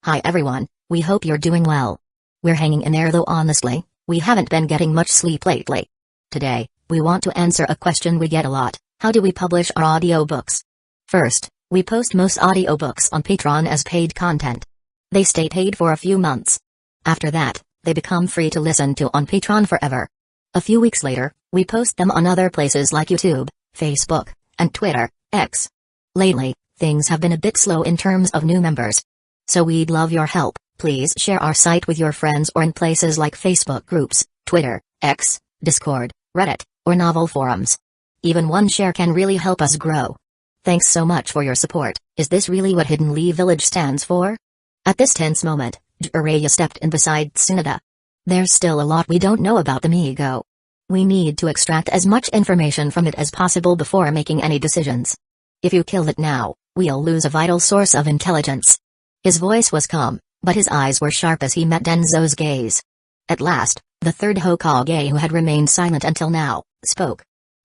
Hi everyone, we hope you're doing well. We're hanging in there though honestly, we haven't been getting much sleep lately. Today, we want to answer a question we get a lot: how do we publish our audiobooks? First, we post most audiobooks on Patreon as paid content. They stay paid for a few months. After that, they become free to listen to on Patreon forever. A few weeks later, we post them on other places like YouTube, Facebook, and Twitter, X. Lately, things have been a bit slow in terms of new members. So we'd love your help. Please share our site with your friends or in places like Facebook groups, Twitter, X, Discord, Reddit, or novel forums. Even one share can really help us grow. Thanks so much for your support. Is this really what Hidden Lee Village stands for? At this tense moment, Jiraiya stepped in beside Tsunade. There's still a lot we don't know about the Migo. We need to extract as much information from it as possible before making any decisions. If you kill it now, we'll lose a vital source of intelligence. His voice was calm, but his eyes were sharp as he met Denzo's gaze. At last, the third Hokage, who had remained silent until now, spoke.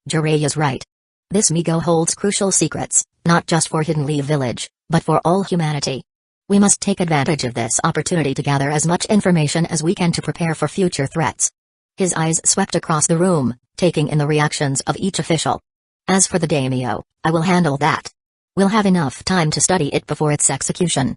Jiraiya's right. This Migo holds crucial secrets, not just for Hidden Lee Village, but for all humanity. We must take advantage of this opportunity to gather as much information as we can to prepare for future threats. His eyes swept across the room, taking in the reactions of each official. As for the daimyo, I will handle that. We'll have enough time to study it before its execution.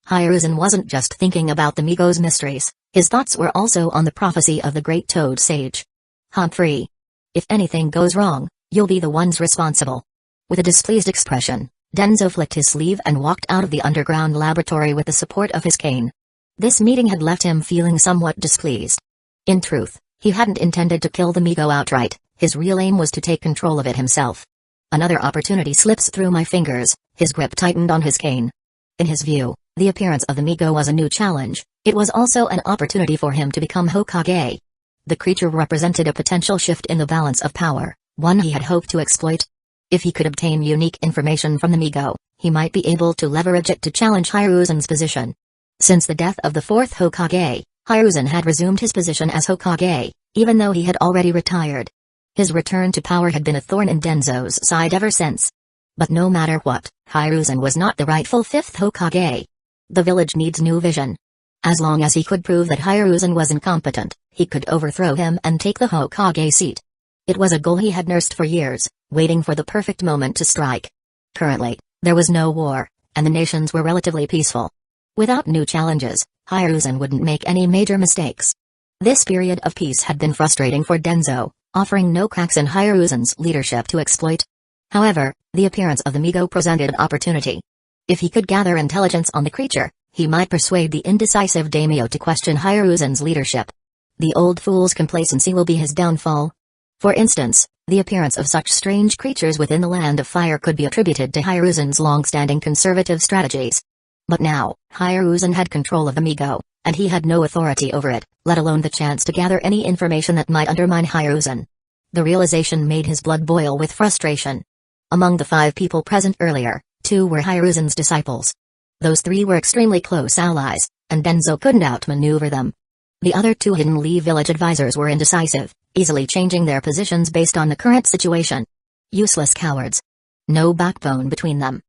Hiruzen wasn't just thinking about the Migo's mysteries, his thoughts were also on the prophecy of the great Toad Sage. Humphrey. If anything goes wrong, you'll be the ones responsible. With a displeased expression, Denzo flicked his sleeve and walked out of the underground laboratory with the support of his cane. This meeting had left him feeling somewhat displeased. In truth, he hadn't intended to kill the Migo outright, his real aim was to take control of it himself. Another opportunity slips through my fingers, his grip tightened on his cane. In his view, the appearance of the Migo was a new challenge. It was also an opportunity for him to become Hokage. The creature represented a potential shift in the balance of power, one he had hoped to exploit. If he could obtain unique information from the Migo, he might be able to leverage it to challenge Hiruzen's position. Since the death of the fourth Hokage, Hiruzen had resumed his position as Hokage, even though he had already retired. His return to power had been a thorn in Denzo's side ever since. But no matter what, Hiruzen was not the rightful fifth Hokage. The village needs new vision. As long as he could prove that Hiruzen was incompetent, he could overthrow him and take the Hokage seat. It was a goal he had nursed for years, waiting for the perfect moment to strike. Currently, there was no war, and the nations were relatively peaceful. Without new challenges, Hiruzen wouldn't make any major mistakes. This period of peace had been frustrating for Denzo, offering no cracks in Hiruzen's leadership to exploit. However, the appearance of the Migo presented an opportunity. If he could gather intelligence on the creature, he might persuade the indecisive daimyo to question Hiruzen's leadership. The old fool's complacency will be his downfall. For instance, the appearance of such strange creatures within the Land of Fire could be attributed to Hiruzen's long-standing conservative strategies. But now, Hiruzen had control of the Migo, and he had no authority over it, let alone the chance to gather any information that might undermine Hiruzen. The realization made his blood boil with frustration. Among the 5 people present earlier, 2 were Hiruzen's disciples. Those 3 were extremely close allies, and Denzo couldn't outmaneuver them. The other 2 Hidden Lee Village advisors were indecisive, easily changing their positions based on the current situation. Useless cowards. No backbone between them.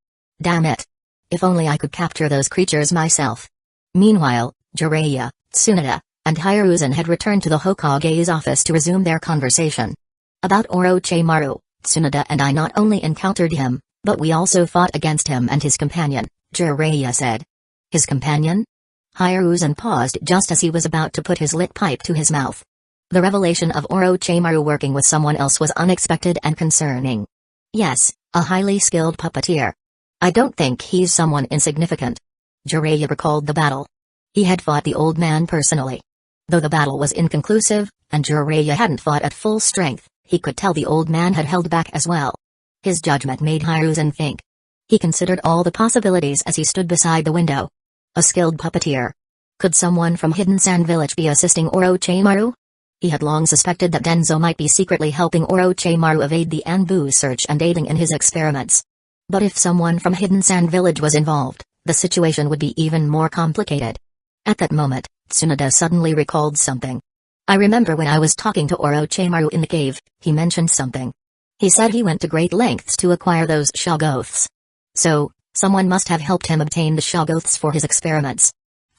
Damn it. If only I could capture those creatures myself. Meanwhile, Jiraiya, Tsunade, and Hiruzen had returned to the Hokage's office to resume their conversation. About Orochimaru, Tsunade and I not only encountered him, but we also fought against him and his companion, Jiraiya said. His companion? Hiruzen paused just as he was about to put his lit pipe to his mouth. The revelation of Orochimaru working with someone else was unexpected and concerning. Yes, a highly skilled puppeteer. I don't think he's someone insignificant. Jiraiya recalled the battle. He had fought the old man personally. Though the battle was inconclusive, and Jiraiya hadn't fought at full strength, he could tell the old man had held back as well. His judgment made Hiruzen think. He considered all the possibilities as he stood beside the window. A skilled puppeteer. Could someone from Hidden Sand Village be assisting Orochimaru? He had long suspected that Denzo might be secretly helping Orochimaru evade the Anbu search and aiding in his experiments. But if someone from Hidden Sand Village was involved, the situation would be even more complicated. At that moment, Tsunade suddenly recalled something. I remember when I was talking to Orochimaru in the cave, he mentioned something. He said he went to great lengths to acquire those Shoggoths. So, someone must have helped him obtain the Shoggoths for his experiments.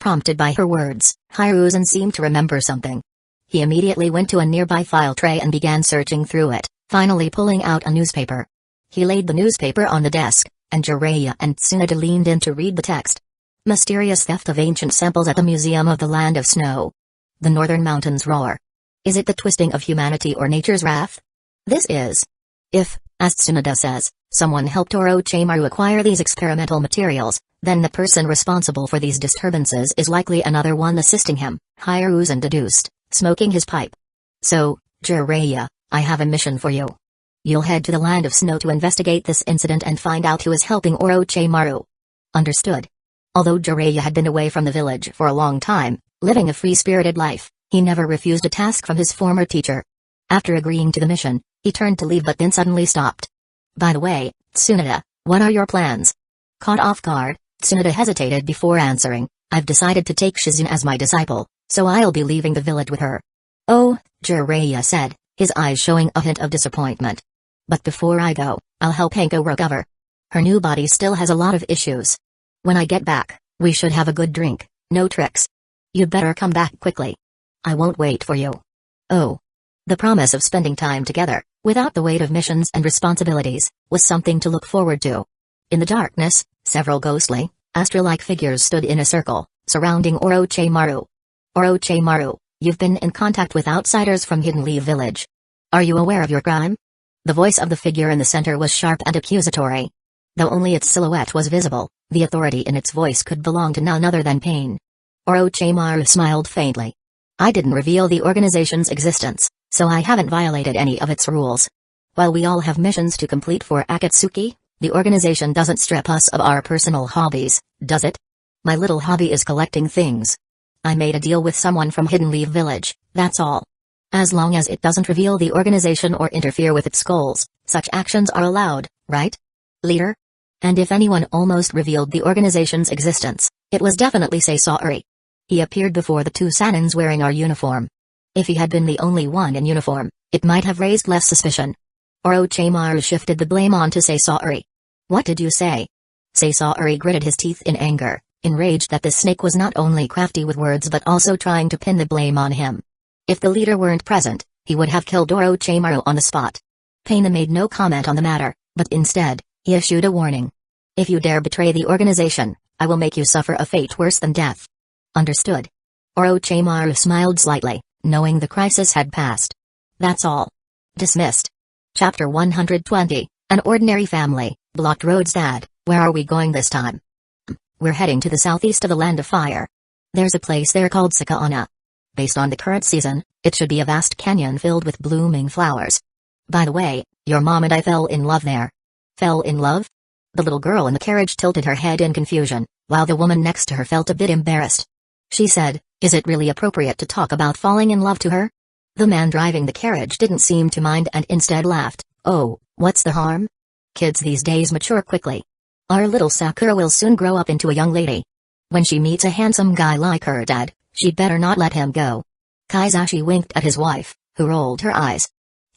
Prompted by her words, Hiruzen seemed to remember something. He immediately went to a nearby file tray and began searching through it, finally pulling out a newspaper. He laid the newspaper on the desk, and Jiraiya and Tsunade leaned in to read the text. Mysterious theft of ancient samples at the Museum of the Land of Snow. The northern mountains roar. Is it the twisting of humanity or nature's wrath? This is. If, as Tsunade says, someone helped Orochimaru acquire these experimental materials, then the person responsible for these disturbances is likely another one assisting him, Hiruzen deduced, smoking his pipe. So, Jiraiya, I have a mission for you. You'll head to the Land of Snow to investigate this incident and find out who is helping Orochimaru. Understood. Although Jiraiya had been away from the village for a long time, living a free-spirited life, he never refused a task from his former teacher. After agreeing to the mission, he turned to leave but then suddenly stopped. By the way, Tsunade, what are your plans? Caught off guard, Tsunade hesitated before answering. I've decided to take Shizune as my disciple, so I'll be leaving the village with her. Oh, Jiraiya said, his eyes showing a hint of disappointment. But before I go, I'll help Hanko recover. Her new body still has a lot of issues. When I get back, we should have a good drink, no tricks. You'd better come back quickly. I won't wait for you. Oh. The promise of spending time together, without the weight of missions and responsibilities, was something to look forward to. In the darkness, several ghostly, astral-like figures stood in a circle, surrounding Orochimaru. Orochimaru, you've been in contact with outsiders from Hidden Leaf Village. Are you aware of your crime? The voice of the figure in the center was sharp and accusatory. Though only its silhouette was visible, the authority in its voice could belong to none other than Pain. Orochimaru smiled faintly. I didn't reveal the organization's existence, so I haven't violated any of its rules. While we all have missions to complete for Akatsuki, the organization doesn't strip us of our personal hobbies, does it? My little hobby is collecting things. I made a deal with someone from Hidden Leaf Village, that's all. As long as it doesn't reveal the organization or interfere with its goals, such actions are allowed, right? Leader? And if anyone almost revealed the organization's existence, it was definitely Sasori. He appeared before the two Sanins wearing our uniform. If he had been the only one in uniform, it might have raised less suspicion. Orochimaru shifted the blame onto Sasori. What did you say? Sasori gritted his teeth in anger, enraged that this snake was not only crafty with words but also trying to pin the blame on him. If the leader weren't present, he would have killed Orochimaru on the spot. Paina made no comment on the matter, but instead, he issued a warning. If you dare betray the organization, I will make you suffer a fate worse than death. Understood. Orochimaru smiled slightly, knowing the crisis had passed. That's all. Dismissed. Chapter 120, An Ordinary Family, Blocked Roads. Dad, where are we going this time? We're heading to the southeast of the Land of Fire. There's a place there called Sakaana. Based on the current season, it should be a vast canyon filled with blooming flowers. By the way, your mom and I fell in love there. Fell in love? The little girl in the carriage tilted her head in confusion, while the woman next to her felt a bit embarrassed. She said, is it really appropriate to talk about falling in love to her? The man driving the carriage didn't seem to mind and instead laughed. Oh, what's the harm? Kids these days mature quickly. Our little Sakura will soon grow up into a young lady. When she meets a handsome guy like her dad, she'd better not let him go. Kaizashi winked at his wife, who rolled her eyes.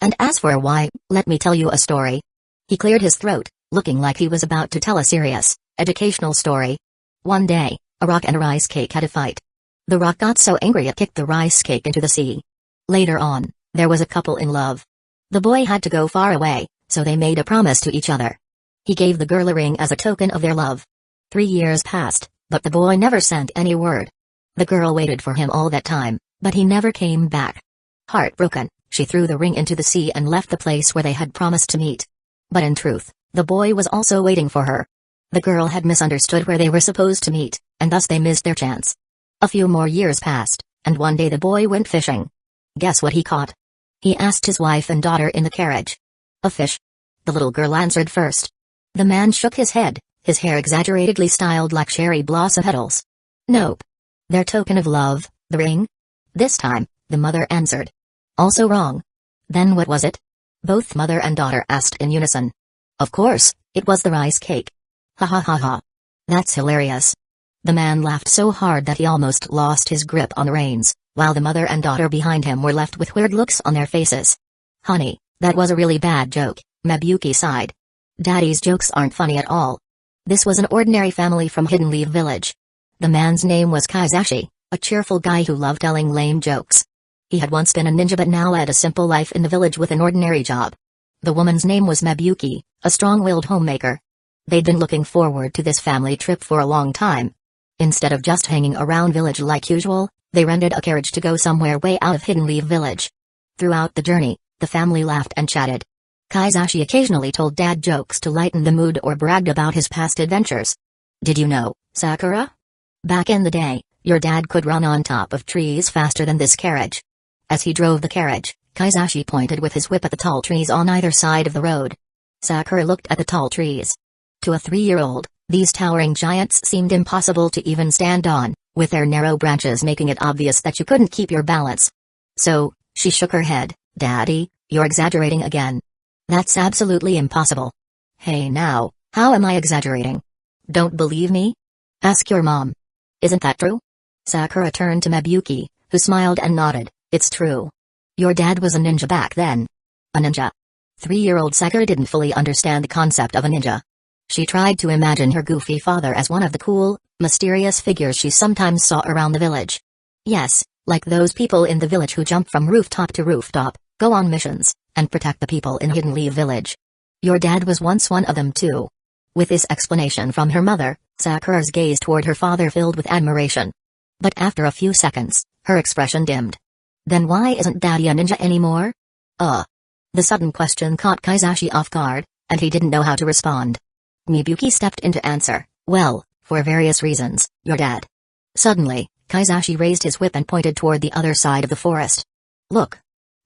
And as for why, let me tell you a story. He cleared his throat, looking like he was about to tell a serious, educational story. One day, a rock and a rice cake had a fight. The rock got so angry it kicked the rice cake into the sea. Later on, there was a couple in love. The boy had to go far away, so they made a promise to each other. He gave the girl a ring as a token of their love. 3 years passed, but the boy never sent any word. The girl waited for him all that time, but he never came back. Heartbroken, she threw the ring into the sea and left the place where they had promised to meet. But in truth, the boy was also waiting for her. The girl had misunderstood where they were supposed to meet, and thus they missed their chance. A few more years passed, and one day the boy went fishing. Guess what he caught? He asked his wife and daughter in the carriage. A fish. The little girl answered first. The man shook his head, his hair exaggeratedly styled like cherry blossom petals. Nope. Their token of love, the ring? This time, the mother answered. Also wrong. Then what was it? Both mother and daughter asked in unison. Of course, it was the rice cake. Ha ha ha ha. That's hilarious. The man laughed so hard that he almost lost his grip on the reins, while the mother and daughter behind him were left with weird looks on their faces. Honey, that was a really bad joke, Mabuki sighed. Daddy's jokes aren't funny at all. This was an ordinary family from Hidden Leaf Village. The man's name was Kaizashi, a cheerful guy who loved telling lame jokes. He had once been a ninja but now led a simple life in the village with an ordinary job. The woman's name was Mabuyuki, a strong-willed homemaker. They'd been looking forward to this family trip for a long time. Instead of just hanging around village like usual, they rented a carriage to go somewhere way out of Hidden Leaf Village. Throughout the journey, the family laughed and chatted. Kaizashi occasionally told dad jokes to lighten the mood or bragged about his past adventures. Did you know, Sakura? Back in the day, your dad could run on top of trees faster than this carriage. As he drove the carriage, Kaizashi pointed with his whip at the tall trees on either side of the road. Sakura looked at the tall trees. To a 3-year-old, these towering giants seemed impossible to even stand on, with their narrow branches making it obvious that you couldn't keep your balance. So, she shook her head. Daddy, you're exaggerating again. That's absolutely impossible. Hey now, how am I exaggerating? Don't believe me? Ask your mom. Isn't that true? Sakura turned to Mabuyuki, who smiled and nodded. It's true. Your dad was a ninja back then. A ninja? 3-year-old Sakura didn't fully understand the concept of a ninja. She tried to imagine her goofy father as one of the cool, mysterious figures she sometimes saw around the village. Yes, like those people in the village who jump from rooftop to rooftop, go on missions, and protect the people in Hidden Leaf Village. Your dad was once one of them too. With this explanation from her mother, Sakura's gaze toward her father filled with admiration. But after a few seconds, her expression dimmed. Then why isn't Daddy a ninja anymore? The sudden question caught Kaizashi off guard, and he didn't know how to respond. Mabuyuki stepped in to answer. Well, for various reasons, your dad. Suddenly, Kaizashi raised his whip and pointed toward the other side of the forest. Look.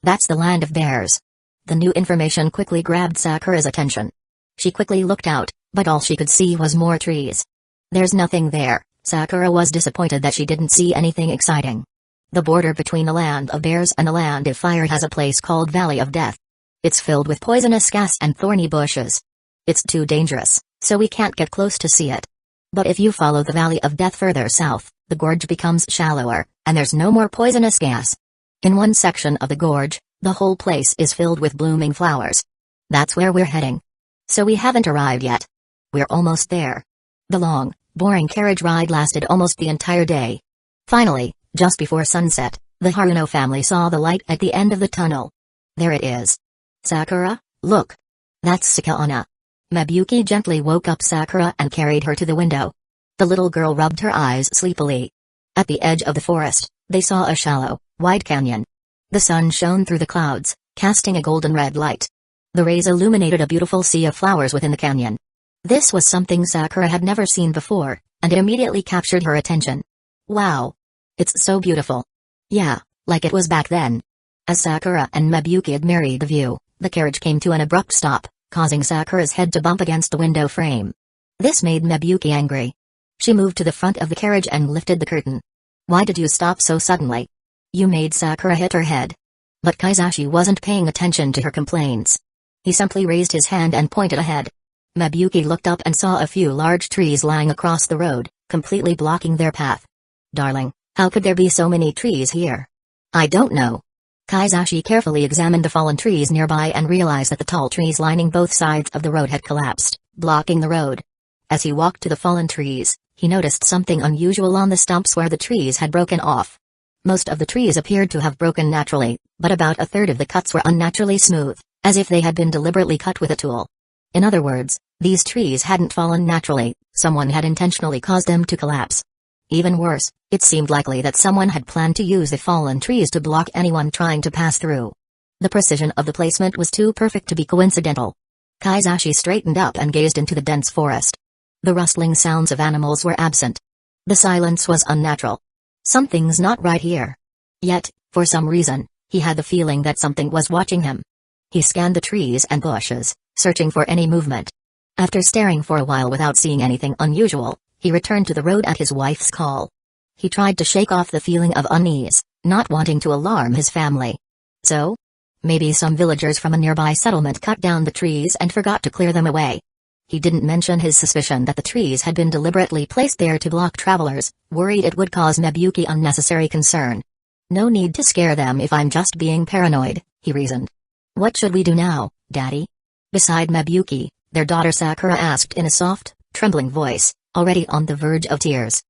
That's the land of bears. The new information quickly grabbed Sakura's attention. She quickly looked out, but all she could see was more trees. There's nothing there. Sakura was disappointed that she didn't see anything exciting. The border between the land of bears and the land of fire has a place called Valley of Death. It's filled with poisonous gas and thorny bushes. It's too dangerous, so we can't get close to see it. But if you follow the Valley of Death further south, the gorge becomes shallower, and there's no more poisonous gas. In one section of the gorge, the whole place is filled with blooming flowers. That's where we're heading. So we haven't arrived yet. We're almost there. The long, boring carriage ride lasted almost the entire day. Finally, just before sunset, the Haruno family saw the light at the end of the tunnel. There it is. Sakura, look. That's Sakana. Mabuyuki gently woke up Sakura and carried her to the window. The little girl rubbed her eyes sleepily. At the edge of the forest, they saw a shallow, wide canyon. The sun shone through the clouds, casting a golden red light. The rays illuminated a beautiful sea of flowers within the canyon. This was something Sakura had never seen before, and it immediately captured her attention. Wow! It's so beautiful. Yeah, like it was back then. As Sakura and Mabuyuki admired the view, the carriage came to an abrupt stop, causing Sakura's head to bump against the window frame. This made Mabuyuki angry. She moved to the front of the carriage and lifted the curtain. Why did you stop so suddenly? You made Sakura hit her head. But Kaizashi wasn't paying attention to her complaints. He simply raised his hand and pointed ahead. Mabuyuki looked up and saw a few large trees lying across the road, completely blocking their path. Darling, how could there be so many trees here? I don't know. Kaizashi carefully examined the fallen trees nearby and realized that the tall trees lining both sides of the road had collapsed, blocking the road. As he walked to the fallen trees, he noticed something unusual on the stumps where the trees had broken off. Most of the trees appeared to have broken naturally, but about a third of the cuts were unnaturally smooth, as if they had been deliberately cut with a tool. In other words, these trees hadn't fallen naturally, someone had intentionally caused them to collapse. Even worse, it seemed likely that someone had planned to use the fallen trees to block anyone trying to pass through. The precision of the placement was too perfect to be coincidental. Kaizashi straightened up and gazed into the dense forest. The rustling sounds of animals were absent. The silence was unnatural. Something's not right here. Yet, for some reason, he had the feeling that something was watching him. He scanned the trees and bushes, searching for any movement. After staring for a while without seeing anything unusual, he returned to the road at his wife's call. He tried to shake off the feeling of unease, not wanting to alarm his family. So? Maybe some villagers from a nearby settlement cut down the trees and forgot to clear them away. He didn't mention his suspicion that the trees had been deliberately placed there to block travelers, worried it would cause Mabuyuki unnecessary concern. No need to scare them if I'm just being paranoid, he reasoned. What should we do now, Daddy? Beside Mabuyuki, their daughter Sakura asked in a soft, trembling voice, already on the verge of tears.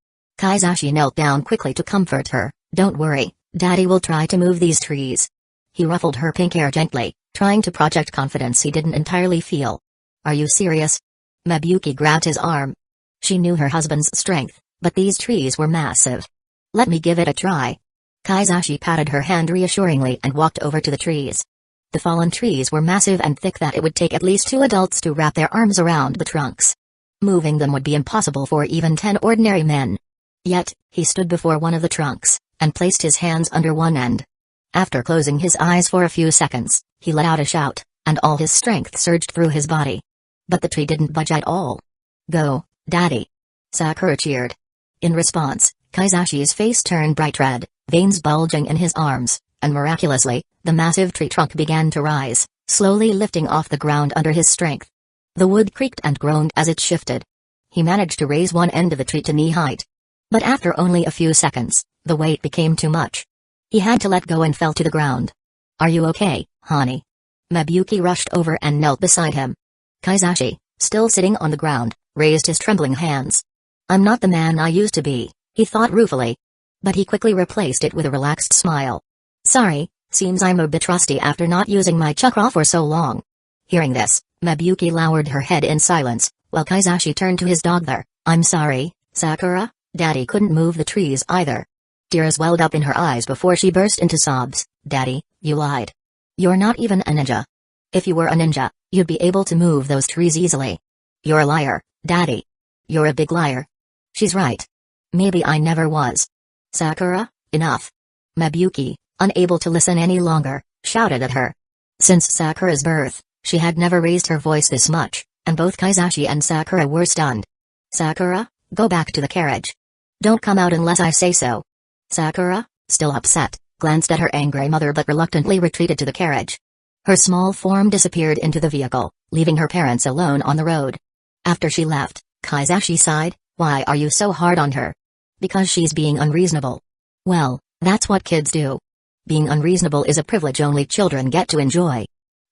Kaizashi knelt down quickly to comfort her. Don't worry, Daddy will try to move these trees. He ruffled her pink hair gently, trying to project confidence he didn't entirely feel. Are you serious? Mabuyuki grabbed his arm. She knew her husband's strength, but these trees were massive. Let me give it a try. Kaizashi patted her hand reassuringly and walked over to the trees. The fallen trees were massive and thick that it would take at least 2 adults to wrap their arms around the trunks. Moving them would be impossible for even 10 ordinary men. Yet, he stood before one of the trunks, and placed his hands under one end. After closing his eyes for a few seconds, he let out a shout, and all his strength surged through his body. But the tree didn't budge at all. Go, Daddy! Sakura cheered. In response, Kaizashi's face turned bright red, veins bulging in his arms, and miraculously, the massive tree trunk began to rise, slowly lifting off the ground under his strength. The wood creaked and groaned as it shifted. He managed to raise one end of the tree to knee height. But after only a few seconds, the weight became too much. He had to let go and fell to the ground. Are you okay, honey? Mabuyuki rushed over and knelt beside him. Kaizashi, still sitting on the ground, raised his trembling hands. I'm not the man I used to be, he thought ruefully. But he quickly replaced it with a relaxed smile. Sorry, seems I'm a bit rusty after not using my chakra for so long. Hearing this, Mabuyuki lowered her head in silence, while Kaizashi turned to his dog. I'm sorry, Sakura, Daddy couldn't move the trees either. Tears welled up in her eyes before she burst into sobs. Daddy, you lied. You're not even a ninja. If you were a ninja, you'd be able to move those trees easily. You're a liar, Daddy. You're a big liar. She's right. Maybe I never was. Sakura, enough. Mabuyuki, unable to listen any longer, shouted at her. Since Sakura's birth, she had never raised her voice this much, and both Kaizashi and Sakura were stunned. Sakura, go back to the carriage. Don't come out unless I say so. Sakura, still upset, glanced at her angry mother but reluctantly retreated to the carriage. Her small form disappeared into the vehicle, leaving her parents alone on the road. After she left, Kaizashi sighed. Why are you so hard on her? Because she's being unreasonable. Well, that's what kids do. Being unreasonable is a privilege only children get to enjoy.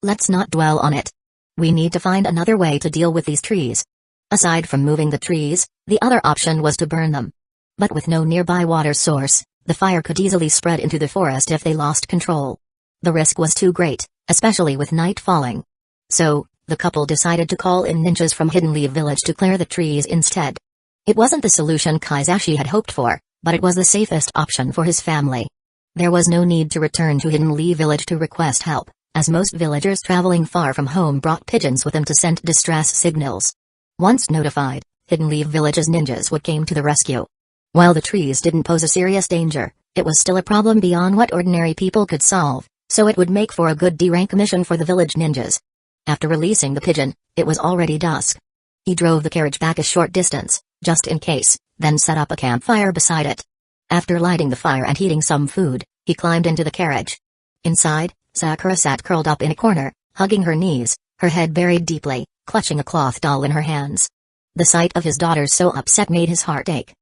Let's not dwell on it. We need to find another way to deal with these trees. Aside from moving the trees, the other option was to burn them. But with no nearby water source, the fire could easily spread into the forest if they lost control. The risk was too great, especially with night falling. So, the couple decided to call in ninjas from Hidden Leaf Village to clear the trees instead. It wasn't the solution Kaizashi had hoped for, but it was the safest option for his family. There was no need to return to Hidden Leaf Village to request help, as most villagers traveling far from home brought pigeons with them to send distress signals. Once notified, Hidden Leaf Village's ninjas would came to the rescue. While the trees didn't pose a serious danger, it was still a problem beyond what ordinary people could solve, so it would make for a good D-rank mission for the village ninjas. After releasing the pigeon, it was already dusk. He drove the carriage back a short distance, just in case, then set up a campfire beside it. After lighting the fire and heating some food, he climbed into the carriage. Inside, Sakura sat curled up in a corner, hugging her knees, her head buried deeply, clutching a cloth doll in her hands. The sight of his daughter so upset made his heart ache.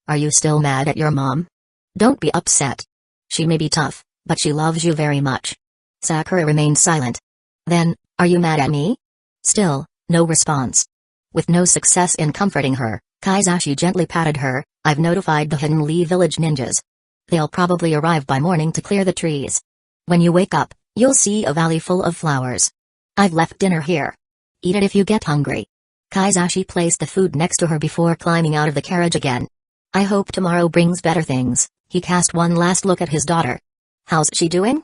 Are you still mad at your mom? Don't be upset. She may be tough, but she loves you very much. Sakura remained silent. Then, are you mad at me? Still, no response. With no success in comforting her, Kaizashi gently patted her. I've notified the Hidden Leaf Village ninjas. They'll probably arrive by morning to clear the trees. When you wake up, you'll see a valley full of flowers. I've left dinner here. Eat it if you get hungry. Kaizashi placed the food next to her before climbing out of the carriage again. I hope tomorrow brings better things. He cast one last look at his daughter. How's she doing?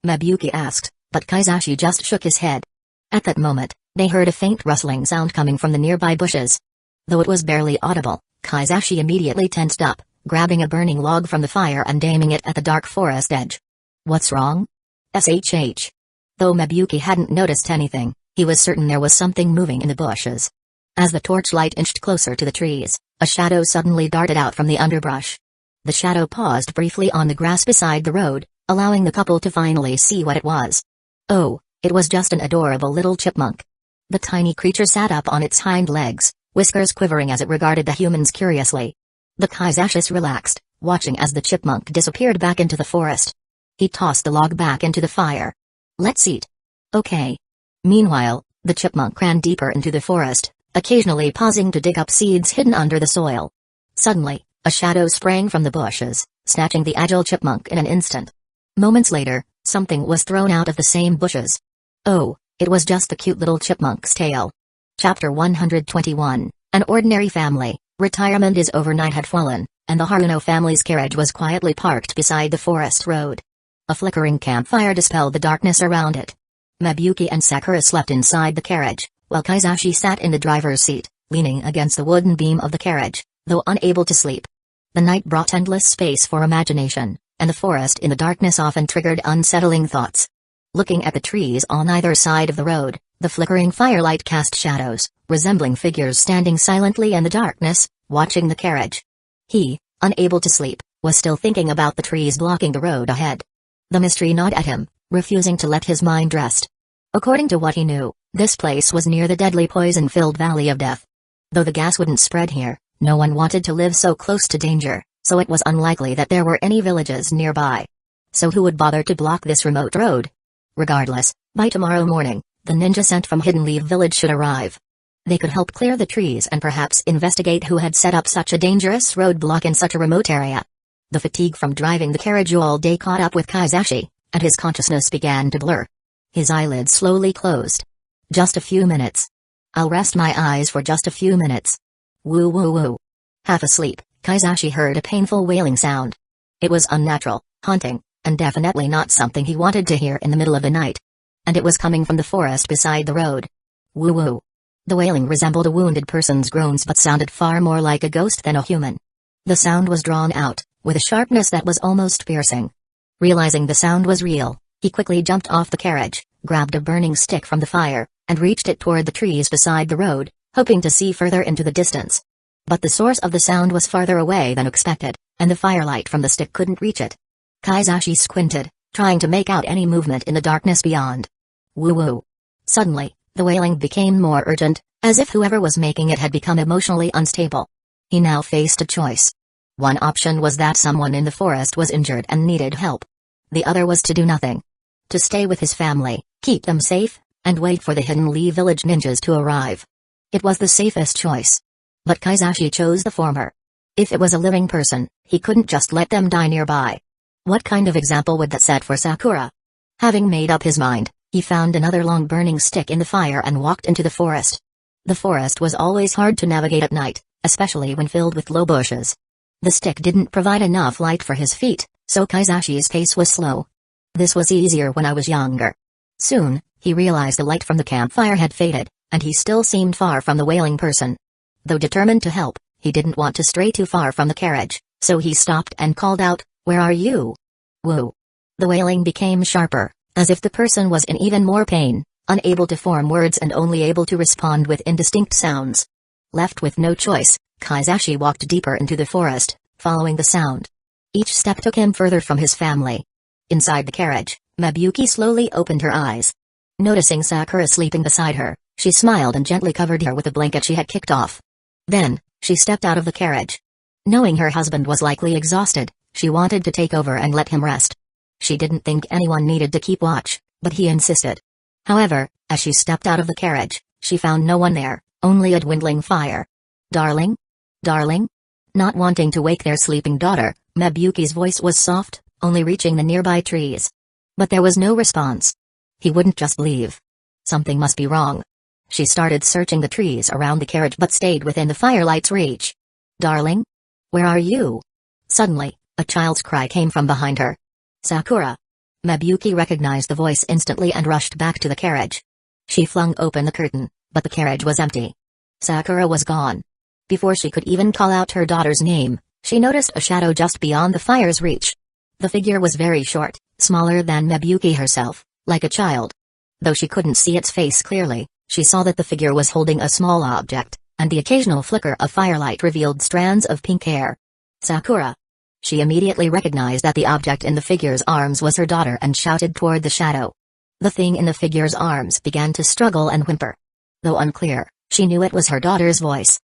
Mabuyuki asked, but Kaizashi just shook his head. At that moment, they heard a faint rustling sound coming from the nearby bushes. Though it was barely audible, Kaizashi immediately tensed up, grabbing a burning log from the fire and aiming it at the dark forest edge. What's wrong? SHH. Though Mabuyuki hadn't noticed anything, he was certain there was something moving in the bushes. As the torchlight inched closer to the trees, a shadow suddenly darted out from the underbrush. The shadow paused briefly on the grass beside the road, allowing the couple to finally see what it was. Oh, it was just an adorable little chipmunk. The tiny creature sat up on its hind legs, whiskers quivering as it regarded the humans curiously. The Kaizashis relaxed, watching as the chipmunk disappeared back into the forest. He tossed the log back into the fire. Let's eat. Okay. Meanwhile, the chipmunk ran deeper into the forest, occasionally pausing to dig up seeds hidden under the soil. Suddenly, A shadow sprang from the bushes, snatching the agile chipmunk in an instant. Moments later, something was thrown out of the same bushes. Oh, it was just the cute little chipmunk's tail. Chapter 121. An ordinary family. Retirement is over. Night had fallen, and the Haruno family's carriage was quietly parked beside the forest road. A flickering campfire dispelled the darkness around it. Mabuyuki and Sakura slept inside the carriage, while Kaizashi sat in the driver's seat, leaning against the wooden beam of the carriage, though unable to sleep. The night brought endless space for imagination, and the forest in the darkness often triggered unsettling thoughts. Looking at the trees on either side of the road, the flickering firelight cast shadows, resembling figures standing silently in the darkness, watching the carriage. He, unable to sleep, was still thinking about the trees blocking the road ahead. The mystery gnawed at him, refusing to let his mind rest. According to what he knew, this place was near the deadly poison-filled Valley of Death. Though the gas wouldn't spread here, no one wanted to live so close to danger, so it was unlikely that there were any villages nearby. So who would bother to block this remote road? Regardless, by tomorrow morning, the ninja sent from Hidden Leaf Village should arrive. They could help clear the trees and perhaps investigate who had set up such a dangerous roadblock in such a remote area. The fatigue from driving the carriage all day caught up with Kaizashi, and his consciousness began to blur. His eyelids slowly closed. Just a few minutes. I'll rest my eyes for just a few minutes. Woo woo woo. Half asleep, Kaizashi heard a painful wailing sound. It was unnatural, haunting, and definitely not something he wanted to hear in the middle of the night. And it was coming from the forest beside the road. Woo woo. The wailing resembled a wounded person's groans but sounded far more like a ghost than a human. The sound was drawn out, with a sharpness that was almost piercing. Realizing the sound was real, he quickly jumped off the carriage, grabbed a burning stick from the fire, and reached it toward the trees beside the road, hoping to see further into the distance. But the source of the sound was farther away than expected, and the firelight from the stick couldn't reach it. Kaizashi squinted, trying to make out any movement in the darkness beyond. Woo woo. Suddenly, the wailing became more urgent, as if whoever was making it had become emotionally unstable. He now faced a choice. One option was that someone in the forest was injured and needed help. The other was to do nothing. To stay with his family, keep them safe, and wait for the Hidden Leaf Village ninjas to arrive. It was the safest choice. But Kaizashi chose the former. If it was a living person, he couldn't just let them die nearby. What kind of example would that set for Sakura? Having made up his mind, he found another long burning stick in the fire and walked into the forest. The forest was always hard to navigate at night, especially when filled with low bushes. The stick didn't provide enough light for his feet, so Kaizashi's pace was slow. This was easier when I was younger. Soon, he realized the light from the campfire had faded, and he still seemed far from the wailing person. Though determined to help, he didn't want to stray too far from the carriage, so he stopped and called out, "Where are you?" Woo. The wailing became sharper, as if the person was in even more pain, unable to form words and only able to respond with indistinct sounds. Left with no choice, Kaizashi walked deeper into the forest, following the sound. Each step took him further from his family. Inside the carriage, Mabuyuki slowly opened her eyes. Noticing Sakura sleeping beside her, she smiled and gently covered her with a blanket she had kicked off. Then, she stepped out of the carriage. Knowing her husband was likely exhausted, she wanted to take over and let him rest. She didn't think anyone needed to keep watch, but he insisted. However, as she stepped out of the carriage, she found no one there, only a dwindling fire. "Darling? Darling?" Not wanting to wake their sleeping daughter, Mabuyuki's voice was soft, only reaching the nearby trees. But there was no response. He wouldn't just leave. Something must be wrong. She started searching the trees around the carriage but stayed within the firelight's reach. "Darling? Where are you?" Suddenly, a child's cry came from behind her. "Sakura." Mabuyuki recognized the voice instantly and rushed back to the carriage. She flung open the curtain, but the carriage was empty. Sakura was gone. Before she could even call out her daughter's name, she noticed a shadow just beyond the fire's reach. The figure was very short, smaller than Mabuyuki herself, like a child. Though she couldn't see its face clearly, she saw that the figure was holding a small object, and the occasional flicker of firelight revealed strands of pink hair. "Sakura." She immediately recognized that the object in the figure's arms was her daughter and shouted toward the shadow. The thing in the figure's arms began to struggle and whimper. Though unclear, she knew it was her daughter's voice.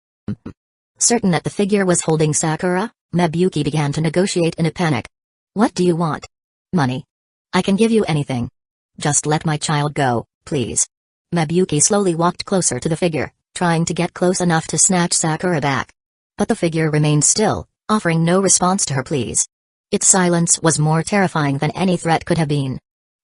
Certain that the figure was holding Sakura, Mabuyuki began to negotiate in a panic. "What do you want?" "Money. I can give you anything. Just let my child go, please." Mabuyuki slowly walked closer to the figure, trying to get close enough to snatch Sakura back. But the figure remained still, offering no response to her pleas. Its silence was more terrifying than any threat could have been.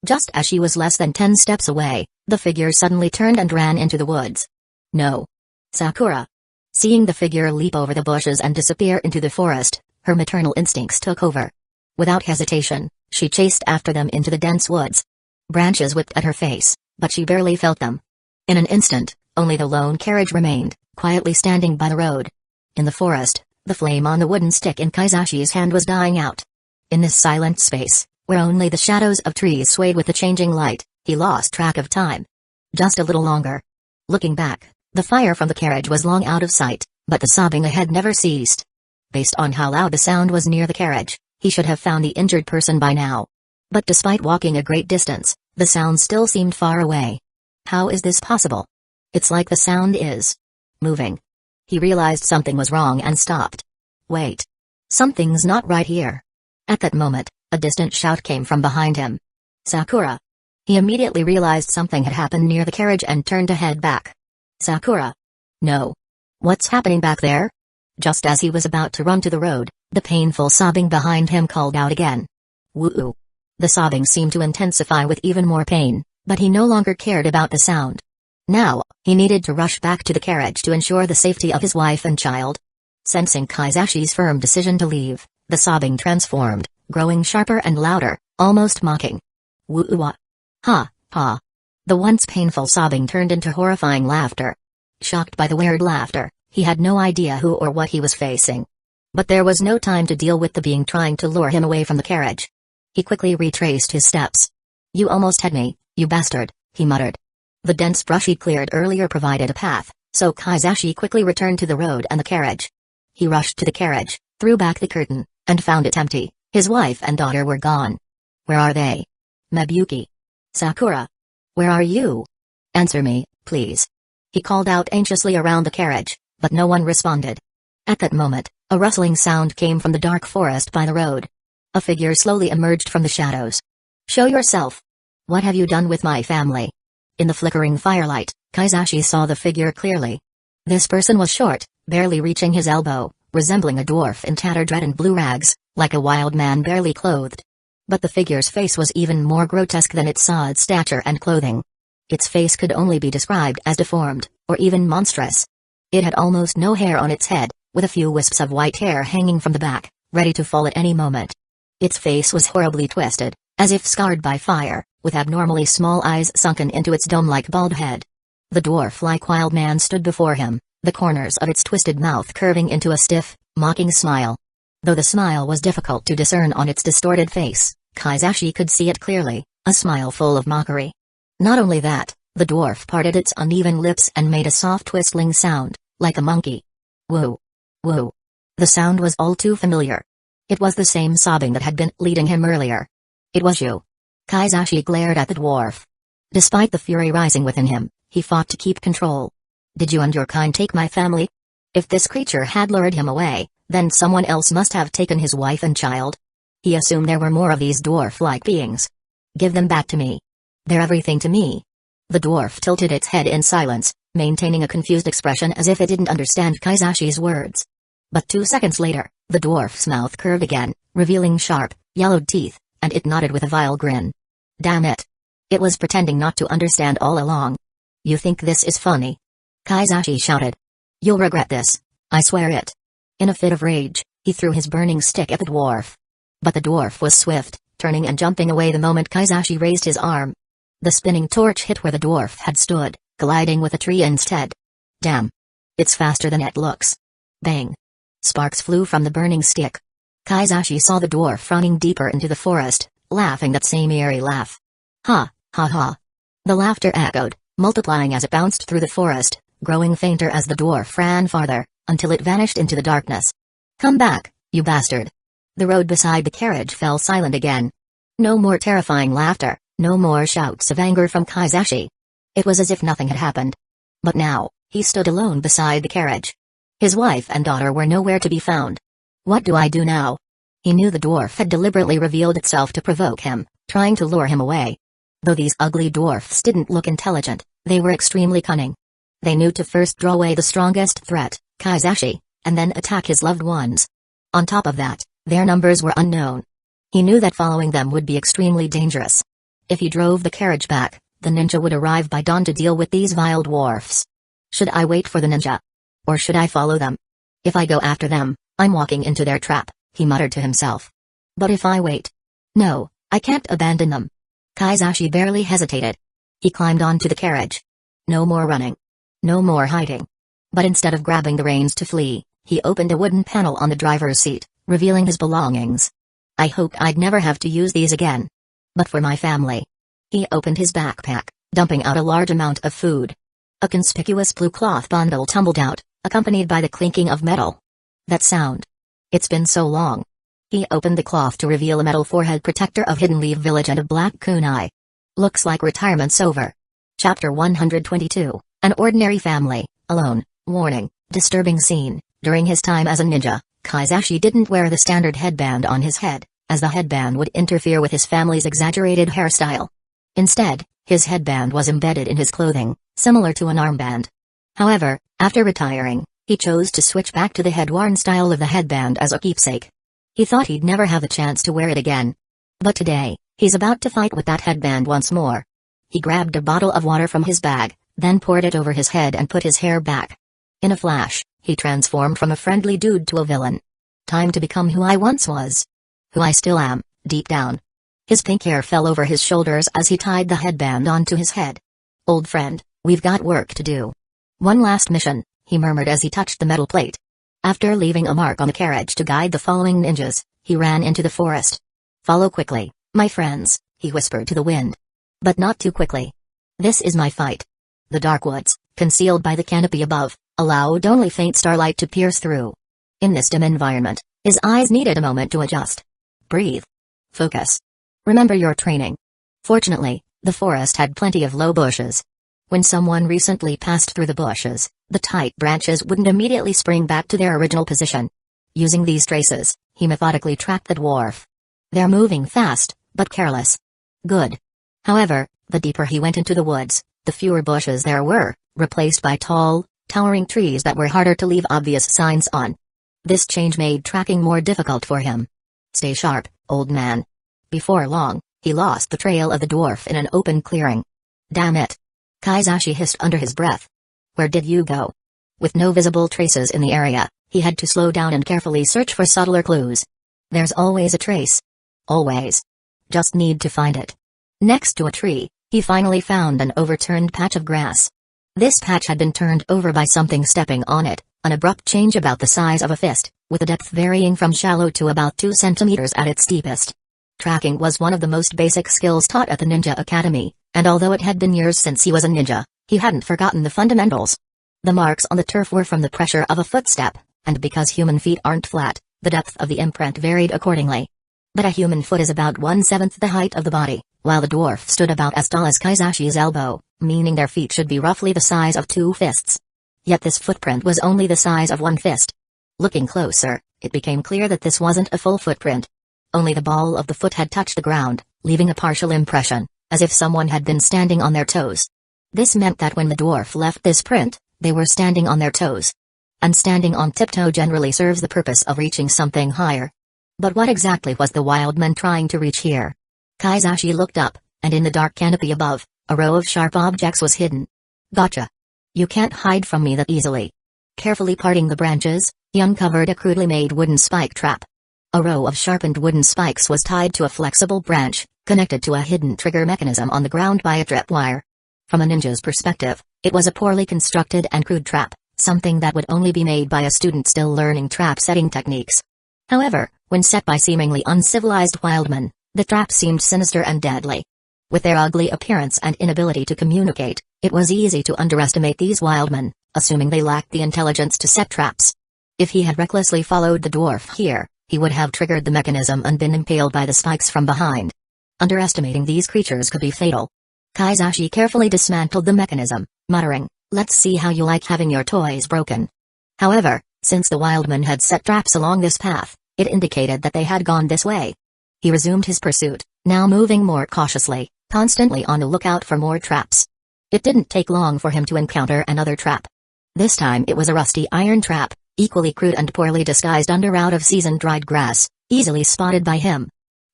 Just as she was less than 10 steps away, the figure suddenly turned and ran into the woods. No. Sakura. Seeing the figure leap over the bushes and disappear into the forest, her maternal instincts took over. Without hesitation, she chased after them into the dense woods. Branches whipped at her face, but she barely felt them. In an instant, only the lone carriage remained, quietly standing by the road. In the forest, the flame on the wooden stick in Kaizashi's hand was dying out. In this silent space, where only the shadows of trees swayed with the changing light, he lost track of time. Just a little longer. Looking back, the fire from the carriage was long out of sight, but the sobbing ahead never ceased. Based on how loud the sound was near the carriage, he should have found the injured person by now. But despite walking a great distance, the sound still seemed far away. How is this possible? It's like the sound is moving. He realized something was wrong and stopped. Wait. Something's not right here. At that moment, a distant shout came from behind him. Sakura. He immediately realized something had happened near the carriage and turned to head back. Sakura. No. What's happening back there? Just as he was about to run to the road, the painful sobbing behind him called out again. Woo. The sobbing seemed to intensify with even more pain, but he no longer cared about the sound. Now, he needed to rush back to the carriage to ensure the safety of his wife and child. Sensing Kaizashi's firm decision to leave, the sobbing transformed, growing sharper and louder, almost mocking. Woo-wah. Ha, ha. The once painful sobbing turned into horrifying laughter. Shocked by the weird laughter, he had no idea who or what he was facing. But there was no time to deal with the being trying to lure him away from the carriage. He quickly retraced his steps. You almost had me, you bastard, he muttered. The dense brush he cleared earlier provided a path, so Kaizashi quickly returned to the road and the carriage. He rushed to the carriage, threw back the curtain, and found it empty. His wife and daughter were gone. Where are they? Mabuki. Sakura. Where are you? Answer me, please. He called out anxiously around the carriage, but no one responded. At that moment, a rustling sound came from the dark forest by the road. A figure slowly emerged from the shadows. Show yourself. What have you done with my family? In the flickering firelight, Kaizashi saw the figure clearly. This person was short, barely reaching his elbow, resembling a dwarf in tattered red and blue rags, like a wild man barely clothed. But the figure's face was even more grotesque than its solid stature and clothing. Its face could only be described as deformed, or even monstrous. It had almost no hair on its head, with a few wisps of white hair hanging from the back, ready to fall at any moment. Its face was horribly twisted, as if scarred by fire, with abnormally small eyes sunken into its dome-like bald head. The dwarf-like wild man stood before him, the corners of its twisted mouth curving into a stiff, mocking smile. Though the smile was difficult to discern on its distorted face, Kaizashi could see it clearly, a smile full of mockery. Not only that, the dwarf parted its uneven lips and made a soft whistling sound, like a monkey. Woo! Woo! The sound was all too familiar. It was the same sobbing that had been leading him earlier. It was you. Kaizashi glared at the dwarf. Despite the fury rising within him, he fought to keep control. Did you and your kind take my family? If this creature had lured him away, then someone else must have taken his wife and child. He assumed there were more of these dwarf-like beings. Give them back to me. They're everything to me. The dwarf tilted its head in silence, maintaining a confused expression as if it didn't understand Kaizashi's words. But 2 seconds later, the dwarf's mouth curved again, revealing sharp, yellowed teeth, and it nodded with a vile grin. Damn it. It was pretending not to understand all along. You think this is funny? Kaizashi shouted. You'll regret this, I swear it. In a fit of rage, he threw his burning stick at the dwarf. But the dwarf was swift, turning and jumping away the moment Kaizashi raised his arm. The spinning torch hit where the dwarf had stood, colliding with a tree instead. Damn. It's faster than it looks. Bang. Sparks flew from the burning stick. Kaizashi saw the dwarf running deeper into the forest, laughing that same eerie laugh. Ha, ha ha. The laughter echoed, multiplying as it bounced through the forest, growing fainter as the dwarf ran farther, until it vanished into the darkness. Come back, you bastard. The road beside the carriage fell silent again. No more terrifying laughter, no more shouts of anger from Kaizashi. It was as if nothing had happened. But now, he stood alone beside the carriage. His wife and daughter were nowhere to be found. What do I do now? He knew the dwarf had deliberately revealed itself to provoke him, trying to lure him away. Though these ugly dwarfs didn't look intelligent, they were extremely cunning. They knew to first draw away the strongest threat, Kaizashi, and then attack his loved ones. On top of that, their numbers were unknown. He knew that following them would be extremely dangerous. If he drove the carriage back, the ninja would arrive by dawn to deal with these vile dwarfs. Should I wait for the ninja? Or should I follow them? If I go after them, I'm walking into their trap, he muttered to himself. But if I wait? No, I can't abandon them. Kaizashi barely hesitated. He climbed onto the carriage. No more running. No more hiding. But instead of grabbing the reins to flee, he opened a wooden panel on the driver's seat, revealing his belongings. I hope I'd never have to use these again. But for my family. He opened his backpack, dumping out a large amount of food. A conspicuous blue cloth bundle tumbled out, accompanied by the clinking of metal. That sound. It's been so long. He opened the cloth to reveal a metal forehead protector of Hidden Leaf Village and a black kunai. Looks like retirement's over. Chapter 122, An Ordinary Family, Alone. Warning, disturbing scene. During his time as a ninja, Kaizashi didn't wear the standard headband on his head, as the headband would interfere with his family's exaggerated hairstyle. Instead, his headband was embedded in his clothing, similar to an armband. However, after retiring, he chose to switch back to the head-worn style of the headband as a keepsake. He thought he'd never have the chance to wear it again. But today, he's about to fight with that headband once more. He grabbed a bottle of water from his bag, then poured it over his head and put his hair back. In a flash, he transformed from a friendly dude to a villain. Time to become who I once was. Who I still am, deep down. His pink hair fell over his shoulders as he tied the headband onto his head. Old friend, we've got work to do. One last mission, he murmured as he touched the metal plate. After leaving a mark on the carriage to guide the following ninjas, he ran into the forest. Follow quickly, my friends, he whispered to the wind. But not too quickly. This is my fight. The dark woods, concealed by the canopy above, allowed only faint starlight to pierce through. In this dim environment, his eyes needed a moment to adjust. Breathe. Focus. Remember your training. Fortunately, the forest had plenty of low bushes. When someone recently passed through the bushes, the tight branches wouldn't immediately spring back to their original position. Using these traces, he methodically tracked the dwarf. They're moving fast, but careless. Good. However, the deeper he went into the woods, the fewer bushes there were, replaced by tall, towering trees that were harder to leave obvious signs on. This change made tracking more difficult for him. Stay sharp, old man. Before long, he lost the trail of the dwarf in an open clearing. Damn it. Kaizashi hissed under his breath. Where did you go? With no visible traces in the area, he had to slow down and carefully search for subtler clues. There's always a trace. Always. Just need to find it. Next to a tree, he finally found an overturned patch of grass. This patch had been turned over by something stepping on it, an abrupt change about the size of a fist, with a depth varying from shallow to about 2 centimeters at its deepest. Tracking was one of the most basic skills taught at the Ninja Academy, and although it had been years since he was a ninja, he hadn't forgotten the fundamentals. The marks on the turf were from the pressure of a footstep, and because human feet aren't flat, the depth of the imprint varied accordingly. But a human foot is about 1/7 the height of the body, while the dwarf stood about as tall as Kaizashi's elbow, meaning their feet should be roughly the size of 2 fists. Yet this footprint was only the size of 1 fist. Looking closer, it became clear that this wasn't a full footprint. Only the ball of the foot had touched the ground, leaving a partial impression, as if someone had been standing on their toes. This meant that when the dwarf left this print, they were standing on their toes. And standing on tiptoe generally serves the purpose of reaching something higher. But what exactly was the wildman trying to reach here? Kaizashi looked up, and in the dark canopy above, a row of sharp objects was hidden. Gotcha. You can't hide from me that easily. Carefully parting the branches, he uncovered a crudely made wooden spike trap. A row of sharpened wooden spikes was tied to a flexible branch, connected to a hidden trigger mechanism on the ground by a tripwire. From a ninja's perspective, it was a poorly constructed and crude trap, something that would only be made by a student still learning trap setting techniques. However, when set by seemingly uncivilized wildmen, the trap seemed sinister and deadly. With their ugly appearance and inability to communicate, it was easy to underestimate these wildmen, assuming they lacked the intelligence to set traps. If he had recklessly followed the dwarf here, he would have triggered the mechanism and been impaled by the spikes from behind. Underestimating these creatures could be fatal. Kaizashi carefully dismantled the mechanism, muttering, "Let's see how you like having your toys broken." However, since the wildmen had set traps along this path, it indicated that they had gone this way. He resumed his pursuit, now moving more cautiously, constantly on the lookout for more traps. It didn't take long for him to encounter another trap. This time it was a rusty iron trap, equally crude and poorly disguised under out-of-season dried grass, easily spotted by him.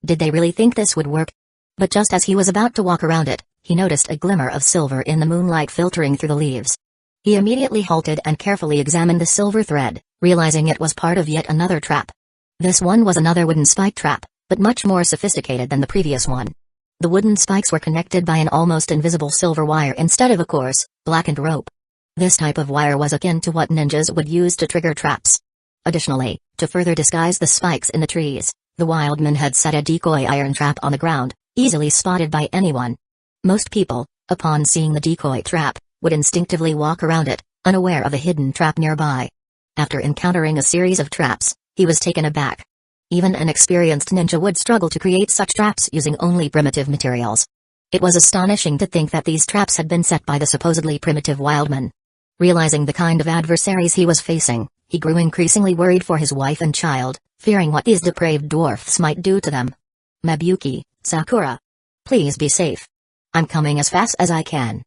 Did they really think this would work? But just as he was about to walk around it, he noticed a glimmer of silver in the moonlight filtering through the leaves. He immediately halted and carefully examined the silver thread, realizing it was part of yet another trap. This one was another wooden spike trap, but much more sophisticated than the previous one. The wooden spikes were connected by an almost invisible silver wire instead of a coarse, blackened rope. This type of wire was akin to what ninjas would use to trigger traps. Additionally, to further disguise the spikes in the trees, the wildman had set a decoy iron trap on the ground, easily spotted by anyone. Most people, upon seeing the decoy trap, would instinctively walk around it, unaware of a hidden trap nearby. After encountering a series of traps, he was taken aback. Even an experienced ninja would struggle to create such traps using only primitive materials. It was astonishing to think that these traps had been set by the supposedly primitive wildman. Realizing the kind of adversaries he was facing, he grew increasingly worried for his wife and child, fearing what these depraved dwarfs might do to them. Mabuki, Sakura. Please be safe. I'm coming as fast as I can.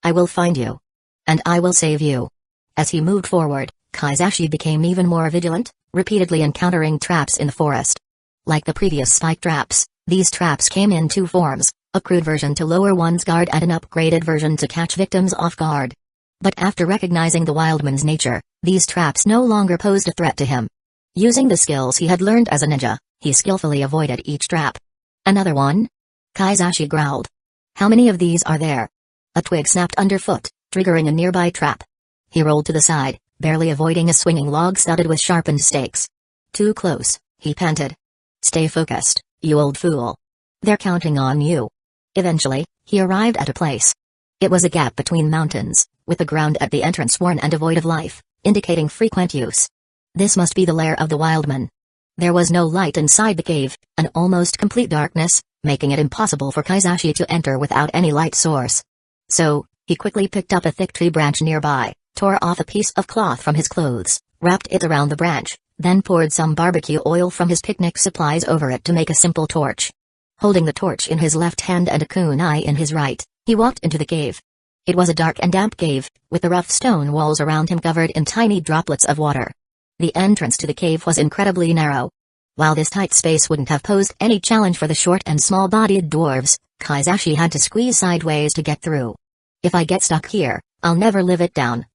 I will find you. And I will save you. As he moved forward, Kaizashi became even more vigilant, repeatedly encountering traps in the forest. Like the previous spike traps, these traps came in two forms, a crude version to lower one's guard and an upgraded version to catch victims off guard. But after recognizing the wildman's nature, these traps no longer posed a threat to him. Using the skills he had learned as a ninja, he skillfully avoided each trap. Another one? Kaizashi growled. How many of these are there? A twig snapped underfoot, triggering a nearby trap. He rolled to the side, barely avoiding a swinging log studded with sharpened stakes. Too close, he panted. Stay focused, you old fool. They're counting on you. Eventually, he arrived at a place. It was a gap between mountains, with the ground at the entrance worn and devoid of life, indicating frequent use. This must be the lair of the wildman. There was no light inside the cave, an almost complete darkness, making it impossible for Kaizashi to enter without any light source. So, he quickly picked up a thick tree branch nearby, tore off a piece of cloth from his clothes, wrapped it around the branch, then poured some barbecue oil from his picnic supplies over it to make a simple torch. Holding the torch in his left hand and a kunai in his right, he walked into the cave. It was a dark and damp cave, with the rough stone walls around him covered in tiny droplets of water. The entrance to the cave was incredibly narrow. While this tight space wouldn't have posed any challenge for the short and small-bodied dwarves, Kaizashi had to squeeze sideways to get through. If I get stuck here, I'll never live it down.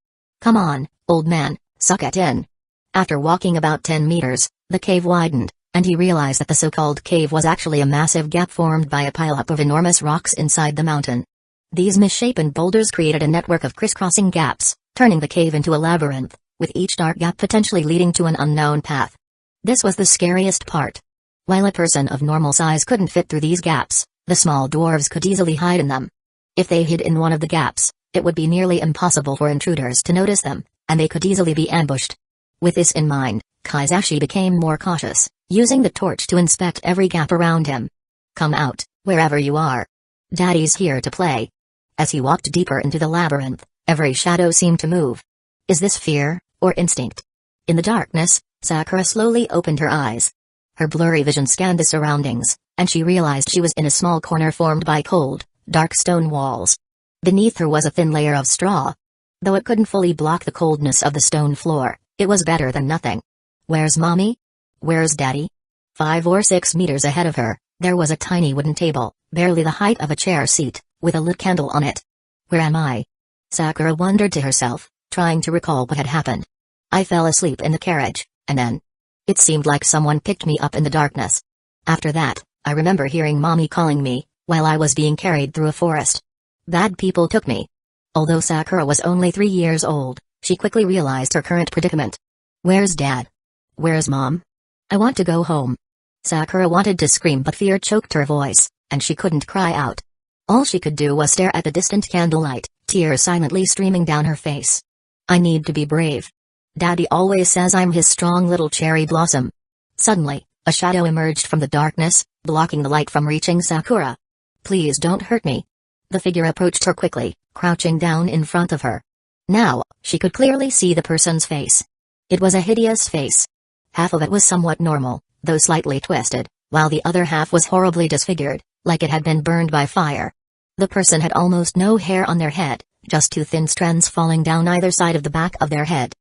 Come on, old man, suck it in. After walking about 10 meters, the cave widened, and he realized that the so-called cave was actually a massive gap formed by a pileup of enormous rocks inside the mountain. These misshapen boulders created a network of crisscrossing gaps, turning the cave into a labyrinth, with each dark gap potentially leading to an unknown path. This was the scariest part. While a person of normal size couldn't fit through these gaps, the small dwarves could easily hide in them. If they hid in one of the gaps, it would be nearly impossible for intruders to notice them, and they could easily be ambushed. With this in mind, Kaizashi became more cautious, using the torch to inspect every gap around him. Come out, wherever you are. Daddy's here to play. As he walked deeper into the labyrinth, every shadow seemed to move. Is this fear, or instinct? In the darkness, Sakura slowly opened her eyes. Her blurry vision scanned the surroundings, and she realized she was in a small corner formed by cold, dark stone walls. Beneath her was a thin layer of straw. Though it couldn't fully block the coldness of the stone floor, it was better than nothing. Where's Mommy? Where's Daddy? 5 or 6 meters ahead of her, there was a tiny wooden table, barely the height of a chair seat, with a lit candle on it. Where am I? Sakura wondered to herself, trying to recall what had happened. I fell asleep in the carriage, and then it seemed like someone picked me up in the darkness. After that, I remember hearing Mommy calling me, while I was being carried through a forest. Bad people took me. Although Sakura was only 3 years old, she quickly realized her current predicament. Where's Dad? Where's Mom? I want to go home. Sakura wanted to scream but fear choked her voice, and she couldn't cry out. All she could do was stare at the distant candlelight, tears silently streaming down her face. I need to be brave. Daddy always says I'm his strong little cherry blossom. Suddenly, a shadow emerged from the darkness, blocking the light from reaching Sakura. Please don't hurt me. The figure approached her quickly, crouching down in front of her. Now, she could clearly see the person's face. It was a hideous face. Half of it was somewhat normal, though slightly twisted, while the other half was horribly disfigured, like it had been burned by fire. The person had almost no hair on their head, just 2 thin strands falling down either side of the back of their head.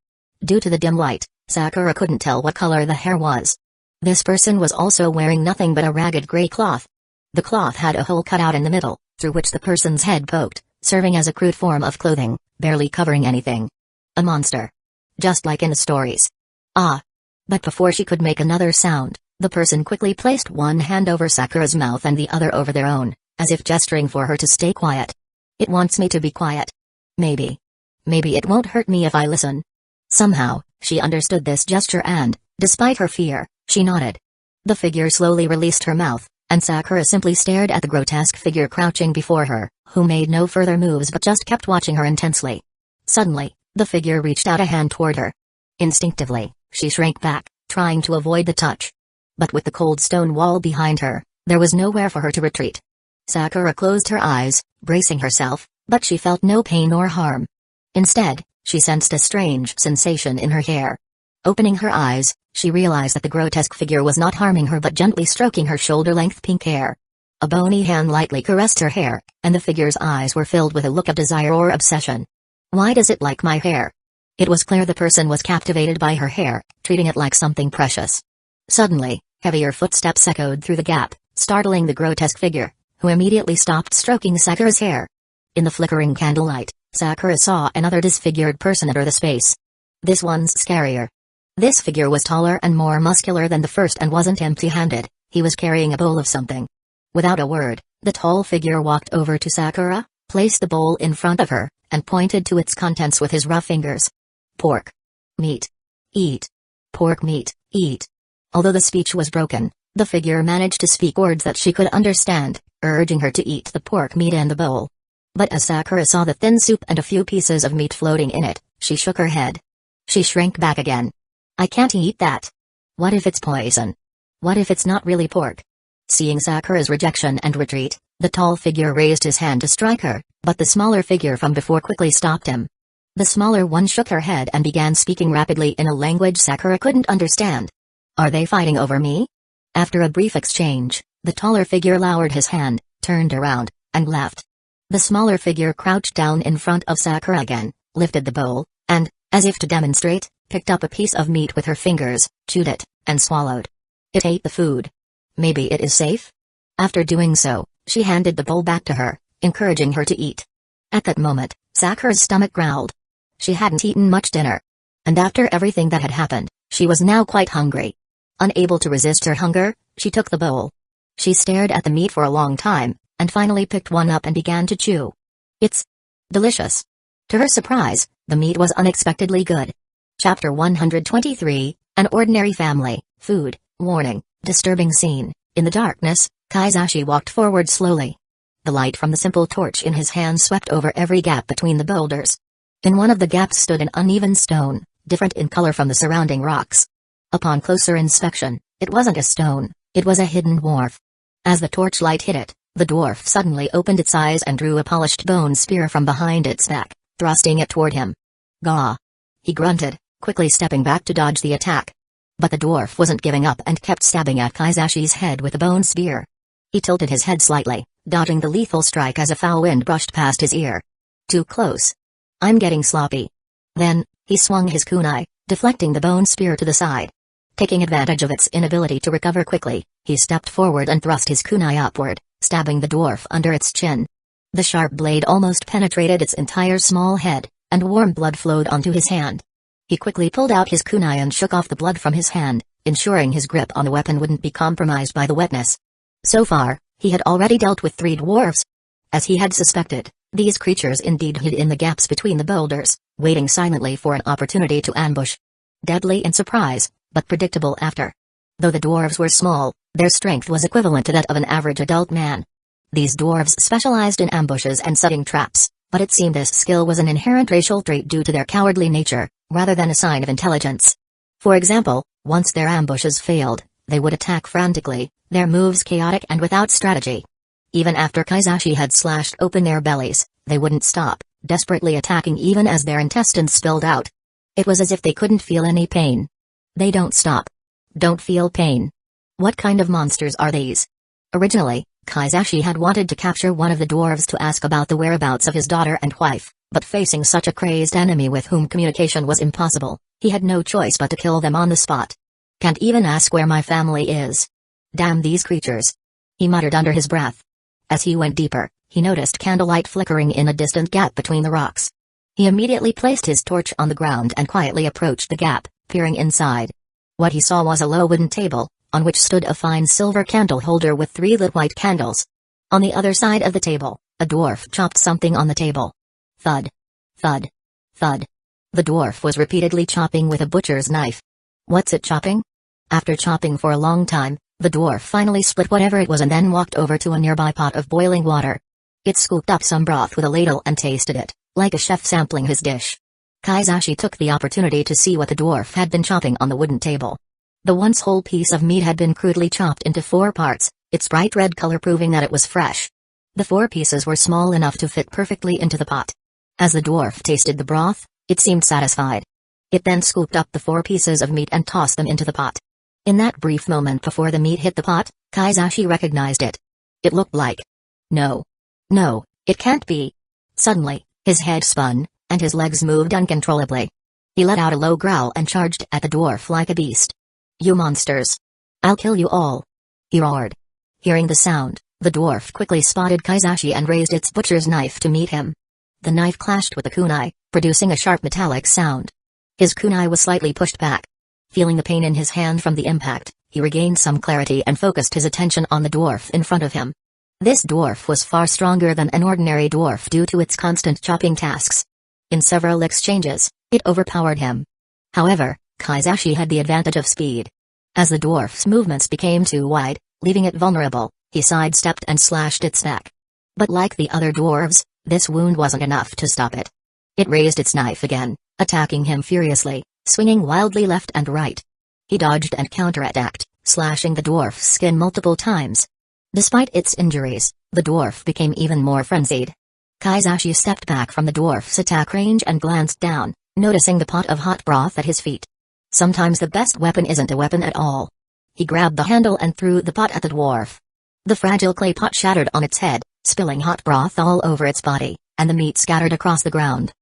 Due to the dim light, Sakura couldn't tell what color the hair was. This person was also wearing nothing but a ragged gray cloth. The cloth had a hole cut out in the middle, through which the person's head poked, serving as a crude form of clothing, barely covering anything. A monster. Just like in the stories. Ah! But before she could make another sound, the person quickly placed one hand over Sakura's mouth and the other over their own, as if gesturing for her to stay quiet. It wants me to be quiet. Maybe it won't hurt me if I listen. Somehow, she understood this gesture and, despite her fear, she nodded. The figure slowly released her mouth, and Sakura simply stared at the grotesque figure crouching before her, who made no further moves but just kept watching her intensely. Suddenly, the figure reached out a hand toward her. Instinctively, she shrank back, trying to avoid the touch. But with the cold stone wall behind her, there was nowhere for her to retreat. Sakura closed her eyes, bracing herself, but she felt no pain or harm. Instead, she sensed a strange sensation in her hair. Opening her eyes, she realized that the grotesque figure was not harming her but gently stroking her shoulder-length pink hair. A bony hand lightly caressed her hair, and the figure's eyes were filled with a look of desire or obsession. Why does it like my hair? It was clear the person was captivated by her hair, treating it like something precious. Suddenly, heavier footsteps echoed through the gap, startling the grotesque figure, who immediately stopped stroking Sakura's hair. In the flickering candlelight, Sakura saw another disfigured person enter the space. This one's scarier. This figure was taller and more muscular than the first and wasn't empty-handed, he was carrying a bowl of something. Without a word, the tall figure walked over to Sakura, placed the bowl in front of her, and pointed to its contents with his rough fingers. Pork. Meat. Eat. Pork meat, eat. Although the speech was broken, the figure managed to speak words that she could understand, urging her to eat the pork meat and the bowl. But as Sakura saw the thin soup and a few pieces of meat floating in it, she shook her head. She shrank back again. I can't eat that. What if it's poison? What if it's not really pork? Seeing Sakura's rejection and retreat, the tall figure raised his hand to strike her, but the smaller figure from before quickly stopped him. The smaller one shook her head and began speaking rapidly in a language Sakura couldn't understand. Are they fighting over me? After a brief exchange, the taller figure lowered his hand, turned around, and left. The smaller figure crouched down in front of Sakura again, lifted the bowl, and, as if to demonstrate, picked up a piece of meat with her fingers, chewed it, and swallowed. It ate the food. Maybe it is safe? After doing so, she handed the bowl back to her, encouraging her to eat. At that moment, Sakura's stomach growled. She hadn't eaten much dinner. And after everything that had happened, she was now quite hungry. Unable to resist her hunger, she took the bowl. She stared at the meat for a long time, and finally picked one up and began to chew. It's delicious. To her surprise, the meat was unexpectedly good. Chapter 123, An Ordinary Family, Food, Warning, Disturbing Scene. In the darkness, Kaizashi walked forward slowly. The light from the simple torch in his hand swept over every gap between the boulders. In one of the gaps stood an uneven stone, different in color from the surrounding rocks. Upon closer inspection, it wasn't a stone, it was a hidden dwarf. As the torchlight hit it, the dwarf suddenly opened its eyes and drew a polished bone spear from behind its back, thrusting it toward him. Gah! He grunted, quickly stepping back to dodge the attack. But the dwarf wasn't giving up and kept stabbing at Kaizashi's head with the bone spear. He tilted his head slightly, dodging the lethal strike as a foul wind brushed past his ear. Too close. I'm getting sloppy. Then, he swung his kunai, deflecting the bone spear to the side. Taking advantage of its inability to recover quickly, he stepped forward and thrust his kunai upward, stabbing the dwarf under its chin. The sharp blade almost penetrated its entire small head, and warm blood flowed onto his hand. He quickly pulled out his kunai and shook off the blood from his hand, ensuring his grip on the weapon wouldn't be compromised by the wetness. So far, he had already dealt with 3 dwarves. As he had suspected, these creatures indeed hid in the gaps between the boulders, waiting silently for an opportunity to ambush. Deadly in surprise, but predictable after. Though the dwarves were small, their strength was equivalent to that of an average adult man. These dwarves specialized in ambushes and setting traps, but it seemed this skill was an inherent racial trait due to their cowardly nature, rather than a sign of intelligence. For example, once their ambushes failed, they would attack frantically, their moves chaotic and without strategy. Even after Kaizashi had slashed open their bellies, they wouldn't stop, desperately attacking even as their intestines spilled out. It was as if they couldn't feel any pain. They don't stop. Don't feel pain. What kind of monsters are these? Originally, Kaizashi had wanted to capture one of the dwarves to ask about the whereabouts of his daughter and wife, But facing such a crazed enemy with whom communication was impossible, he had no choice but to kill them on the spot. Can't even ask where my family is. Damn these creatures. He muttered under his breath. As he went deeper, he noticed candlelight flickering in a distant gap between the rocks. He immediately placed his torch on the ground and quietly approached the gap, peering inside. What he saw was a low wooden table, on which stood a fine silver candle holder with 3 lit white candles. On the other side of the table, a dwarf chopped something on the table. Thud. Thud. Thud. The dwarf was repeatedly chopping with a butcher's knife. What's it chopping? After chopping for a long time, the dwarf finally split whatever it was and then walked over to a nearby pot of boiling water. It scooped up some broth with a ladle and tasted it, like a chef sampling his dish. Kaizashi took the opportunity to see what the dwarf had been chopping on the wooden table. The once whole piece of meat had been crudely chopped into 4 parts, its bright red color proving that it was fresh. The 4 pieces were small enough to fit perfectly into the pot. As the dwarf tasted the broth, it seemed satisfied. It then scooped up the 4 pieces of meat and tossed them into the pot. In that brief moment before the meat hit the pot, Kaizashi recognized it. It looked like... No. No, it can't be. Suddenly, his head spun, and his legs moved uncontrollably. He let out a low growl and charged at the dwarf like a beast. You monsters! I'll kill you all! He roared. Hearing the sound, the dwarf quickly spotted Kaizashi and raised its butcher's knife to meet him. The knife clashed with the kunai, producing a sharp metallic sound. His kunai was slightly pushed back. Feeling the pain in his hand from the impact, he regained some clarity and focused his attention on the dwarf in front of him. This dwarf was far stronger than an ordinary dwarf due to its constant chopping tasks. In several exchanges, it overpowered him. However, Kaizashi had the advantage of speed. As the dwarf's movements became too wide, leaving it vulnerable, he sidestepped and slashed its neck. But like the other dwarves, this wound wasn't enough to stop it. It raised its knife again, attacking him furiously, swinging wildly left and right. He dodged and counterattacked, slashing the dwarf's skin multiple times. Despite its injuries, the dwarf became even more frenzied. Kaizashi stepped back from the dwarf's attack range and glanced down, noticing the pot of hot broth at his feet. Sometimes the best weapon isn't a weapon at all. He grabbed the handle and threw the pot at the dwarf. The fragile clay pot shattered on its head, spilling hot broth all over its body, and the meat scattered across the ground.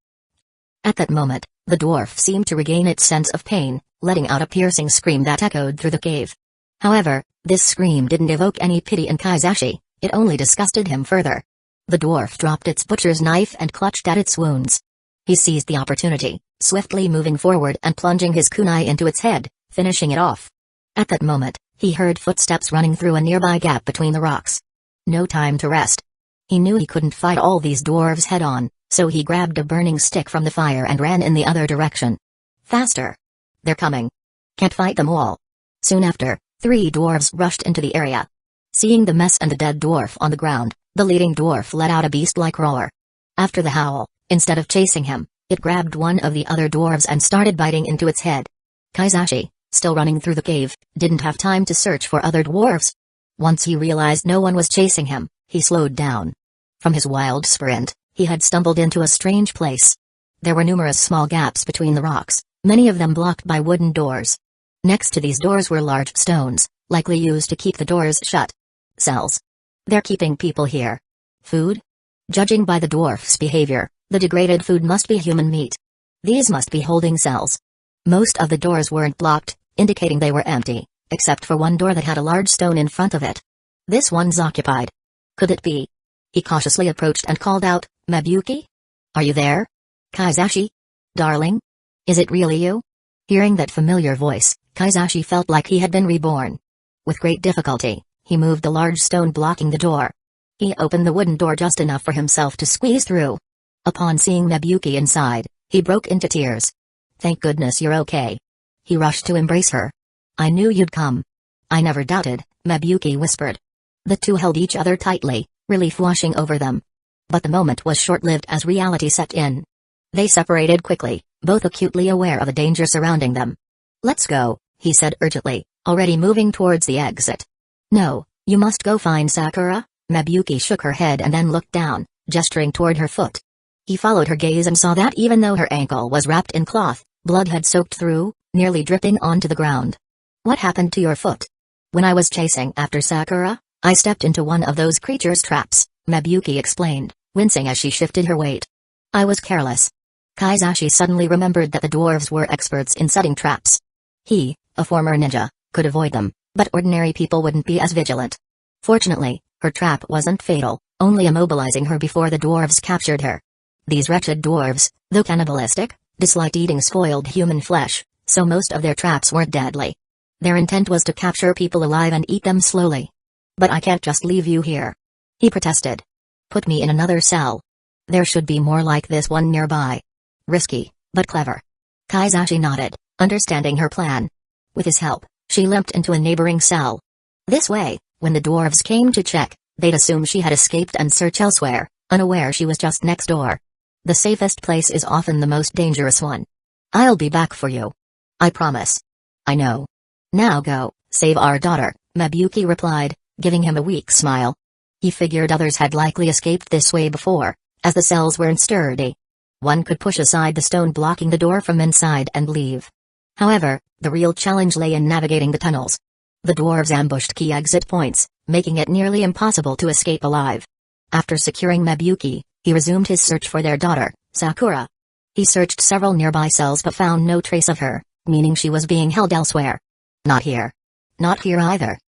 At that moment, the dwarf seemed to regain its sense of pain, letting out a piercing scream that echoed through the cave. However, this scream didn't evoke any pity in Kaizashi, it only disgusted him further. The dwarf dropped its butcher's knife and clutched at its wounds. He seized the opportunity, swiftly moving forward and plunging his kunai into its head, finishing it off. At that moment, he heard footsteps running through a nearby gap between the rocks. No time to rest. He knew he couldn't fight all these dwarves head-on, so he grabbed a burning stick from the fire and ran in the other direction. Faster! They're coming. Can't fight them all. Soon after, 3 dwarves rushed into the area. Seeing the mess and the dead dwarf on the ground, the leading dwarf let out a beast-like roar. After the howl, instead of chasing him, it grabbed one of the other dwarves and started biting into its head. Kaizashi, still running through the cave, didn't have time to search for other dwarves. Once he realized no one was chasing him, he slowed down. From his wild sprint, he had stumbled into a strange place. There were numerous small gaps between the rocks, many of them blocked by wooden doors. Next to these doors were large stones, likely used to keep the doors shut. Cells. They're keeping people here. Food? Judging by the dwarf's behavior, the degraded food must be human meat. These must be holding cells. Most of the doors weren't blocked, indicating they were empty, except for one door that had a large stone in front of it. This one's occupied. Could it be? He cautiously approached and called out, "Mabuki? Are you there? Kaizashi? Darling? Is it really you?" Hearing that familiar voice, Kaizashi felt like he had been reborn. With great difficulty, he moved the large stone blocking the door. He opened the wooden door just enough for himself to squeeze through. Upon seeing Mabuki inside, he broke into tears. "Thank goodness you're okay." He rushed to embrace her. "I knew you'd come." "I never doubted," Mabuki whispered. The two held each other tightly, relief washing over them. But the moment was short-lived as reality set in. They separated quickly, both acutely aware of the danger surrounding them. "Let's go," he said urgently, already moving towards the exit. "No, you must go find Sakura." Mabuki shook her head and then looked down, gesturing toward her foot. He followed her gaze and saw that even though her ankle was wrapped in cloth, blood had soaked through, nearly dripping onto the ground. "What happened to your foot?" "When I was chasing after Sakura, I stepped into one of those creatures' traps," Mabuki explained, wincing as she shifted her weight. I was careless. Kaizashi suddenly remembered that the dwarves were experts in setting traps. He, a former ninja, could avoid them, but ordinary people wouldn't be as vigilant. Fortunately, her trap wasn't fatal, only immobilizing her before the dwarves captured her. These wretched dwarves, though cannibalistic, disliked eating spoiled human flesh, so most of their traps weren't deadly. Their intent was to capture people alive and eat them slowly. But I can't just leave you here, he protested. Put me in another cell. There should be more like this one nearby. Risky, but clever. Kaizashi nodded, understanding her plan. With his help, she limped into a neighboring cell. This way, when the dwarves came to check, they'd assume she had escaped and search elsewhere, unaware she was just next door. The safest place is often the most dangerous one. I'll be back for you. I promise. I know. Now go, save our daughter, Mabuki replied, giving him a weak smile. He figured others had likely escaped this way before, as the cells weren't sturdy. One could push aside the stone blocking the door from inside and leave. However, the real challenge lay in navigating the tunnels. The dwarves ambushed key exit points, making it nearly impossible to escape alive. After securing Mabuki, he resumed his search for their daughter, Sakura. He searched several nearby cells but found no trace of her, meaning she was being held elsewhere. Not here. Not here either.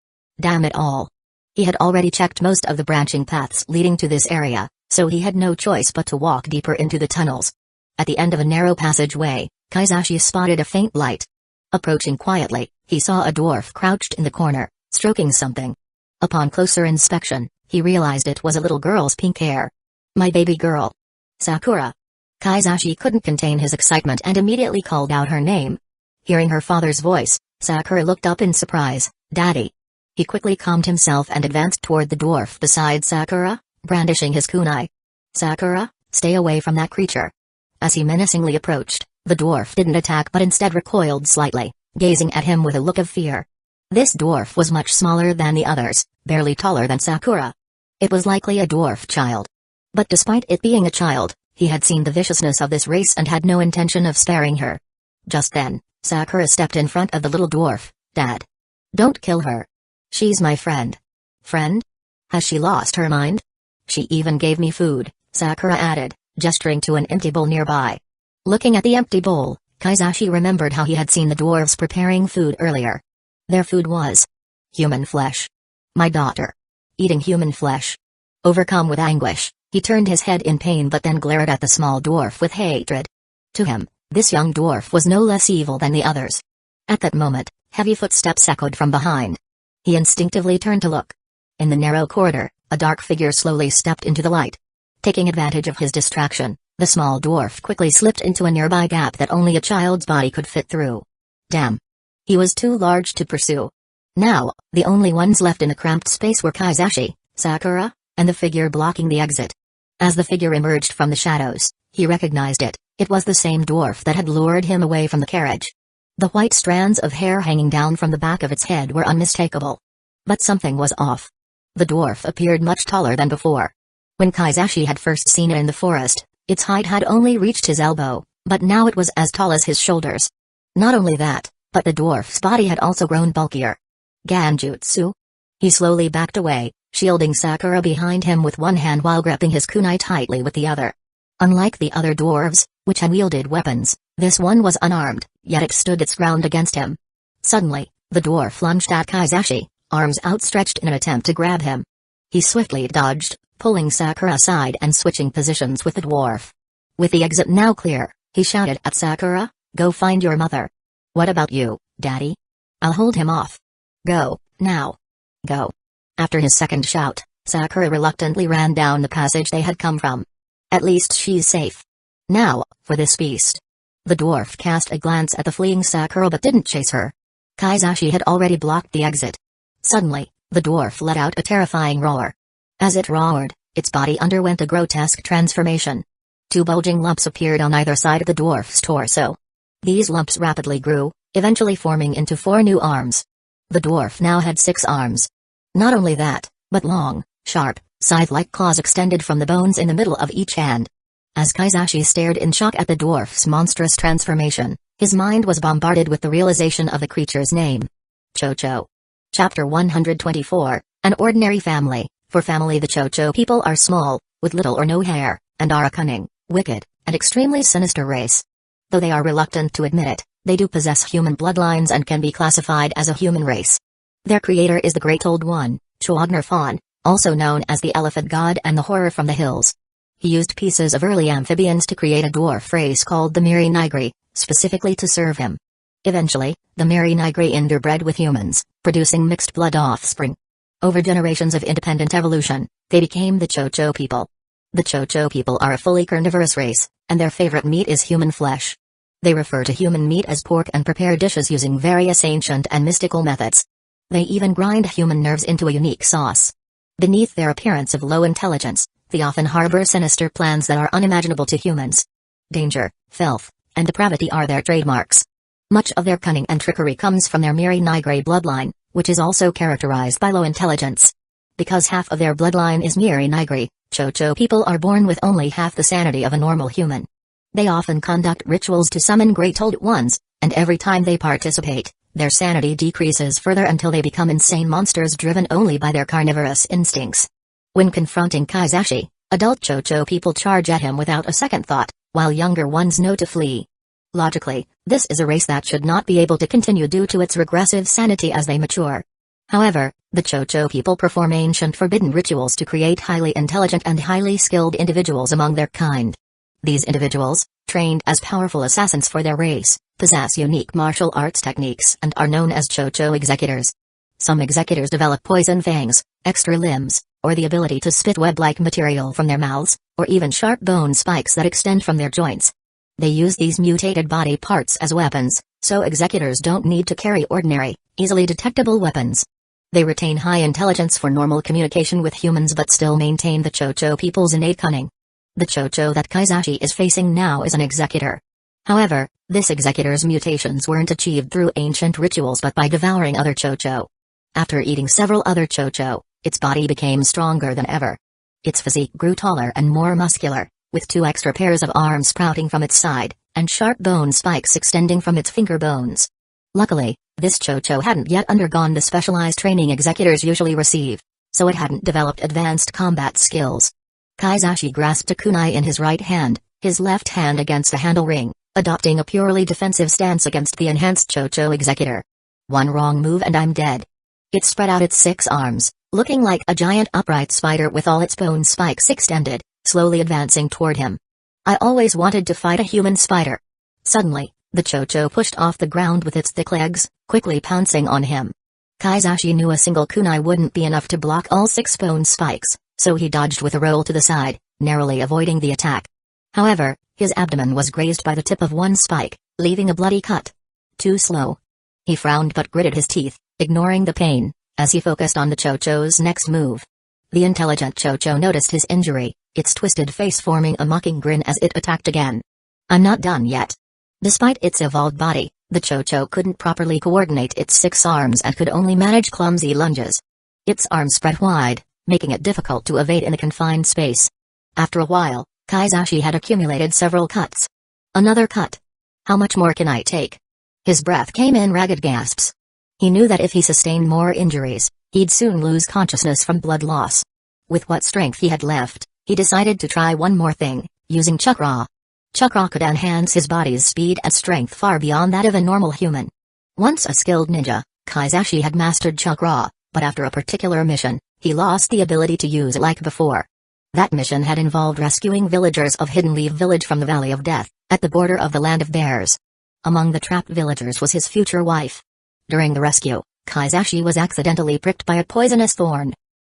Damn it all. He had already checked most of the branching paths leading to this area, so he had no choice but to walk deeper into the tunnels. At the end of a narrow passageway, Kaizashi spotted a faint light. Approaching quietly, he saw a dwarf crouched in the corner, stroking something. Upon closer inspection, he realized it was a little girl's pink hair. My baby girl. Sakura. Kaizashi couldn't contain his excitement and immediately called out her name. Hearing her father's voice, Sakura looked up in surprise. Daddy. He quickly calmed himself and advanced toward the dwarf beside Sakura, brandishing his kunai. Sakura, stay away from that creature. As he menacingly approached, the dwarf didn't attack but instead recoiled slightly, gazing at him with a look of fear. This dwarf was much smaller than the others, barely taller than Sakura. It was likely a dwarf child. But despite it being a child, he had seen the viciousness of this race and had no intention of sparing her. Just then, Sakura stepped in front of the little dwarf. Dad. Don't kill her. She's my friend. Friend? Has she lost her mind? She even gave me food, Sakura added, gesturing to an empty bowl nearby. Looking at the empty bowl, Kaizashi remembered how he had seen the dwarves preparing food earlier. Their food was human flesh. My daughter. Eating human flesh. Overcome with anguish, he turned his head in pain but then glared at the small dwarf with hatred. To him, this young dwarf was no less evil than the others. At that moment, heavy footsteps echoed from behind. He instinctively turned to look. In the narrow corridor, a dark figure slowly stepped into the light. Taking advantage of his distraction, the small dwarf quickly slipped into a nearby gap that only a child's body could fit through. Damn. He was too large to pursue. Now, the only ones left in the cramped space were Kaizashi, Sakura, and the figure blocking the exit. As the figure emerged from the shadows, he recognized it. It was the same dwarf that had lured him away from the carriage. The white strands of hair hanging down from the back of its head were unmistakable. But something was off. The dwarf appeared much taller than before. When Kaizashi had first seen it in the forest, its height had only reached his elbow, but now it was as tall as his shoulders. Not only that, but the dwarf's body had also grown bulkier. Ganjutsu? He slowly backed away, shielding Sakura behind him with one hand while gripping his kunai tightly with the other. Unlike the other dwarves, which had wielded weapons, this one was unarmed, yet it stood its ground against him. Suddenly, the dwarf lunged at Kaizashi, arms outstretched in an attempt to grab him. He swiftly dodged, pulling Sakura aside and switching positions with the dwarf. With the exit now clear, he shouted at Sakura, "Go find your mother." "What about you, Daddy?" "I'll hold him off." "Go, now. Go." After his second shout, Sakura reluctantly ran down the passage they had come from. At least she's safe. Now, for this beast. The dwarf cast a glance at the fleeing Sakura but didn't chase her. Kaizashi had already blocked the exit. Suddenly, the dwarf let out a terrifying roar. As it roared, its body underwent a grotesque transformation. Two bulging lumps appeared on either side of the dwarf's torso. These lumps rapidly grew, eventually forming into 4 new arms. The dwarf now had 6 arms. Not only that, but long, sharp, scythe-like claws extended from the bones in the middle of each hand. As Kaizashi stared in shock at the dwarf's monstrous transformation, his mind was bombarded with the realization of the creature's name. Chocho. Chapter 124, An Ordinary Family. For family, the Chocho people are small, with little or no hair, and are a cunning, wicked, and extremely sinister race. Though they are reluctant to admit it, they do possess human bloodlines and can be classified as a human race. Their creator is the Great Old One, Chuagnarfon, also known as the Elephant God and the Horror from the Hills. He used pieces of early amphibians to create a dwarf race called the Miri Nigri, specifically to serve him. Eventually, the Miri Nigri interbred with humans, producing mixed blood offspring. Over generations of independent evolution, they became the Chocho people. The Chocho people are a fully carnivorous race, and their favorite meat is human flesh. They refer to human meat as pork and prepare dishes using various ancient and mystical methods. They even grind human nerves into a unique sauce. Beneath their appearance of low intelligence, they often harbor sinister plans that are unimaginable to humans. Danger, filth, and depravity are their trademarks. Much of their cunning and trickery comes from their Miri Nigri bloodline, which is also characterized by low intelligence. Because half of their bloodline is Miri Nigri, Chocho people are born with only half the sanity of a normal human. They often conduct rituals to summon Great Old Ones, and every time they participate, their sanity decreases further until they become insane monsters driven only by their carnivorous instincts. When confronting Kaizashi, adult Chocho people charge at him without a second thought, while younger ones know to flee. Logically, this is a race that should not be able to continue due to its regressive sanity as they mature. However, the Chocho people perform ancient forbidden rituals to create highly intelligent and highly skilled individuals among their kind. These individuals, trained as powerful assassins for their race, possess unique martial arts techniques and are known as Chocho executors. Some executors develop poison fangs, extra limbs, or the ability to spit web-like material from their mouths, or even sharp bone spikes that extend from their joints. They use these mutated body parts as weapons, so executors don't need to carry ordinary, easily detectable weapons. They retain high intelligence for normal communication with humans but still maintain the Chocho people's innate cunning. The Chocho that Kaizashi is facing now is an executor. However, this executor's mutations weren't achieved through ancient rituals but by devouring other Chocho. After eating several other Chocho, its body became stronger than ever. Its physique grew taller and more muscular, with 2 extra pairs of arms sprouting from its side, and sharp bone spikes extending from its finger bones. Luckily, this Chocho hadn't yet undergone the specialized training executors usually receive, so it hadn't developed advanced combat skills. Kaizashi grasped a kunai in his right hand, his left hand against a handle ring, adopting a purely defensive stance against the enhanced Chocho executor. One wrong move and I'm dead. It spread out its 6 arms, looking like a giant upright spider with all its bone spikes extended, slowly advancing toward him. I always wanted to fight a human spider. Suddenly, the Chocho pushed off the ground with its thick legs, quickly pouncing on him. Kaizashi knew a single kunai wouldn't be enough to block all 6 bone spikes, so he dodged with a roll to the side, narrowly avoiding the attack. However, his abdomen was grazed by the tip of one spike, leaving a bloody cut. Too slow. He frowned but gritted his teeth, ignoring the pain, as he focused on the Chocho's next move. The intelligent Chocho noticed his injury, its twisted face forming a mocking grin as it attacked again. I'm not done yet. Despite its evolved body, the Chocho couldn't properly coordinate its 6 arms and could only manage clumsy lunges. Its arms spread wide, making it difficult to evade in a confined space. After a while, Kaizashi had accumulated several cuts. Another cut. How much more can I take? His breath came in ragged gasps. He knew that if he sustained more injuries, he'd soon lose consciousness from blood loss. With what strength he had left, he decided to try one more thing, using chakra. Chakra could enhance his body's speed and strength far beyond that of a normal human. Once a skilled ninja, Kaizashi had mastered chakra, but after a particular mission, he lost the ability to use it like before. That mission had involved rescuing villagers of Hidden Leaf Village from the Valley of Death, at the border of the Land of Bears. Among the trapped villagers was his future wife. During the rescue, Kaizashi was accidentally pricked by a poisonous thorn.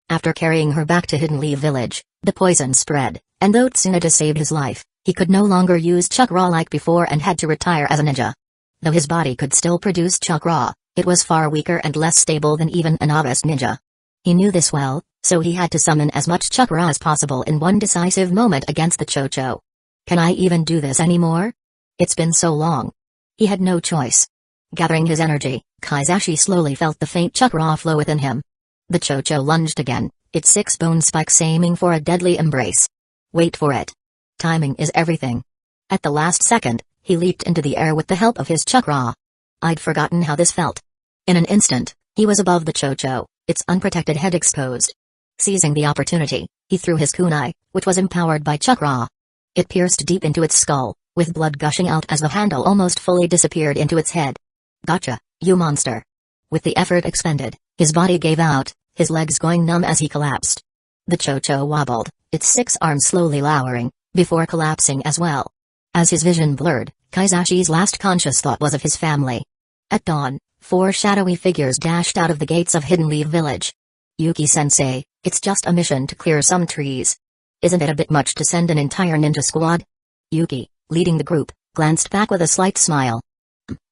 After carrying her back to Hidden Leaf Village, the poison spread, and though Tsunade saved his life, he could no longer use chakra like before and had to retire as a ninja. Though his body could still produce chakra, it was far weaker and less stable than even a novice ninja. He knew this well, so he had to summon as much chakra as possible in one decisive moment against the Chocho. Can I even do this anymore? It's been so long. He had no choice. Gathering his energy, Kaizashi slowly felt the faint chakra flow within him. The Chocho lunged again, its 6 bone spikes aiming for a deadly embrace. Wait for it. Timing is everything. At the last second, he leaped into the air with the help of his chakra. I'd forgotten how this felt. In an instant, he was above the Chocho, its unprotected head exposed. Seizing the opportunity, he threw his kunai, which was empowered by chakra. It pierced deep into its skull, with blood gushing out as the handle almost fully disappeared into its head. Gotcha, you monster. With the effort expended, his body gave out, his legs going numb as he collapsed. The Cho-Cho wobbled, its 6 arms slowly lowering, before collapsing as well. As his vision blurred, Kaizashi's last conscious thought was of his family. At dawn, 4 shadowy figures dashed out of the gates of Hidden Leaf Village. Yuki-sensei, it's just a mission to clear some trees. Isn't it a bit much to send an entire ninja squad? Yuki, leading the group, glanced back with a slight smile.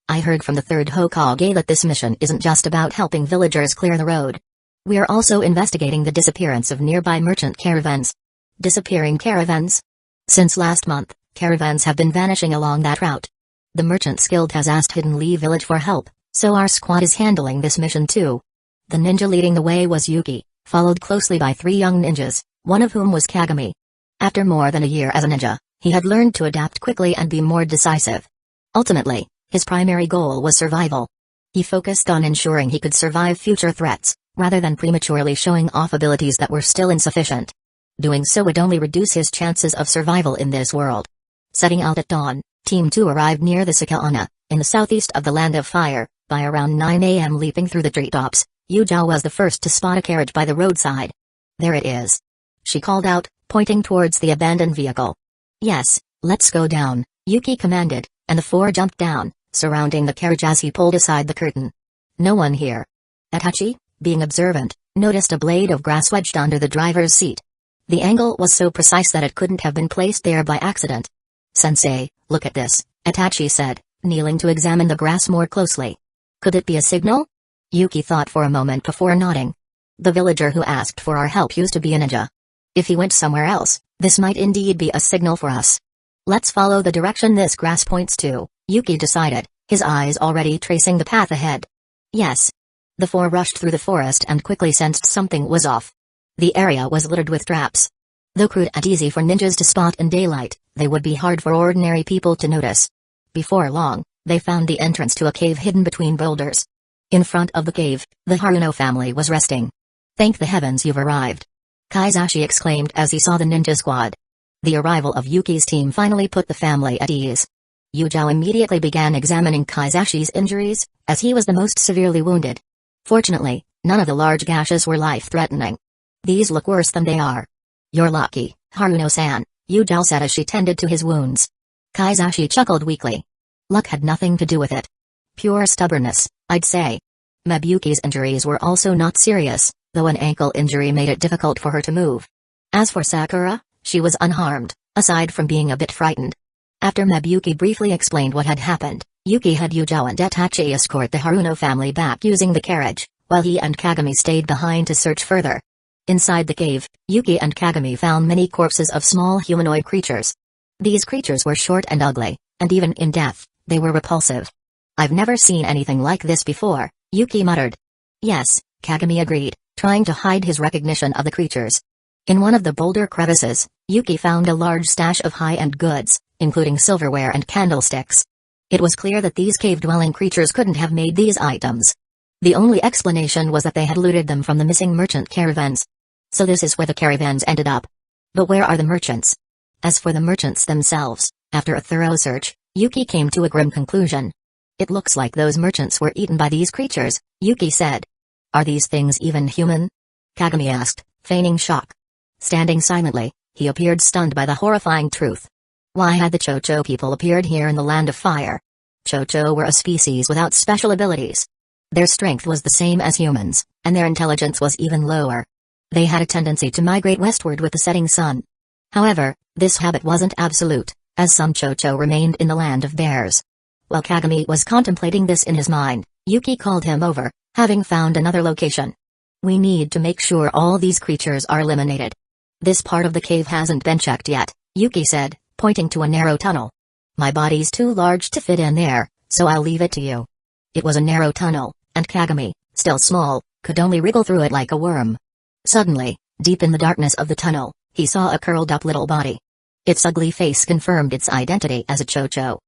I heard from the 3rd Hokage that this mission isn't just about helping villagers clear the road. We're also investigating the disappearance of nearby merchant caravans. Disappearing caravans? Since last month, caravans have been vanishing along that route. The Merchants Guild has asked Hidden Leaf Village for help, so our squad is handling this mission too. The ninja leading the way was Yuki, followed closely by 3 young ninjas, one of whom was Kagami. After more than a year as a ninja, he had learned to adapt quickly and be more decisive. Ultimately, his primary goal was survival. He focused on ensuring he could survive future threats, rather than prematurely showing off abilities that were still insufficient. Doing so would only reduce his chances of survival in this world. Setting out at dawn, Team 2 arrived near the Sakana, in the southeast of the Land of Fire. By around 9 a.m. leaping through the treetops, Yu Zhao was the first to spot a carriage by the roadside. There it is. She called out, pointing towards the abandoned vehicle. Yes, let's go down, Yuki commanded, and the 4 jumped down, surrounding the carriage as he pulled aside the curtain. No one here. Itachi, being observant, noticed a blade of grass wedged under the driver's seat. The angle was so precise that it couldn't have been placed there by accident. Sensei, look at this, Itachi said, kneeling to examine the grass more closely. Could it be a signal? Yuki thought for a moment before nodding. The villager who asked for our help used to be a ninja. If he went somewhere else, this might indeed be a signal for us. Let's follow the direction this grass points to, Yuki decided, his eyes already tracing the path ahead. Yes. The 4 rushed through the forest and quickly sensed something was off. The area was littered with traps. Though crude and easy for ninjas to spot in daylight, they would be hard for ordinary people to notice. Before long, they found the entrance to a cave hidden between boulders. In front of the cave, the Haruno family was resting. Thank the heavens you've arrived, Kaizashi exclaimed as he saw the ninja squad. The arrival of Yuki's team finally put the family at ease. Yu Zhao immediately began examining Kaizashi's injuries, as he was the most severely wounded. Fortunately, none of the large gashes were life-threatening. These look worse than they are. You're lucky, Haruno-san, Yu Zhao said as she tended to his wounds. Kaizashi chuckled weakly. Luck had nothing to do with it. Pure stubbornness, I'd say. Mabuyuki's injuries were also not serious, though an ankle injury made it difficult for her to move. As for Sakura, she was unharmed, aside from being a bit frightened. After Mabuyuki briefly explained what had happened, Yuki had Yu Zhao and Itachi escort the Haruno family back using the carriage, while he and Kagami stayed behind to search further. Inside the cave, Yuki and Kagami found many corpses of small humanoid creatures. These creatures were short and ugly, and even in death, they were repulsive. I've never seen anything like this before, Yuki muttered. Yes, Kagami agreed, trying to hide his recognition of the creatures. In one of the boulder crevices, Yuki found a large stash of high-end goods, including silverware and candlesticks. It was clear that these cave-dwelling creatures couldn't have made these items. The only explanation was that they had looted them from the missing merchant caravans. So this is where the caravans ended up. But where are the merchants? As for the merchants themselves, after a thorough search, Yuki came to a grim conclusion. It looks like those merchants were eaten by these creatures, Yuki said. Are these things even human? Kagami asked, feigning shock. Standing silently, he appeared stunned by the horrifying truth. Why had the Cho-Cho people appeared here in the Land of Fire? Cho-Cho were a species without special abilities. Their strength was the same as humans, and their intelligence was even lower. They had a tendency to migrate westward with the setting sun. However, this habit wasn't absolute, as some Cho-Cho remained in the Land of Bears. While Kagami was contemplating this in his mind, Yuki called him over, having found another location. We need to make sure all these creatures are eliminated. This part of the cave hasn't been checked yet, Yuki said, pointing to a narrow tunnel. My body's too large to fit in there, so I'll leave it to you. It was a narrow tunnel, and Kagami, still small, could only wriggle through it like a worm. Suddenly, deep in the darkness of the tunnel, he saw a curled-up little body. Its ugly face confirmed its identity as a Cho-Cho.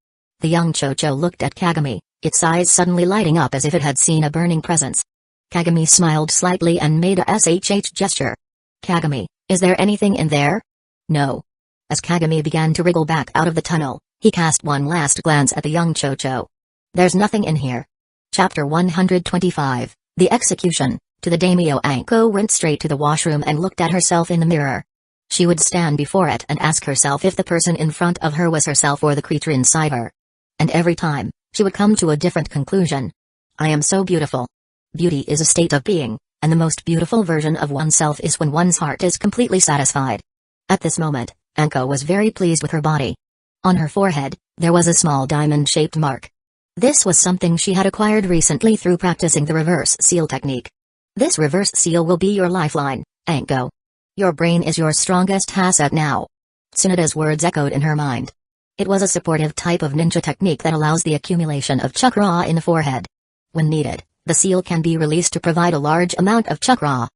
The young Cho-Cho looked at Kagami, its eyes suddenly lighting up as if it had seen a burning presence. Kagami smiled slightly and made a SHH gesture. Kagami, is there anything in there? No. As Kagami began to wriggle back out of the tunnel, he cast one last glance at the young Chocho. There's nothing in here. Chapter 125, The Execution. To the daimyo, Anko went straight to the washroom and looked at herself in the mirror. She would stand before it and ask herself if the person in front of her was herself or the creature inside her. And every time, she would come to a different conclusion. I am so beautiful. Beauty is a state of being, and the most beautiful version of oneself is when one's heart is completely satisfied. At this moment, Anko was very pleased with her body. On her forehead, there was a small diamond-shaped mark. This was something she had acquired recently through practicing the reverse seal technique. This reverse seal will be your lifeline, Anko. Your brain is your strongest asset now. Tsunoda's words echoed in her mind. It was a supportive type of ninja technique that allows the accumulation of chakra in the forehead. When needed, the seal can be released to provide a large amount of chakra.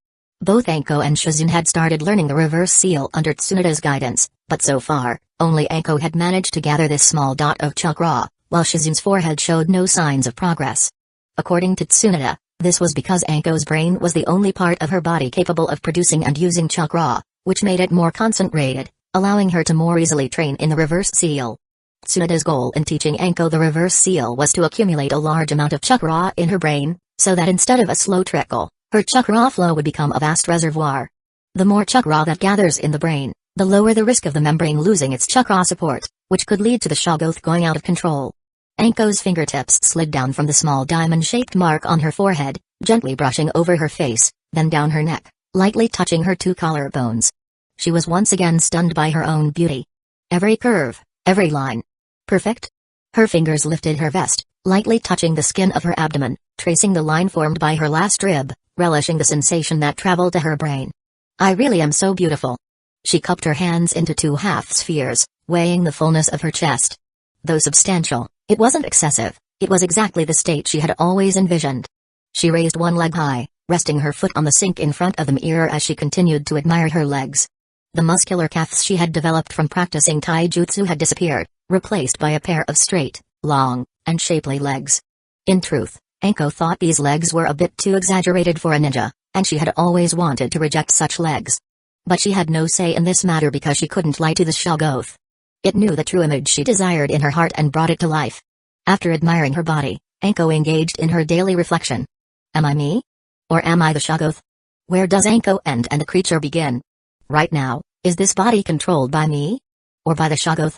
Both Anko and Shizune had started learning the reverse seal under Tsunoda's guidance, but so far, only Anko had managed to gather this small dot of chakra, while Shizune's forehead showed no signs of progress. According to Tsunoda, this was because Anko's brain was the only part of her body capable of producing and using chakra, which made it more concentrated, allowing her to more easily train in the reverse seal. Tsunoda's goal in teaching Anko the reverse seal was to accumulate a large amount of chakra in her brain, so that instead of a slow trickle, her chakra flow would become a vast reservoir. The more chakra that gathers in the brain, the lower the risk of the membrane losing its chakra support, which could lead to the shoggoth going out of control. Anko's fingertips slid down from the small diamond-shaped mark on her forehead, gently brushing over her face, then down her neck, lightly touching her two collarbones. She was once again stunned by her own beauty. Every curve, every line. Perfect? Her fingers lifted her vest, lightly touching the skin of her abdomen, tracing the line formed by her last rib, relishing the sensation that traveled to her brain. I really am so beautiful. She cupped her hands into two half-spheres, weighing the fullness of her chest. Though substantial, it wasn't excessive, it was exactly the state she had always envisioned. She raised one leg high, resting her foot on the sink in front of the mirror as she continued to admire her legs. The muscular calves she had developed from practicing taijutsu had disappeared, replaced by a pair of straight, long, and shapely legs. In truth, Anko thought these legs were a bit too exaggerated for a ninja, and she had always wanted to reject such legs. But she had no say in this matter because she couldn't lie to the shoggoth. It knew the true image she desired in her heart and brought it to life. After admiring her body, Anko engaged in her daily reflection. Am I me? Or am I the shoggoth? Where does Anko end and the creature begin? Right now, is this body controlled by me? Or by the shoggoth?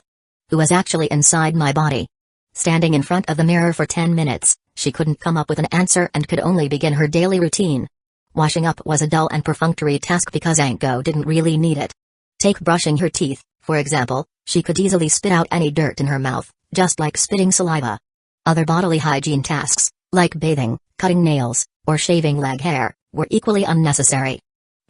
Who is actually inside my body? Standing in front of the mirror for 10 minutes, she couldn't come up with an answer and could only begin her daily routine. Washing up was a dull and perfunctory task because Anko didn't really need it. Take brushing her teeth, for example, she could easily spit out any dirt in her mouth, just like spitting saliva. Other bodily hygiene tasks, like bathing, cutting nails, or shaving leg hair, were equally unnecessary.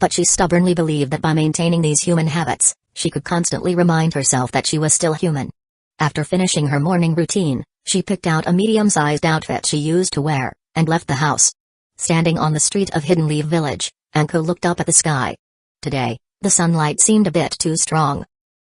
But she stubbornly believed that by maintaining these human habits, she could constantly remind herself that she was still human. After finishing her morning routine, she picked out a medium-sized outfit she used to wear, and left the house. Standing on the street of Hidden Leaf Village, Anko looked up at the sky. Today, the sunlight seemed a bit too strong.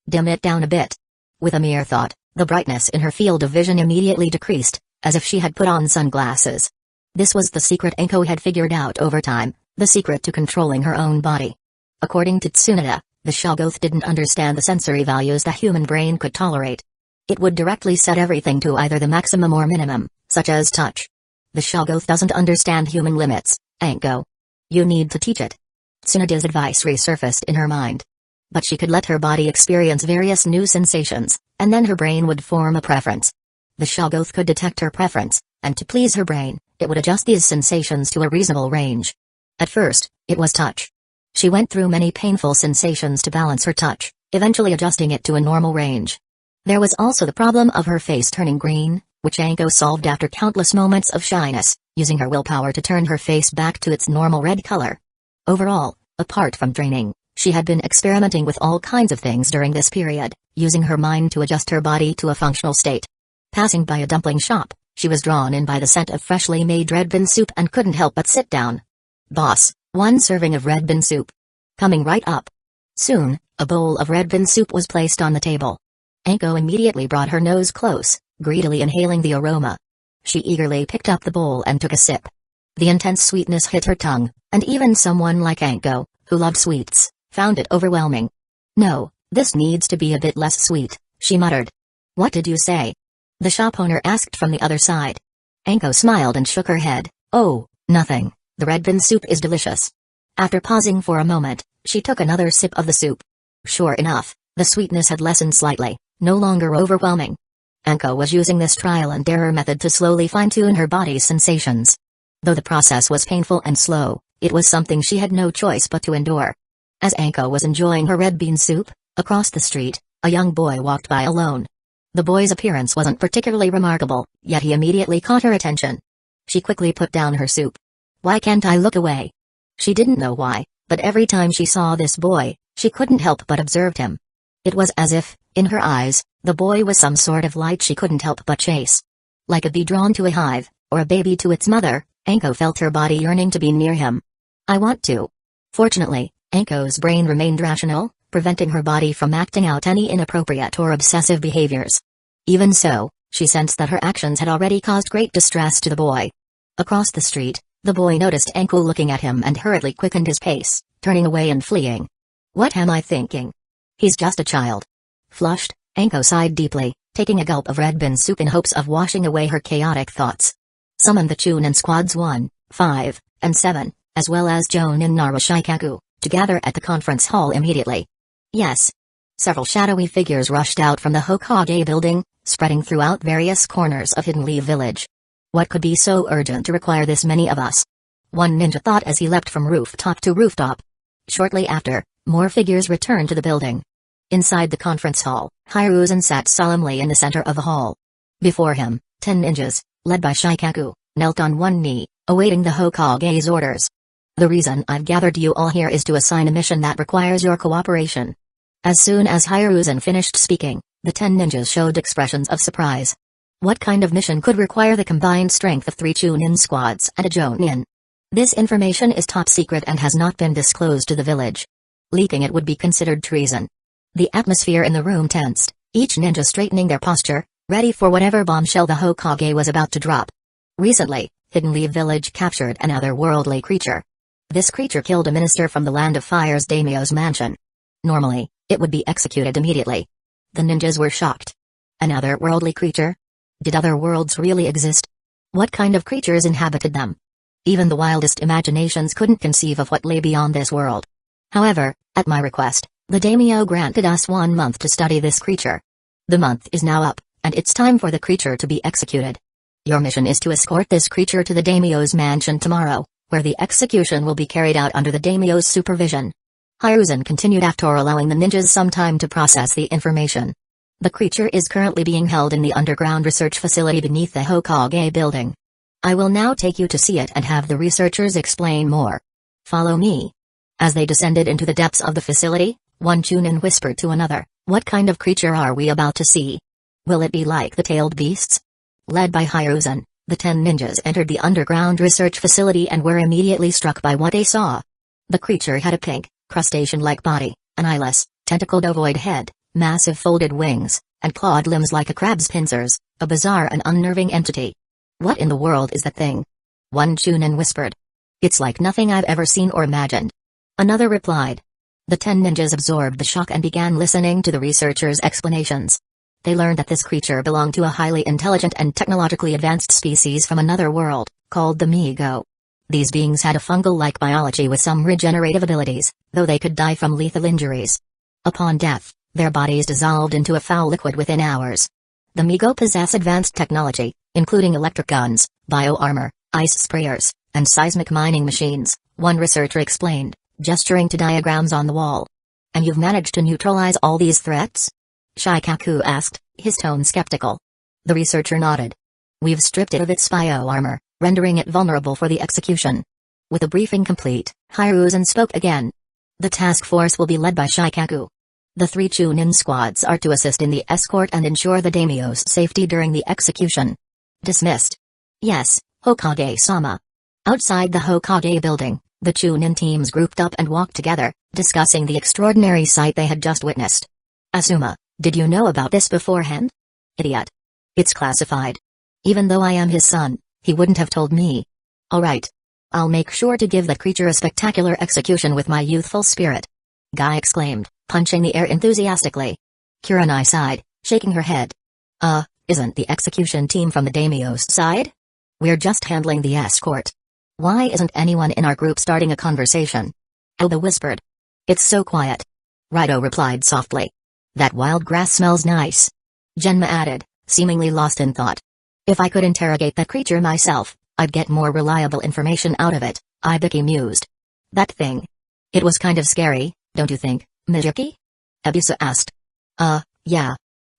Dim it down a bit. With a mere thought, the brightness in her field of vision immediately decreased, as if she had put on sunglasses. This was the secret Anko had figured out over time, the secret to controlling her own body. According to Tsunoda, the shoggoth didn't understand the sensory values the human brain could tolerate. It would directly set everything to either the maximum or minimum, such as touch. The shoggoth doesn't understand human limits, Anko. You need to teach it. Tsunoda's advice resurfaced in her mind. But she could let her body experience various new sensations, and then her brain would form a preference. The shoggoth could detect her preference, and to please her brain, it would adjust these sensations to a reasonable range. At first, it was touch. She went through many painful sensations to balance her touch, eventually adjusting it to a normal range. There was also the problem of her face turning green, which Anko solved after countless moments of shyness, using her willpower to turn her face back to its normal red color. Overall, apart from training, she had been experimenting with all kinds of things during this period, using her mind to adjust her body to a functional state. Passing by a dumpling shop, she was drawn in by the scent of freshly made red bean soup and couldn't help but sit down. Boss, 1 serving of red bean soup. Coming right up. Soon, a bowl of red bean soup was placed on the table. Anko immediately brought her nose close, greedily inhaling the aroma. She eagerly picked up the bowl and took a sip. The intense sweetness hit her tongue, and even someone like Anko, who loved sweets, found it overwhelming. No, This needs to be a bit less sweet, she muttered. What did you say? The shop owner asked from the other side. Anko smiled and shook her head. Oh, nothing, the red bean soup is delicious. After pausing for a moment, she took another sip of the soup. Sure enough, the sweetness had lessened slightly, no longer overwhelming. Anko was using this trial and error method to slowly fine-tune her body's sensations. Though the process was painful and slow, it was something she had no choice but to endure. As Anko was enjoying her red bean soup, across the street, a young boy walked by alone. The boy's appearance wasn't particularly remarkable, yet he immediately caught her attention. She quickly put down her soup. Why can't I look away? She didn't know why, but every time she saw this boy, she couldn't help but observe him. It was as if, in her eyes, the boy was some sort of light she couldn't help but chase. Like a bee drawn to a hive, or a baby to its mother, Anko felt her body yearning to be near him. I want to. Fortunately, Anko's brain remained rational, preventing her body from acting out any inappropriate or obsessive behaviors. Even so, she sensed that her actions had already caused great distress to the boy. Across the street, the boy noticed Anko looking at him and hurriedly quickened his pace, turning away and fleeing. What am I thinking? He's just a child. Flushed, Anko sighed deeply, taking a gulp of red bean soup in hopes of washing away her chaotic thoughts. Summon the Chunin Squads 1, 5, and 7, as well as Jonin Narashikaku, to gather at the conference hall immediately. Yes. Several shadowy figures rushed out from the Hokage building, spreading throughout various corners of Hidden Leaf Village. What could be so urgent to require this many of us? One ninja thought as he leapt from rooftop to rooftop. Shortly after, more figures returned to the building. Inside the conference hall, Hiruzen sat solemnly in the center of the hall. Before him, 10 ninjas, led by Shikaku, knelt on one knee, awaiting the Hokage's orders. The reason I've gathered you all here is to assign a mission that requires your cooperation. As soon as Hiruzen finished speaking, the 10 ninjas showed expressions of surprise. What kind of mission could require the combined strength of 3 Chunin squads and a Jonin? This information is top secret and has not been disclosed to the village. Leaking it would be considered treason. The atmosphere in the room tensed, each ninja straightening their posture, ready for whatever bombshell the Hokage was about to drop. Recently, Hidden Leaf Village captured an otherworldly creature. This creature killed a minister from the Land of Fire's daimyo's mansion. Normally, it would be executed immediately. The ninjas were shocked. An otherworldly creature? Did other worlds really exist? What kind of creatures inhabited them? Even the wildest imaginations couldn't conceive of what lay beyond this world. However, at my request, the daimyo granted us 1 month to study this creature. The month is now up, and it's time for the creature to be executed. Your mission is to escort this creature to the daimyo's mansion tomorrow, where the execution will be carried out under the daimyo's supervision. Hiruzen continued after allowing the ninjas some time to process the information. The creature is currently being held in the underground research facility beneath the Hokage building. I will now take you to see it and have the researchers explain more. Follow me. As they descended into the depths of the facility, one Chunin whispered to another, what kind of creature are we about to see? Will it be like the tailed beasts? Led by Hiruzen, the 10 ninjas entered the underground research facility and were immediately struck by what they saw. The creature had a pink, crustacean-like body, an eyeless, tentacled ovoid head, massive folded wings, and clawed limbs like a crab's pincers, a bizarre and unnerving entity. What in the world is that thing? One Chunin whispered. It's like nothing I've ever seen or imagined. Another replied. The 10 ninjas absorbed the shock and began listening to the researchers' explanations. They learned that this creature belonged to a highly intelligent and technologically advanced species from another world, called the Migo. These beings had a fungal-like biology with some regenerative abilities, though they could die from lethal injuries. Upon death, their bodies dissolved into a foul liquid within hours. The Migo possess advanced technology, including electric guns, bio-armor, ice sprayers, and seismic mining machines, one researcher explained, gesturing to diagrams on the wall. And you've managed to neutralize all these threats? Shikaku asked, his tone skeptical. The researcher nodded. We've stripped it of its bio-armor, rendering it vulnerable for the execution. With the briefing complete, Hiruzen spoke again. The task force will be led by Shikaku. The 3 Chunin squads are to assist in the escort and ensure the daimyo's safety during the execution. Dismissed. Yes, Hokage-sama. Outside the Hokage building, the Chunin teams grouped up and walked together, discussing the extraordinary sight they had just witnessed. Asuma, did you know about this beforehand? Idiot. It's classified. Even though I am his son, he wouldn't have told me. Alright. I'll make sure to give that creature a spectacular execution with my youthful spirit. Guy exclaimed, punching the air enthusiastically. Kurenai sighed, shaking her head. Isn't the execution team from the daimyo's side? We're just handling the escort. Why isn't anyone in our group starting a conversation? Elba whispered. It's so quiet. Raito replied softly. That wild grass smells nice. Genma added, seemingly lost in thought. If I could interrogate that creature myself, I'd get more reliable information out of it, Ibiki mused. That thing. It was kind of scary, don't you think, Mizuki? Ebisu asked. Yeah.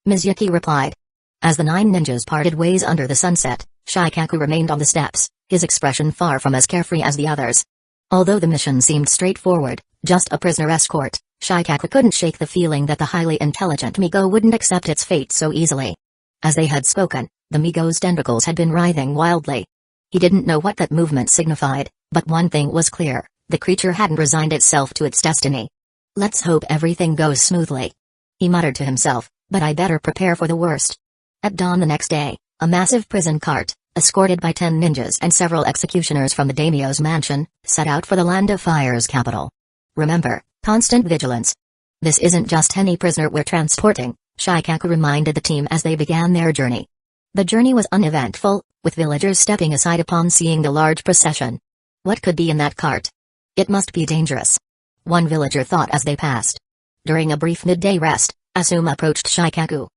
Mizuki replied. As the 9 ninjas parted ways under the sunset, Shikaku remained on the steps, his expression far from as carefree as the others. Although the mission seemed straightforward, just a prisoner escort, Shikaku couldn't shake the feeling that the highly intelligent Migo wouldn't accept its fate so easily. As they had spoken, the Migo's tentacles had been writhing wildly. He didn't know what that movement signified, but one thing was clear, the creature hadn't resigned itself to its destiny. Let's hope everything goes smoothly. He muttered to himself, but I better prepare for the worst. At dawn the next day, a massive prison cart, escorted by 10 ninjas and several executioners from the daimyo's mansion, set out for the Land of Fire's capital. Remember, constant vigilance. This isn't just any prisoner we're transporting, Shikaku reminded the team as they began their journey. The journey was uneventful, with villagers stepping aside upon seeing the large procession. What could be in that cart? It must be dangerous. One villager thought as they passed. During a brief midday rest, Asuma approached Shikaku.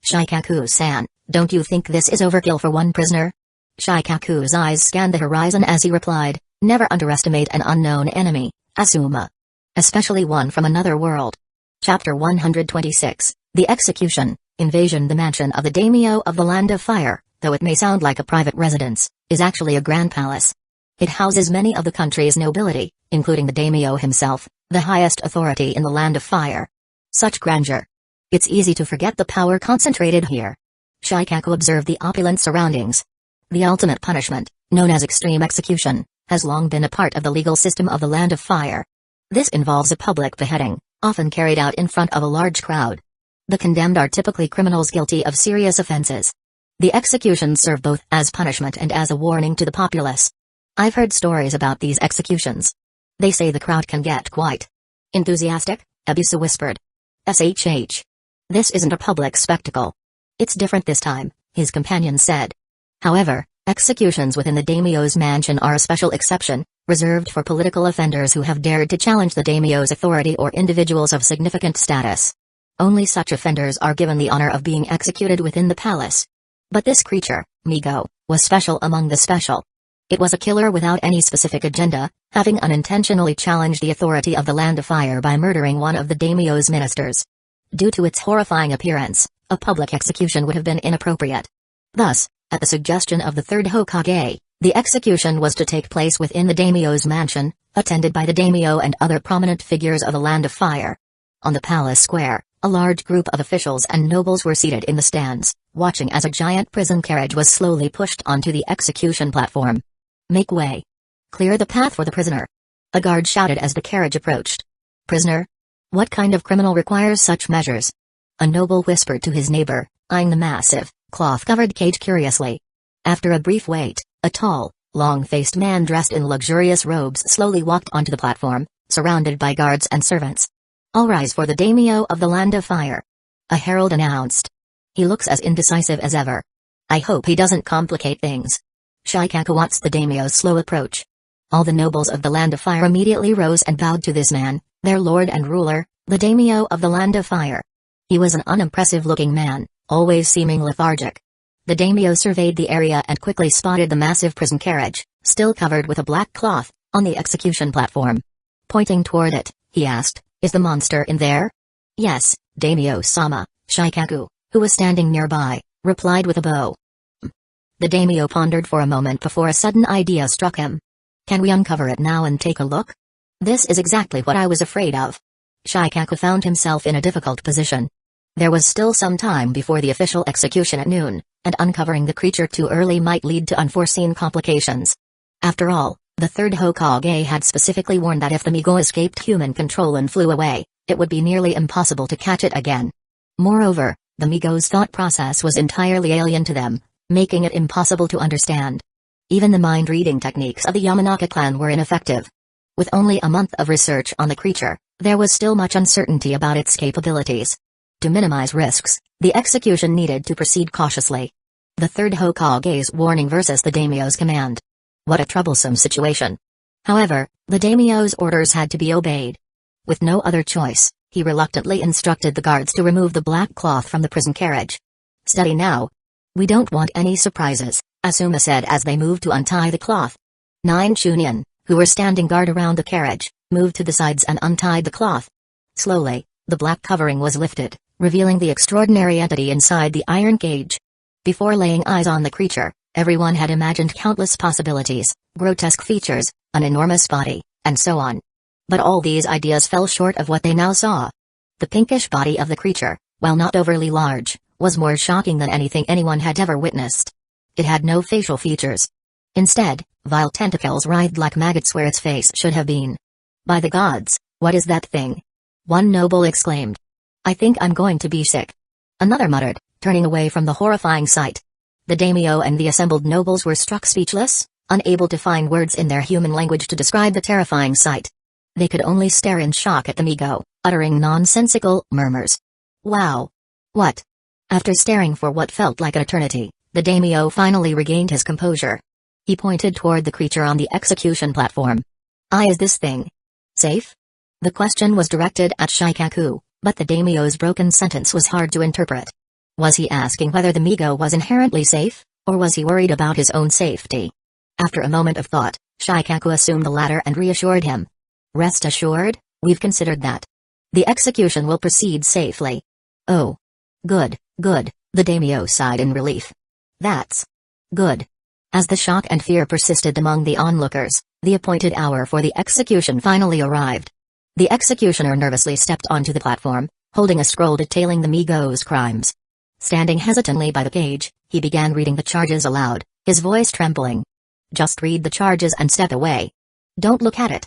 Shikaku-san, don't you think this is overkill for one prisoner? Shikaku's eyes scanned the horizon as he replied, never underestimate an unknown enemy, Asuma. Especially one from another world. Chapter 126, The Execution, Invasion. The mansion of the daimyo of the Land of Fire, though it may sound like a private residence, is actually a grand palace. It houses many of the country's nobility, including the daimyo himself, the highest authority in the Land of Fire. Such grandeur. It's easy to forget the power concentrated here. Shikaku observed the opulent surroundings. The ultimate punishment, known as extreme execution, has long been a part of the legal system of the Land of Fire. This involves a public beheading, often carried out in front of a large crowd. The condemned are typically criminals guilty of serious offenses. The executions serve both as punishment and as a warning to the populace. I've heard stories about these executions. They say the crowd can get quite enthusiastic, Ebisu whispered. SHH. This isn't a public spectacle. It's different this time, his companion said. However, executions within the daimyo's mansion are a special exception, reserved for political offenders who have dared to challenge the daimyo's authority or individuals of significant status. Only such offenders are given the honor of being executed within the palace. But this creature, Migo, was special among the special. It was a killer without any specific agenda, having unintentionally challenged the authority of the Land of Fire by murdering one of the daimyo's ministers. Due to its horrifying appearance, a public execution would have been inappropriate. Thus, at the suggestion of the third Hokage, the execution was to take place within the daimyo's mansion, attended by the daimyo and other prominent figures of the Land of Fire. On the palace square, a large group of officials and nobles were seated in the stands, watching as a giant prison carriage was slowly pushed onto the execution platform. Make way. Clear the path for the prisoner. A guard shouted as the carriage approached. Prisoner? What kind of criminal requires such measures? A noble whispered to his neighbor, eyeing the massive, cloth-covered cage curiously. After a brief wait, a tall, long-faced man dressed in luxurious robes slowly walked onto the platform, surrounded by guards and servants. All rise for the daimyo of the Land of Fire. A herald announced. He looks as indecisive as ever. I hope he doesn't complicate things. Shikaku watched the daimyo's slow approach. All the nobles of the Land of Fire immediately rose and bowed to this man, their lord and ruler, the daimyo of the Land of Fire. He was an unimpressive-looking man, always seeming lethargic. The daimyo surveyed the area and quickly spotted the massive prison carriage, still covered with a black cloth, on the execution platform. Pointing toward it, he asked, Is the monster in there? Yes, daimyo-sama, Shikaku, who was standing nearby, replied with a bow. The daimyo pondered for a moment before a sudden idea struck him. Can we uncover it now and take a look? This is exactly what I was afraid of. Shikaku found himself in a difficult position. There was still some time before the official execution at noon, and uncovering the creature too early might lead to unforeseen complications. After all, the third Hokage had specifically warned that if the Migo escaped human control and flew away, it would be nearly impossible to catch it again. Moreover, the Migo's thought process was entirely alien to them, making it impossible to understand. Even the mind-reading techniques of the Yamanaka clan were ineffective. With only a month of research on the creature, There was still much uncertainty about its capabilities. To minimize risks, the execution needed to proceed cautiously. The third Hokage's warning versus the daimyo's command. What a troublesome situation. However, the daimyo's orders had to be obeyed. With no other choice, he reluctantly instructed the guards to remove the black cloth from the prison carriage. Steady now. We don't want any surprises, Asuma said as they moved to untie the cloth. 9 Chunin, who were standing guard around the carriage, moved to the sides and untied the cloth. Slowly, the black covering was lifted, revealing the extraordinary entity inside the iron cage. Before laying eyes on the creature, everyone had imagined countless possibilities, grotesque features, an enormous body, and so on. But all these ideas fell short of what they now saw. The pinkish body of the creature, while not overly large, was more shocking than anything anyone had ever witnessed. It had no facial features. Instead, vile tentacles writhed like maggots where its face should have been. By the gods, what is that thing? One noble exclaimed. I think I'm going to be sick. Another muttered, turning away from the horrifying sight. The daimyo and the assembled nobles were struck speechless, unable to find words in their human language to describe the terrifying sight. They could only stare in shock at the Migo, uttering nonsensical murmurs. Wow! What? After staring for what felt like an eternity, the daimyo finally regained his composure. He pointed toward the creature on the execution platform. Is this thing safe? The question was directed at Shikaku, but the daimyo's broken sentence was hard to interpret. Was he asking whether the Migo was inherently safe, or was he worried about his own safety? After a moment of thought, Shikaku assumed the latter and reassured him. Rest assured, we've considered that. The execution will proceed safely. Oh. Good, good, the daimyo sighed in relief. That's good. As the shock and fear persisted among the onlookers, the appointed hour for the execution finally arrived. The executioner nervously stepped onto the platform, holding a scroll detailing the Migo's crimes. Standing hesitantly by the cage, he began reading the charges aloud, his voice trembling. Just read the charges and step away. Don't look at it.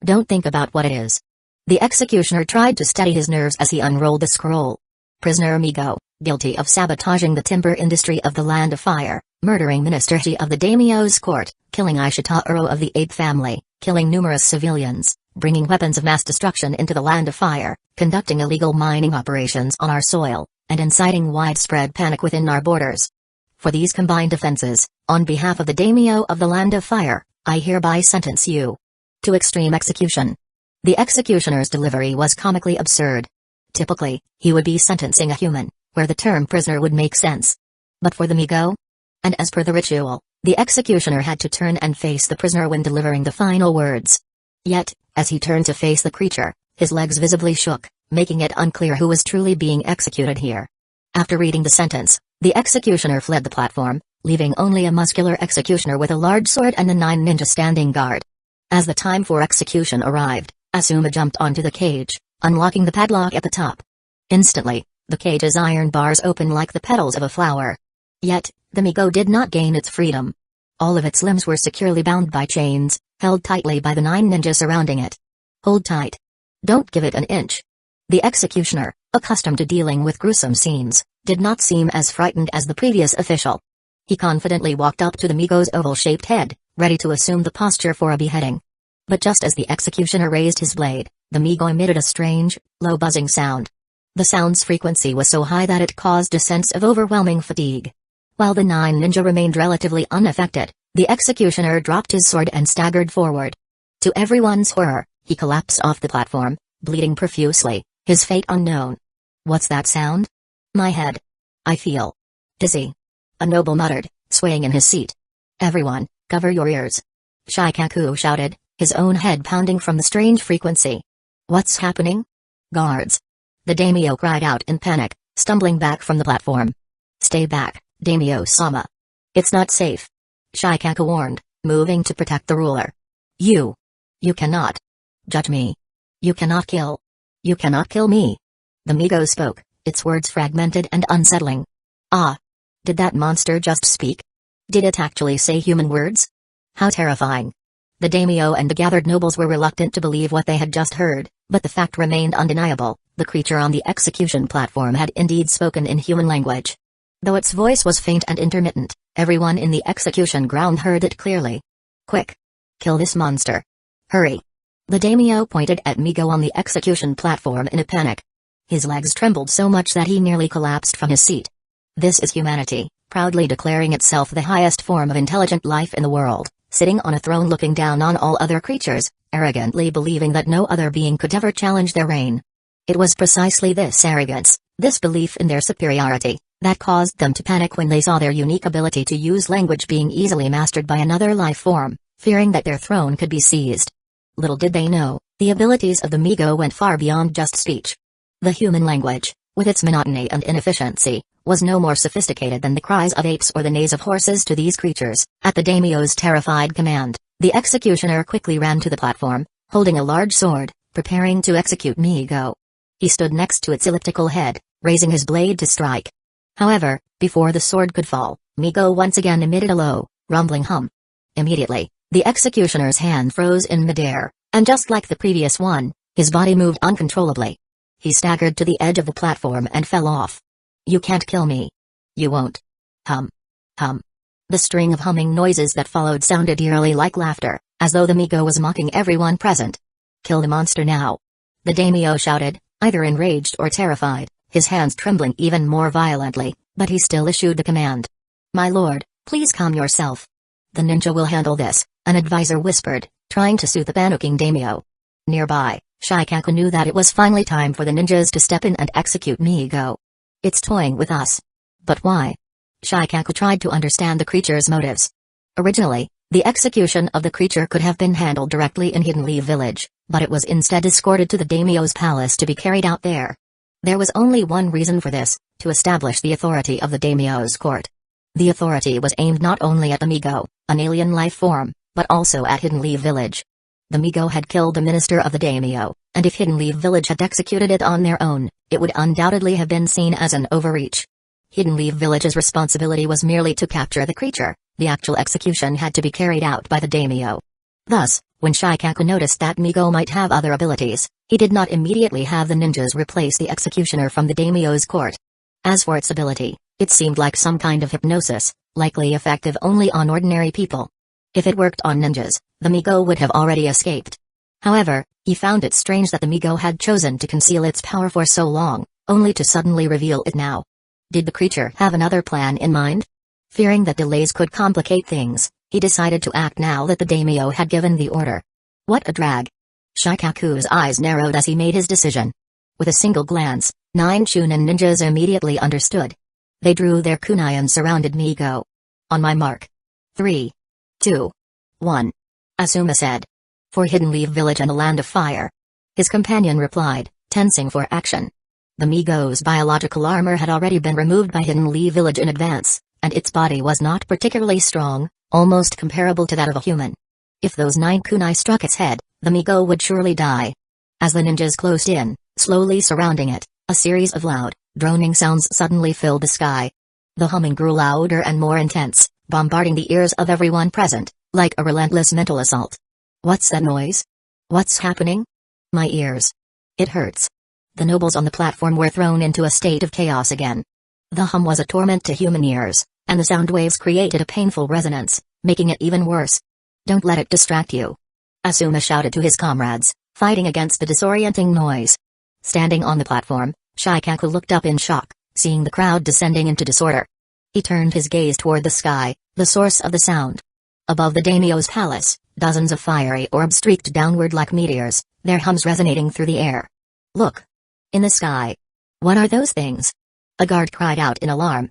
Don't think about what it is. The executioner tried to steady his nerves as he unrolled the scroll. Prisoner Migo, guilty of sabotaging the timber industry of the Land of Fire, murdering Minister Shi of the Daimyo's court, killing Ishitaro of the Ape family, killing numerous civilians, bringing weapons of mass destruction into the Land of Fire, conducting illegal mining operations on our soil, and inciting widespread panic within our borders. For these combined offenses, on behalf of the Daimyo of the Land of Fire, I hereby sentence you to extreme execution. The executioner's delivery was comically absurd. Typically, he would be sentencing a human, where the term prisoner would make sense. But for the Migo? And as per the ritual, the executioner had to turn and face the prisoner when delivering the final words. Yet, as he turned to face the creature, his legs visibly shook, making it unclear who was truly being executed here. After reading the sentence, the executioner fled the platform, leaving only a muscular executioner with a large sword and the 9 ninja standing guard. As the time for execution arrived, Asuma jumped onto the cage, unlocking the padlock at the top. Instantly, the cage's iron bars opened like the petals of a flower. Yet, the Migo did not gain its freedom. All of its limbs were securely bound by chains, held tightly by the 9 ninjas surrounding it. Hold tight. Don't give it an inch. The executioner, accustomed to dealing with gruesome scenes, did not seem as frightened as the previous official. He confidently walked up to the Migo's oval-shaped head, ready to assume the posture for a beheading. But just as the executioner raised his blade, the Migo emitted a strange, low buzzing sound. The sound's frequency was so high that it caused a sense of overwhelming fatigue. While the 9 ninja remained relatively unaffected, the executioner dropped his sword and staggered forward. To everyone's horror, he collapsed off the platform, bleeding profusely, his fate unknown. What's that sound? My head. I feel dizzy. A noble muttered, swaying in his seat. Everyone, cover your ears. Shikaku shouted, his own head pounding from the strange frequency. What's happening? Guards. The daimyo cried out in panic, stumbling back from the platform. Stay back, daimyo-sama. It's not safe. Shikaku warned, moving to protect the ruler. You cannot judge me. You cannot kill. You cannot kill me. The Migo spoke, its words fragmented and unsettling. Ah! Did that monster just speak? Did it actually say human words? How terrifying. The daimyo and the gathered nobles were reluctant to believe what they had just heard, but the fact remained undeniable, the creature on the execution platform had indeed spoken in human language. Though its voice was faint and intermittent, everyone in the execution ground heard it clearly. Quick! Kill this monster. Hurry! The daimyo pointed at Migo on the execution platform in a panic. His legs trembled so much that he nearly collapsed from his seat. This is humanity, proudly declaring itself the highest form of intelligent life in the world, sitting on a throne looking down on all other creatures, arrogantly believing that no other being could ever challenge their reign. It was precisely this arrogance, this belief in their superiority, that caused them to panic when they saw their unique ability to use language being easily mastered by another life form, fearing that their throne could be seized. Little did they know, the abilities of the Migo went far beyond just speech. The human language, with its monotony and inefficiency, was no more sophisticated than the cries of apes or the neighs of horses to these creatures. At the daimyo's terrified command, the executioner quickly ran to the platform, holding a large sword, preparing to execute Migo. He stood next to its elliptical head, raising his blade to strike. However, before the sword could fall, Migo once again emitted a low, rumbling hum. Immediately, the executioner's hand froze in midair, and just like the previous one, his body moved uncontrollably. He staggered to the edge of the platform and fell off. "You can't kill me. You won't." Hum. Hum. The string of humming noises that followed sounded eerily like laughter, as though the Migo was mocking everyone present. "Kill the monster now!" The daimyo shouted, either enraged or terrified, his hands trembling even more violently, but he still issued the command. "My lord, please calm yourself. The ninja will handle this," an advisor whispered, trying to soothe the panicking daimyo. Nearby, Shikaku knew that it was finally time for the ninjas to step in and execute Migo. "It's toying with us." "But why?" Shikaku tried to understand the creature's motives. Originally, the execution of the creature could have been handled directly in Hidden Leaf Village, but it was instead escorted to the daimyo's palace to be carried out there. There was only one reason for this, to establish the authority of the daimyo's court. The authority was aimed not only at the Migo, an alien life form, but also at Hidden Leaf Village. The Migo had killed the minister of the daimyo, and if Hidden Leaf Village had executed it on their own, it would undoubtedly have been seen as an overreach. Hidden Leaf Village's responsibility was merely to capture the creature, the actual execution had to be carried out by the daimyo. Thus, when Shikaku noticed that Migo might have other abilities, he did not immediately have the ninjas replace the executioner from the daimyo's court. As for its ability, it seemed like some kind of hypnosis, likely effective only on ordinary people. If it worked on ninjas, the Migo would have already escaped. However, he found it strange that the Migo had chosen to conceal its power for so long, only to suddenly reveal it now. Did the creature have another plan in mind? Fearing that delays could complicate things, he decided to act now that the daimyo had given the order. What a drag! Shikaku's eyes narrowed as he made his decision. With a single glance, 9 Chunin ninjas immediately understood. They drew their kunai and surrounded Migo. "On my mark. 3, 2, 1. Asuma said. "For Hidden Leaf Village and the Land of Fire." His companion replied, tensing for action. The Migo's biological armor had already been removed by Hidden Leaf Village in advance, and its body was not particularly strong, almost comparable to that of a human. If those 9 kunai struck its head, the Migo would surely die. As the ninjas closed in, slowly surrounding it, a series of loud, droning sounds suddenly filled the sky. The humming grew louder and more intense, bombarding the ears of everyone present, like a relentless mental assault. "What's that noise? What's happening? My ears. It hurts." The nobles on the platform were thrown into a state of chaos again. The hum was a torment to human ears, and the sound waves created a painful resonance, making it even worse. "Don't let it distract you," Asuma shouted to his comrades, fighting against the disorienting noise. Standing on the platform, Shikaku looked up in shock, seeing the crowd descending into disorder. He turned his gaze toward the sky, the source of the sound. Above the daimyo's palace, dozens of fiery orbs streaked downward like meteors, their hums resonating through the air. "Look! In the sky! What are those things?" A guard cried out in alarm.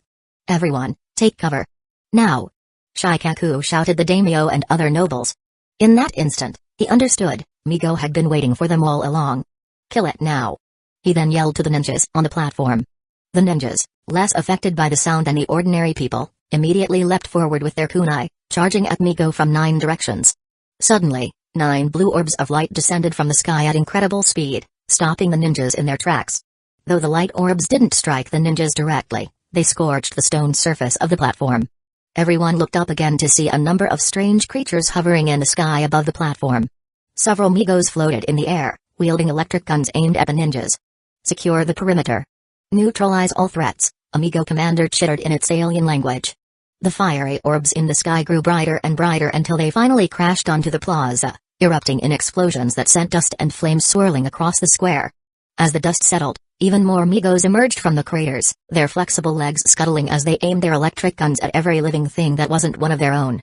"Everyone, take cover! Now!" Shikaku shouted the daimyo and other nobles. In that instant, he understood, Migo had been waiting for them all along. "Kill it now!" He then yelled to the ninjas on the platform. The ninjas, less affected by the sound than the ordinary people, immediately leapt forward with their kunai, charging at Migo from 9 directions. Suddenly, 9 blue orbs of light descended from the sky at incredible speed, stopping the ninjas in their tracks. Though the light orbs didn't strike the ninjas directly, they scorched the stone surface of the platform. Everyone looked up again to see a number of strange creatures hovering in the sky above the platform. Several Migos floated in the air, wielding electric guns aimed at the ninjas. "Secure the perimeter. Neutralize all threats," Amigo commander chittered in its alien language. The fiery orbs in the sky grew brighter and brighter until they finally crashed onto the plaza, erupting in explosions that sent dust and flames swirling across the square. As the dust settled, even more Migos emerged from the craters, their flexible legs scuttling as they aimed their electric guns at every living thing that wasn't one of their own.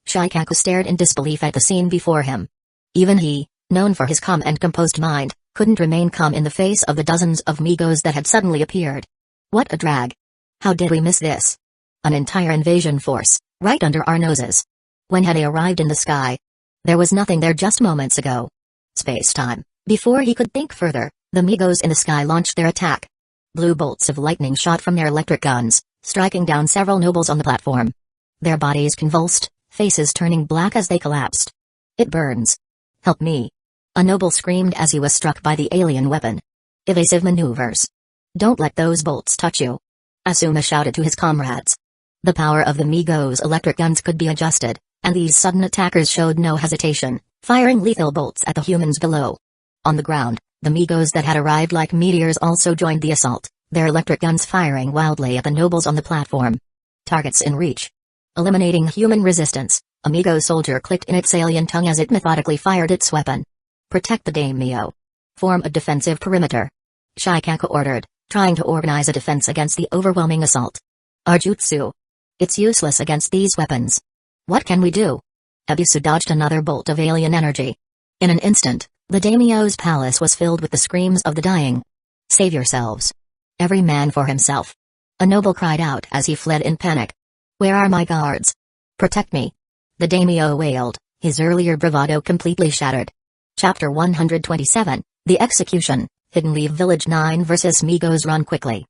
Shikaku stared in disbelief at the scene before him. Even he, known for his calm and composed mind, couldn't remain calm in the face of the dozens of Migos that had suddenly appeared. What a drag! How did we miss this? An entire invasion force, right under our noses. When had they arrived in the sky? There was nothing there just moments ago. Space-time. Before he could think further, the Migos in the sky launched their attack. Blue bolts of lightning shot from their electric guns, striking down several nobles on the platform. Their bodies convulsed, faces turning black as they collapsed. It burns. Help me. A noble screamed as he was struck by the alien weapon. Evasive maneuvers. Don't let those bolts touch you. Asuma shouted to his comrades. The power of the Migos' electric guns could be adjusted, and these sudden attackers showed no hesitation, firing lethal bolts at the humans below. On the ground, the Migos that had arrived like meteors also joined the assault, their electric guns firing wildly at the nobles on the platform. Targets in reach. Eliminating human resistance, a Migo soldier clicked in its alien tongue as it methodically fired its weapon. Protect the daimyo. Form a defensive perimeter. Shikaku ordered, trying to organize a defense against the overwhelming assault. Our jutsu. It's useless against these weapons. What can we do? Ebisu dodged another bolt of alien energy. In an instant, the daimyo's palace was filled with the screams of the dying. Save yourselves. Every man for himself. A noble cried out as he fled in panic. Where are my guards? Protect me. The daimyo wailed, his earlier bravado completely shattered. Chapter 127, The Execution, Hidden Leaf Village 9 vs Migos Run Quickly.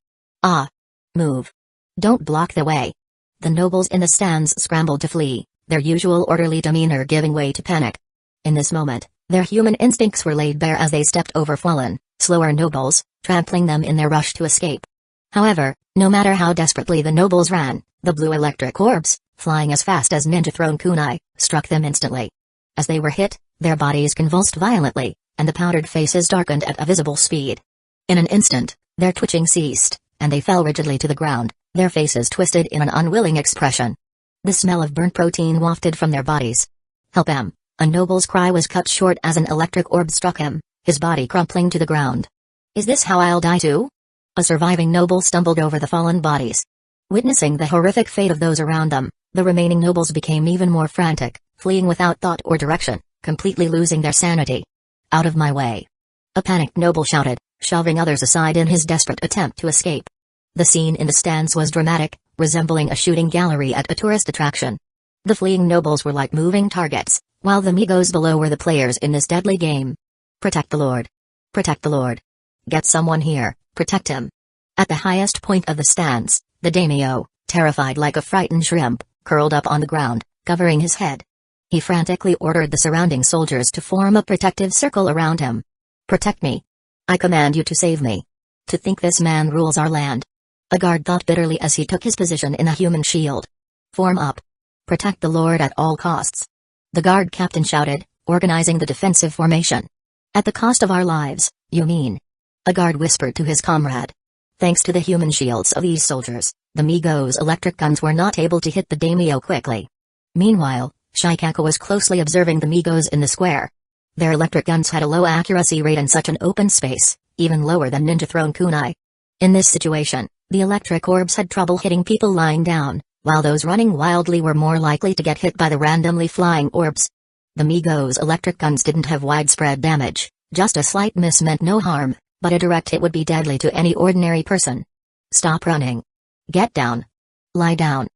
Move. Don't block the way. The nobles in the stands scrambled to flee, their usual orderly demeanor giving way to panic. In this moment, their human instincts were laid bare as they stepped over fallen, slower nobles, trampling them in their rush to escape. However, no matter how desperately the nobles ran, the blue electric orbs, flying as fast as ninja-thrown kunai, struck them instantly. As they were hit, their bodies convulsed violently, and the powdered faces darkened at a visible speed. In an instant, their twitching ceased, and they fell rigidly to the ground, their faces twisted in an unwilling expression. The smell of burnt protein wafted from their bodies. Help him! A noble's cry was cut short as an electric orb struck him, his body crumpling to the ground. Is this how I'll die too? A surviving noble stumbled over the fallen bodies. Witnessing the horrific fate of those around them, the remaining nobles became even more frantic, fleeing without thought or direction, completely losing their sanity. Out of my way! A panicked noble shouted, shoving others aside in his desperate attempt to escape. The scene in the stands was dramatic, resembling a shooting gallery at a tourist attraction. The fleeing nobles were like moving targets, while the Migos below were the players in this deadly game. Protect the Lord. Protect the Lord. Get someone here, protect him. At the highest point of the stands, the daimyo, terrified like a frightened shrimp, curled up on the ground, covering his head. He frantically ordered the surrounding soldiers to form a protective circle around him. Protect me. I command you to save me. To think this man rules our land. A guard thought bitterly as he took his position in a human shield. Form up. Protect the Lord at all costs. The guard captain shouted, organizing the defensive formation. At the cost of our lives, you mean? A guard whispered to his comrade. Thanks to the human shields of these soldiers, the Migos' electric guns were not able to hit the daimyo quickly. Meanwhile, Shikaku was closely observing the Migos in the square. Their electric guns had a low accuracy rate in such an open space, even lower than ninja-thrown kunai. In this situation, the electric orbs had trouble hitting people lying down, while those running wildly were more likely to get hit by the randomly flying orbs. The Migos' electric guns didn't have widespread damage, just a slight miss meant no harm, but a direct hit would be deadly to any ordinary person. Stop running. Get down. Lie down.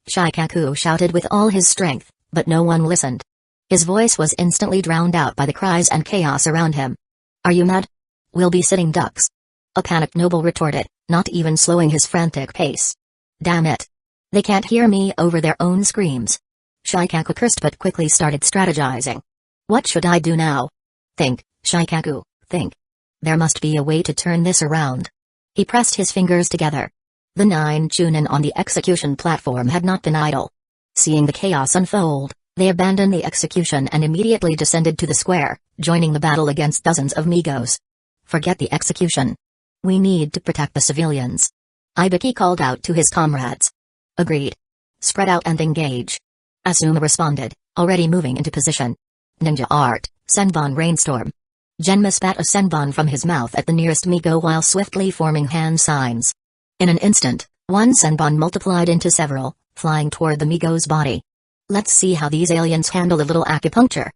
Shikaku shouted with all his strength, but no one listened. His voice was instantly drowned out by the cries and chaos around him. Are you mad? We'll be sitting ducks. A panicked noble retorted, not even slowing his frantic pace. Damn it. They can't hear me over their own screams. Shikaku cursed but quickly started strategizing. What should I do now? Think, Shikaku, think. There must be a way to turn this around. He pressed his fingers together. The 9 Chunin on the execution platform had not been idle. Seeing the chaos unfold, they abandoned the execution and immediately descended to the square, joining the battle against dozens of Migos. Forget the execution. We need to protect the civilians. Ibiki called out to his comrades. Agreed. Spread out and engage. Asuma responded, already moving into position. Ninja art, Senbon Rainstorm. Genma spat a senbon from his mouth at the nearest Migo while swiftly forming hand signs. In an instant, one senbon multiplied into several, flying toward the Migo's body. Let's see how these aliens handle a little acupuncture.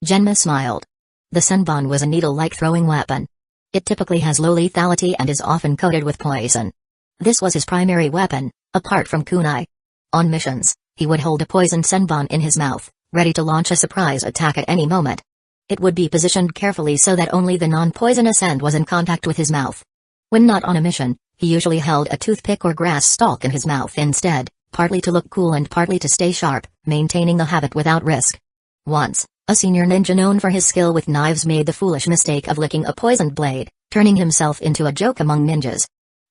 Genma smiled. The senbon was a needle-like throwing weapon. It typically has low lethality and is often coated with poison. This was his primary weapon, apart from kunai. On missions, he would hold a poisoned senbon in his mouth, ready to launch a surprise attack at any moment. It would be positioned carefully so that only the non-poisonous end was in contact with his mouth. When not on a mission, he usually held a toothpick or grass stalk in his mouth instead, partly to look cool and partly to stay sharp, maintaining the habit without risk. Once, a senior ninja known for his skill with knives made the foolish mistake of licking a poisoned blade, turning himself into a joke among ninjas.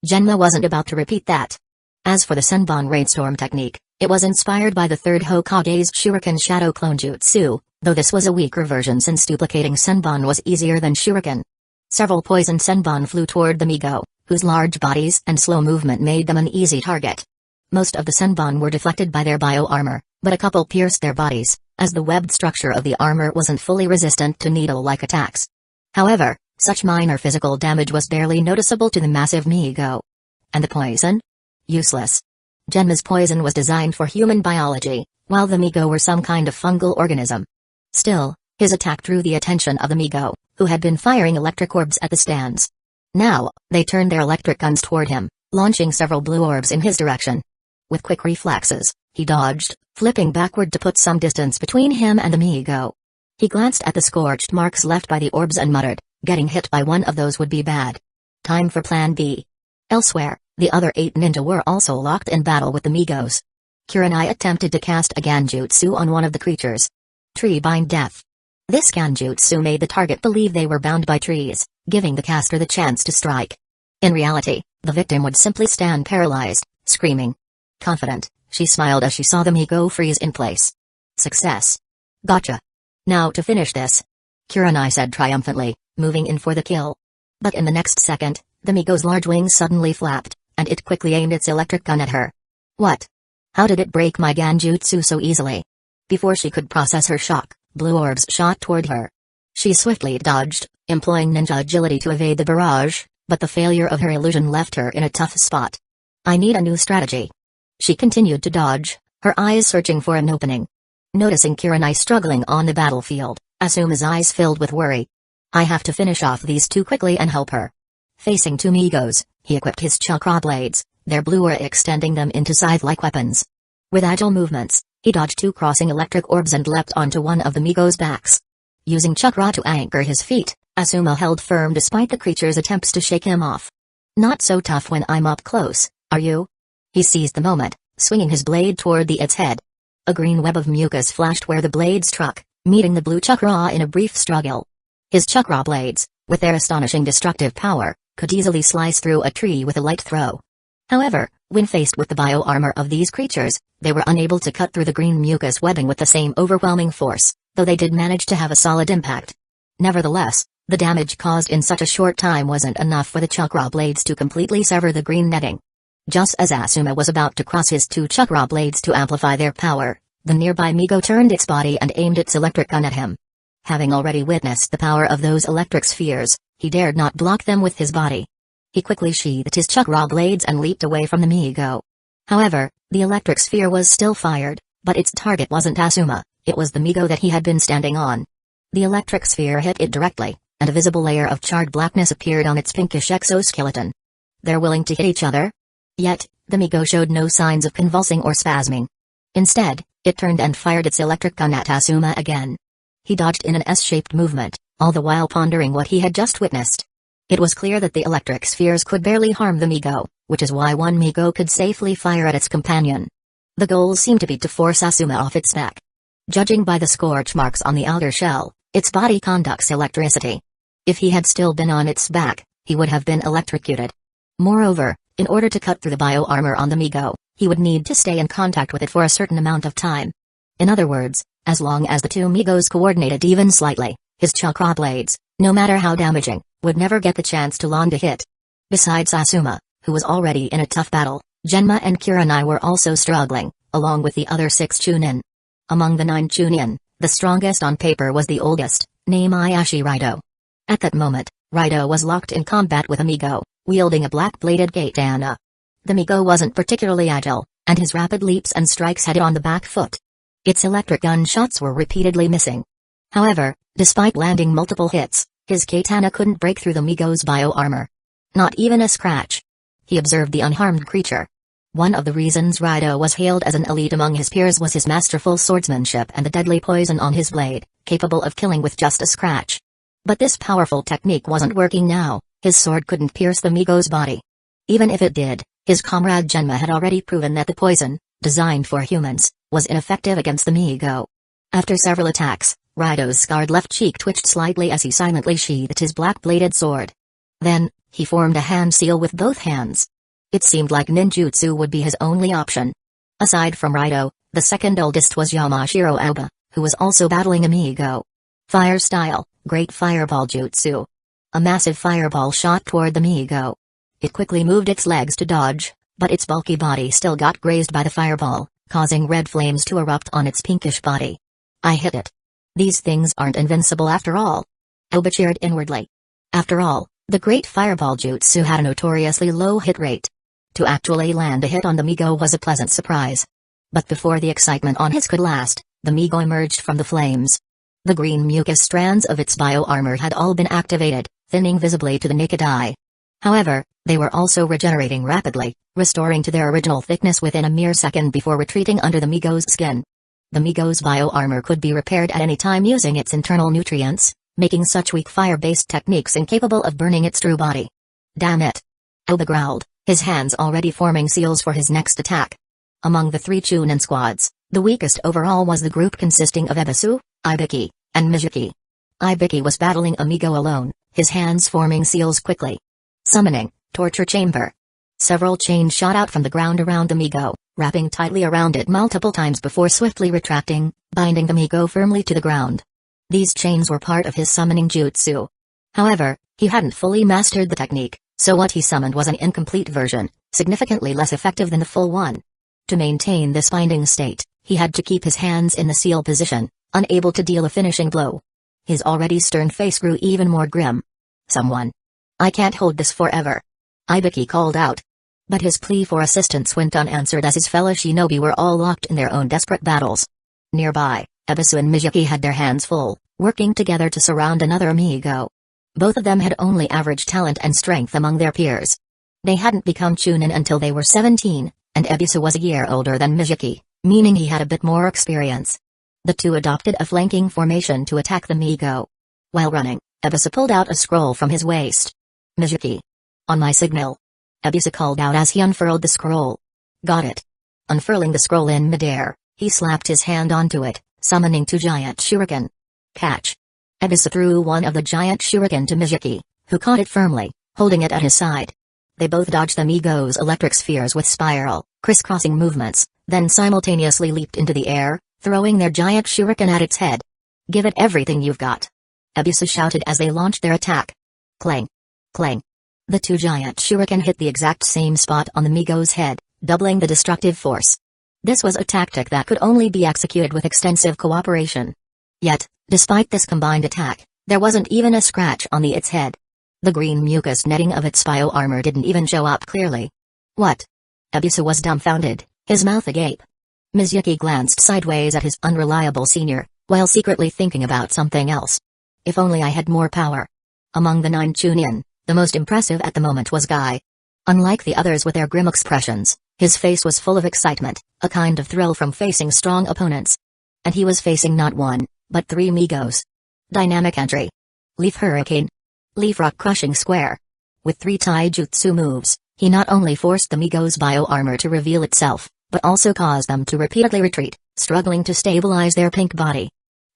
Genma wasn't about to repeat that. As for the Senbon Rainstorm technique, it was inspired by the third Hokage's Shuriken Shadow Clone Jutsu, though this was a weaker version since duplicating Senbon was easier than Shuriken. Several poisoned Senbon flew toward the Migo, whose large bodies and slow movement made them an easy target. Most of the Senbon were deflected by their bio-armor, but a couple pierced their bodies, as the webbed structure of the armor wasn't fully resistant to needle-like attacks. However, such minor physical damage was barely noticeable to the massive Migo. And the poison? Useless. Genma's poison was designed for human biology, while the Migo were some kind of fungal organism. Still, his attack drew the attention of the Migo, who had been firing electric orbs at the stands. Now, they turned their electric guns toward him, launching several blue orbs in his direction. With quick reflexes, he dodged, flipping backward to put some distance between him and the Migo. He glanced at the scorched marks left by the orbs and muttered, getting hit by one of those would be bad. Time for Plan B. Elsewhere, the other 8 ninja were also locked in battle with the Migos. Kurenai attempted to cast a Ganjutsu on one of the creatures. Tree Bind Death. This Ganjutsu made the target believe they were bound by trees, giving the caster the chance to strike. In reality, the victim would simply stand paralyzed, screaming. Confident, she smiled as she saw the Migo freeze in place. Success. Gotcha. Now to finish this. Kurenai said triumphantly, moving in for the kill. But in the next second, the Migo's large wings suddenly flapped, and it quickly aimed its electric gun at her. What? How did it break my Ganjutsu so easily? Before she could process her shock, blue orbs shot toward her. She swiftly dodged, employing ninja agility to evade the barrage, but the failure of her illusion left her in a tough spot. I need a new strategy. She continued to dodge, her eyes searching for an opening. Noticing Kurenai struggling on the battlefield, Asuma's eyes filled with worry. I have to finish off these two quickly and help her. Facing 2 Migos, he equipped his chakra blades, their blue aura extending them into scythe-like weapons. With agile movements, he dodged 2 crossing electric orbs and leapt onto one of the Migos' backs. Using chakra to anchor his feet, Asuma held firm despite the creature's attempts to shake him off. Not so tough when I'm up close, are you? He seized the moment, swinging his blade toward its head. A green web of mucus flashed where the blade struck, meeting the blue chakra in a brief struggle. His chakra blades, with their astonishing destructive power, could easily slice through a tree with a light throw. However, when faced with the bio-armor of these creatures, they were unable to cut through the green mucus webbing with the same overwhelming force, though they did manage to have a solid impact. Nevertheless, the damage caused in such a short time wasn't enough for the chakra blades to completely sever the green netting. Just as Asuma was about to cross his 2 chakra blades to amplify their power, the nearby Migo turned its body and aimed its electric gun at him. Having already witnessed the power of those electric spheres, he dared not block them with his body. He quickly sheathed his chakra blades and leaped away from the Migo. However, the electric sphere was still fired, but its target wasn't Asuma, it was the Migo that he had been standing on. The electric sphere hit it directly, and a visible layer of charred blackness appeared on its pinkish exoskeleton. They're willing to hit each other? Yet, the Migo showed no signs of convulsing or spasming. Instead, it turned and fired its electric gun at Asuma again. He dodged in an S-shaped movement, all the while pondering what he had just witnessed. It was clear that the electric spheres could barely harm the Migo, which is why one Migo could safely fire at its companion. The goal seemed to be to force Asuma off its back. Judging by the scorch marks on the outer shell, its body conducts electricity. If he had still been on its back, he would have been electrocuted. Moreover, in order to cut through the bio-armor on the Migo, he would need to stay in contact with it for a certain amount of time. In other words, as long as the 2 Migos coordinated even slightly, his chakra blades, no matter how damaging, would never get the chance to land a hit. Besides Asuma, who was already in a tough battle, Genma and Kurenai were also struggling, along with the other 6 Chunin. Among the 9 Chunin, the strongest on paper was the oldest, Name Ayashi Rido. At that moment, Rido was locked in combat with Amigo, wielding a black-bladed katana. The Migo wasn't particularly agile, and his rapid leaps and strikes had it on the back foot. Its electric gunshots were repeatedly missing. However, despite landing multiple hits, his katana couldn't break through the Migo's bio-armor. Not even a scratch. He observed the unharmed creature. One of the reasons Rido was hailed as an elite among his peers was his masterful swordsmanship and the deadly poison on his blade, capable of killing with just a scratch. But this powerful technique wasn't working now. His sword couldn't pierce the Migo's body. Even if it did, his comrade Genma had already proven that the poison, designed for humans, was ineffective against the Migo. After several attacks, Rido's scarred left cheek twitched slightly as he silently sheathed his black-bladed sword. Then, he formed a hand seal with both hands. It seemed like ninjutsu would be his only option. Aside from Rido, the second oldest was Yamashiro Aoba, who was also battling Amigo. Fire style, great fireball jutsu. A massive fireball shot toward the Migo. It quickly moved its legs to dodge, but its bulky body still got grazed by the fireball, causing red flames to erupt on its pinkish body. I hit it. These things aren't invincible after all. Aoba cheered inwardly. After all, the great fireball jutsu had a notoriously low hit rate. To actually land a hit on the Migo was a pleasant surprise. But before the excitement on his could last, the Migo emerged from the flames. The green mucus strands of its bio-armor had all been activated, thinning visibly to the naked eye. However, they were also regenerating rapidly, restoring to their original thickness within a mere second before retreating under the Migo's skin. The Migo's bio-armor could be repaired at any time using its internal nutrients, making such weak fire-based techniques incapable of burning its true body. Damn it! Aoba growled, his hands already forming seals for his next attack. Among the three Chunin squads, the weakest overall was the group consisting of Ebisu, Ibiki, and Mizuki. Ibiki was battling Amigo alone, his hands forming seals quickly. Summoning, torture chamber. Several chains shot out from the ground around the Migo, wrapping tightly around it multiple times before swiftly retracting, binding the Migo firmly to the ground. These chains were part of his summoning jutsu. However, he hadn't fully mastered the technique, so what he summoned was an incomplete version, significantly less effective than the full one. To maintain this binding state, he had to keep his hands in the seal position, unable to deal a finishing blow. His already stern face grew even more grim. Someone. I can't hold this forever. Ibiki called out. But his plea for assistance went unanswered as his fellow shinobi were all locked in their own desperate battles. Nearby, Ebisu and Mizuki had their hands full, working together to surround another Amigo. Both of them had only average talent and strength among their peers. They hadn't become Chunin until they were 17, and Ebisu was a year older than Mizuki, meaning he had a bit more experience. The two adopted a flanking formation to attack the Migo. While running, Ebisu pulled out a scroll from his waist. Mizuki. On my signal. Ebisu called out as he unfurled the scroll. Got it. Unfurling the scroll in midair, he slapped his hand onto it, summoning two giant shuriken. Catch. Ebisu threw one of the giant shuriken to Mizuki, who caught it firmly, holding it at his side. They both dodged the Migo's electric spheres with spiral, crisscrossing movements, then simultaneously leaped into the air, throwing their giant shuriken at its head. Give it everything you've got. Ebisu shouted as they launched their attack. Clang. Clang. The two giant shuriken hit the exact same spot on the Migo's head, doubling the destructive force. This was a tactic that could only be executed with extensive cooperation. Yet, despite this combined attack, there wasn't even a scratch on its head. The green mucus netting of its bio-armor didn't even show up clearly. What? Ebisu was dumbfounded, his mouth agape. Mizuki glanced sideways at his unreliable senior, while secretly thinking about something else. If only I had more power. Among the 9 Chunin, the most impressive at the moment was Guy. Unlike the others with their grim expressions, his face was full of excitement, a kind of thrill from facing strong opponents. And he was facing not one, but 3 Migos. Dynamic entry. Leaf Hurricane. Leaf Rock Crushing Square. With 3 taijutsu moves, he not only forced the Migo's bio-armor to reveal itself, but also caused them to repeatedly retreat, struggling to stabilize their pink body.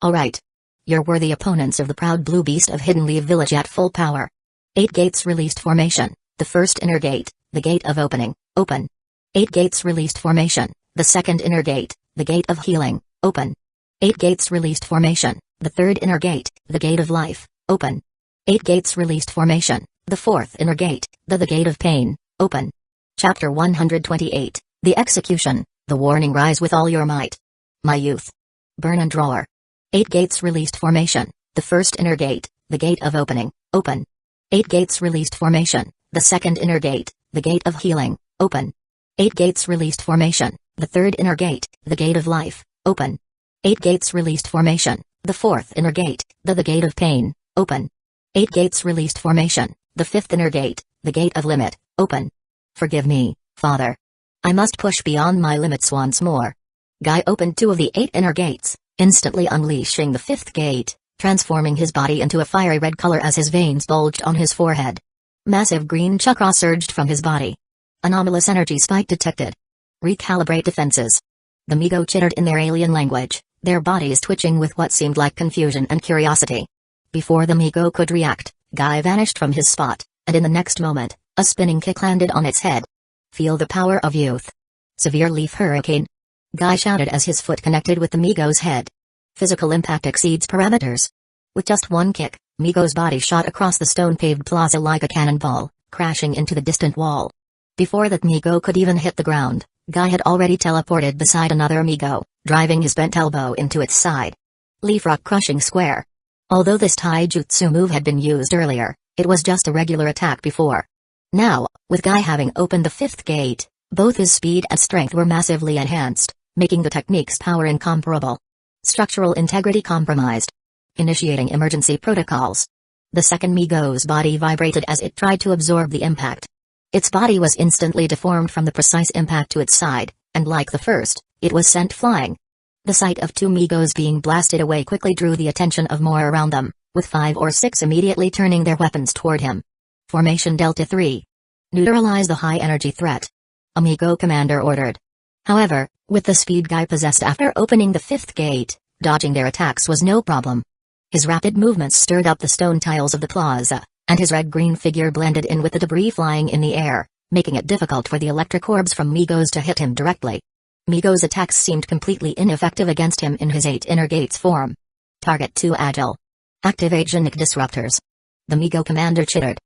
Alright. You're worthy opponents of the proud blue beast of Hidden Leaf Village at full power. 8 gates released formation, the first inner gate, the gate of opening, open. 8 gates released formation, the second inner gate, the gate of healing, open. 8 gates released formation, the third inner gate, the gate of life, open. 8 gates released formation, the fourth inner gate, the gate of pain, open. Chapter 128, The Execution, The Warning. Rise with all your might. My youth. Burn and roar. 8 gates released formation, The first inner gate, the gate of opening, open. 8 gates released formation, the second inner gate, the gate of healing, open. 8 gates released formation, the third inner gate, the gate of life, open. 8 gates released formation, the fourth inner gate, the gate of pain, open. 8 gates released formation, the fifth inner gate, the gate of limit, open. Forgive me, Father. I must push beyond my limits once more. Guy opened 2 of the 8 inner gates, instantly unleashing the 5th gate, transforming his body into a fiery red color as his veins bulged on his forehead. Massive green chakra surged from his body. Anomalous energy spike detected. Recalibrate defenses. The Migo chittered in their alien language, their bodies twitching with what seemed like confusion and curiosity. Before the Migo could react, Guy vanished from his spot, and in the next moment, a spinning kick landed on its head. Feel the power of youth. Severe leaf hurricane. Guy shouted as his foot connected with the Migo's head. Physical impact exceeds parameters. With just one kick, Migo's body shot across the stone-paved plaza like a cannonball, crashing into the distant wall. Before that Migo could even hit the ground, Guy had already teleported beside another Migo, driving his bent elbow into its side. Leaf rock crushing square. Although this taijutsu move had been used earlier, it was just a regular attack before. Now, with Guy having opened the 5th gate, both his speed and strength were massively enhanced, making the technique's power incomparable. Structural integrity compromised. Initiating emergency protocols. The second Migo's body vibrated as it tried to absorb the impact. Its body was instantly deformed from the precise impact to its side, and like the first, it was sent flying. The sight of 2 Migos being blasted away quickly drew the attention of more around them, with 5 or 6 immediately turning their weapons toward him. Formation Delta 3. Neutralize the high-energy threat. Amigo commander ordered. However, with the speed Guy possessed after opening the 5th gate, dodging their attacks was no problem. His rapid movements stirred up the stone tiles of the plaza, and his red-green figure blended in with the debris flying in the air, making it difficult for the electric orbs from Migos to hit him directly. Migo's attacks seemed completely ineffective against him in his 8 inner gates form. Target too agile. Activate genic disruptors. The Migo commander chittered.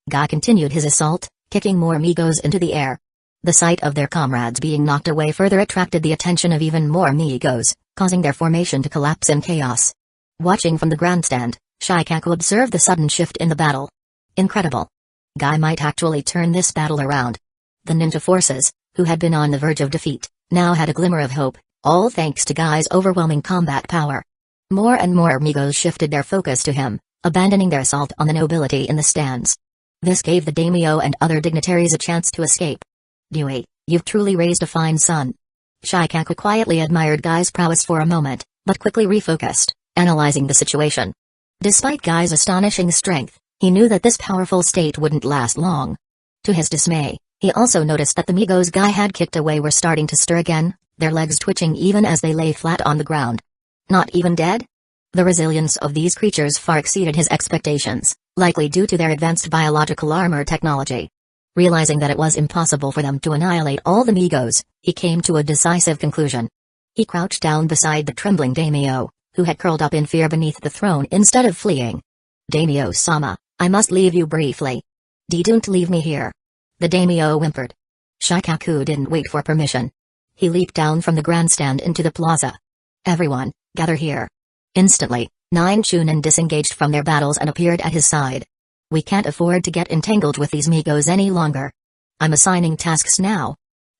Guy continued his assault, kicking more Migos into the air. The sight of their comrades being knocked away further attracted the attention of even more Migos, causing their formation to collapse in chaos. Watching from the grandstand, Shikaku observed the sudden shift in the battle. Incredible. Guy might actually turn this battle around. The ninja forces, who had been on the verge of defeat, now had a glimmer of hope, all thanks to Guy's overwhelming combat power. More and more Migos shifted their focus to him, abandoning their assault on the nobility in the stands. This gave the daimyo and other dignitaries a chance to escape. Dewey, you've truly raised a fine son. Shikaku quietly admired Guy's prowess for a moment, but quickly refocused, analyzing the situation. Despite Guy's astonishing strength, he knew that this powerful state wouldn't last long. To his dismay, he also noticed that the Migos Guy had kicked away were starting to stir again, their legs twitching even as they lay flat on the ground. Not even dead? The resilience of these creatures far exceeded his expectations, likely due to their advanced biological armor technology. Realizing that it was impossible for them to annihilate all the Migos, he came to a decisive conclusion. He crouched down beside the trembling daimyo, who had curled up in fear beneath the throne instead of fleeing. Daimyo-sama, I must leave you briefly. Don't leave me here. The daimyo whimpered. Shikaku didn't wait for permission. He leaped down from the grandstand into the plaza. Everyone, gather here. Instantly, 9 Chunin disengaged from their battles and appeared at his side. We can't afford to get entangled with these Migos any longer. I'm assigning tasks now.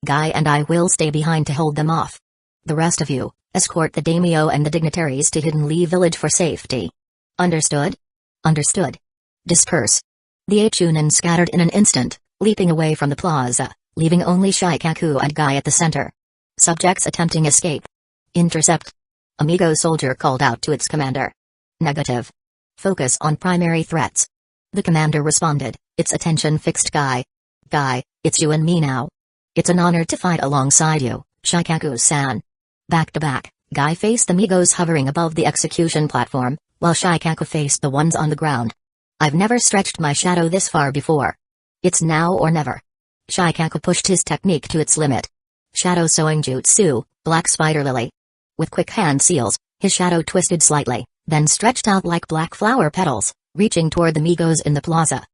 Guy and I will stay behind to hold them off. The rest of you, escort the daimyo and the dignitaries to Hidden Lee Village for safety. Understood? Understood. Disperse. The 8 Chunin scattered in an instant, leaping away from the plaza, leaving only Shikaku and Guy at the center. Subjects attempting escape. Intercept. Amigo soldier called out to its commander. Negative. Focus on primary threats. The commander responded, its attention fixed Guy. Guy, it's you and me now. It's an honor to fight alongside you, Shikaku-san. Back to back, Guy faced the Migos hovering above the execution platform, while Shikaku faced the ones on the ground. I've never stretched my shadow this far before. It's now or never. Shikaku pushed his technique to its limit. Shadow sewing jutsu, black spider lily. With quick hand seals, his shadow twisted slightly, then stretched out like black flower petals, reaching toward the Migos in the plaza.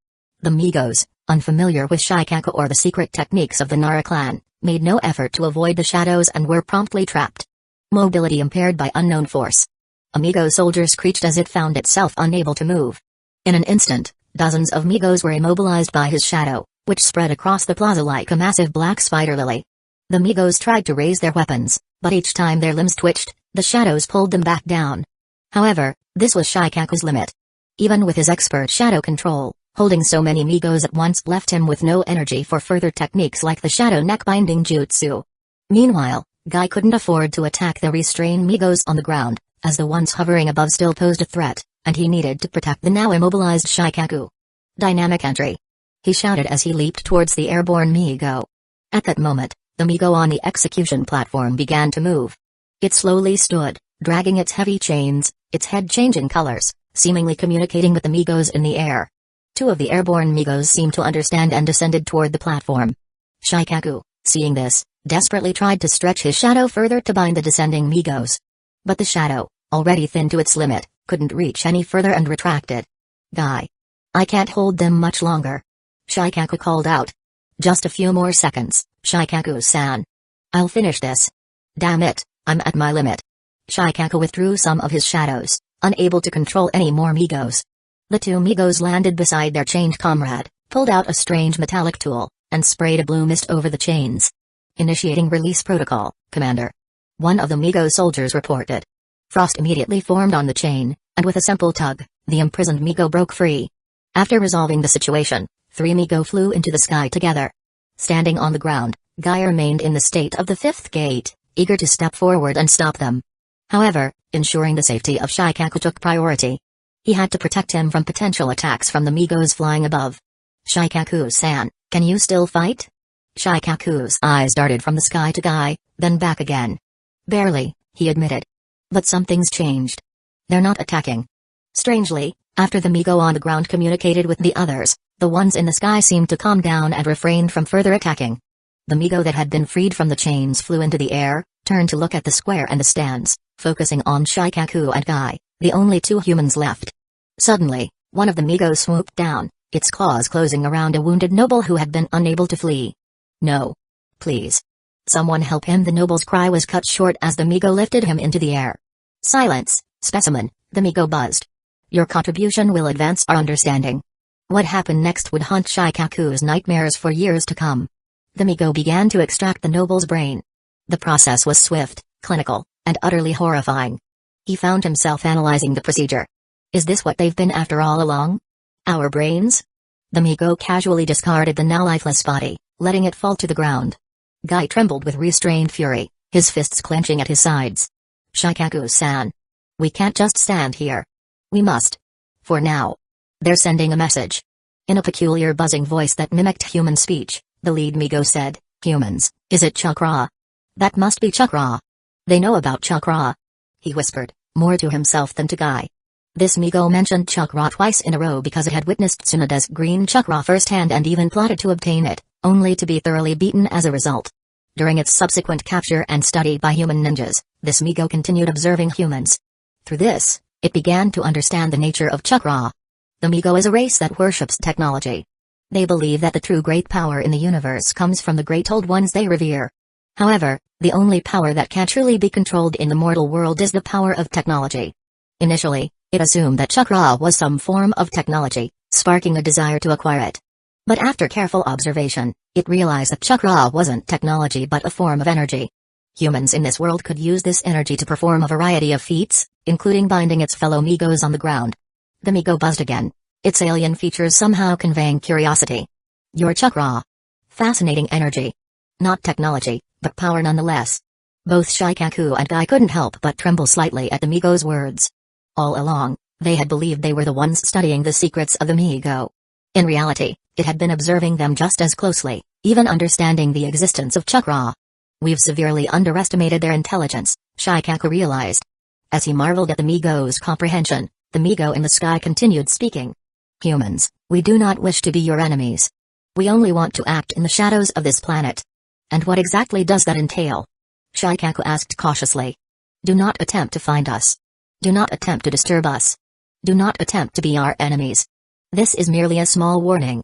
The Migos, unfamiliar with Shikaku or the secret techniques of the Nara clan, made no effort to avoid the shadows and were promptly trapped. Mobility impaired by unknown force. Amigo soldier screeched as it found itself unable to move. In an instant, dozens of Migos were immobilized by his shadow, which spread across the plaza like a massive black spider lily. The Migos tried to raise their weapons, but each time their limbs twitched, the shadows pulled them back down. However, this was Shikaku's limit. Even with his expert shadow control, holding so many Migos at once left him with no energy for further techniques like the shadow neck binding jutsu. Meanwhile, Guy couldn't afford to attack the restrained Migos on the ground, as the ones hovering above still posed a threat, and he needed to protect the now immobilized Shikaku. Dynamic entry. He shouted as he leaped towards the airborne Migo. At that moment, the Migo on the execution platform began to move. It slowly stood, dragging its heavy chains, its head changing colors, seemingly communicating with the Migos in the air. Two of the airborne Migos seemed to understand and descended toward the platform. Shikaku, seeing this, desperately tried to stretch his shadow further to bind the descending Migos. But the shadow, already thin to its limit, couldn't reach any further and retracted. Guy. I can't hold them much longer. Shikaku called out. Just a few more seconds, Shikaku-san. I'll finish this. Damn it, I'm at my limit. Shikaku withdrew some of his shadows, unable to control any more Migos. The two Migos landed beside their chained comrade, pulled out a strange metallic tool, and sprayed a blue mist over the chains. Initiating release protocol, Commander. One of the Migo soldiers reported. Frost immediately formed on the chain, and with a simple tug, the imprisoned Migo broke free. After resolving the situation, 3 Migo flew into the sky together. Standing on the ground, Guy remained in the state of the fifth gate, eager to step forward and stop them. However, ensuring the safety of Shikaku took priority. He had to protect him from potential attacks from the Migos flying above. Shikaku-san, can you still fight? Shikaku's eyes darted from the sky to Guy, then back again. Barely, he admitted. But something's changed. They're not attacking. Strangely, after the Migo on the ground communicated with the others, the ones in the sky seemed to calm down and refrained from further attacking. The Migo that had been freed from the chains flew into the air, turned to look at the square and the stands, focusing on Shikaku and Guy, the only two humans left. Suddenly, one of the Migos swooped down, its claws closing around a wounded noble who had been unable to flee. No. Please. Someone help him. The noble's cry was cut short as the Migo lifted him into the air. Silence, specimen, the Migo buzzed. Your contribution will advance our understanding. What happened next would haunt Shikaku's nightmares for years to come. The Migo began to extract the noble's brain. The process was swift, clinical, and utterly horrifying. He found himself analyzing the procedure. Is this what they've been after all along? Our brains? The Migo casually discarded the now lifeless body, letting it fall to the ground. Guy trembled with restrained fury, his fists clenching at his sides. Shikaku-san. We can't just stand here. We must. For now. They're sending a message. In a peculiar buzzing voice that mimicked human speech, the lead Migo said, Humans, is it Chakra? That must be Chakra. They know about Chakra. He whispered, more to himself than to Guy. This Migo mentioned Chakra twice in a row because it had witnessed Tsunoda's green Chakra firsthand and even plotted to obtain it, only to be thoroughly beaten as a result. During its subsequent capture and study by human ninjas, this Migo continued observing humans. Through this, it began to understand the nature of Chakra. The Migo is a race that worships technology. They believe that the true great power in the universe comes from the great old ones they revere. However, the only power that can truly be controlled in the mortal world is the power of technology. Initially, it assumed that Chakra was some form of technology, sparking a desire to acquire it. But after careful observation, it realized that Chakra wasn't technology but a form of energy. Humans in this world could use this energy to perform a variety of feats, including binding its fellow Migos on the ground. The Migo buzzed again, its alien features somehow conveying curiosity. Your Chakra. Fascinating energy. Not technology, but power nonetheless. Both Shikaku and Guy couldn't help but tremble slightly at the Migo's words. All along, they had believed they were the ones studying the secrets of the Migo. In reality, it had been observing them just as closely, even understanding the existence of Chakra. We've severely underestimated their intelligence, Shikaku realized. As he marveled at the Migo's comprehension, the Migo in the sky continued speaking. Humans, we do not wish to be your enemies. We only want to act in the shadows of this planet. And what exactly does that entail? Shikaku asked cautiously. Do not attempt to find us. Do not attempt to disturb us. Do not attempt to be our enemies. This is merely a small warning.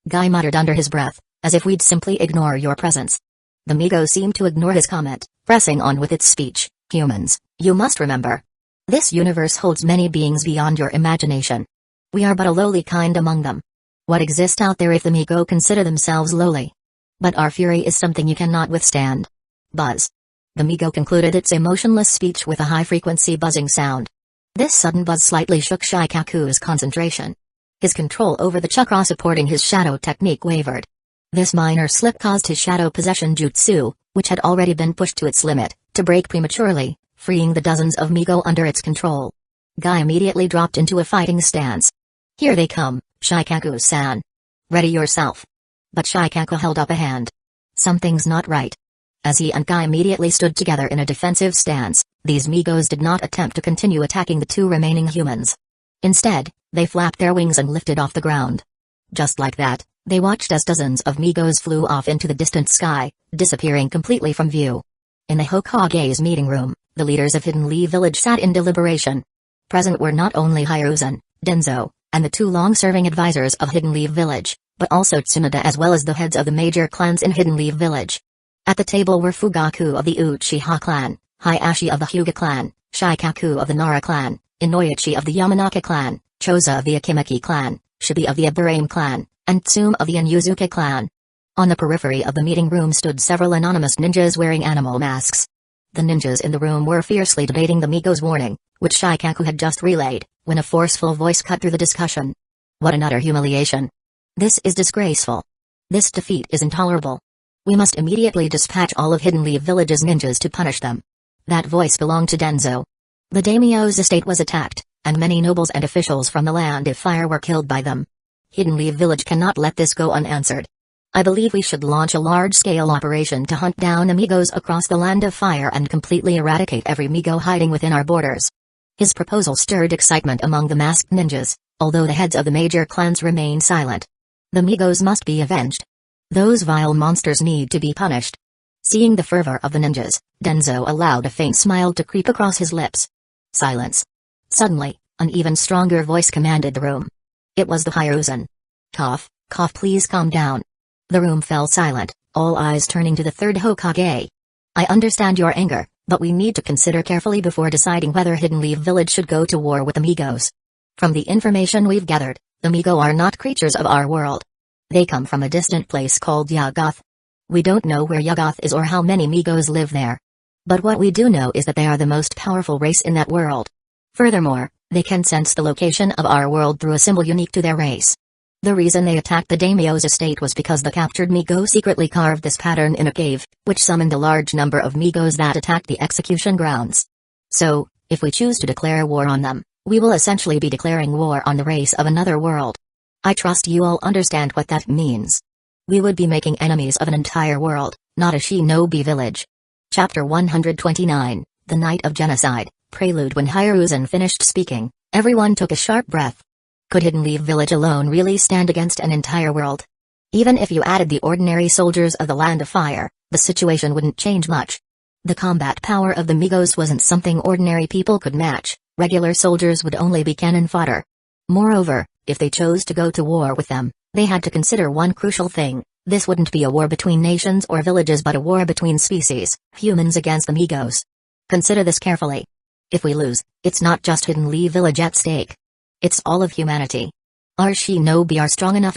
Guy muttered under his breath, as if we'd simply ignore your presence. The Migo seemed to ignore his comment, pressing on with its speech. Humans, you must remember. This universe holds many beings beyond your imagination. We are but a lowly kind among them. What exists out there if the Migo consider themselves lowly? But our fury is something you cannot withstand. Buzz. The Migo concluded its emotionless speech with a high-frequency buzzing sound. This sudden buzz slightly shook Shikaku's concentration. His control over the chakra supporting his shadow technique wavered. This minor slip caused his shadow possession jutsu, which had already been pushed to its limit, to break prematurely, freeing the dozens of Migo under its control. Guy immediately dropped into a fighting stance. Here they come, Shikaku-san. Ready yourself. But Shikaku held up a hand. Something's not right. As he and Guy immediately stood together in a defensive stance, these Migos did not attempt to continue attacking the two remaining humans. Instead, they flapped their wings and lifted off the ground. Just like that, they watched as dozens of Migos flew off into the distant sky, disappearing completely from view. In the Hokage's meeting room, the leaders of Hidden Leaf Village sat in deliberation. Present were not only Hiruzen, Denzo, and the two long-serving advisors of Hidden Leaf Village, but also Tsunade as well as the heads of the major clans in Hidden Leaf Village. At the table were Fugaku of the Uchiha clan, Hayashi of the Hyuga clan, Shikaku of the Nara clan, Inoichi of the Yamanaka clan, Choza of the Akimaki clan, Shibi of the Aburame clan, and Tsume of the Inyuzuka clan. On the periphery of the meeting room stood several anonymous ninjas wearing animal masks. The ninjas in the room were fiercely debating the Migo's warning, which Shikaku had just relayed, when a forceful voice cut through the discussion. What an utter humiliation. This is disgraceful. This defeat is intolerable. We must immediately dispatch all of Hidden Leaf Village's ninjas to punish them. That voice belonged to Denzo. The daimyo's estate was attacked, and many nobles and officials from the Land of Fire were killed by them. Hidden Leaf Village cannot let this go unanswered. I believe we should launch a large-scale operation to hunt down Amigos across the Land of Fire and completely eradicate every Migo hiding within our borders. His proposal stirred excitement among the masked ninjas, although the heads of the major clans remained silent. The Migos must be avenged. Those vile monsters need to be punished. Seeing the fervor of the ninjas, Denzo allowed a faint smile to creep across his lips. Silence. Suddenly, an even stronger voice commanded the room. It was the Hiruzen. Cough, please calm down. The room fell silent, all eyes turning to the third Hokage. I understand your anger, but we need to consider carefully before deciding whether Hidden Leaf Village should go to war with the Migos. From the information we've gathered, the Migo are not creatures of our world. They come from a distant place called Yuggoth. We don't know where Yuggoth is or how many Migos live there. But what we do know is that they are the most powerful race in that world. Furthermore, they can sense the location of our world through a symbol unique to their race. The reason they attacked the daimyo's estate was because the captured Migo secretly carved this pattern in a cave, which summoned a large number of Migos that attacked the execution grounds. So, if we choose to declare war on them, we will essentially be declaring war on the race of another world. I trust you all understand what that means. We would be making enemies of an entire world, not a shinobi village. Chapter 129, The Night of Genocide, Prelude. When Hiruzen finished speaking, everyone took a sharp breath. Could Hidden Leaf Village alone really stand against an entire world? Even if you added the ordinary soldiers of the Land of Fire, the situation wouldn't change much. The combat power of the Migos wasn't something ordinary people could match. Regular soldiers would only be cannon fodder. Moreover, if they chose to go to war with them, they had to consider one crucial thing. This wouldn't be a war between nations or villages but a war between species, humans against the Migos. Consider this carefully. If we lose, it's not just Hidden Leaf Village at stake. It's all of humanity. Our shinobi are strong enough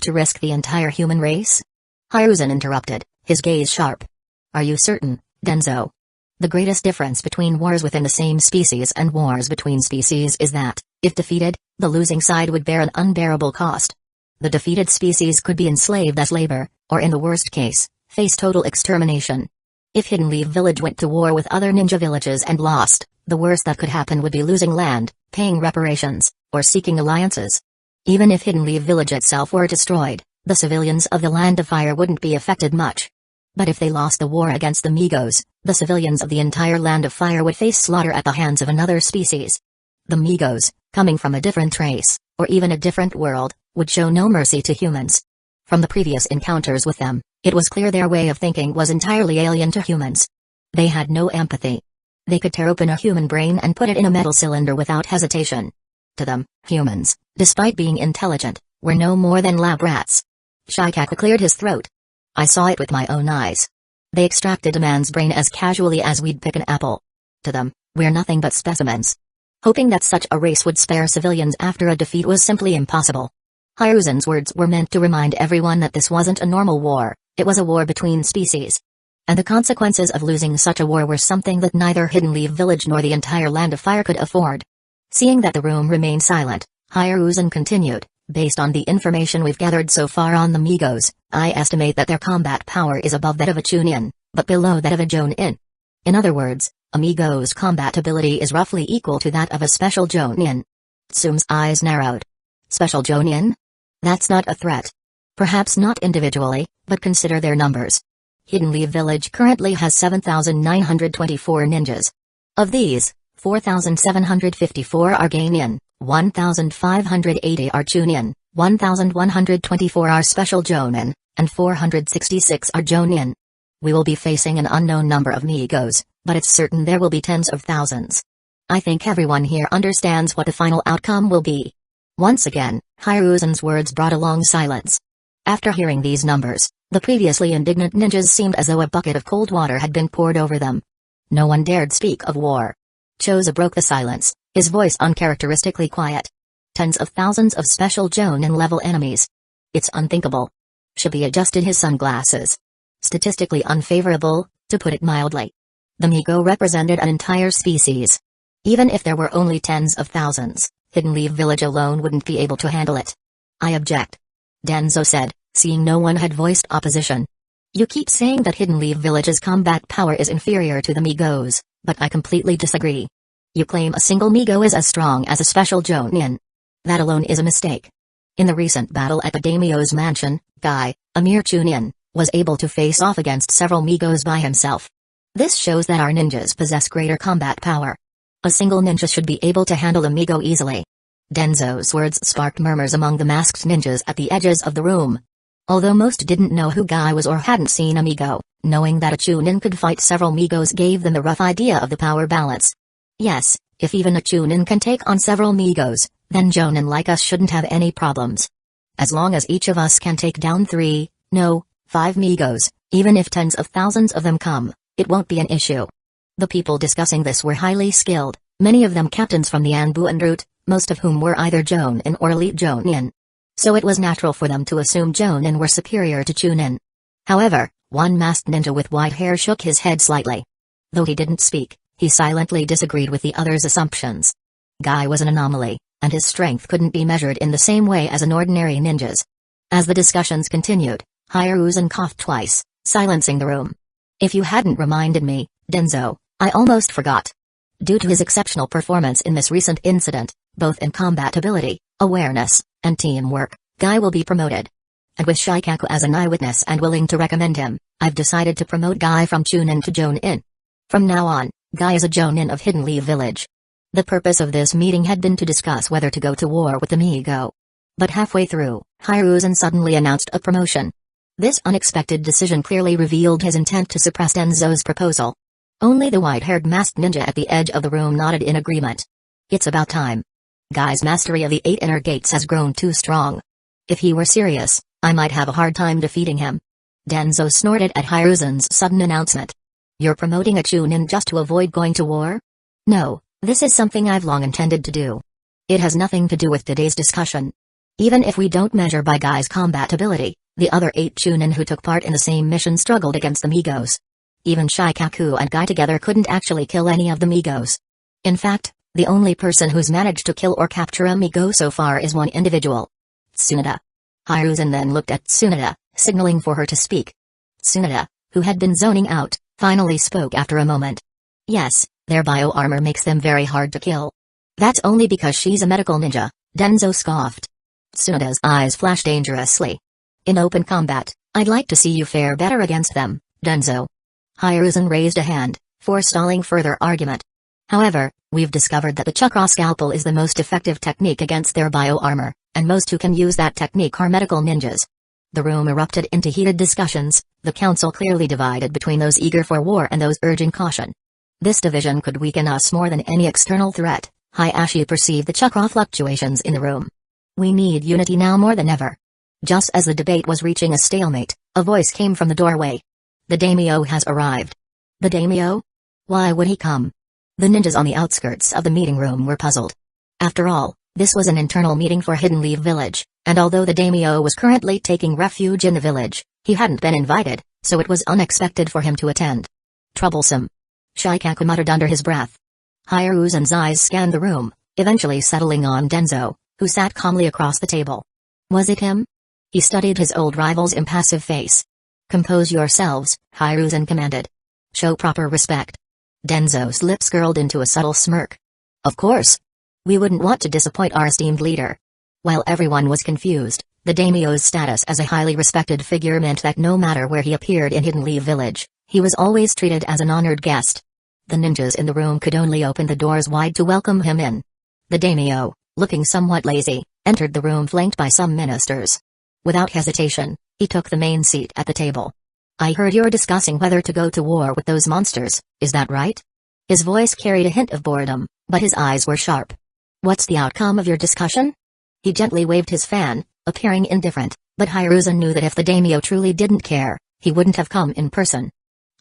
to risk the entire human race? Hiruzen interrupted, his gaze sharp. Are you certain, Denzo? The greatest difference between wars within the same species and wars between species is that, if defeated, the losing side would bear an unbearable cost. The defeated species could be enslaved as labor, or in the worst case, face total extermination. If Hidden Leaf Village went to war with other ninja villages and lost, the worst that could happen would be losing land, paying reparations, or seeking alliances. Even if Hidden Leaf Village itself were destroyed, the civilians of the Land of Fire wouldn't be affected much. But if they lost the war against the Migos, the civilians of the entire Land of Fire would face slaughter at the hands of another species. The Migos, coming from a different race, or even a different world, would show no mercy to humans. From the previous encounters with them, it was clear their way of thinking was entirely alien to humans. They had no empathy. They could tear open a human brain and put it in a metal cylinder without hesitation. To them, humans, despite being intelligent, were no more than lab rats. Shikaku cleared his throat. I saw it with my own eyes. They extracted a man's brain as casually as we'd pick an apple. To them, we're nothing but specimens. Hoping that such a race would spare civilians after a defeat was simply impossible. Hiruzen's words were meant to remind everyone that this wasn't a normal war, it was a war between species. And the consequences of losing such a war were something that neither Hidden Leaf Village nor the entire Land of Fire could afford. Seeing that the room remained silent, Hiruzen continued, based on the information we've gathered so far on the Migos, I estimate that their combat power is above that of a Chunin, but below that of a Jonin. In other words, a Migo's combat ability is roughly equal to that of a special Jonin. Tsum's eyes narrowed. Special Jonin? That's not a threat. Perhaps not individually, but consider their numbers. Hidden Leaf Village currently has 7,924 ninjas. Of these, 4,754 are Gainin, 1,580 are Chunin, 1,124 are Special Jonin, and 466 are Jonin. We will be facing an unknown number of Migos, but it's certain there will be tens of thousands. I think everyone here understands what the final outcome will be. Once again, Hiruzen's words brought a long silence. After hearing these numbers, the previously indignant ninjas seemed as though a bucket of cold water had been poured over them. No one dared speak of war. Choza broke the silence, his voice uncharacteristically quiet. Tens of thousands of special Jonin-level enemies. It's unthinkable. Shibi adjusted his sunglasses. Statistically unfavorable, to put it mildly. The Migo represented an entire species. Even if there were only tens of thousands, Hidden Leaf Village alone wouldn't be able to handle it. I object. Denzo said, seeing no one had voiced opposition. You keep saying that Hidden Leaf Village's combat power is inferior to the Migos, but I completely disagree. You claim a single Migo is as strong as a special Jonin. That alone is a mistake. In the recent battle at the Daimyo's mansion, Guy, a mere Chunin, was able to face off against several Migos by himself. This shows that our ninjas possess greater combat power. A single ninja should be able to handle a Migo easily. Denzo's words sparked murmurs among the masked ninjas at the edges of the room. Although most didn't know who Guy was or hadn't seen a Migo, knowing that a Chunin could fight several Migos gave them a rough idea of the power balance. Yes, if even a Chunin can take on several Migos, then Jonin like us shouldn't have any problems. As long as each of us can take down 3, no, 5 Migos, even if tens of thousands of them come, it won't be an issue. The people discussing this were highly skilled, many of them captains from the Anbuan route, most of whom were either Jonin or elite Jonin. So it was natural for them to assume Jonin were superior to Chunin. However, one masked ninja with white hair shook his head slightly. Though he didn't speak, he silently disagreed with the others' assumptions. Guy was an anomaly, and his strength couldn't be measured in the same way as an ordinary ninja's. As the discussions continued, Hiruzen coughed twice, silencing the room. If you hadn't reminded me, Denzo, I almost forgot. Due to his exceptional performance in this recent incident, both in combat ability, awareness, and teamwork, Guy will be promoted. And with Shikaku as an eyewitness and willing to recommend him, I've decided to promote Guy from Chunin to Jonin. From now on, Guy is a Jonin of Hidden Leaf Village. The purpose of this meeting had been to discuss whether to go to war with the Migo. But halfway through, Hiruzen suddenly announced a promotion. This unexpected decision clearly revealed his intent to suppress Denzo's proposal. Only the white-haired masked ninja at the edge of the room nodded in agreement. It's about time. Guy's mastery of the 8 inner gates has grown too strong. If he were serious, I might have a hard time defeating him. Denzo snorted at Hiruzen's sudden announcement. You're promoting a Chunin just to avoid going to war? No, this is something I've long intended to do. It has nothing to do with today's discussion. Even if we don't measure by Guy's combat ability, the other 8 Chunin who took part in the same mission struggled against the Migos. Even Shikaku and Guy together couldn't actually kill any of the Migos. In fact, the only person who's managed to kill or capture a Migo so far is one individual. Tsunade. Hiruzen then looked at Tsunade, signaling for her to speak. Tsunade, who had been zoning out, finally spoke after a moment. Yes, their bio-armor makes them very hard to kill. That's only because she's a medical ninja, Denzo scoffed. Tsunade's eyes flashed dangerously. In open combat, I'd like to see you fare better against them, Denzo. Hiruzen raised a hand, forestalling further argument. However, we've discovered that the chakra scalpel is the most effective technique against their bio-armor, and most who can use that technique are medical ninjas. The room erupted into heated discussions, the council clearly divided between those eager for war and those urging caution. This division could weaken us more than any external threat. Hayashi perceived the chakra fluctuations in the room. We need unity now more than ever. Just as the debate was reaching a stalemate, a voice came from the doorway. The daimyo has arrived. The daimyo? Why would he come? The ninjas on the outskirts of the meeting room were puzzled. After all, this was an internal meeting for Hidden Leaf Village, and although the daimyo was currently taking refuge in the village, he hadn't been invited, so it was unexpected for him to attend. Troublesome. Shikaku muttered under his breath. Hiruzen's eyes scanned the room, eventually settling on Denzo, who sat calmly across the table. Was it him? He studied his old rival's impassive face. Compose yourselves, Hiruzen commanded. Show proper respect. Denzo's lips curled into a subtle smirk. Of course. We wouldn't want to disappoint our esteemed leader. While everyone was confused, the daimyo's status as a highly respected figure meant that no matter where he appeared in Hidden Leaf Village, he was always treated as an honored guest. The ninjas in the room could only open the doors wide to welcome him in. The daimyo, looking somewhat lazy, entered the room flanked by some ministers. Without hesitation, he took the main seat at the table. I heard you're discussing whether to go to war with those monsters, is that right? His voice carried a hint of boredom, but his eyes were sharp. What's the outcome of your discussion? He gently waved his fan, appearing indifferent, but Hiruzen knew that if the daimyo truly didn't care, he wouldn't have come in person.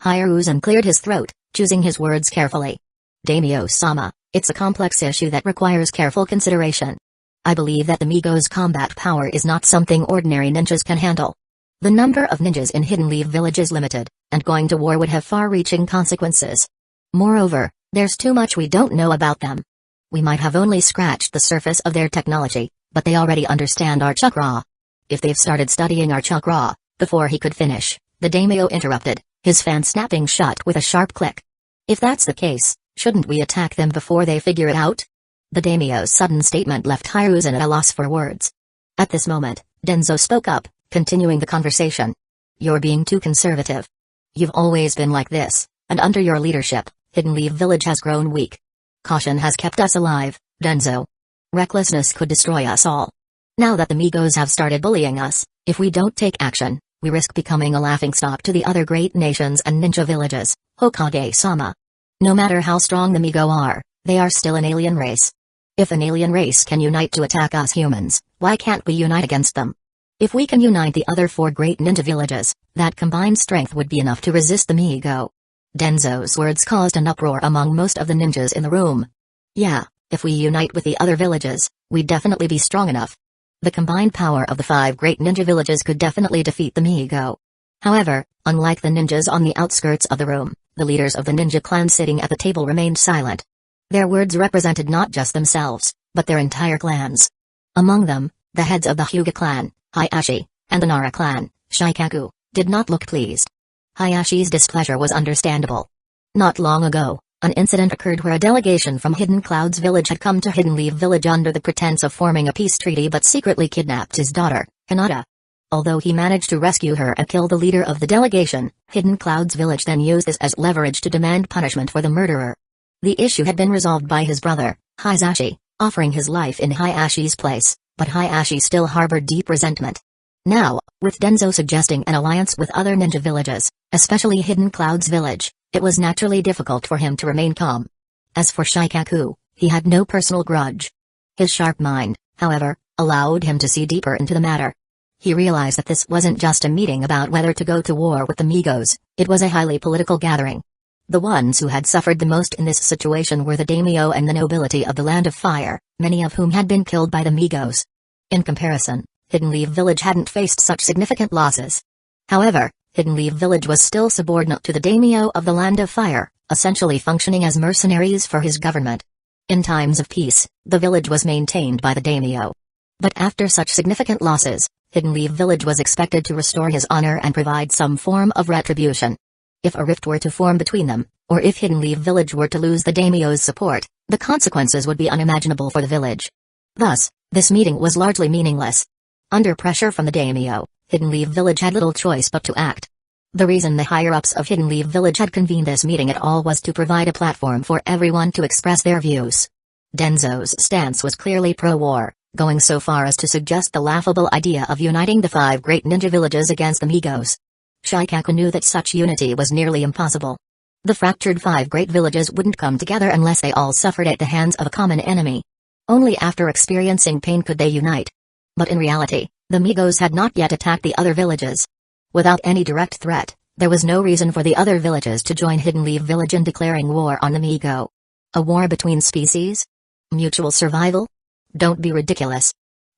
Hiruzen cleared his throat, choosing his words carefully. Daimyo-sama, it's a complex issue that requires careful consideration. I believe that the Migo's combat power is not something ordinary ninjas can handle. The number of ninjas in Hidden Leaf Village is limited, and going to war would have far-reaching consequences. Moreover, there's too much we don't know about them. We might have only scratched the surface of their technology, but they already understand our chakra. If they've started studying our chakra, before he could finish, the daimyo interrupted, his fan snapping shut with a sharp click. If that's the case, shouldn't we attack them before they figure it out? The daimyo's sudden statement left Hiruzen at a loss for words. At this moment, Denzo spoke up, continuing the conversation. You're being too conservative. You've always been like this, and under your leadership, Hidden Leaf Village has grown weak. Caution has kept us alive, Denzo. Recklessness could destroy us all. Now that the Migos have started bullying us, if we don't take action, we risk becoming a laughingstock to the other great nations and ninja villages, Hokage-sama. No matter how strong the Migo are, they are still an alien race. If an alien race can unite to attack us humans, why can't we unite against them? If we can unite the other 4 great ninja villages, that combined strength would be enough to resist the Migo. Denzo's words caused an uproar among most of the ninjas in the room. Yeah, if we unite with the other villages, we'd definitely be strong enough. The combined power of the 5 great ninja villages could definitely defeat the Migo. However, unlike the ninjas on the outskirts of the room, the leaders of the ninja clan sitting at the table remained silent. Their words represented not just themselves, but their entire clans. Among them, the heads of the Hyuga clan, Hayashi, and the Nara clan, Shikaku, did not look pleased. Hayashi's displeasure was understandable. Not long ago, an incident occurred where a delegation from Hidden Cloud's village had come to Hidden Leaf Village under the pretense of forming a peace treaty but secretly kidnapped his daughter, Hinata. Although he managed to rescue her and kill the leader of the delegation, Hidden Cloud's village then used this as leverage to demand punishment for the murderer. The issue had been resolved by his brother, Hizashi, offering his life in Hayashi's place, but Hayashi still harbored deep resentment. Now, with Denzo suggesting an alliance with other ninja villages, especially Hidden Cloud's village, it was naturally difficult for him to remain calm. As for Shikaku, he had no personal grudge. His sharp mind, however, allowed him to see deeper into the matter. He realized that this wasn't just a meeting about whether to go to war with the Migos, it was a highly political gathering. The ones who had suffered the most in this situation were the daimyo and the nobility of the Land of Fire, many of whom had been killed by the Migos. In comparison, Hidden Leaf Village hadn't faced such significant losses. However, Hidden Leaf Village was still subordinate to the daimyo of the Land of Fire, essentially functioning as mercenaries for his government. In times of peace, the village was maintained by the daimyo. But after such significant losses, Hidden Leaf Village was expected to restore his honor and provide some form of retribution. If a rift were to form between them, or if Hidden Leaf Village were to lose the daimyo's support, the consequences would be unimaginable for the village. Thus, this meeting was largely meaningless. Under pressure from the daimyo, Hidden Leaf Village had little choice but to act. The reason the higher-ups of Hidden Leaf Village had convened this meeting at all was to provide a platform for everyone to express their views. Denzo's stance was clearly pro-war, going so far as to suggest the laughable idea of uniting the 5 great ninja villages against the Migos. Shikaku knew that such unity was nearly impossible. The fractured 5 great villages wouldn't come together unless they all suffered at the hands of a common enemy. Only after experiencing pain could they unite. But in reality, the Migos had not yet attacked the other villages. Without any direct threat, there was no reason for the other villages to join Hidden Leaf Village in declaring war on the Migo. A war between species? Mutual survival? Don't be ridiculous.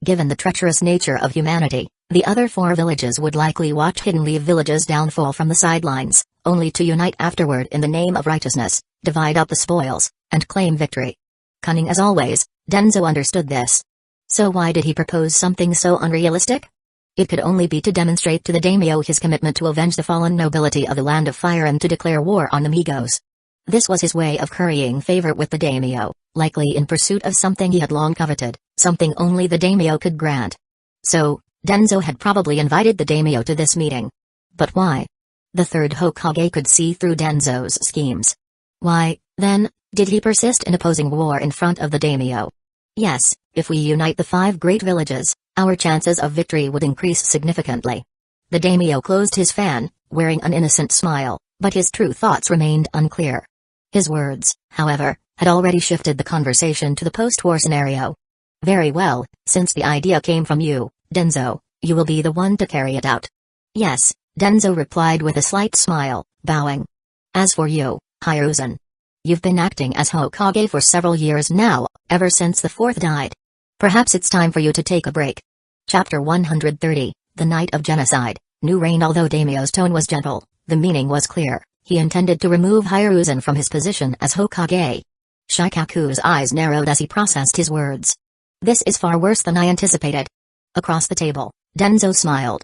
Given the treacherous nature of humanity, the other 4 villages would likely watch Hidden Leaf Village's downfall from the sidelines, only to unite afterward in the name of righteousness, divide up the spoils, and claim victory. Cunning as always, Denzo understood this. So why did he propose something so unrealistic? It could only be to demonstrate to the daimyo his commitment to avenge the fallen nobility of the Land of Fire and to declare war on the Migos. This was his way of currying favor with the daimyo, likely in pursuit of something he had long coveted, something only the daimyo could grant. So, Denzo had probably invited the daimyo to this meeting. But why? The third Hokage could see through Denzo's schemes. Why, then, did he persist in opposing war in front of the daimyo? Yes, if we unite the 5 great villages, our chances of victory would increase significantly. The daimyo closed his fan, wearing an innocent smile, but his true thoughts remained unclear. His words, however, had already shifted the conversation to the post-war scenario. Very well, since the idea came from you, Denzo, you will be the one to carry it out. Yes, Denzo replied with a slight smile, bowing. As for you, Hiruzen, you've been acting as Hokage for several years now, ever since the 4th died. Perhaps it's time for you to take a break. Chapter 130, The Night of Genocide, New Reign. Although Daimyo's tone was gentle, the meaning was clear. He intended to remove Hiruzen from his position as Hokage. Shikaku's eyes narrowed as he processed his words. This is far worse than I anticipated. Across the table, Denzo smiled.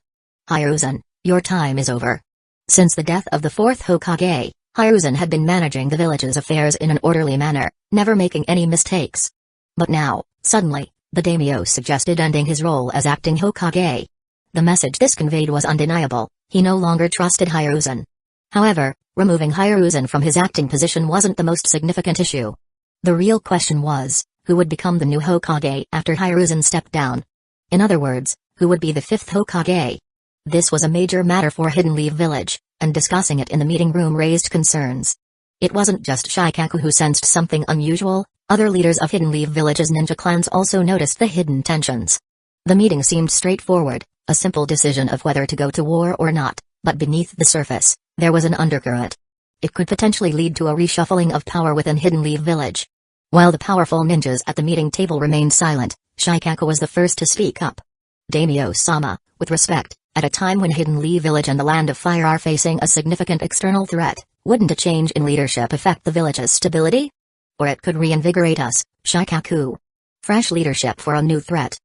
Hiruzen, your time is over. Since the death of the 4th Hokage, Hiruzen had been managing the village's affairs in an orderly manner, never making any mistakes. But now, suddenly, the daimyo suggested ending his role as acting Hokage. The message this conveyed was undeniable. He no longer trusted Hiruzen. However, removing Hiruzen from his acting position wasn't the most significant issue. The real question was, who would become the new Hokage after Hiruzen stepped down? In other words, who would be the 5th Hokage? This was a major matter for Hidden Leaf Village, and discussing it in the meeting room raised concerns. It wasn't just Shikaku who sensed something unusual, other leaders of Hidden Leaf Village's ninja clans also noticed the hidden tensions. The meeting seemed straightforward, a simple decision of whether to go to war or not, but beneath the surface, there was an undercurrent. It could potentially lead to a reshuffling of power within Hidden Leaf Village. While the powerful ninjas at the meeting table remained silent, Shikaku was the first to speak up. Daimyo-sama, with respect, at a time when Hidden Leaf Village and the Land of Fire are facing a significant external threat, wouldn't a change in leadership affect the village's stability? Or it could reinvigorate us, Shikaku. Fresh leadership for a new threat.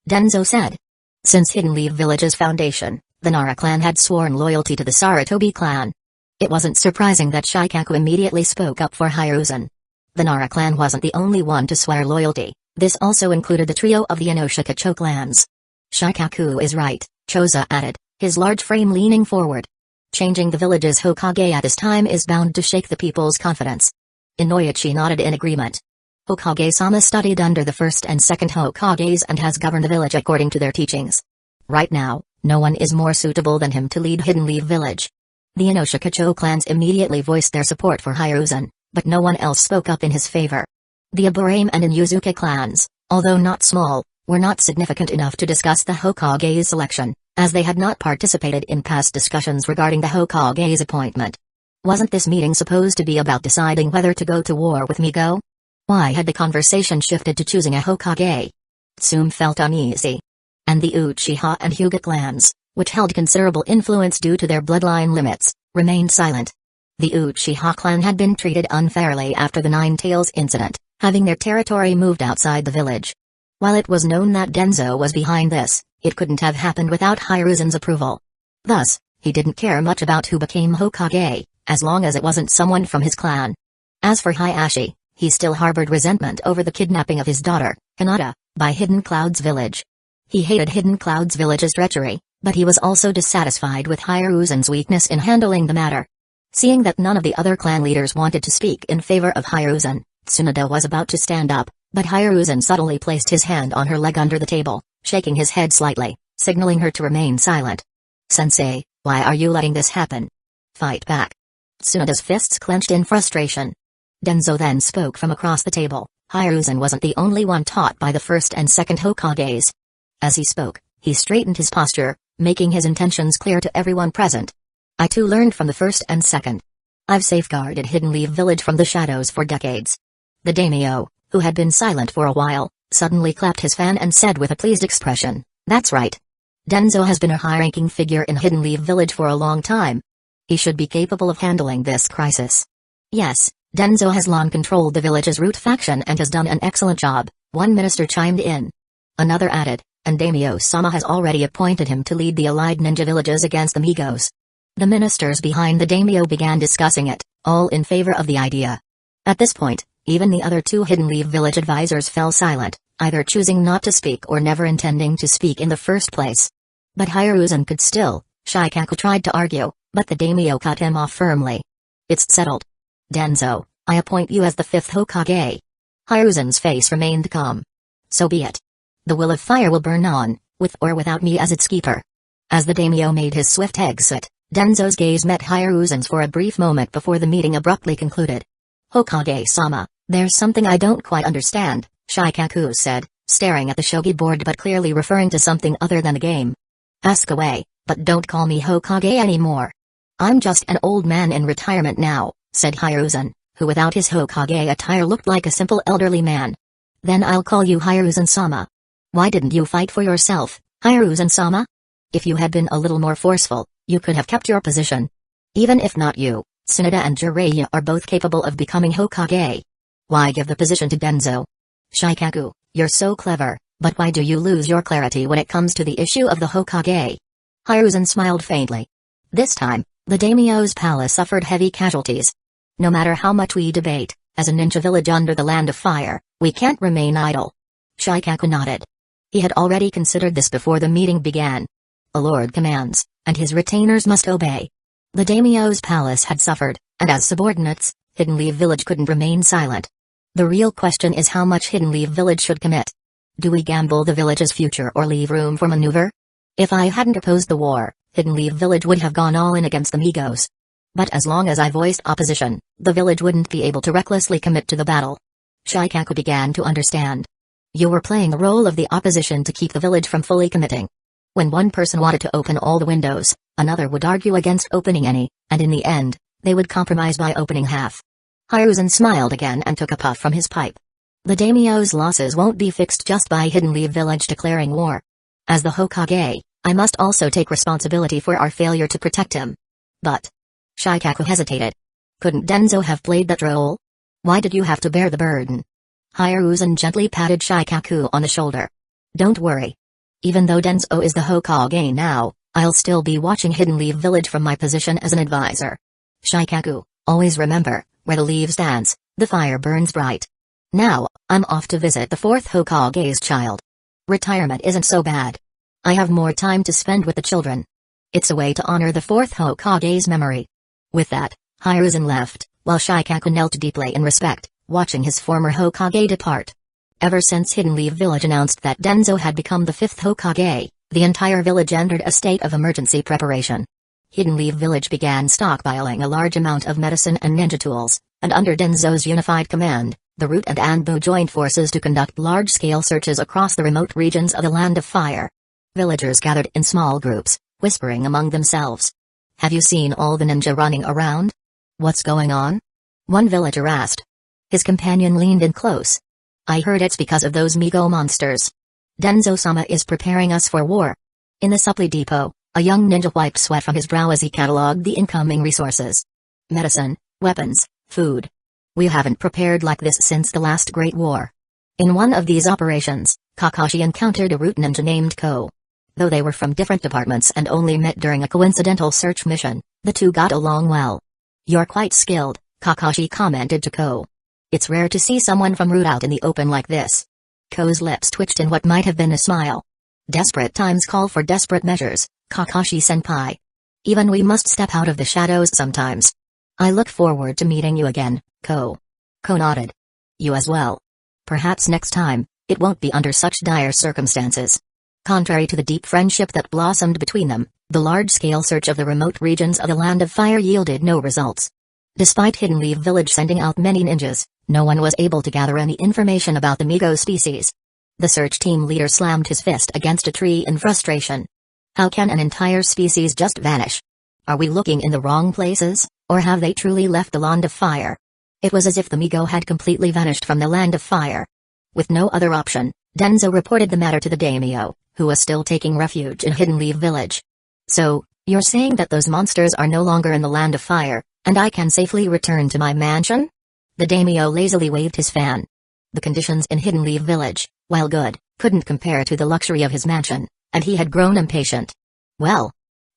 Denzo said. Since Hidden Leaf Village's foundation, the Nara clan had sworn loyalty to the Sarutobi clan. It wasn't surprising that Shikaku immediately spoke up for Hiruzen. The Nara clan wasn't the only one to swear loyalty, this also included the trio of the Inoshikacho clans. Shikaku is right, Choza added, his large frame leaning forward. Changing the village's Hokage at this time is bound to shake the people's confidence. Inoichi nodded in agreement. Hokage-sama studied under the 1st and 2nd Hokages and has governed the village according to their teachings. Right now, no one is more suitable than him to lead Hidden Leaf Village. The Inoshikacho clans immediately voiced their support for Hiruzen, but no one else spoke up in his favor. The Aburame and Inuzuka clans, although not small, were not significant enough to discuss the Hokage's selection, as they had not participated in past discussions regarding the Hokage's appointment. Wasn't this meeting supposed to be about deciding whether to go to war with Migo? Why had the conversation shifted to choosing a Hokage? Tsume felt uneasy. And the Uchiha and Hyuga clans, which held considerable influence due to their bloodline limits, remained silent. The Uchiha clan had been treated unfairly after the Nine Tails incident, having their territory moved outside the village. While it was known that Denzo was behind this, it couldn't have happened without Hiruzen's approval. Thus, he didn't care much about who became Hokage, as long as it wasn't someone from his clan. As for Hayashi, he still harbored resentment over the kidnapping of his daughter, Hinata, by Hidden Cloud's village. He hated Hidden Cloud's village's treachery, but he was also dissatisfied with Hiruzen's weakness in handling the matter. Seeing that none of the other clan leaders wanted to speak in favor of Hiruzen, Tsunade was about to stand up, but Hiruzen subtly placed his hand on her leg under the table, shaking his head slightly, signaling her to remain silent. Sensei, why are you letting this happen? Fight back. Tsunade's fists clenched in frustration. Denzo then spoke from across the table. Hiruzen wasn't the only one taught by the 1st and 2nd Hokages. As he spoke, he straightened his posture, making his intentions clear to everyone present. I too learned from the 1st and 2nd. I've safeguarded Hidden Leaf Village from the shadows for decades. The daimyo, who had been silent for a while, suddenly clapped his fan and said with a pleased expression, "That's right. Denzo has been a high-ranking figure in Hidden Leaf Village for a long time. He should be capable of handling this crisis." "Yes, Denzo has long controlled the village's root faction and has done an excellent job," one minister chimed in. Another added, "And Daimyo-sama has already appointed him to lead the allied ninja villages against the Migos." The ministers behind the daimyo began discussing it, all in favor of the idea. At this point, even the other two Hidden Leaf Village advisors fell silent, either choosing not to speak or never intending to speak in the first place. But Hiruzen could still. Shikaku tried to argue, but the daimyo cut him off firmly. "It's settled. Denzo, I appoint you as the 5th Hokage." Hiruzen's face remained calm. "So be it. The will of fire will burn on, with or without me as its keeper." As the daimyo made his swift exit, Denzo's gaze met Hiruzen's for a brief moment before the meeting abruptly concluded. "Hokage-sama, there's something I don't quite understand," Shikaku said, staring at the shogi board but clearly referring to something other than the game. "Ask away, but don't call me Hokage anymore." "I'm just an old man in retirement now," said Hiruzen, who without his Hokage attire looked like a simple elderly man. "Then I'll call you Hiruzen-sama." "Why didn't you fight for yourself, Hiruzen-sama? If you had been a little more forceful, you could have kept your position. Even if not you, Tsunade and Jiraiya are both capable of becoming Hokage. Why give the position to Denzo?" "Shikaku, you're so clever, but why do you lose your clarity when it comes to the issue of the Hokage?" Hiruzen smiled faintly. This time, the daimyo's palace suffered heavy casualties. "No matter how much we debate, as a ninja village under the Land of Fire, we can't remain idle." Shikaku nodded. He had already considered this before the meeting began. A lord commands, and his retainers must obey. The daimyo's palace had suffered, and as subordinates, Hidden Leaf Village couldn't remain silent. The real question is how much Hidden Leaf Village should commit. Do we gamble the village's future or leave room for maneuver? If I hadn't opposed the war, Hidden Leaf Village would have gone all in against the Migos. But as long as I voiced opposition, the village wouldn't be able to recklessly commit to the battle. Shikaku began to understand. You were playing the role of the opposition to keep the village from fully committing. When one person wanted to open all the windows, another would argue against opening any, and in the end, they would compromise by opening half. Hiruzen smiled again and took a puff from his pipe. The daimyo's losses won't be fixed just by Hidden Leaf Village declaring war. As the Hokage, I must also take responsibility for our failure to protect him. But... Shikaku hesitated. Couldn't Denzo have played that role? Why did you have to bear the burden? Hiruzen gently patted Shikaku on the shoulder. Don't worry. Even though Denzo is the Hokage now, I'll still be watching Hidden Leaf Village from my position as an advisor. Shikaku, always remember, where the leaves dance, the fire burns bright. Now, I'm off to visit the 4th Hokage's child. Retirement isn't so bad. I have more time to spend with the children. It's a way to honor the 4th Hokage's memory. With that, Hiruzen left, while Shikaku knelt deeply in respect, watching his former Hokage depart. Ever since Hidden Leaf Village announced that Denzo had become the 5th Hokage, the entire village entered a state of emergency preparation. Hidden Leaf Village began stockpiling a large amount of medicine and ninja tools, and under Denzo's unified command, the Root and Anbu joined forces to conduct large-scale searches across the remote regions of the Land of Fire. Villagers gathered in small groups, whispering among themselves. Have you seen all the ninja running around? What's going on? One villager asked. His companion leaned in close. I heard it's because of those Migo monsters. Denzo-sama is preparing us for war. In the supply depot, a young ninja wiped sweat from his brow as he catalogued the incoming resources. Medicine, weapons, food. We haven't prepared like this since the last Great War. In one of these operations, Kakashi encountered a root ninja named Ko. Though they were from different departments and only met during a coincidental search mission, the two got along well. You're quite skilled, Kakashi commented to Ko. It's rare to see someone from Root out in the open like this. Ko's lips twitched in what might have been a smile. Desperate times call for desperate measures, Kakashi-senpai. Even we must step out of the shadows sometimes. I look forward to meeting you again, Ko. Ko nodded. You as well. Perhaps next time, it won't be under such dire circumstances. Contrary to the deep friendship that blossomed between them, the large-scale search of the remote regions of the Land of Fire yielded no results. Despite Hidden Leaf Village sending out many ninjas, no one was able to gather any information about the Migo species. The search team leader slammed his fist against a tree in frustration. How can an entire species just vanish? Are we looking in the wrong places, or have they truly left the Land of Fire? It was as if the Migo had completely vanished from the land of fire. With no other option, Denzo reported the matter to the daimyo, who was still taking refuge in Hidden Leaf Village. So, you're saying that those monsters are no longer in the land of fire, and I can safely return to my mansion? The daimyo lazily waved his fan. The conditions in Hidden Leaf Village, while good, couldn't compare to the luxury of his mansion, and he had grown impatient. Well,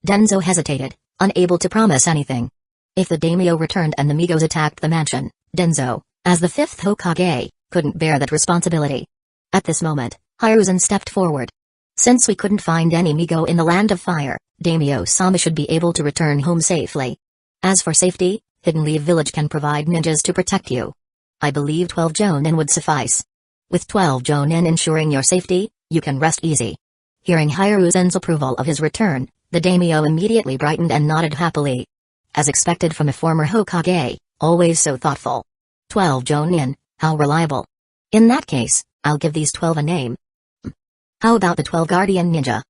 Denzo hesitated, unable to promise anything. If the daimyo returned and the Migos attacked the mansion, Denzo, as the fifth Hokage, couldn't bear that responsibility. At this moment, Hiruzen stepped forward. Since we couldn't find any Migo in the land of fire, Daimyo-sama should be able to return home safely. As for safety, Hidden Leaf Village can provide ninjas to protect you. I believe 12 jonin would suffice. With 12 jonin ensuring your safety, you can rest easy. Hearing Hiruzen's approval of his return, the daimyo immediately brightened and nodded happily. As expected from a former Hokage, always so thoughtful. 12 jonin, how reliable. In that case, I'll give these 12 a name. How about the 12 Guardian Ninja?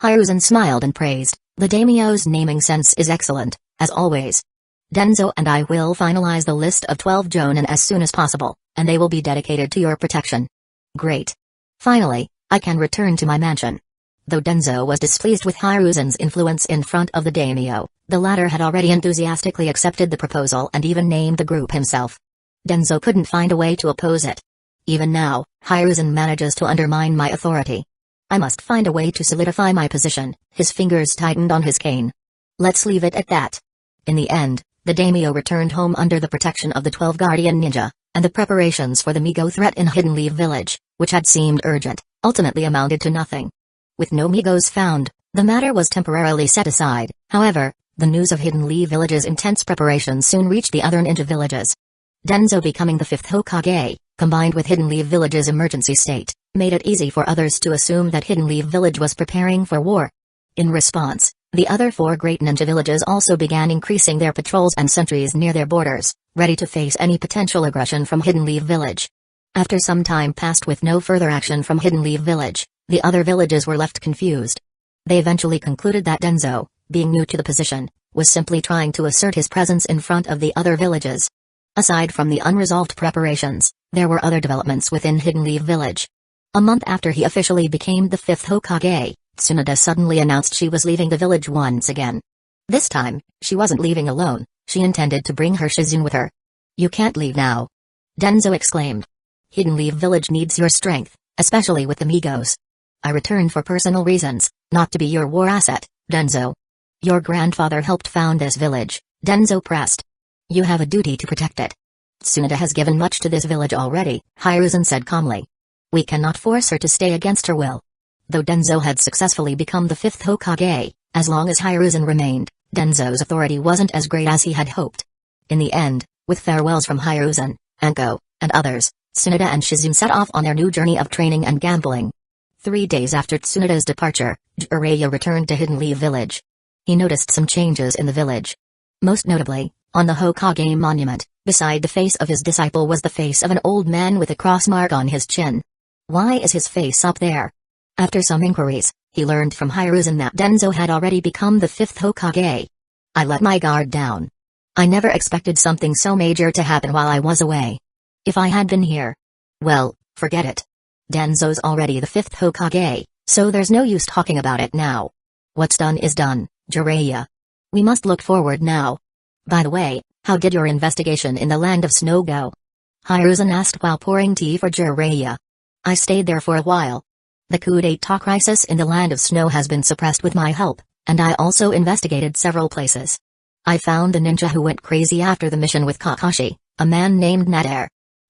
Hiruzen smiled and praised, the daimyo's naming sense is excellent, as always. Denzo and I will finalize the list of 12 jonin as soon as possible, and they will be dedicated to your protection. Great. Finally, I can return to my mansion. Though Denzo was displeased with Hiruzen's influence in front of the daimyo, the latter had already enthusiastically accepted the proposal and even named the group himself. Denzo couldn't find a way to oppose it. Even now, Hiruzen manages to undermine my authority. I must find a way to solidify my position. His fingers tightened on his cane. Let's leave it at that. In the end, the daimyo returned home under the protection of the 12 Guardian Ninja, and the preparations for the Migo threat in Hidden Leaf Village, which had seemed urgent, ultimately amounted to nothing. With no Migos found, the matter was temporarily set aside. However, the news of Hidden Leaf Village's intense preparations soon reached the other ninja villages. Denzo becoming the fifth Hokage, combined with Hidden Leaf Village's emergency state, made it easy for others to assume that Hidden Leaf Village was preparing for war. In response, the other four great ninja villages also began increasing their patrols and sentries near their borders, ready to face any potential aggression from Hidden Leaf Village. After some time passed with no further action from Hidden Leaf Village, the other villages were left confused. They eventually concluded that Denzo, being new to the position, was simply trying to assert his presence in front of the other villages. Aside from the unresolved preparations, there were other developments within Hidden Leaf Village. A month after he officially became the fifth Hokage, Tsunade suddenly announced she was leaving the village once again. This time, she wasn't leaving alone, she intended to bring her Shizune with her. You can't leave now. Denzo exclaimed. Hidden Leaf Village needs your strength, especially with the Migos. I returned for personal reasons, not to be your war asset, Denzo. Your grandfather helped found this village, Denzo pressed. You have a duty to protect it. Tsunade has given much to this village already, Hiruzen said calmly. We cannot force her to stay against her will. Though Denzo had successfully become the fifth Hokage, as long as Hiruzen remained, Denzo's authority wasn't as great as he had hoped. In the end, with farewells from Hiruzen, Anko, and others, Tsunade and Shizune set off on their new journey of training and gambling. 3 days after Tsunade's departure, Jiraiya returned to Hidden Leaf Village. He noticed some changes in the village. Most notably, on the Hokage monument, beside the face of his disciple was the face of an old man with a cross mark on his chin. Why is his face up there? After some inquiries, he learned from Hiruzen that Denzo had already become the fifth Hokage. I let my guard down. I never expected something so major to happen while I was away. If I had been here, well, forget it. Denzo's already the fifth Hokage, so there's no use talking about it now. What's done is done, Jiraiya. We must look forward now. By the way, how did your investigation in the Land of Snow go? Hiruzen asked while pouring tea for Jiraiya. I stayed there for a while. The coup d'etat crisis in the Land of Snow has been suppressed with my help, and I also investigated several places. I found the ninja who went crazy after the mission with Kakashi, a man named Nader.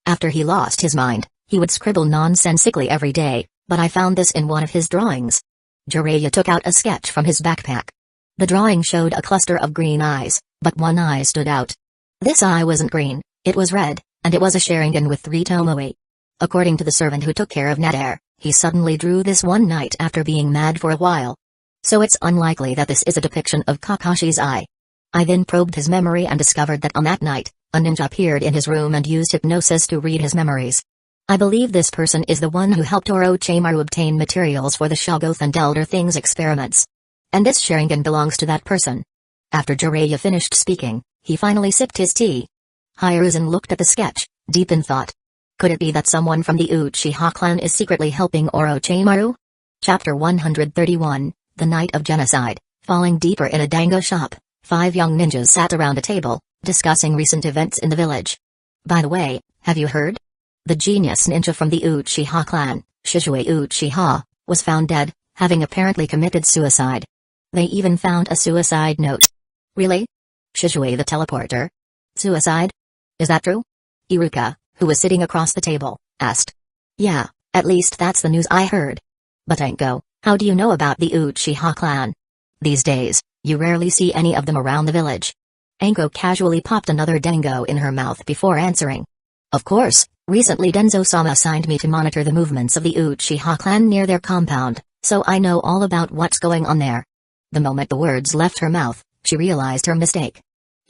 After he lost his mind, he would scribble nonsensically every day, but I found this in one of his drawings. Jiraiya took out a sketch from his backpack. The drawing showed a cluster of green eyes, but one eye stood out. This eye wasn't green, it was red, and it was a Sharingan with 3 tomoe. According to the servant who took care of Nader, he suddenly drew this one night after being mad for a while. So it's unlikely that this is a depiction of Kakashi's eye. I then probed his memory and discovered that on that night, a ninja appeared in his room and used hypnosis to read his memories. I believe this person is the one who helped Orochimaru obtain materials for the Shoggoth and Elder Things experiments. And this Sharingan belongs to that person. After Jiraiya finished speaking, he finally sipped his tea. Hiruzen looked at the sketch, deep in thought. Could it be that someone from the Uchiha clan is secretly helping Orochimaru? Chapter 131, The Night of Genocide. Falling deeper in a dango shop, 5 young ninjas sat around a table, discussing recent events in the village. By the way, have you heard? The genius ninja from the Uchiha clan, Shizue Uchiha, was found dead, having apparently committed suicide. They even found a suicide note. Really? Shizue the teleporter? Suicide? Is that true? Iruka, who was sitting across the table, asked. Yeah, at least that's the news I heard. But Anko, how do you know about the Uchiha clan? These days, you rarely see any of them around the village. Anko casually popped another dango in her mouth before answering. Of course, recently Denzo-sama assigned me to monitor the movements of the Uchiha clan near their compound, so I know all about what's going on there. The moment the words left her mouth, she realized her mistake.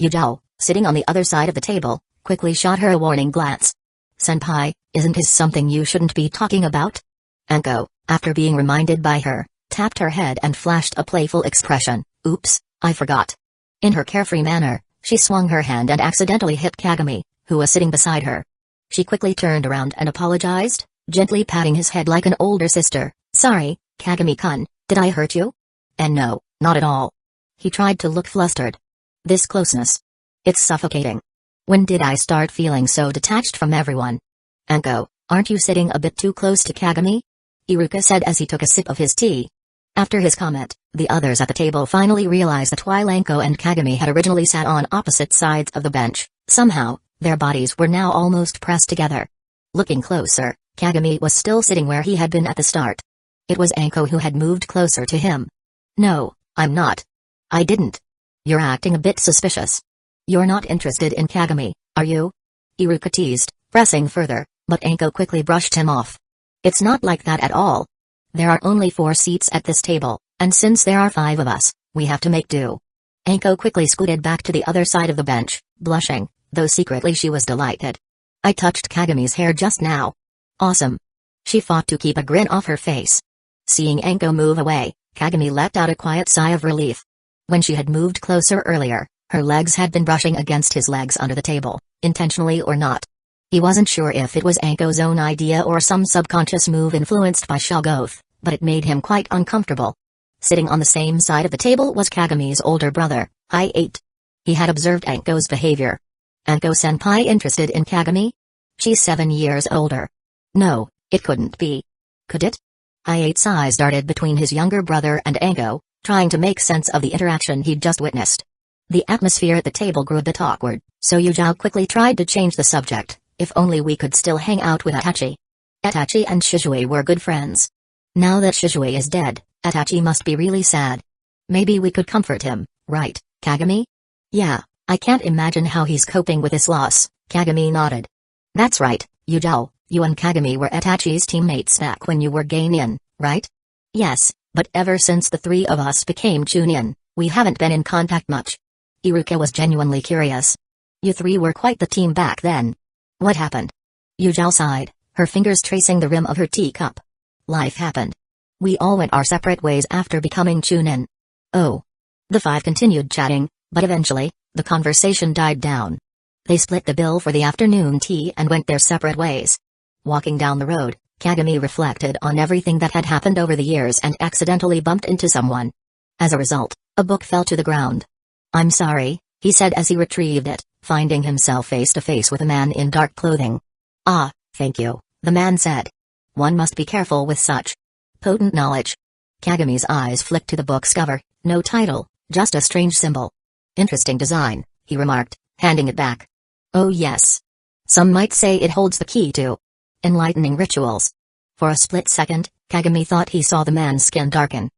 Yujao, sitting on the other side of the table, quickly shot her a warning glance. Senpai, isn't this something you shouldn't be talking about? Anko, after being reminded by her, tapped her head and flashed a playful expression. Oops, I forgot. In her carefree manner, she swung her hand and accidentally hit Kagami, who was sitting beside her. She quickly turned around and apologized, gently patting his head like an older sister. Sorry, Kagami-kun, did I hurt you? And no, not at all. He tried to look flustered. This closeness. It's suffocating. When did I start feeling so detached from everyone? Anko, aren't you sitting a bit too close to Kagami? Iruka said as he took a sip of his tea. After his comment, the others at the table finally realized that while Anko and Kagami had originally sat on opposite sides of the bench, somehow, their bodies were now almost pressed together. Looking closer, Kagami was still sitting where he had been at the start. It was Anko who had moved closer to him. No, I'm not. I didn't. You're acting a bit suspicious. You're not interested in Kagami, are you? Iruka teased, pressing further, but Anko quickly brushed him off. It's not like that at all. There are only 4 seats at this table, and since there are 5 of us, we have to make do. Anko quickly scooted back to the other side of the bench, blushing, though secretly she was delighted. I touched Kagami's hair just now. Awesome. She fought to keep a grin off her face. Seeing Anko move away, Kagami let out a quiet sigh of relief. When she had moved closer earlier, her legs had been brushing against his legs under the table, intentionally or not. He wasn't sure if it was Anko's own idea or some subconscious move influenced by Shoggoth, but it made him quite uncomfortable. Sitting on the same side of the table was Kagami's older brother, I-8. He had observed Anko's behavior. Anko-senpai interested in Kagami? She's 7 years older. No, it couldn't be. Could it? I-8's eyes darted between his younger brother and Anko, trying to make sense of the interaction he'd just witnessed. The atmosphere at the table grew a bit awkward, so Yujao quickly tried to change the subject. If only we could still hang out with Itachi. Itachi and Shizue were good friends. Now that Shizue is dead, Itachi must be really sad. Maybe we could comfort him, right, Kagami? Yeah, I can't imagine how he's coping with this loss, Kagami nodded. That's right, Yujao, you and Kagami were Itachi's teammates back when you were Geinin, right? Yes, but ever since the 3 of us became Chunin, we haven't been in contact much. Iruka was genuinely curious. You 3 were quite the team back then. What happened? Yujao sighed, her fingers tracing the rim of her teacup. Life happened. We all went our separate ways after becoming Chunin. Oh. The 5 continued chatting, but eventually, the conversation died down. They split the bill for the afternoon tea and went their separate ways. Walking down the road, Kagami reflected on everything that had happened over the years and accidentally bumped into someone. As a result, a book fell to the ground. I'm sorry, he said as he retrieved it, finding himself face to face with a man in dark clothing. Ah, thank you, the man said. One must be careful with such potent knowledge. Kagami's eyes flicked to the book's cover, no title, just a strange symbol. Interesting design, he remarked, handing it back. Oh yes. Some might say it holds the key to enlightening rituals. For a split second, Kagami thought he saw the man's skin darken.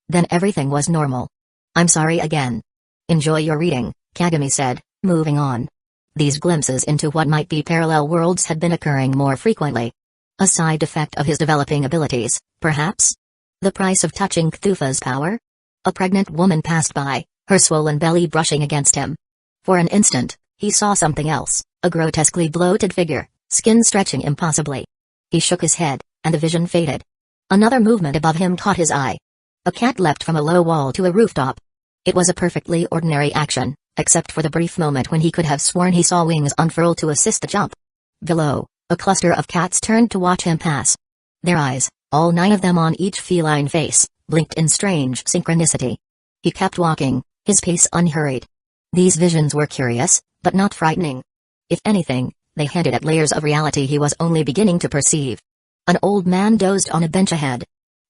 Then everything was normal. I'm sorry again. Enjoy your reading, Kagami said, moving on. These glimpses into what might be parallel worlds had been occurring more frequently. A side effect of his developing abilities, perhaps? The price of touching Cthulhu's power? A pregnant woman passed by, her swollen belly brushing against him. For an instant, he saw something else, a grotesquely bloated figure, skin stretching impossibly. He shook his head, and the vision faded. Another movement above him caught his eye. A cat leapt from a low wall to a rooftop. It was a perfectly ordinary action, except for the brief moment when he could have sworn he saw wings unfurl to assist the jump. Below, a cluster of cats turned to watch him pass. Their eyes, all 9 of them on each feline face, blinked in strange synchronicity. He kept walking, his pace unhurried. These visions were curious, but not frightening. If anything, they hinted at layers of reality he was only beginning to perceive. An old man dozed on a bench ahead.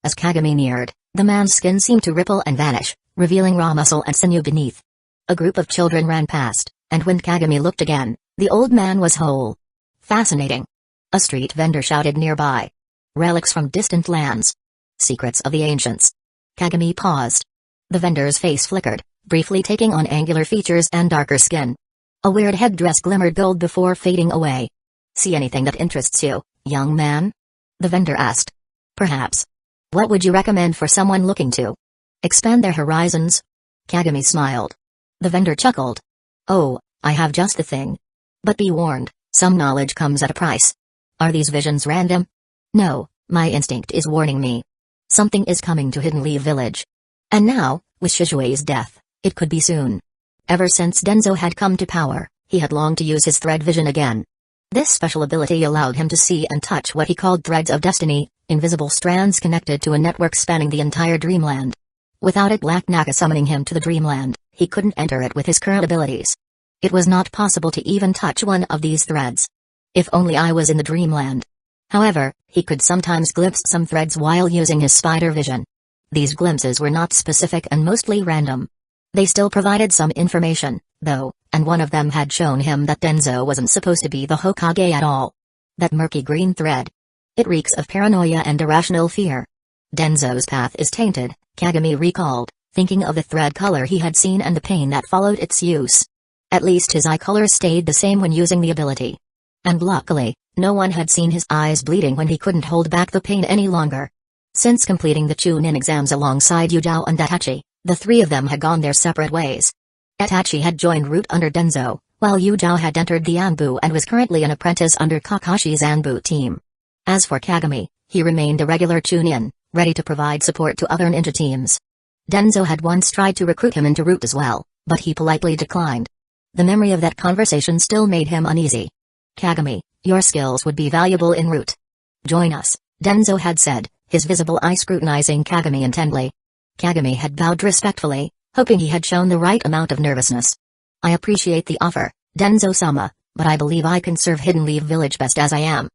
As Kagami neared, the man's skin seemed to ripple and vanish, revealing raw muscle and sinew beneath. A group of children ran past, and when Kagami looked again, the old man was whole. Fascinating. A street vendor shouted nearby. Relics from distant lands. Secrets of the ancients. Kagami paused. The vendor's face flickered, briefly taking on angular features and darker skin. A weird headdress glimmered gold before fading away. See anything that interests you, young man? The vendor asked. Perhaps. What would you recommend for someone looking to expand their horizons? Kagami smiled. The vendor chuckled. Oh, I have just the thing. But be warned, some knowledge comes at a price. Are these visions random? No, my instinct is warning me. Something is coming to Hidden Leaf Village. And now, with Shishui's death, it could be soon. Ever since Denzo had come to power, he had longed to use his thread vision again. This special ability allowed him to see and touch what he called threads of destiny, invisible strands connected to a network spanning the entire dreamland. Without it Black Naga summoning him to the dreamland, he couldn't enter it with his current abilities. It was not possible to even touch one of these threads. If only I was in the dreamland. However, he could sometimes glimpse some threads while using his spider vision. These glimpses were not specific and mostly random. They still provided some information, though, and one of them had shown him that Denzo wasn't supposed to be the Hokage at all. That murky green thread. It reeks of paranoia and irrational fear. Denzo's path is tainted, Kagami recalled, thinking of the thread color he had seen and the pain that followed its use. At least his eye color stayed the same when using the ability. And luckily, no one had seen his eyes bleeding when he couldn't hold back the pain any longer. Since completing the Chunin exams alongside Yujao and Itachi, the 3 of them had gone their separate ways. Itachi had joined Root under Denzo, while Yujao had entered the Anbu and was currently an apprentice under Kakashi's Anbu team. As for Kagami, he remained a regular Chunin, ready to provide support to other ninja teams. Denzo had once tried to recruit him into Root as well, but he politely declined. The memory of that conversation still made him uneasy. Kagami, your skills would be valuable en route. Join us, Denzo had said, his visible eye scrutinizing Kagami intently. Kagami had bowed respectfully, hoping he had shown the right amount of nervousness. I appreciate the offer, Denzo-sama, but I believe I can serve Hidden Leaf Village best as I am.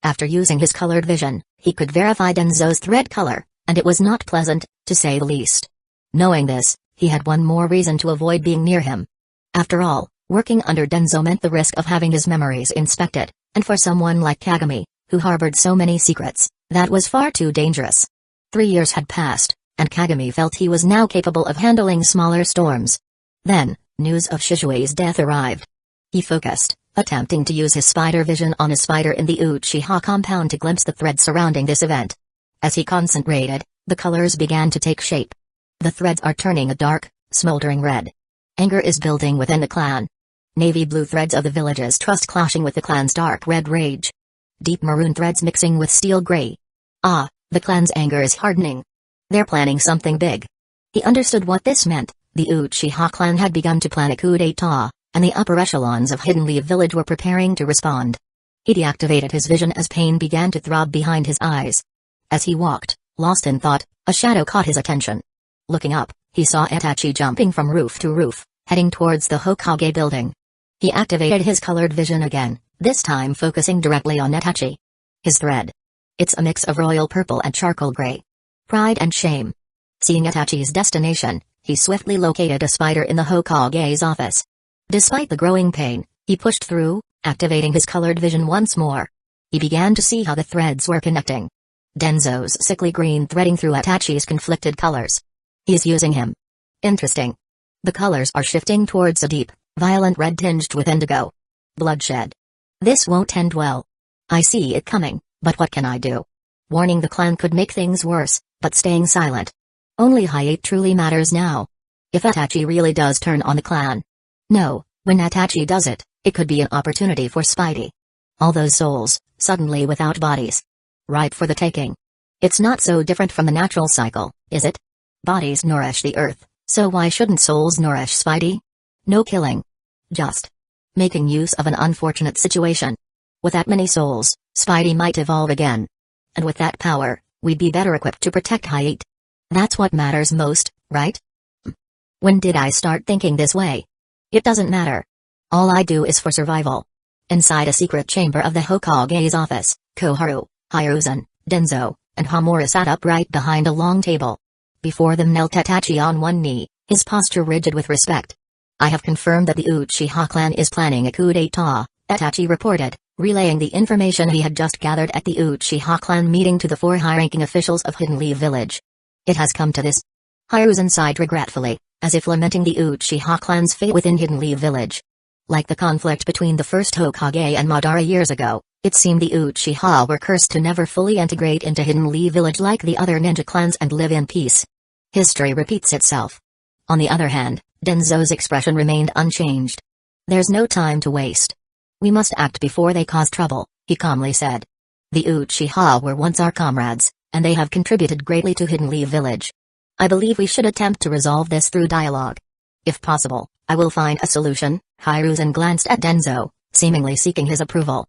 After using his colored vision, he could verify Denzo's thread color, and it was not pleasant, to say the least. Knowing this, he had one more reason to avoid being near him. After all, working under Denzo meant the risk of having his memories inspected, and for someone like Kagami, who harbored so many secrets, that was far too dangerous. 3 years had passed, and Kagami felt he was now capable of handling smaller storms. Then, news of Shishui's death arrived. He focused, attempting to use his spider vision on a spider in the Uchiha compound to glimpse the thread surrounding this event. As he concentrated, the colors began to take shape. The threads are turning a dark, smoldering red. Anger is building within the clan. Navy blue threads of the village's trust clashing with the clan's dark red rage. Deep maroon threads mixing with steel gray. Ah, the clan's anger is hardening. They're planning something big. He understood what this meant. The Uchiha clan had begun to plan a coup d'etat, and the upper echelons of Hidden Leaf Village were preparing to respond. He deactivated his vision as pain began to throb behind his eyes. As he walked, lost in thought, a shadow caught his attention. Looking up, he saw Itachi jumping from roof to roof, heading towards the Hokage building. He activated his colored vision again, this time focusing directly on Itachi. His thread. It's a mix of royal purple and charcoal gray. Pride and shame. Seeing Itachi's destination, he swiftly located a spider in the Hokage's office. Despite the growing pain, he pushed through, activating his colored vision once more. He began to see how the threads were connecting. Denzo's sickly green threading through Itachi's conflicted colors. He's using him. Interesting. The colors are shifting towards a deep, violent red tinged with indigo. Bloodshed. This won't end well. I see it coming, but what can I do? Warning the clan could make things worse, but staying silent. Only Hiate truly matters now. If Itachi really does turn on the clan. No, when Itachi does it, it could be an opportunity for Spidey. All those souls, suddenly without bodies. Ripe for the taking. It's not so different from the natural cycle, is it? Bodies nourish the earth, so why shouldn't souls nourish Spidey? No killing. Just making use of an unfortunate situation. With that many souls, Spidey might evolve again. And with that power, we'd be better equipped to protect Haight. That's what matters most, right? When did I start thinking this way? It doesn't matter. All I do is for survival. Inside a secret chamber of the Hokage's office, Koharu, Hiruzen, Denzo, and Hamura sat upright behind a long table. Before them knelt Itachi on one knee, his posture rigid with respect. I have confirmed that the Uchiha clan is planning a coup d'etat, Itachi reported, relaying the information he had just gathered at the Uchiha clan meeting to the 4 high-ranking officials of Hidden Leaf Village. It has come to this. Hiruzen sighed regretfully, as if lamenting the Uchiha clan's fate within Hidden Leaf Village. Like the conflict between the first Hokage and Madara years ago, it seemed the Uchiha were cursed to never fully integrate into Hidden Leaf Village like the other ninja clans and live in peace. History repeats itself. On the other hand, Denzo's expression remained unchanged. There's no time to waste. We must act before they cause trouble, he calmly said. The Uchiha were once our comrades, and they have contributed greatly to Hidden Leaf Village. I believe we should attempt to resolve this through dialogue. If possible, I will find a solution. Hiruzen glanced at Denzo, seemingly seeking his approval.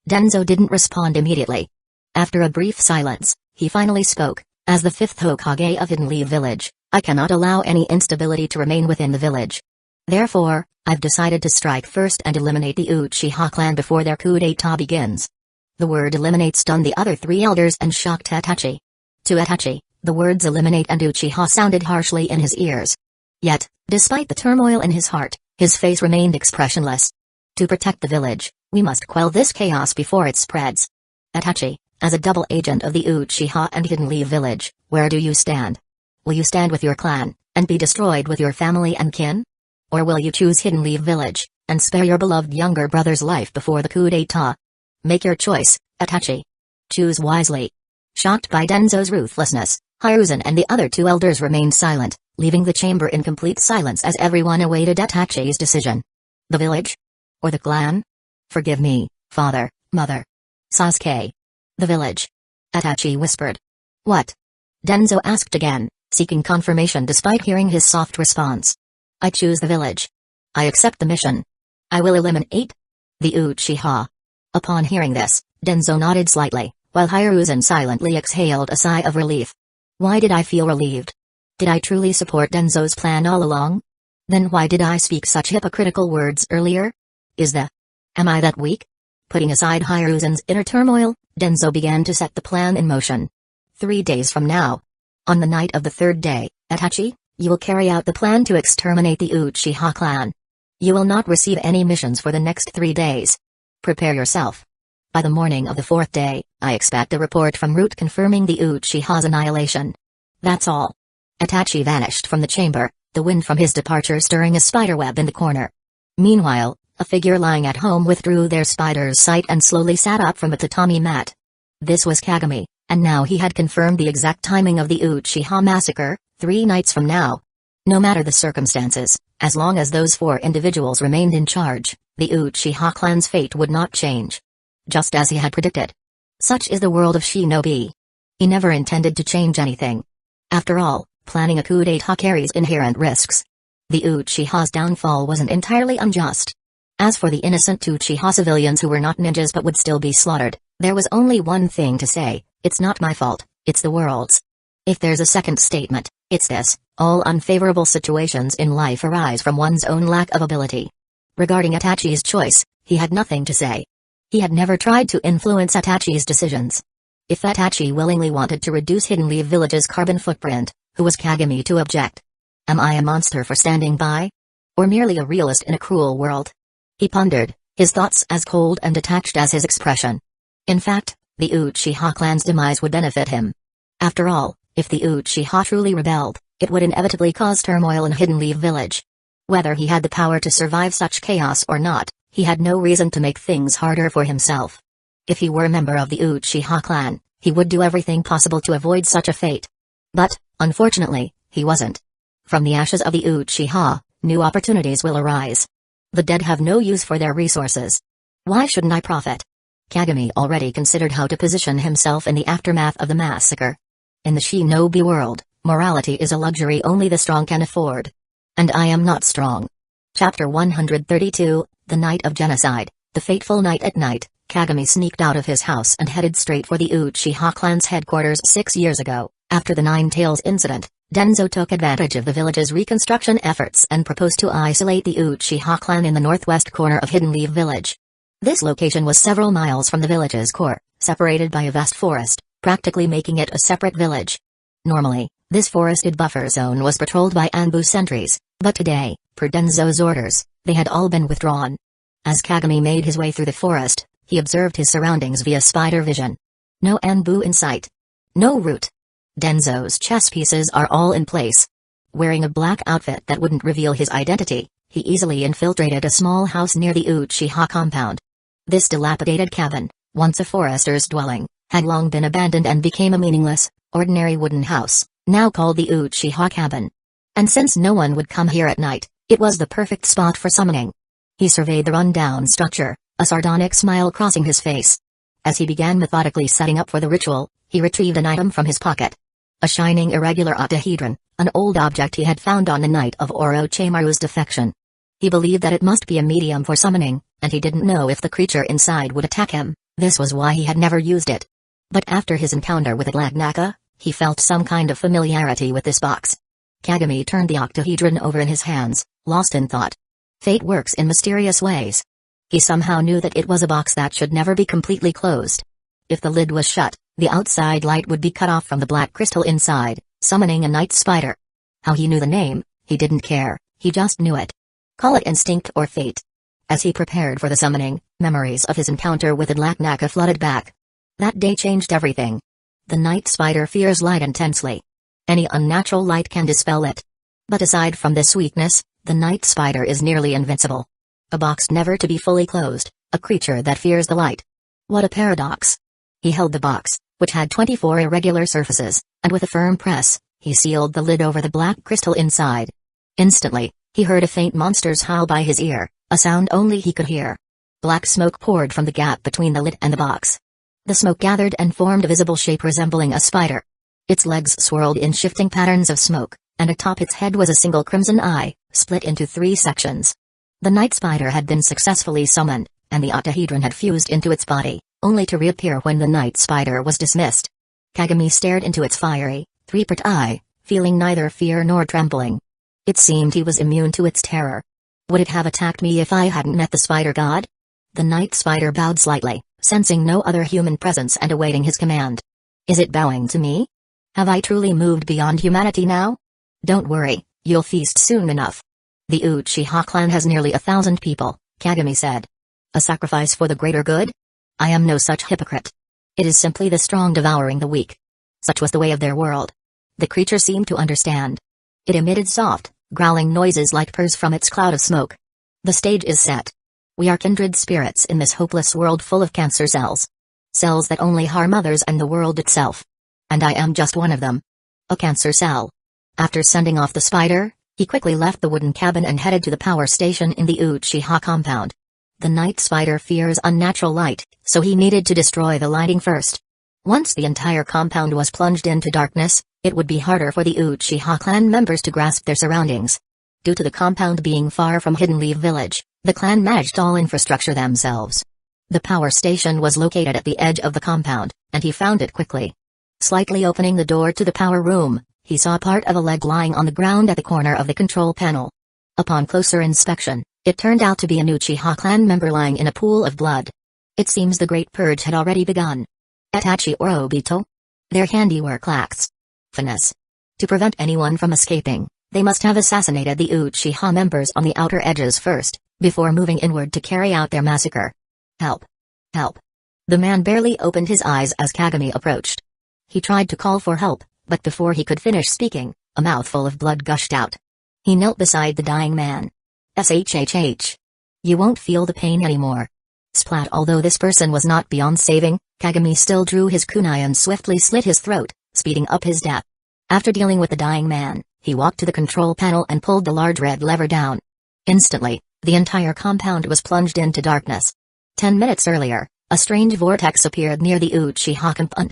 Denzo didn't respond immediately. After a brief silence, he finally spoke. As the 5th Hokage of Hidden Leaf Village, I cannot allow any instability to remain within the village. Therefore, I've decided to strike first and eliminate the Uchiha clan before their coup d'etat begins. The word eliminate stunned the other 3 elders and shocked Itachi. To Itachi, the words eliminate and Uchiha sounded harshly in his ears. Yet, despite the turmoil in his heart, his face remained expressionless. To protect the village, we must quell this chaos before it spreads. Itachi, as a double agent of the Uchiha and Hidden Leaf Village, where do you stand? Will you stand with your clan, and be destroyed with your family and kin? Or will you choose Hidden Leaf Village, and spare your beloved younger brother's life before the coup d'etat? Make your choice, Itachi. Choose wisely. Shocked by Denzo's ruthlessness, Hiruzen and the other 2 elders remained silent, leaving the chamber in complete silence as everyone awaited Itachi's decision. The village? Or the clan? Forgive me, father, mother. Sasuke. The village. Itachi whispered. What? Denzo asked again, seeking confirmation despite hearing his soft response. I choose the village. I accept the mission. I will eliminate the Uchiha. Upon hearing this, Denzo nodded slightly, while Hiruzen silently exhaled a sigh of relief. Why did I feel relieved? Did I truly support Denzo's plan all along? Then why did I speak such hypocritical words earlier? Am I that weak? Putting aside Hiruzen's inner turmoil, Denzo began to set the plan in motion. 3 days from now. On the night of the 3rd day, Itachi, you will carry out the plan to exterminate the Uchiha clan. You will not receive any missions for the next 3 days. Prepare yourself. By the morning of the 4th day, I expect a report from Root confirming the Uchiha's annihilation. That's all. Itachi vanished from the chamber, the wind from his departure stirring a spiderweb in the corner. Meanwhile, a figure lying at home withdrew their spider's sight and slowly sat up from a tatami mat. This was Kagami, and now he had confirmed the exact timing of the Uchiha massacre, 3 nights from now. No matter the circumstances, as long as those 4 individuals remained in charge, the Uchiha clan's fate would not change. Just as he had predicted. Such is the world of shinobi. He never intended to change anything. After all, planning a coup d'etat carries inherent risks. The Uchiha's downfall wasn't entirely unjust. As for the innocent Uchiha civilians who were not ninjas but would still be slaughtered, there was only one thing to say: it's not my fault, it's the world's. If there's a second statement, it's this: all unfavorable situations in life arise from one's own lack of ability. Regarding Itachi's choice, he had nothing to say. He had never tried to influence Itachi's decisions. If Itachi willingly wanted to reduce Hidden Leaf Village's carbon footprint, who was Kagami to object? Am I a monster for standing by? Or merely a realist in a cruel world? He pondered, his thoughts as cold and detached as his expression. In fact, the Uchiha clan's demise would benefit him. After all, if the Uchiha truly rebelled, it would inevitably cause turmoil in Hidden Leaf Village. Whether he had the power to survive such chaos or not, he had no reason to make things harder for himself. If he were a member of the Uchiha clan, he would do everything possible to avoid such a fate. But, unfortunately, he wasn't. From the ashes of the Uchiha, new opportunities will arise. The dead have no use for their resources. Why shouldn't I profit? Kagami already considered how to position himself in the aftermath of the massacre. In the shinobi world, morality is a luxury only the strong can afford. And I am not strong. Chapter 132, The Night of Genocide. The fateful night at night, Kagami sneaked out of his house and headed straight for the Uchiha clan's headquarters 6 years ago. After the Nine Tails incident, Denzo took advantage of the village's reconstruction efforts and proposed to isolate the Uchiha clan in the northwest corner of Hidden Leaf Village. This location was several miles from the village's core, separated by a vast forest, practically making it a separate village. Normally, this forested buffer zone was patrolled by Anbu sentries, but today, per Denzo's orders, they had all been withdrawn. As Kagami made his way through the forest, he observed his surroundings via spider vision. No Anbu in sight. No route. Denzo's chess pieces are all in place. Wearing a black outfit that wouldn't reveal his identity, he easily infiltrated a small house near the Uchiha compound. This dilapidated cabin, once a forester's dwelling, had long been abandoned and became a meaningless, ordinary wooden house, now called the Uchiha cabin. And since no one would come here at night, it was the perfect spot for summoning. He surveyed the run-down structure, a sardonic smile crossing his face. As he began methodically setting up for the ritual, he retrieved an item from his pocket. A shining irregular octahedron, an old object he had found on the night of Orochimaru's defection. He believed that it must be a medium for summoning, and he didn't know if the creature inside would attack him. This was why he had never used it. But after his encounter with Itlagnaka, he felt some kind of familiarity with this box. Kagami turned the octahedron over in his hands, lost in thought. Fate works in mysterious ways. He somehow knew that it was a box that should never be completely closed. If the lid was shut, the outside light would be cut off from the black crystal inside, summoning a night spider. How he knew the name, he didn't care, he just knew it. Call it instinct or fate. As he prepared for the summoning, memories of his encounter with Itlagnaka flooded back. That day changed everything. The night spider fears light intensely. Any unnatural light can dispel it. But aside from this weakness, the night spider is nearly invincible. A box never to be fully closed, a creature that fears the light. What a paradox. He held the box, which had 24 irregular surfaces, and with a firm press, he sealed the lid over the black crystal inside. Instantly, he heard a faint monster's howl by his ear, a sound only he could hear. Black smoke poured from the gap between the lid and the box. The smoke gathered and formed a visible shape resembling a spider. Its legs swirled in shifting patterns of smoke, and atop its head was a single crimson eye, split into 3 sections. The night spider had been successfully summoned, and the octahedron had fused into its body, only to reappear when the night spider was dismissed. Kagami stared into its fiery, 3-part eye, feeling neither fear nor trembling. It seemed he was immune to its terror. Would it have attacked me if I hadn't met the spider god? The night spider bowed slightly, sensing no other human presence and awaiting his command. Is it bowing to me? Have I truly moved beyond humanity now? Don't worry, you'll feast soon enough. The Uchiha clan has nearly 1,000 people, Kagami said. A sacrifice for the greater good? I am no such hypocrite. It is simply the strong devouring the weak. Such was the way of their world. The creature seemed to understand. It emitted soft, growling noises like purrs from its cloud of smoke. The stage is set. We are kindred spirits in this hopeless world full of cancer cells. Cells that only harm others and the world itself. And I am just one of them. A cancer cell. After sending off the spider, he quickly left the wooden cabin and headed to the power station in the Uchiha compound. The night spider fears unnatural light, so he needed to destroy the lighting first. Once the entire compound was plunged into darkness, it would be harder for the Uchiha clan members to grasp their surroundings. Due to the compound being far from Hidden Leaf Village, the clan managed all infrastructure themselves. The power station was located at the edge of the compound, and he found it quickly. Slightly opening the door to the power room, he saw part of a leg lying on the ground at the corner of the control panel. Upon closer inspection, it turned out to be an Uchiha clan member lying in a pool of blood. It seems the Great Purge had already begun. Itachi or Obito? Their handiwork lacks finesse. To prevent anyone from escaping, they must have assassinated the Uchiha members on the outer edges first, before moving inward to carry out their massacre. Help! Help! The man barely opened his eyes as Kagami approached. He tried to call for help, but before he could finish speaking, a mouthful of blood gushed out. He knelt beside the dying man. SHHH. You won't feel the pain anymore. Splat. Although this person was not beyond saving, Kagami still drew his kunai and swiftly slit his throat, speeding up his death. After dealing with the dying man, he walked to the control panel and pulled the large red lever down. Instantly, the entire compound was plunged into darkness. 10 minutes earlier, a strange vortex appeared near the Uchiha compound.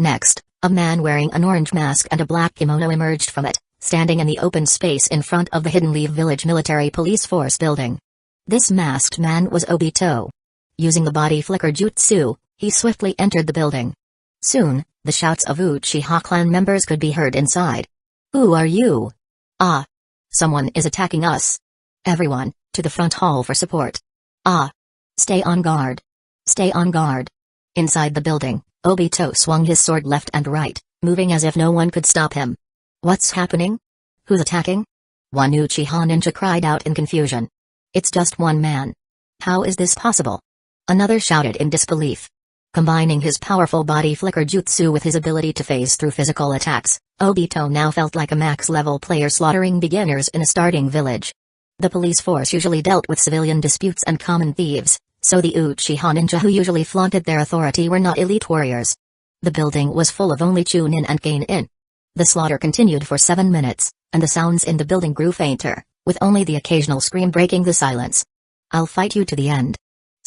Next, a man wearing an orange mask and a black kimono emerged from it, standing in the open space in front of the Hidden Leaf Village Military Police Force building. This masked man was Obito. Using the body flicker jutsu, he swiftly entered the building. Soon, the shouts of Uchiha clan members could be heard inside. "Who are you? Ah! Someone is attacking us. Everyone, to the front hall for support. Ah! Stay on guard. Stay on guard." Inside the building, Obito swung his sword left and right, moving as if no one could stop him. "What's happening? Who's attacking?" One Uchiha ninja cried out in confusion. "It's just one man. How is this possible?" Another shouted in disbelief. Combining his powerful body flicker jutsu with his ability to phase through physical attacks, Obito now felt like a max-level player slaughtering beginners in a starting village. The police force usually dealt with civilian disputes and common thieves, so the Uchiha ninja who usually flaunted their authority were not elite warriors. The building was full of only Chunin and Genin. The slaughter continued for 7 minutes, and the sounds in the building grew fainter, with only the occasional scream breaking the silence. "I'll fight you to the end."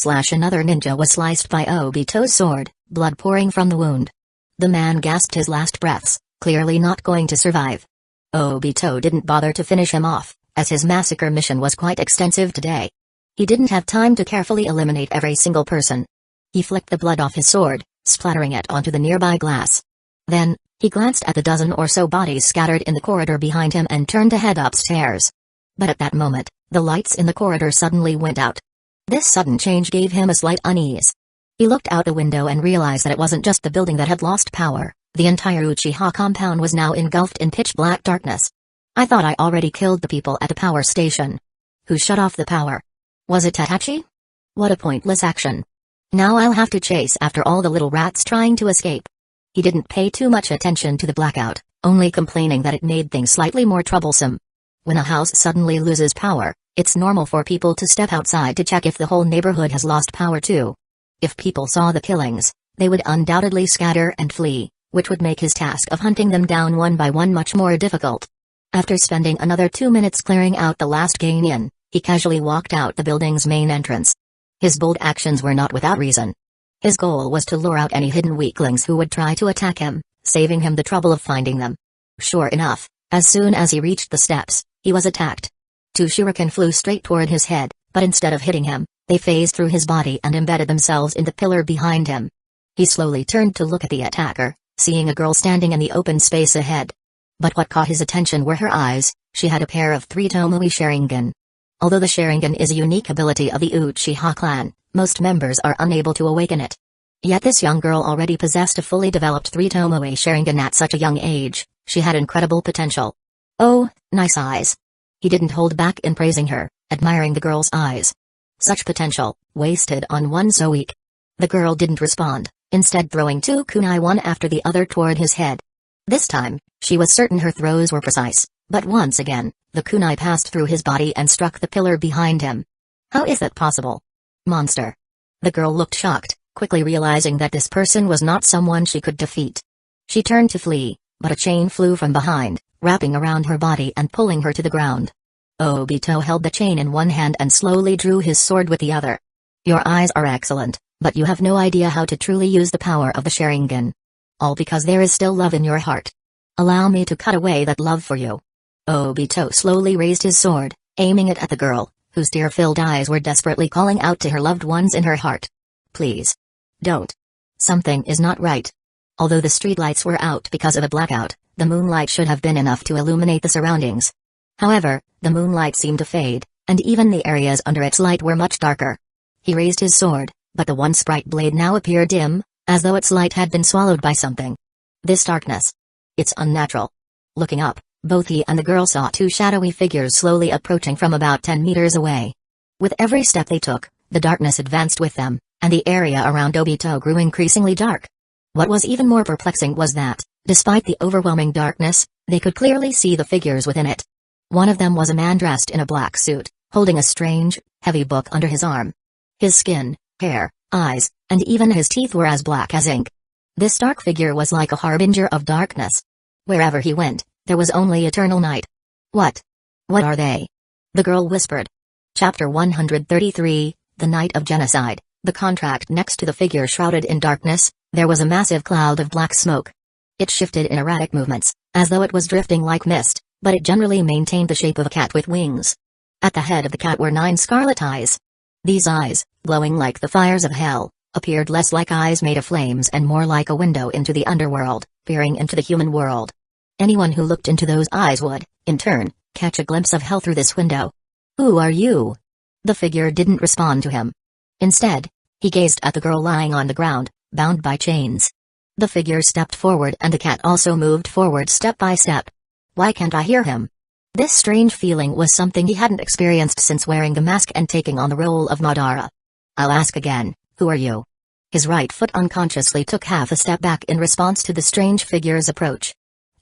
Another ninja was sliced by Obito's sword, blood pouring from the wound. The man gasped his last breaths, clearly not going to survive. Obito didn't bother to finish him off, as his massacre mission was quite extensive today. He didn't have time to carefully eliminate every single person. He flicked the blood off his sword, splattering it onto the nearby glass. Then, he glanced at the dozen or so bodies scattered in the corridor behind him and turned to head upstairs. But at that moment, the lights in the corridor suddenly went out. This sudden change gave him a slight unease. He looked out the window and realized that it wasn't just the building that had lost power, the entire Uchiha compound was now engulfed in pitch-black darkness. "I thought I already killed the people at the power station. Who shut off the power? Was it Tatachi? What a pointless action. Now I'll have to chase after all the little rats trying to escape." He didn't pay too much attention to the blackout, only complaining that it made things slightly more troublesome. When a house suddenly loses power, it's normal for people to step outside to check if the whole neighborhood has lost power too. If people saw the killings, they would undoubtedly scatter and flee, which would make his task of hunting them down one by one much more difficult. After spending another 2 minutes clearing out the last Genin, he casually walked out the building's main entrance. His bold actions were not without reason. His goal was to lure out any hidden weaklings who would try to attack him, saving him the trouble of finding them. Sure enough, as soon as he reached the steps, he was attacked. 2 shuriken flew straight toward his head, but instead of hitting him, they phased through his body and embedded themselves in the pillar behind him. He slowly turned to look at the attacker, seeing a girl standing in the open space ahead. But what caught his attention were her eyes. She had a pair of 3 Tomoe Sharingan. Although the Sharingan is a unique ability of the Uchiha clan, most members are unable to awaken it. Yet this young girl already possessed a fully developed 3 Tomoe Sharingan at such a young age. She had incredible potential. "Oh, nice eyes." He didn't hold back in praising her, admiring the girl's eyes. Such potential, wasted on one so weak. The girl didn't respond, instead throwing 2 kunai one after the other toward his head. This time, she was certain her throws were precise, but once again, the kunai passed through his body and struck the pillar behind him. How is that possible? Monster. The girl looked shocked, quickly realizing that this person was not someone she could defeat. She turned to flee, but a chain flew from behind, wrapping around her body and pulling her to the ground. Obito held the chain in one hand and slowly drew his sword with the other. "Your eyes are excellent, but you have no idea how to truly use the power of the Sharingan. All because there is still love in your heart. Allow me to cut away that love for you." Obito slowly raised his sword, aiming it at the girl, whose tear-filled eyes were desperately calling out to her loved ones in her heart. "Please. Don't. Something is not right." Although the streetlights were out because of a blackout, the moonlight should have been enough to illuminate the surroundings. However, the moonlight seemed to fade, and even the areas under its light were much darker. He raised his sword, but the once bright blade now appeared dim, as though its light had been swallowed by something. This darkness. It's unnatural. Looking up, both he and the girl saw 2 shadowy figures slowly approaching from about 10 meters away. With every step they took, the darkness advanced with them, and the area around Obito grew increasingly dark. What was even more perplexing was that, despite the overwhelming darkness, they could clearly see the figures within it. One of them was a man dressed in a black suit, holding a strange, heavy book under his arm. His skin, hair, eyes, and even his teeth were as black as ink. This dark figure was like a harbinger of darkness. Wherever he went, there was only eternal night. What are they?" the girl whispered. Chapter 133, The Night of Genocide. The contract next to the figure shrouded in darkness, there was a massive cloud of black smoke. It shifted in erratic movements, as though it was drifting like mist, but it generally maintained the shape of a cat with wings. At the head of the cat were 9 scarlet eyes. These eyes, glowing like the fires of hell, appeared less like eyes made of flames and more like a window into the underworld, peering into the human world. Anyone who looked into those eyes would, in turn, catch a glimpse of hell through this window. "Who are you?" The figure didn't respond to him. Instead, he gazed at the girl lying on the ground, bound by chains. The figure stepped forward and the cat also moved forward step by step. Why can't I hear him? This strange feeling was something he hadn't experienced since wearing the mask and taking on the role of Madara. "I'll ask again, who are you?" His right foot unconsciously took half a step back in response to the strange figure's approach.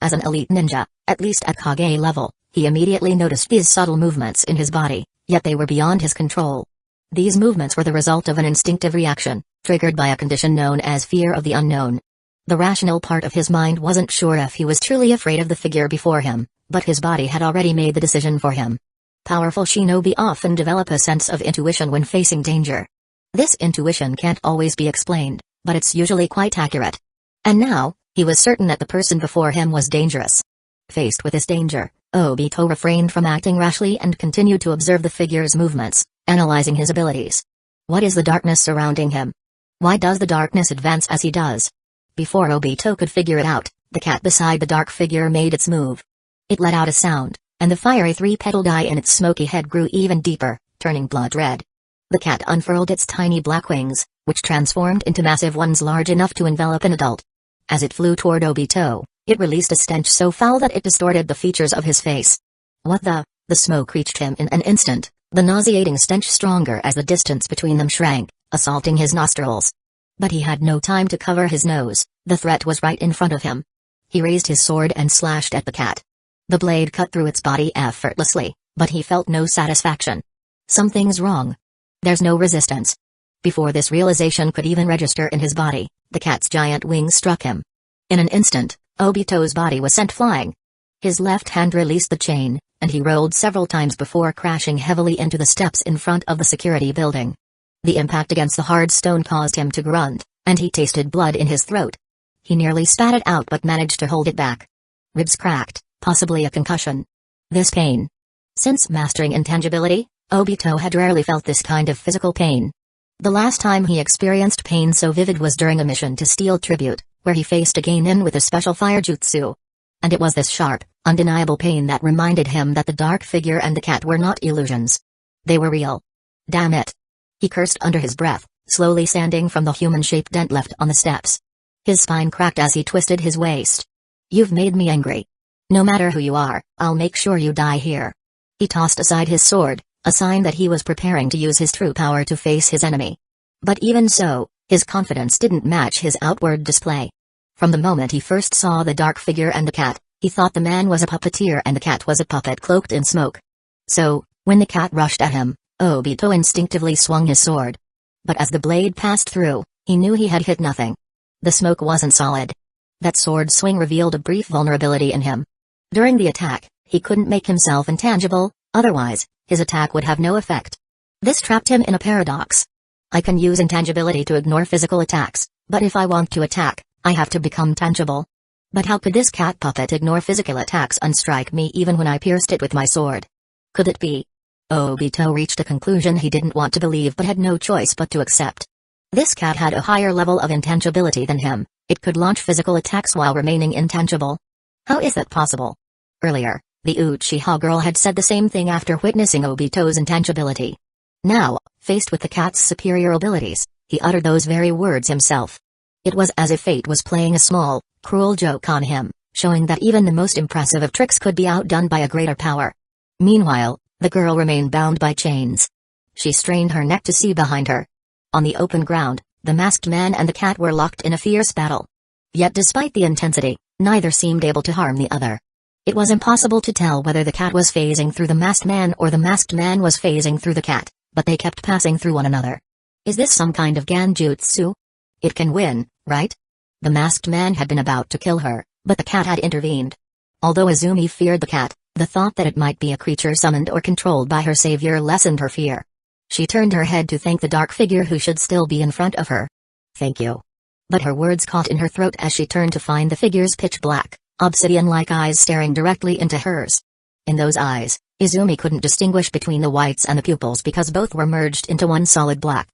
As an elite ninja, at least at Kage level, he immediately noticed these subtle movements in his body, yet they were beyond his control. These movements were the result of an instinctive reaction, triggered by a condition known as fear of the unknown. The rational part of his mind wasn't sure if he was truly afraid of the figure before him, but his body had already made the decision for him. Powerful shinobi often develop a sense of intuition when facing danger. This intuition can't always be explained, but it's usually quite accurate. And now, he was certain that the person before him was dangerous. Faced with this danger, Obito refrained from acting rashly and continued to observe the figure's movements, analyzing his abilities. What is the darkness surrounding him? Why does the darkness advance as he does? Before Obito could figure it out, the cat beside the dark figure made its move. It let out a sound, and the fiery 3-petaled eye in its smoky head grew even deeper, turning blood red. The cat unfurled its tiny black wings, which transformed into massive ones large enough to envelop an adult. As it flew toward Obito, it released a stench so foul that it distorted the features of his face. What the? The smoke reached him in an instant, the nauseating stench stronger as the distance between them shrank, assaulting his nostrils. But he had no time to cover his nose, the threat was right in front of him. He raised his sword and slashed at the cat. The blade cut through its body effortlessly, but he felt no satisfaction. Something's wrong. There's no resistance. Before this realization could even register in his body, the cat's giant wings struck him. In an instant, Obito's body was sent flying. His left hand released the chain, and he rolled several times before crashing heavily into the steps in front of the security building. The impact against the hard stone caused him to grunt, and he tasted blood in his throat. He nearly spat it out but managed to hold it back. Ribs cracked, possibly a concussion. This pain. Since mastering intangibility, Obito had rarely felt this kind of physical pain. The last time he experienced pain so vivid was during a mission to steal tribute, where he faced a genin with a special fire jutsu. And it was this sharp, undeniable pain that reminded him that the dark figure and the cat were not illusions. They were real. Damn it. He cursed under his breath, slowly standing from the human-shaped dent left on the steps. His spine cracked as he twisted his waist. "You've made me angry. No matter who you are, I'll make sure you die here." He tossed aside his sword, a sign that he was preparing to use his true power to face his enemy. But even so, his confidence didn't match his outward display. From the moment he first saw the dark figure and the cat, he thought the man was a puppeteer and the cat was a puppet cloaked in smoke. So, when the cat rushed at him, Obito instinctively swung his sword. But as the blade passed through, he knew he had hit nothing. The smoke wasn't solid. That sword swing revealed a brief vulnerability in him. During the attack, he couldn't make himself intangible, otherwise, his attack would have no effect. This trapped him in a paradox. I can use intangibility to ignore physical attacks, but if I want to attack, I have to become tangible. But how could this cat puppet ignore physical attacks and strike me even when I pierced it with my sword? Could it be? Obito reached a conclusion he didn't want to believe but had no choice but to accept. This cat had a higher level of intangibility than him. It could launch physical attacks while remaining intangible. How is that possible? Earlier, the Uchiha girl had said the same thing after witnessing Obito's intangibility. Now, faced with the cat's superior abilities, he uttered those very words himself. It was as if fate was playing a small, cruel joke on him, showing that even the most impressive of tricks could be outdone by a greater power. Meanwhile, the girl remained bound by chains. She strained her neck to see behind her. On the open ground, the masked man and the cat were locked in a fierce battle. Yet despite the intensity, neither seemed able to harm the other. It was impossible to tell whether the cat was phasing through the masked man or the masked man was phasing through the cat, but they kept passing through one another. Is this some kind of genjutsu? It can win, right? The masked man had been about to kill her, but the cat had intervened. Although Azumi feared the cat, the thought that it might be a creature summoned or controlled by her savior lessened her fear. She turned her head to thank the dark figure who should still be in front of her. "Thank you." But her words caught in her throat as she turned to find the figure's pitch black, obsidian-like eyes staring directly into hers. In those eyes, Izumi couldn't distinguish between the whites and the pupils because both were merged into one solid black.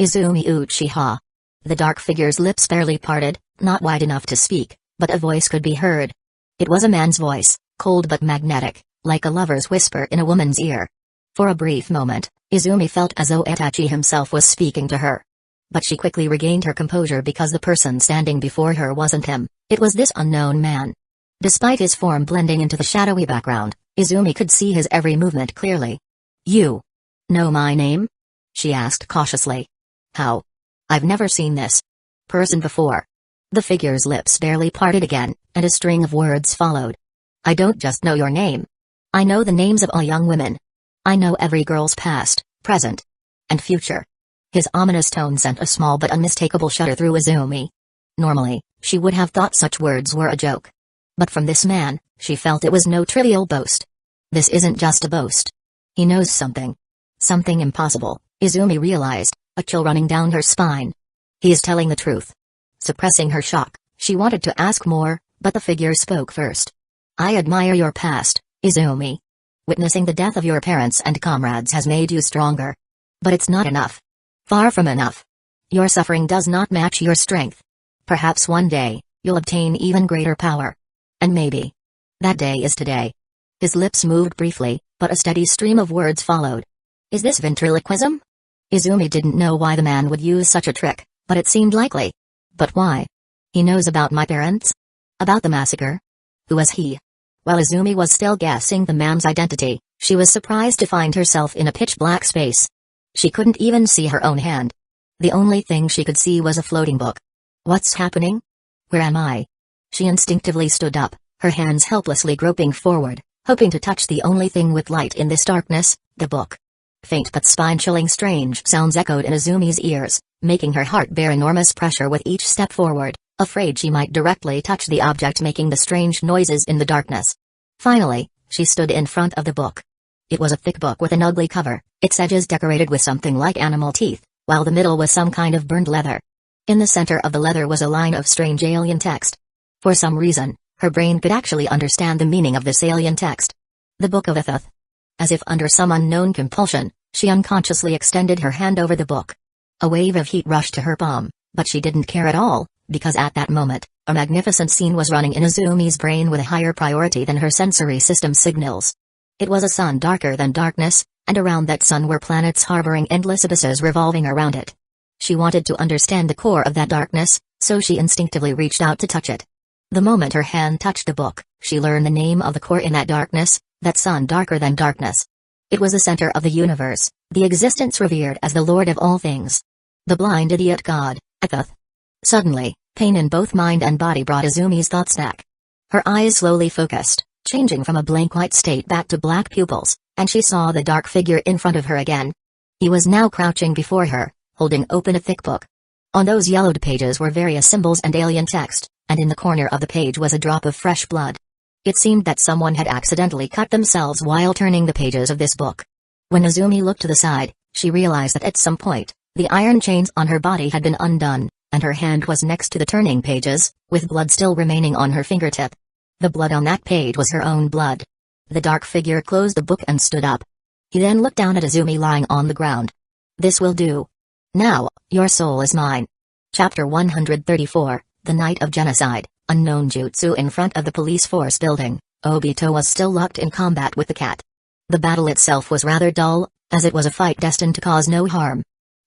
Izumi Uchiha. The dark figure's lips barely parted, not wide enough to speak, but a voice could be heard. It was a man's voice, cold but magnetic, like a lover's whisper in a woman's ear. For a brief moment, Izumi felt as though Itachi himself was speaking to her. But she quickly regained her composure because the person standing before her wasn't him, it was this unknown man. Despite his form blending into the shadowy background, Izumi could see his every movement clearly. "You know my name?" she asked cautiously. "How? I've never seen this person before." The figure's lips barely parted again, and a string of words followed. "I don't just know your name. I know the names of all young women. I know every girl's past, present, and future." His ominous tone sent a small but unmistakable shudder through Izumi. Normally, she would have thought such words were a joke. But from this man, she felt it was no trivial boast. This isn't just a boast. He knows something. Something impossible, Izumi realized, a chill running down her spine. He is telling the truth. Suppressing her shock, she wanted to ask more, but the figure spoke first. "I admire your past, Izumi. Witnessing the death of your parents and comrades has made you stronger. But it's not enough. Far from enough. Your suffering does not match your strength. Perhaps one day, you'll obtain even greater power. And maybe that day is today." His lips moved briefly, but a steady stream of words followed. Is this ventriloquism? Izumi didn't know why the man would use such a trick, but it seemed likely. But why? He knows about my parents? About the massacre? Who was he? While Izumi was still guessing the man's identity, she was surprised to find herself in a pitch-black space. She couldn't even see her own hand. The only thing she could see was a floating book. What's happening? Where am I? She instinctively stood up, her hands helplessly groping forward, hoping to touch the only thing with light in this darkness, the book. Faint but spine-chilling strange sounds echoed in Izumi's ears, making her heart bear enormous pressure with each step forward, afraid she might directly touch the object making the strange noises in the darkness. Finally, she stood in front of the book. It was a thick book with an ugly cover, its edges decorated with something like animal teeth, while the middle was some kind of burned leather. In the center of the leather was a line of strange alien text. For some reason, her brain could actually understand the meaning of this alien text. The Book of Itheth. As if under some unknown compulsion, she unconsciously extended her hand over the book. A wave of heat rushed to her palm, but she didn't care at all, because at that moment, a magnificent scene was running in Izumi's brain with a higher priority than her sensory system signals. It was a sun darker than darkness, and around that sun were planets harboring endless abysses revolving around it. She wanted to understand the core of that darkness, so she instinctively reached out to touch it. The moment her hand touched the book, she learned the name of the core in that darkness, that sun darker than darkness. It was the center of the universe, the existence revered as the Lord of all things. The blind idiot god, Itheth. Suddenly, pain in both mind and body brought Izumi's thoughts back. Her eyes slowly focused, changing from a blank white state back to black pupils, and she saw the dark figure in front of her again. He was now crouching before her, holding open a thick book. On those yellowed pages were various symbols and alien text, and in the corner of the page was a drop of fresh blood. It seemed that someone had accidentally cut themselves while turning the pages of this book. When Izumi looked to the side, she realized that at some point, the iron chains on her body had been undone, and her hand was next to the turning pages, with blood still remaining on her fingertip. The blood on that page was her own blood. The dark figure closed the book and stood up. He then looked down at Izumi lying on the ground. "This will do. Now, your soul is mine." Chapter 134, The Night of Genocide, Unknown Jutsu. In front of the police force building, Obito was still locked in combat with the cat. The battle itself was rather dull, as it was a fight destined to cause no harm.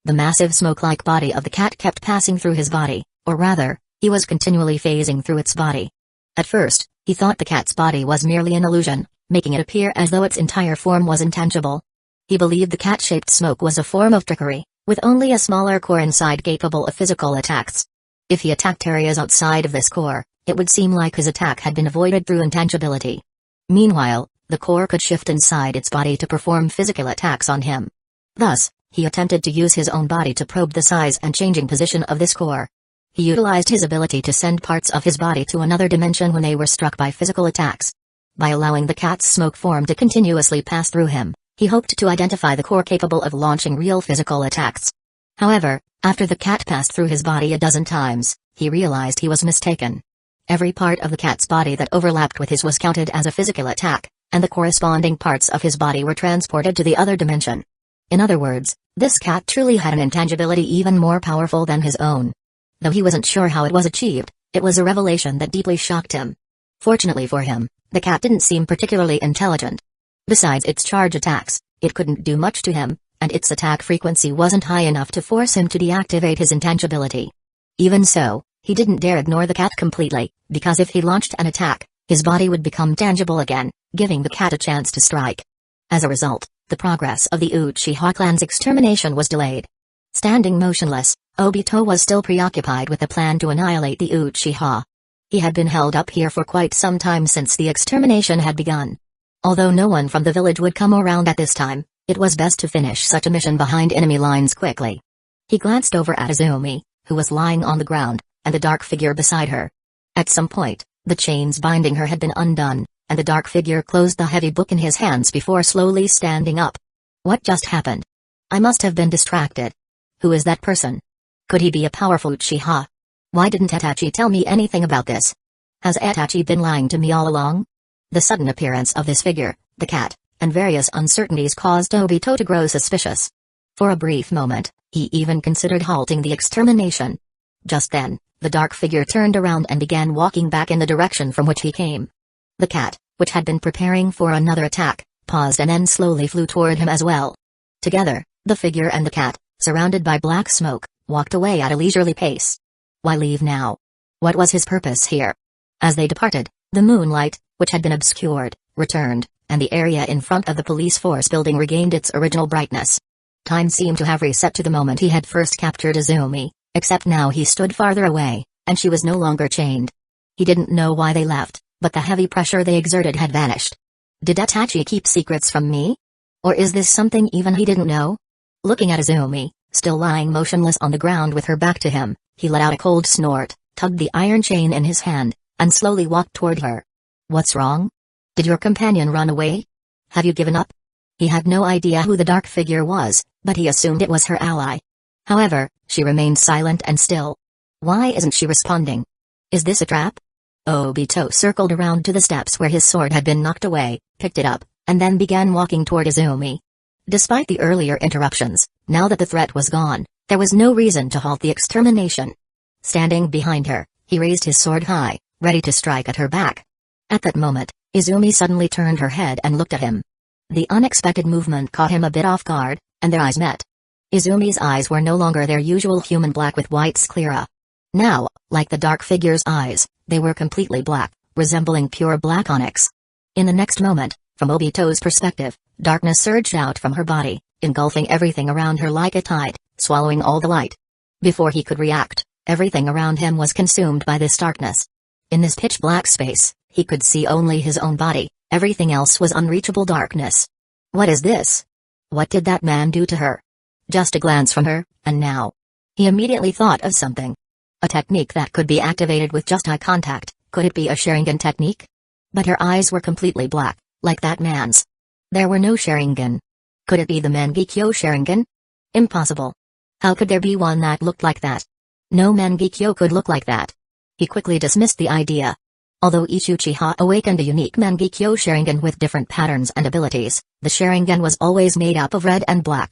The massive smoke-like body of the cat kept passing through his body, or rather, he was continually phasing through its body. At first, he thought the cat's body was merely an illusion, making it appear as though its entire form was intangible. He believed the cat-shaped smoke was a form of trickery, with only a smaller core inside capable of physical attacks. If he attacked areas outside of this core, it would seem like his attack had been avoided through intangibility. Meanwhile, the core could shift inside its body to perform physical attacks on him. Thus, he attempted to use his own body to probe the size and changing position of this core. He utilized his ability to send parts of his body to another dimension when they were struck by physical attacks. By allowing the cat's smoke form to continuously pass through him, he hoped to identify the core capable of launching real physical attacks. However, after the cat passed through his body a dozen times, he realized he was mistaken. Every part of the cat's body that overlapped with his was counted as a physical attack, and the corresponding parts of his body were transported to the other dimension. In other words, this cat truly had an intangibility even more powerful than his own. Though he wasn't sure how it was achieved, it was a revelation that deeply shocked him. Fortunately for him, the cat didn't seem particularly intelligent. Besides its charge attacks, it couldn't do much to him, and its attack frequency wasn't high enough to force him to deactivate his intangibility. Even so, he didn't dare ignore the cat completely, because if he launched an attack, his body would become tangible again, giving the cat a chance to strike. As a result, the progress of the Uchiha clan's extermination was delayed. Standing motionless, Obito was still preoccupied with the plan to annihilate the Uchiha. He had been held up here for quite some time since the extermination had begun. Although no one from the village would come around at this time, it was best to finish such a mission behind enemy lines quickly. He glanced over at Izumi, who was lying on the ground, and the dark figure beside her. At some point, the chains binding her had been undone, and the dark figure closed the heavy book in his hands before slowly standing up. What just happened? I must have been distracted. Who is that person? Could he be a powerful Uchiha? Why didn't Itachi tell me anything about this? Has Itachi been lying to me all along? The sudden appearance of this figure, the cat, and various uncertainties caused Obito to grow suspicious. For a brief moment, he even considered halting the extermination. Just then, the dark figure turned around and began walking back in the direction from which he came. The cat, which had been preparing for another attack, paused and then slowly flew toward him as well. Together, the figure and the cat, surrounded by black smoke, walked away at a leisurely pace. Why leave now? What was his purpose here? As they departed, the moonlight, which had been obscured, returned, and the area in front of the police force building regained its original brightness. Time seemed to have reset to the moment he had first captured Izumi, except now he stood farther away, and she was no longer chained. He didn't know why they left, but the heavy pressure they exerted had vanished. Did Itachi keep secrets from me? Or is this something even he didn't know? Looking at Izumi, still lying motionless on the ground with her back to him, he let out a cold snort, tugged the iron chain in his hand, and slowly walked toward her. What's wrong? Did your companion run away? Have you given up? He had no idea who the dark figure was, but he assumed it was her ally. However, she remained silent and still. Why isn't she responding? Is this a trap? Obito circled around to the steps where his sword had been knocked away, picked it up, and then began walking toward Izumi. Despite the earlier interruptions, now that the threat was gone, there was no reason to halt the extermination. Standing behind her, he raised his sword high, ready to strike at her back. At that moment, Izumi suddenly turned her head and looked at him. The unexpected movement caught him a bit off guard, and their eyes met. Izumi's eyes were no longer their usual human black with white sclera. Now, like the dark figure's eyes, they were completely black, resembling pure black onyx. In the next moment, from Obito's perspective, darkness surged out from her body, engulfing everything around her like a tide, swallowing all the light. Before he could react, everything around him was consumed by this darkness. In this pitch-black space, he could see only his own body, everything else was unreachable darkness. What is this? What did that man do to her? Just a glance from her, and now. He immediately thought of something. A technique that could be activated with just eye contact. Could it be a Sharingan technique? But her eyes were completely black, like that man's. There were no Sharingan. Could it be the Mangekyo Sharingan? Impossible. How could there be one that looked like that? No Mangekyo could look like that. He quickly dismissed the idea. Although each Uchiha awakened a unique Mangekyo Sharingan with different patterns and abilities, the Sharingan was always made up of red and black.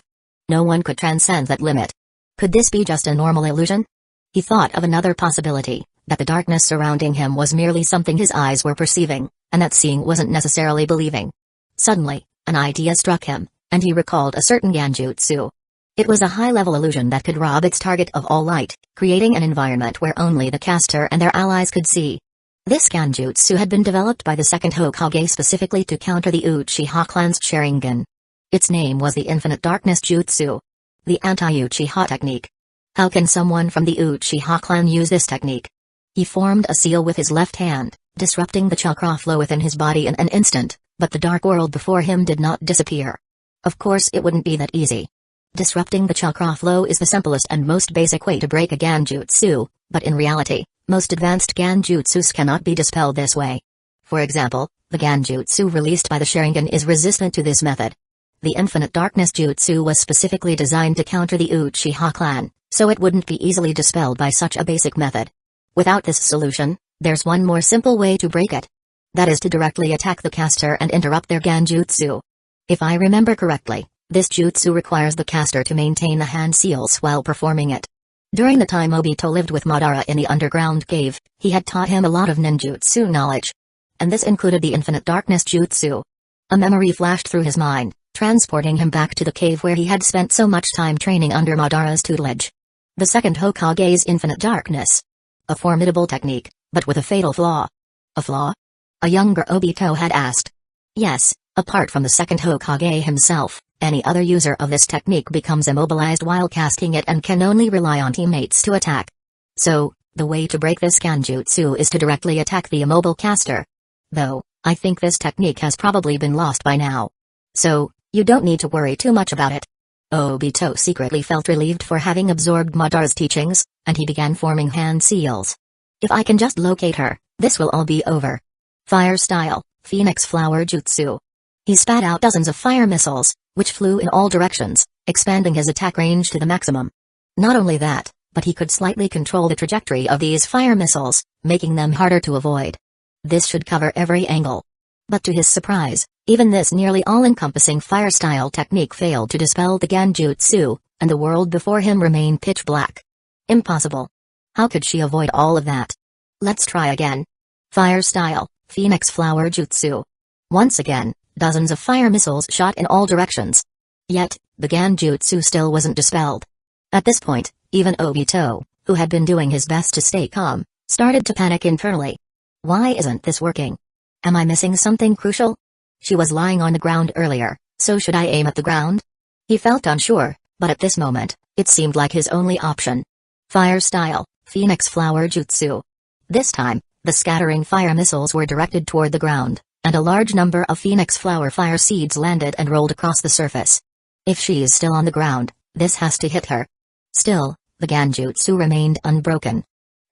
No one could transcend that limit. Could this be just a normal illusion? He thought of another possibility, that the darkness surrounding him was merely something his eyes were perceiving, and that seeing wasn't necessarily believing. Suddenly, an idea struck him, and he recalled a certain Genjutsu. It was a high-level illusion that could rob its target of all light, creating an environment where only the caster and their allies could see. This Genjutsu had been developed by the second Hokage specifically to counter the Uchiha clan's Sharingan. Its name was the Infinite Darkness Jutsu. The anti-Uchiha technique. How can someone from the Uchiha clan use this technique? He formed a seal with his left hand, disrupting the chakra flow within his body in an instant, but the dark world before him did not disappear. Of course it wouldn't be that easy. Disrupting the chakra flow is the simplest and most basic way to break a Genjutsu, but in reality, most advanced Genjutsus cannot be dispelled this way. For example, the Genjutsu released by the Sharingan is resistant to this method. The Infinite Darkness Jutsu was specifically designed to counter the Uchiha clan, so it wouldn't be easily dispelled by such a basic method. Without this solution, there's one more simple way to break it. That is to directly attack the caster and interrupt their Genjutsu. If I remember correctly, this jutsu requires the caster to maintain the hand seals while performing it. During the time Obito lived with Madara in the underground cave, he had taught him a lot of ninjutsu knowledge. And this included the infinite darkness jutsu. A memory flashed through his mind, transporting him back to the cave where he had spent so much time training under Madara's tutelage. The second Hokage's infinite darkness. A formidable technique, but with a fatal flaw. A flaw? A younger Obito had asked. Yes, apart from the second Hokage himself, any other user of this technique becomes immobilized while casting it and can only rely on teammates to attack. So, the way to break this Genjutsu is to directly attack the immobile caster. Though, I think this technique has probably been lost by now. So, you don't need to worry too much about it. Obito secretly felt relieved for having absorbed Madara's teachings, and he began forming hand seals. If I can just locate her, this will all be over. Fire style, Phoenix Flower Jutsu. He spat out dozens of fire missiles, which flew in all directions, expanding his attack range to the maximum. Not only that, but he could slightly control the trajectory of these fire missiles, making them harder to avoid. This should cover every angle. But to his surprise, even this nearly all-encompassing fire-style technique failed to dispel the Genjutsu, and the world before him remained pitch black. Impossible. How could she avoid all of that? Let's try again. Fire style, Phoenix Flower Jutsu. Once again, dozens of fire missiles shot in all directions. Yet, the Genjutsu still wasn't dispelled. At this point, even Obito, who had been doing his best to stay calm, started to panic internally. Why isn't this working? Am I missing something crucial? She was lying on the ground earlier, so should I aim at the ground? He felt unsure, but at this moment, it seemed like his only option. Fire style, Phoenix Flower Jutsu. This time, the scattering fire missiles were directed toward the ground, and a large number of Phoenix Flower fire seeds landed and rolled across the surface. If she is still on the ground, this has to hit her. Still, the Genjutsu remained unbroken.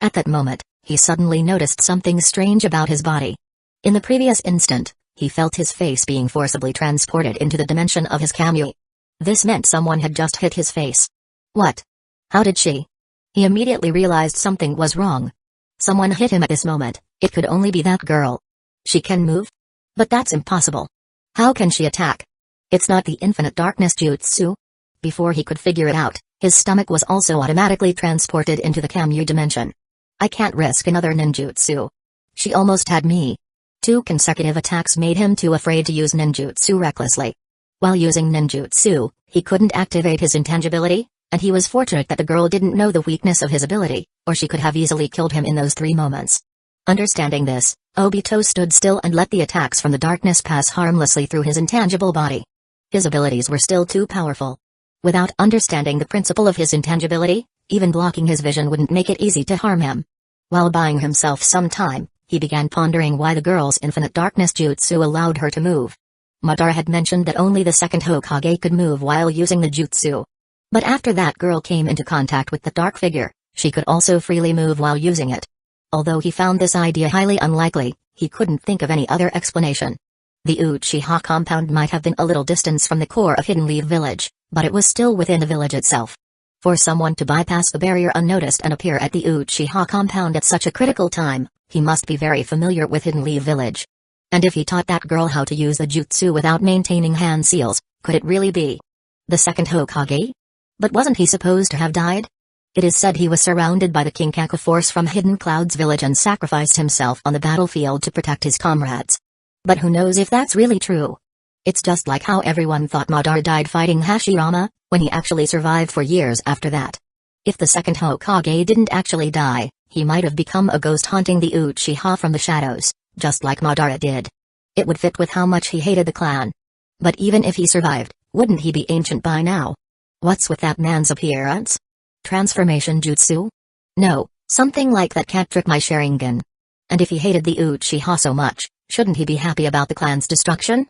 At that moment, he suddenly noticed something strange about his body. In the previous instant, he felt his face being forcibly transported into the dimension of his Kamui. This meant someone had just hit his face. What? How did she? He immediately realized something was wrong. Someone hit him at this moment. It could only be that girl. She can move? But that's impossible. How can she attack? It's not the infinite darkness jutsu. Before he could figure it out, his stomach was also automatically transported into the Kamui dimension. I can't risk another ninjutsu. She almost had me. 2 consecutive attacks made him too afraid to use ninjutsu recklessly. While using ninjutsu, he couldn't activate his intangibility, and he was fortunate that the girl didn't know the weakness of his ability, or she could have easily killed him in those 3 moments. Understanding this, Obito stood still and let the attacks from the darkness pass harmlessly through his intangible body. His abilities were still too powerful. Without understanding the principle of his intangibility, even blocking his vision wouldn't make it easy to harm him. While buying himself some time, he began pondering why the girl's infinite darkness jutsu allowed her to move. Madara had mentioned that only the second Hokage could move while using the jutsu. But after that girl came into contact with the dark figure, she could also freely move while using it. Although he found this idea highly unlikely, he couldn't think of any other explanation. The Uchiha compound might have been a little distance from the core of Hidden Leaf Village, but it was still within the village itself. For someone to bypass the barrier unnoticed and appear at the Uchiha compound at such a critical time, he must be very familiar with Hidden Leaf Village. And if he taught that girl how to use the jutsu without maintaining hand seals, could it really be the second Hokage? But wasn't he supposed to have died? It is said he was surrounded by the Kinkaku force from Hidden Cloud's village and sacrificed himself on the battlefield to protect his comrades. But who knows if that's really true? It's just like how everyone thought Madara died fighting Hashirama, when he actually survived for years after that. If the second Hokage didn't actually die, he might have become a ghost haunting the Uchiha from the shadows, just like Madara did. It would fit with how much he hated the clan. But even if he survived, wouldn't he be ancient by now? What's with that man's appearance? Transformation jutsu? No, something like that can't trick my Sharingan. And if he hated the Uchiha so much, shouldn't he be happy about the clan's destruction?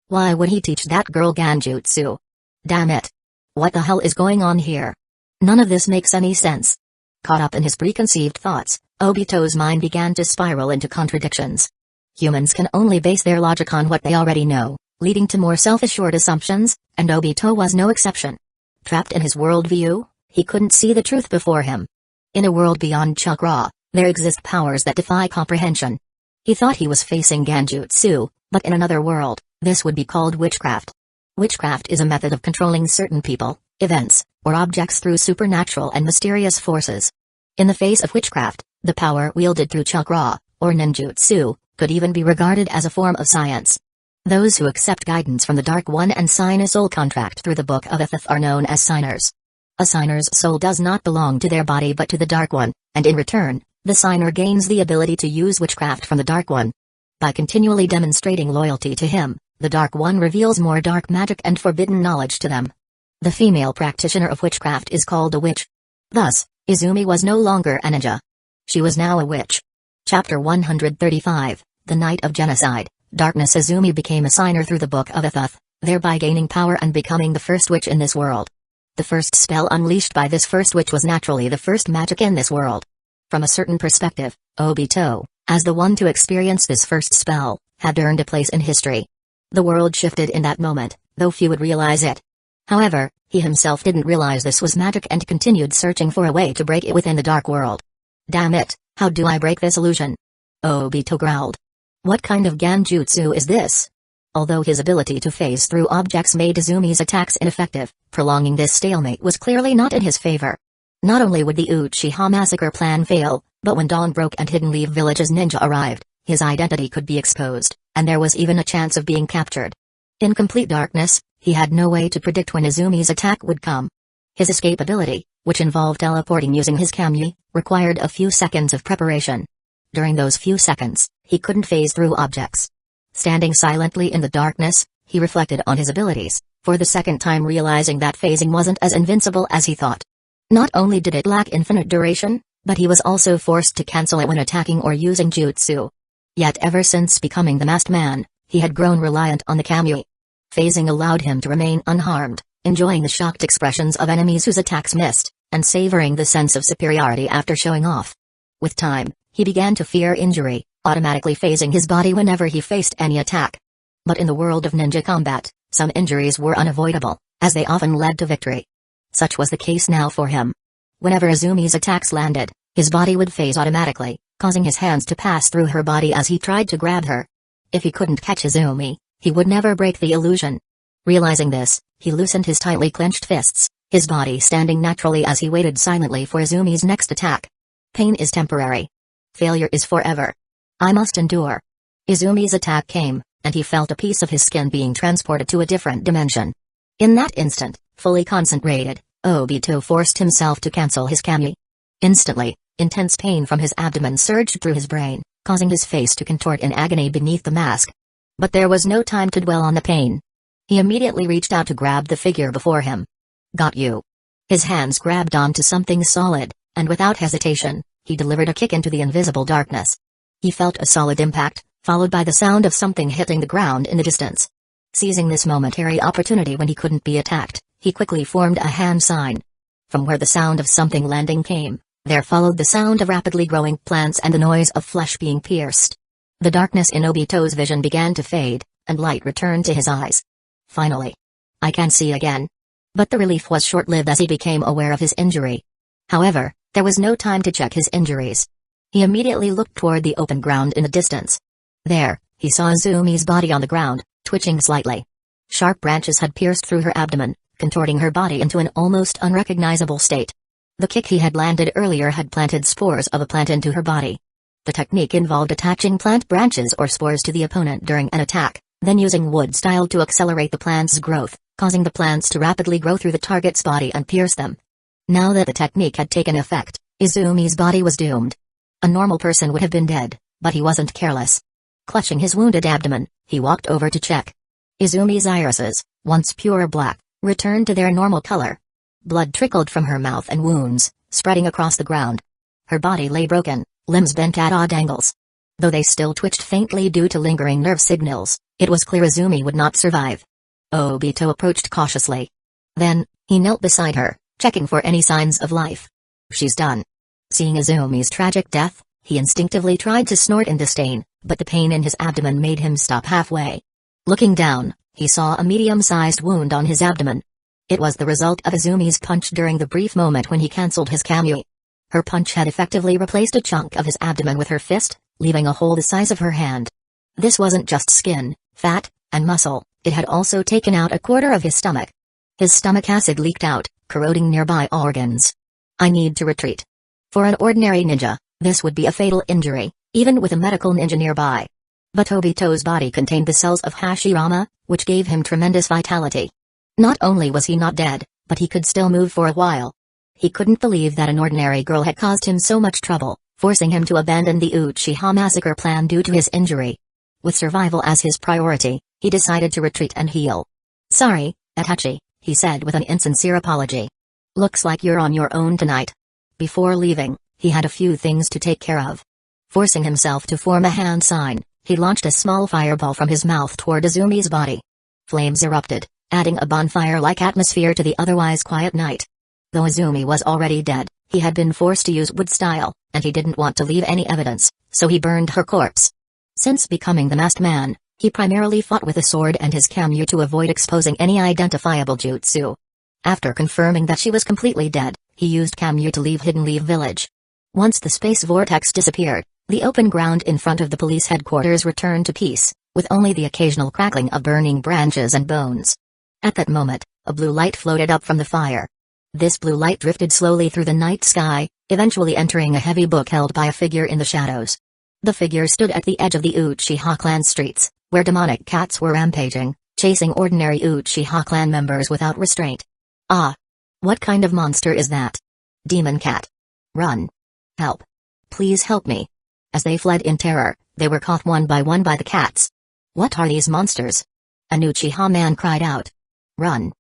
Why would he teach that girl Genjutsu? Damn it. What the hell is going on here? None of this makes any sense. Caught up in his preconceived thoughts, Obito's mind began to spiral into contradictions. Humans can only base their logic on what they already know, leading to more self-assured assumptions, and Obito was no exception. Trapped in his worldview, he couldn't see the truth before him. In a world beyond chakra, there exist powers that defy comprehension. He thought he was facing Genjutsu, but in another world, this would be called witchcraft. Witchcraft is a method of controlling certain people, events, or objects through supernatural and mysterious forces. In the face of witchcraft, the power wielded through chakra, or ninjutsu, could even be regarded as a form of science. Those who accept guidance from the Dark One and sign a soul contract through the Book of Etheth are known as signers. A signer's soul does not belong to their body but to the Dark One, and in return, the signer gains the ability to use witchcraft from the Dark One. By continually demonstrating loyalty to him, the Dark One reveals more dark magic and forbidden knowledge to them. The female practitioner of witchcraft is called a witch. Thus, Izumi was no longer a ninja. She was now a witch. Chapter 135, The Night of Genocide. Darkness. Izumi became a signer through the Book of Etheth, thereby gaining power and becoming the first witch in this world. The first spell unleashed by this first witch was naturally the first magic in this world. From a certain perspective, Obito, as the one to experience this first spell, had earned a place in history. The world shifted in that moment, though few would realize it. However, he himself didn't realize this was magic and continued searching for a way to break it within the dark world. Damn it, how do I break this illusion? Obito growled. What kind of Genjutsu is this? Although his ability to phase through objects made Izumi's attacks ineffective, prolonging this stalemate was clearly not in his favor. Not only would the Uchiha massacre plan fail, but when dawn broke and Hidden Leaf Village's ninja arrived, his identity could be exposed, and there was even a chance of being captured. In complete darkness, he had no way to predict when Izumi's attack would come. His escape ability, which involved teleporting using his kami, required a few seconds of preparation. During those few seconds, he couldn't phase through objects. Standing silently in the darkness, he reflected on his abilities, for the second time realizing that phasing wasn't as invincible as he thought. Not only did it lack infinite duration, but he was also forced to cancel it when attacking or using jutsu. Yet ever since becoming the masked man, he had grown reliant on the kami. Phasing allowed him to remain unharmed, enjoying the shocked expressions of enemies whose attacks missed, and savoring the sense of superiority after showing off. With time, he began to fear injury, automatically phasing his body whenever he faced any attack. But in the world of ninja combat, some injuries were unavoidable, as they often led to victory. Such was the case now for him. Whenever Izumi's attacks landed, his body would phase automatically, causing his hands to pass through her body as he tried to grab her. If he couldn't catch Izumi, he would never break the illusion. Realizing this, he loosened his tightly clenched fists, his body standing naturally as he waited silently for Izumi's next attack. Pain is temporary. Failure is forever. I must endure. Izumi's attack came, and he felt a piece of his skin being transported to a different dimension. In that instant, fully concentrated, Obito forced himself to cancel his kami. Instantly, intense pain from his abdomen surged through his brain, causing his face to contort in agony beneath the mask. But there was no time to dwell on the pain. He immediately reached out to grab the figure before him. Got you. His hands grabbed onto something solid, and without hesitation, he delivered a kick into the invisible darkness. He felt a solid impact, followed by the sound of something hitting the ground in the distance. Seizing this momentary opportunity when he couldn't be attacked, he quickly formed a hand sign. From where the sound of something landing came, there followed the sound of rapidly growing plants and the noise of flesh being pierced. The darkness in Obito's vision began to fade, and light returned to his eyes. Finally. I can see again. But the relief was short-lived as he became aware of his injury. However, there was no time to check his injuries. He immediately looked toward the open ground in the distance. There, he saw Izumi's body on the ground, twitching slightly. Sharp branches had pierced through her abdomen, contorting her body into an almost unrecognizable state. The kick he had landed earlier had planted spores of a plant into her body. The technique involved attaching plant branches or spores to the opponent during an attack, then using wood style to accelerate the plant's growth, causing the plants to rapidly grow through the target's body and pierce them. Now that the technique had taken effect, Izumi's body was doomed. A normal person would have been dead, but he wasn't careless. Clutching his wounded abdomen, he walked over to check. Izumi's irises, once pure black, returned to their normal color. Blood trickled from her mouth and wounds, spreading across the ground. Her body lay broken, limbs bent at odd angles. Though they still twitched faintly due to lingering nerve signals, it was clear Izumi would not survive. Obito approached cautiously. Then, he knelt beside her, checking for any signs of life. She's done. Seeing Izumi's tragic death, he instinctively tried to snort in disdain, but the pain in his abdomen made him stop halfway. Looking down, he saw a medium-sized wound on his abdomen. It was the result of Izumi's punch during the brief moment when he cancelled his kami. Her punch had effectively replaced a chunk of his abdomen with her fist, leaving a hole the size of her hand. This wasn't just skin, fat, and muscle, it had also taken out a quarter of his stomach. His stomach acid leaked out, corroding nearby organs. I need to retreat. For an ordinary ninja, this would be a fatal injury, even with a medical ninja nearby. But Obito's body contained the cells of Hashirama, which gave him tremendous vitality. Not only was he not dead, but he could still move for a while. He couldn't believe that an ordinary girl had caused him so much trouble, forcing him to abandon the Uchiha massacre plan due to his injury. With survival as his priority, he decided to retreat and heal. "Sorry, Itachi," he said with an insincere apology. "Looks like you're on your own tonight." Before leaving, he had a few things to take care of. Forcing himself to form a hand sign, he launched a small fireball from his mouth toward Izumi's body. Flames erupted, adding a bonfire-like atmosphere to the otherwise quiet night. Though Izumi was already dead, he had been forced to use wood style, and he didn't want to leave any evidence, so he burned her corpse. Since becoming the masked man, he primarily fought with a sword and his kamyu to avoid exposing any identifiable jutsu. After confirming that she was completely dead, he used kamyu to leave Hidden Leaf Village. Once the space vortex disappeared, the open ground in front of the police headquarters returned to peace, with only the occasional crackling of burning branches and bones. At that moment, a blue light floated up from the fire. This blue light drifted slowly through the night sky, eventually entering a heavy book held by a figure in the shadows. The figure stood at the edge of the Uchiha clan streets, where demonic cats were rampaging, chasing ordinary Uchiha clan members without restraint. Ah! What kind of monster is that? Demon cat. Run. Help. Please help me. As they fled in terror, they were caught one by the cats. What are these monsters? An Uchiha man cried out. Run.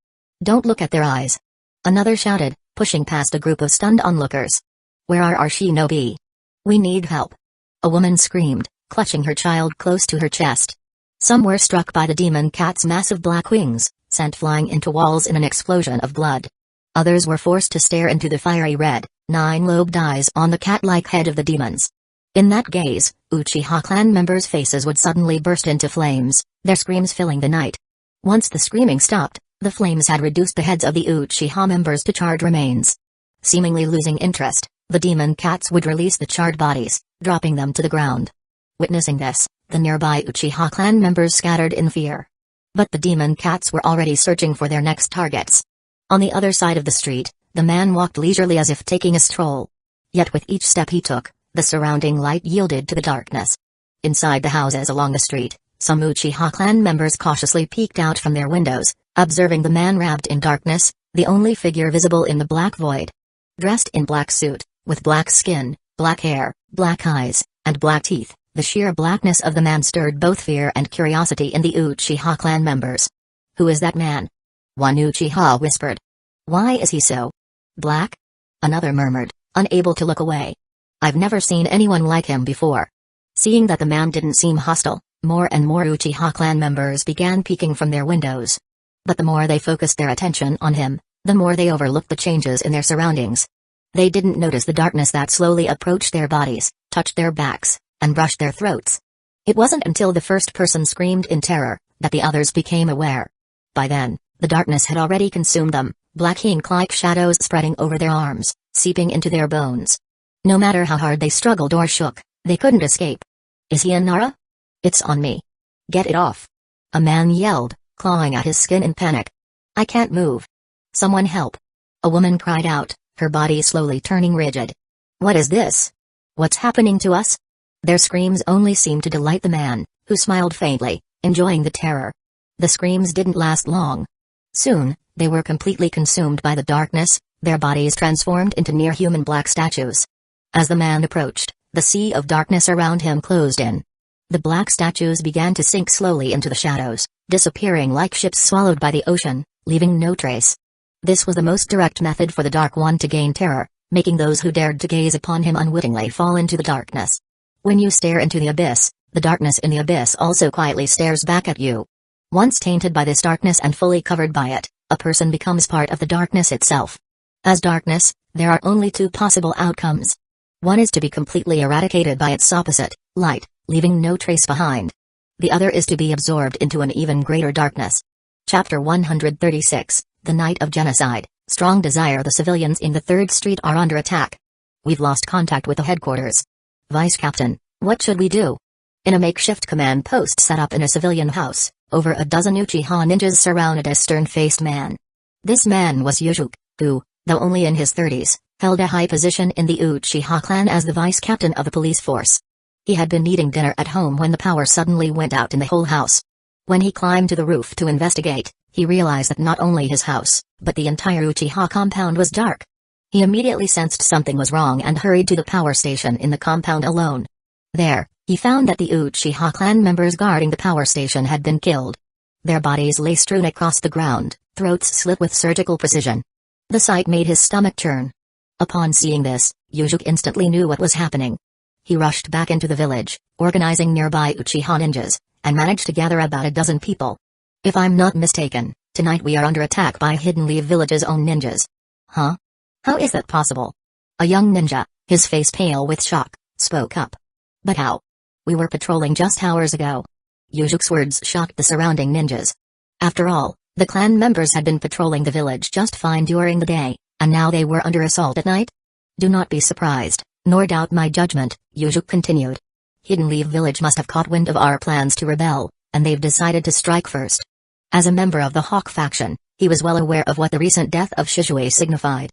Don't look at their eyes. Another shouted, pushing past a group of stunned onlookers. Where are our shinobi? We need help. A woman screamed, clutching her child close to her chest. Some were struck by the demon cat's massive black wings, sent flying into walls in an explosion of blood. Others were forced to stare into the fiery red, nine-lobed eyes on the cat-like head of the demons. In that gaze, Uchiha clan members' faces would suddenly burst into flames, their screams filling the night. Once the screaming stopped, the flames had reduced the heads of the Uchiha members to charred remains. Seemingly losing interest, the demon cats would release the charred bodies, dropping them to the ground. Witnessing this, the nearby Uchiha clan members scattered in fear. But the demon cats were already searching for their next targets. On the other side of the street, the man walked leisurely as if taking a stroll. Yet with each step he took, the surrounding light yielded to the darkness. Inside the houses along the street, some Uchiha clan members cautiously peeked out from their windows, observing the man wrapped in darkness, the only figure visible in the black void. Dressed in black suit, with black skin, black hair, black eyes, and black teeth, the sheer blackness of the man stirred both fear and curiosity in the Uchiha clan members. Who is that man? One Uchiha whispered. Why is he so black? Another murmured, unable to look away. I've never seen anyone like him before. Seeing that the man didn't seem hostile, more and more Uchiha clan members began peeking from their windows. But the more they focused their attention on him, the more they overlooked the changes in their surroundings. They didn't notice the darkness that slowly approached their bodies, touched their backs, and brushed their throats. It wasn't until the first person screamed in terror, that the others became aware. By then, the darkness had already consumed them, black ink-like shadows spreading over their arms, seeping into their bones. No matter how hard they struggled or shook, they couldn't escape. Is he a Nara? It's on me. Get it off. A man yelled, clawing at his skin in panic. I can't move. Someone help. A woman cried out, her body slowly turning rigid. What is this? What's happening to us? Their screams only seemed to delight the man, who smiled faintly, enjoying the terror. The screams didn't last long. Soon, they were completely consumed by the darkness, their bodies transformed into near-human black statues. As the man approached, the sea of darkness around him closed in. The black statues began to sink slowly into the shadows, disappearing like ships swallowed by the ocean, leaving no trace. This was the most direct method for the Dark One to gain terror, making those who dared to gaze upon him unwittingly fall into the darkness. When you stare into the abyss, the darkness in the abyss also quietly stares back at you. Once tainted by this darkness and fully covered by it, a person becomes part of the darkness itself. As darkness, there are only two possible outcomes. One is to be completely eradicated by its opposite, light, leaving no trace behind. The other is to be absorbed into an even greater darkness. Chapter 136, The Night of Genocide, Strong Desire. The civilians in the 3rd Street are under attack. We've lost contact with the headquarters. Vice Captain, What should we do? In a makeshift command post set up in a civilian house, over a dozen Uchiha ninjas surrounded a stern-faced man. This man was Yujuk, who, though only in his 30s, held a high position in the Uchiha clan as the vice captain of the police force. He had been eating dinner at home when the power suddenly went out in the whole house. When he climbed to the roof to investigate, he realized that not only his house, but the entire Uchiha compound was dark. He immediately sensed something was wrong and hurried to the power station in the compound alone. There, he found that the Uchiha clan members guarding the power station had been killed. Their bodies lay strewn across the ground, throats slit with surgical precision. The sight made his stomach churn. Upon seeing this, Yujuk instantly knew what was happening. He rushed back into the village, organizing nearby Uchiha ninjas, and managed to gather about a dozen people. If I'm not mistaken, tonight we are under attack by Hidden Leaf Village's own ninjas. Huh? How is that possible? A young ninja, his face pale with shock, spoke up. But how? We were patrolling just hours ago. Yujuk's words shocked the surrounding ninjas. After all, the clan members had been patrolling the village just fine during the day, and now they were under assault at night? Do not be surprised, nor doubt my judgment, Yujuk continued. Hidden Leaf Village must have caught wind of our plans to rebel, and they've decided to strike first. As a member of the Hawk faction, he was well aware of what the recent death of Shizue signified.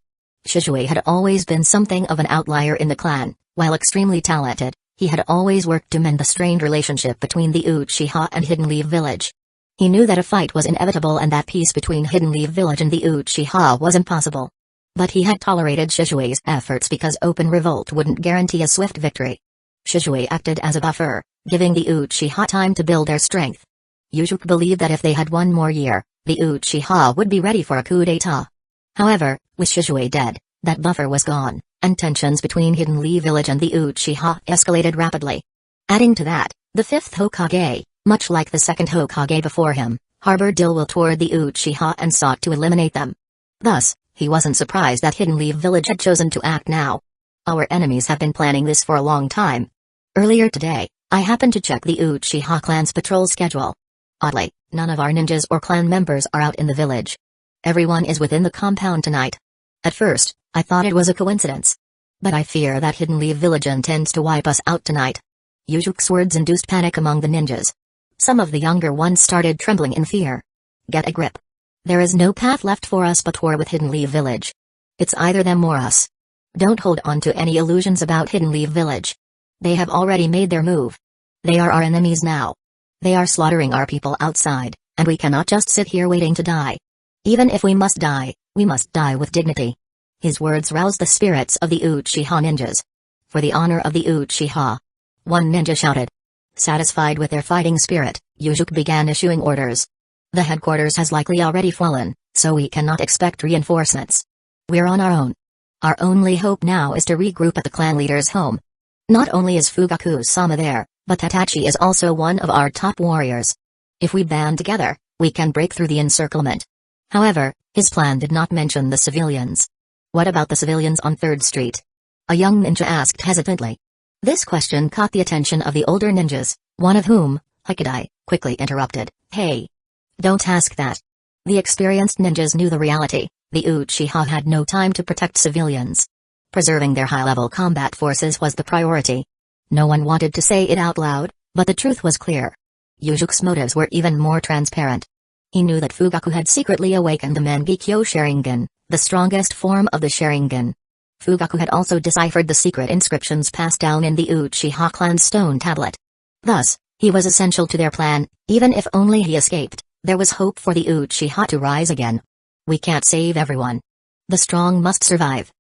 Shizue had always been something of an outlier in the clan. While extremely talented, he had always worked to mend the strained relationship between the Uchiha and Hidden Leaf Village. He knew that a fight was inevitable and that peace between Hidden Leaf Village and the Uchiha was impossible. But he had tolerated Shizue's efforts because open revolt wouldn't guarantee a swift victory. Shizue acted as a buffer, giving the Uchiha time to build their strength. Yujuk believed that if they had one more year, the Uchiha would be ready for a coup d'etat. However, with Shizue dead, that buffer was gone, and tensions between Hidden Leaf Village and the Uchiha escalated rapidly. Adding to that, the fifth Hokage, much like the second Hokage before him, harbored ill will toward the Uchiha and sought to eliminate them. Thus, he wasn't surprised that Hidden Leaf Village had chosen to act now. Our enemies have been planning this for a long time. Earlier today, I happened to check the Uchiha clan's patrol schedule. Oddly, none of our ninjas or clan members are out in the village. Everyone is within the compound tonight. At first, I thought it was a coincidence. But I fear that Hidden Leaf Village intends to wipe us out tonight. Yujuk's words induced panic among the ninjas. Some of the younger ones started trembling in fear. Get a grip. There is no path left for us but war with Hidden Leaf Village. It's either them or us. Don't hold on to any illusions about Hidden Leaf Village. They have already made their move. They are our enemies now. They are slaughtering our people outside, and we cannot just sit here waiting to die. Even if we must die with dignity. His words roused the spirits of the Uchiha ninjas. For the honor of the Uchiha. One ninja shouted. Satisfied with their fighting spirit, Yujuk began issuing orders. The headquarters has likely already fallen, so we cannot expect reinforcements. We're on our own. Our only hope now is to regroup at the clan leader's home. Not only is Fugaku-sama there, but Tatachi is also one of our top warriors. If we band together, we can break through the encirclement. However, his plan did not mention the civilians. What about the civilians on 3rd Street? A young ninja asked hesitantly. This question caught the attention of the older ninjas, one of whom, Hikidai, quickly interrupted. Hey! Don't ask that. The experienced ninjas knew the reality. The Uchiha had no time to protect civilians. Preserving their high-level combat forces was the priority. No one wanted to say it out loud, but the truth was clear. Yujuk's motives were even more transparent. He knew that Fugaku had secretly awakened the Mangekyo Sharingan, the strongest form of the Sharingan. Fugaku had also deciphered the secret inscriptions passed down in the Uchiha clan's stone tablet. Thus, he was essential to their plan. Even if only he escaped, there was hope for the Uchiha to rise again. We can't save everyone. The strong must survive.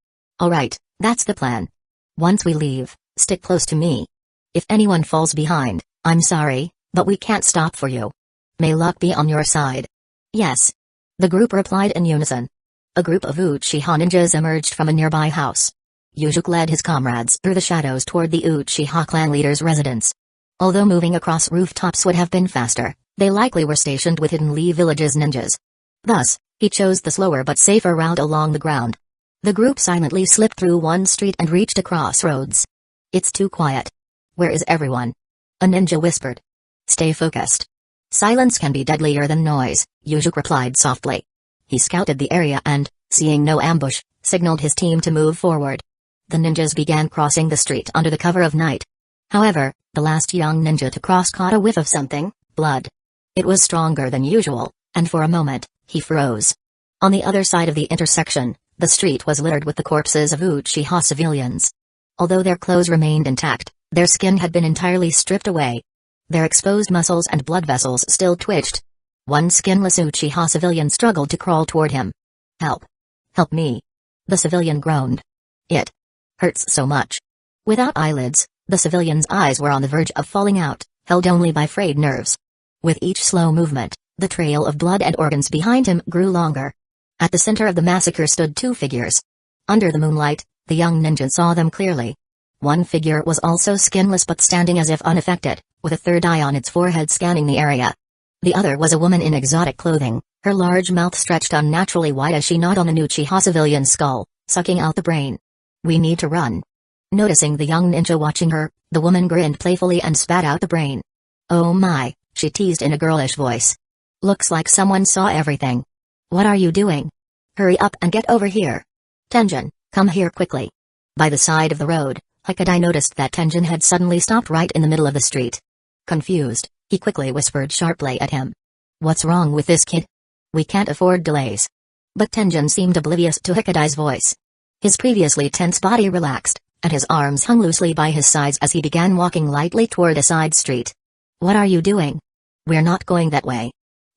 Alright, that's the plan. Once we leave, stick close to me. If anyone falls behind, I'm sorry, but we can't stop for you. May luck be on your side. Yes. The group replied in unison. A group of Uchiha ninjas emerged from a nearby house. Yujuk led his comrades through the shadows toward the Uchiha clan leader's residence. Although moving across rooftops would have been faster, they likely were stationed with Hidden Leaf Village's ninjas. Thus, he chose the slower but safer route along the ground. The group silently slipped through one street and reached a crossroads. It's too quiet. Where is everyone? A ninja whispered. Stay focused. Silence can be deadlier than noise, Yujuk replied softly. He scouted the area and, seeing no ambush, signaled his team to move forward. The ninjas began crossing the street under the cover of night. However, the last young ninja to cross caught a whiff of something, blood. It was stronger than usual, and for a moment, he froze. On the other side of the intersection, the street was littered with the corpses of Uchiha civilians. Although their clothes remained intact, their skin had been entirely stripped away. Their exposed muscles and blood vessels still twitched. One skinless Uchiha civilian struggled to crawl toward him. "Help! Help me!" the civilian groaned. "It hurts so much." Without eyelids, the civilian's eyes were on the verge of falling out, held only by frayed nerves. With each slow movement, the trail of blood and organs behind him grew longer. At the center of the massacre stood two figures. Under the moonlight, the young ninja saw them clearly. One figure was also skinless but standing as if unaffected, with a third eye on its forehead scanning the area. The other was a woman in exotic clothing, her large mouth stretched unnaturally wide as she gnawed on the Uchiha civilian skull, sucking out the brain. "We need to run." Noticing the young ninja watching her, the woman grinned playfully and spat out the brain. "Oh my," she teased in a girlish voice. "Looks like someone saw everything. What are you doing? Hurry up and get over here. Tenjin, come here quickly." By the side of the road, Hikadai noticed that Tenjin had suddenly stopped right in the middle of the street. Confused, he quickly whispered sharply at him. "What's wrong with this kid? We can't afford delays." But Tenjin seemed oblivious to Hikadai's voice. His previously tense body relaxed, and his arms hung loosely by his sides as he began walking lightly toward a side street. "What are you doing? We're not going that way."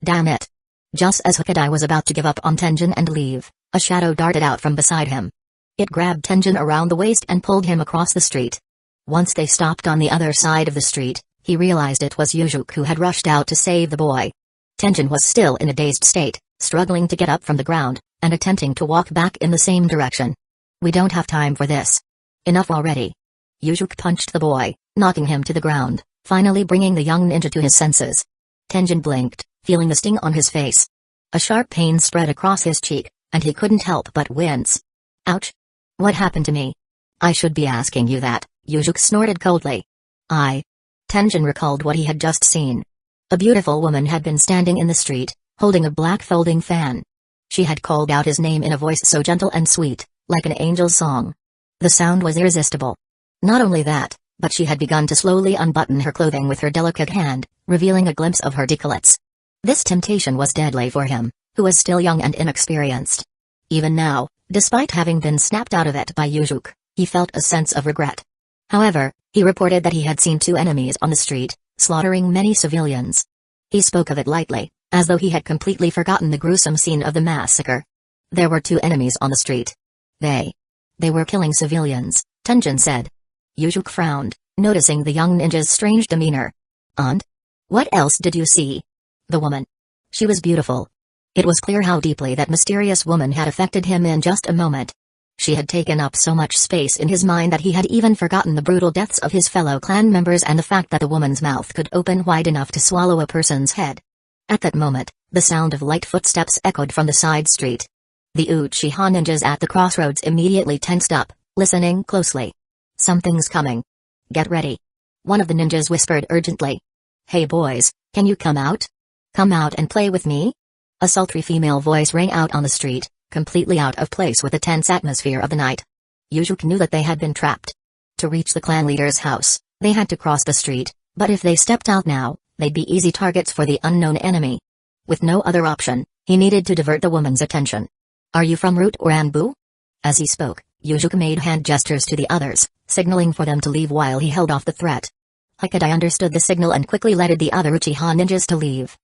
"Damn it." Just as Hikadai was about to give up on Tenjin and leave, a shadow darted out from beside him. It grabbed Tenjin around the waist and pulled him across the street. Once they stopped on the other side of the street, he realized it was Yujuk who had rushed out to save the boy. Tenjin was still in a dazed state, struggling to get up from the ground, and attempting to walk back in the same direction. "We don't have time for this. Enough already." Yujuk punched the boy, knocking him to the ground, finally bringing the young ninja to his senses. Tenjin blinked, feeling the sting on his face. A sharp pain spread across his cheek, and he couldn't help but wince. "Ouch! What happened to me?" "I should be asking you that," Yujuk snorted coldly. Tenjin recalled what he had just seen. A beautiful woman had been standing in the street, holding a black folding fan. She had called out his name in a voice so gentle and sweet, like an angel's song. The sound was irresistible. Not only that, but she had begun to slowly unbutton her clothing with her delicate hand, revealing a glimpse of her décolletés. This temptation was deadly for him, who was still young and inexperienced. Even now, despite having been snapped out of it by Yujuk, he felt a sense of regret. However, he reported that he had seen two enemies on the street, slaughtering many civilians. He spoke of it lightly, as though he had completely forgotten the gruesome scene of the massacre. There were two enemies on the street. They were killing civilians, Tenjin said. Yujuk frowned, noticing the young ninja's strange demeanor. "And? What else did you see?" "The woman. She was beautiful." It was clear how deeply that mysterious woman had affected him in just a moment. She had taken up so much space in his mind that he had even forgotten the brutal deaths of his fellow clan members and the fact that the woman's mouth could open wide enough to swallow a person's head. At that moment, the sound of light footsteps echoed from the side street. The Uchiha ninjas at the crossroads immediately tensed up, listening closely. "Something's coming. Get ready." One of the ninjas whispered urgently. "Hey boys, can you come out? Come out and play with me?" A sultry female voice rang out on the street, completely out of place with the tense atmosphere of the night. Yujuk knew that they had been trapped. To reach the clan leader's house, they had to cross the street, but if they stepped out now, they'd be easy targets for the unknown enemy. With no other option, he needed to divert the woman's attention. "Are you from Root or Anbu?" As he spoke, Yujuk made hand gestures to the others, signaling for them to leave while he held off the threat. Hikadai understood the signal and quickly led the other Uchiha ninjas to leave.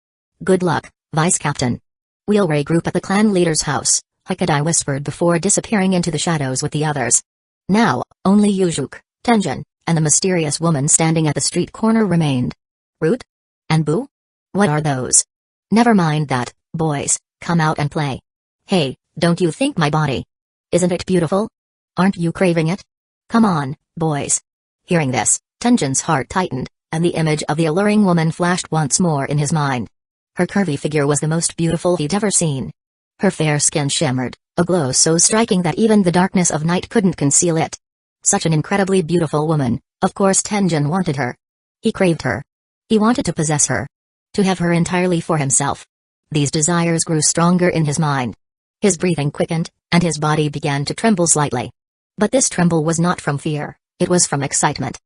"Good luck, Vice Captain." "We'll regroup at the clan leader's house," Hikadai whispered before disappearing into the shadows with the others. Now, only Yujuk, Tenjin, and the mysterious woman standing at the street corner remained. "Root? Anbu? What are those?" "Never mind that, boys, come out and play." "Hey, don't you think my body? Isn't it beautiful? Aren't you craving it? Come on, boys." Hearing this, Tenjin's heart tightened, and the image of the alluring woman flashed once more in his mind. Her curvy figure was the most beautiful he'd ever seen. Her fair skin shimmered, a glow so striking that even the darkness of night couldn't conceal it. Such an incredibly beautiful woman, of course Tenjin wanted her. He craved her. He wanted to possess her. To have her entirely for himself. These desires grew stronger in his mind. His breathing quickened, and his body began to tremble slightly. But this tremble was not from fear, it was from excitement.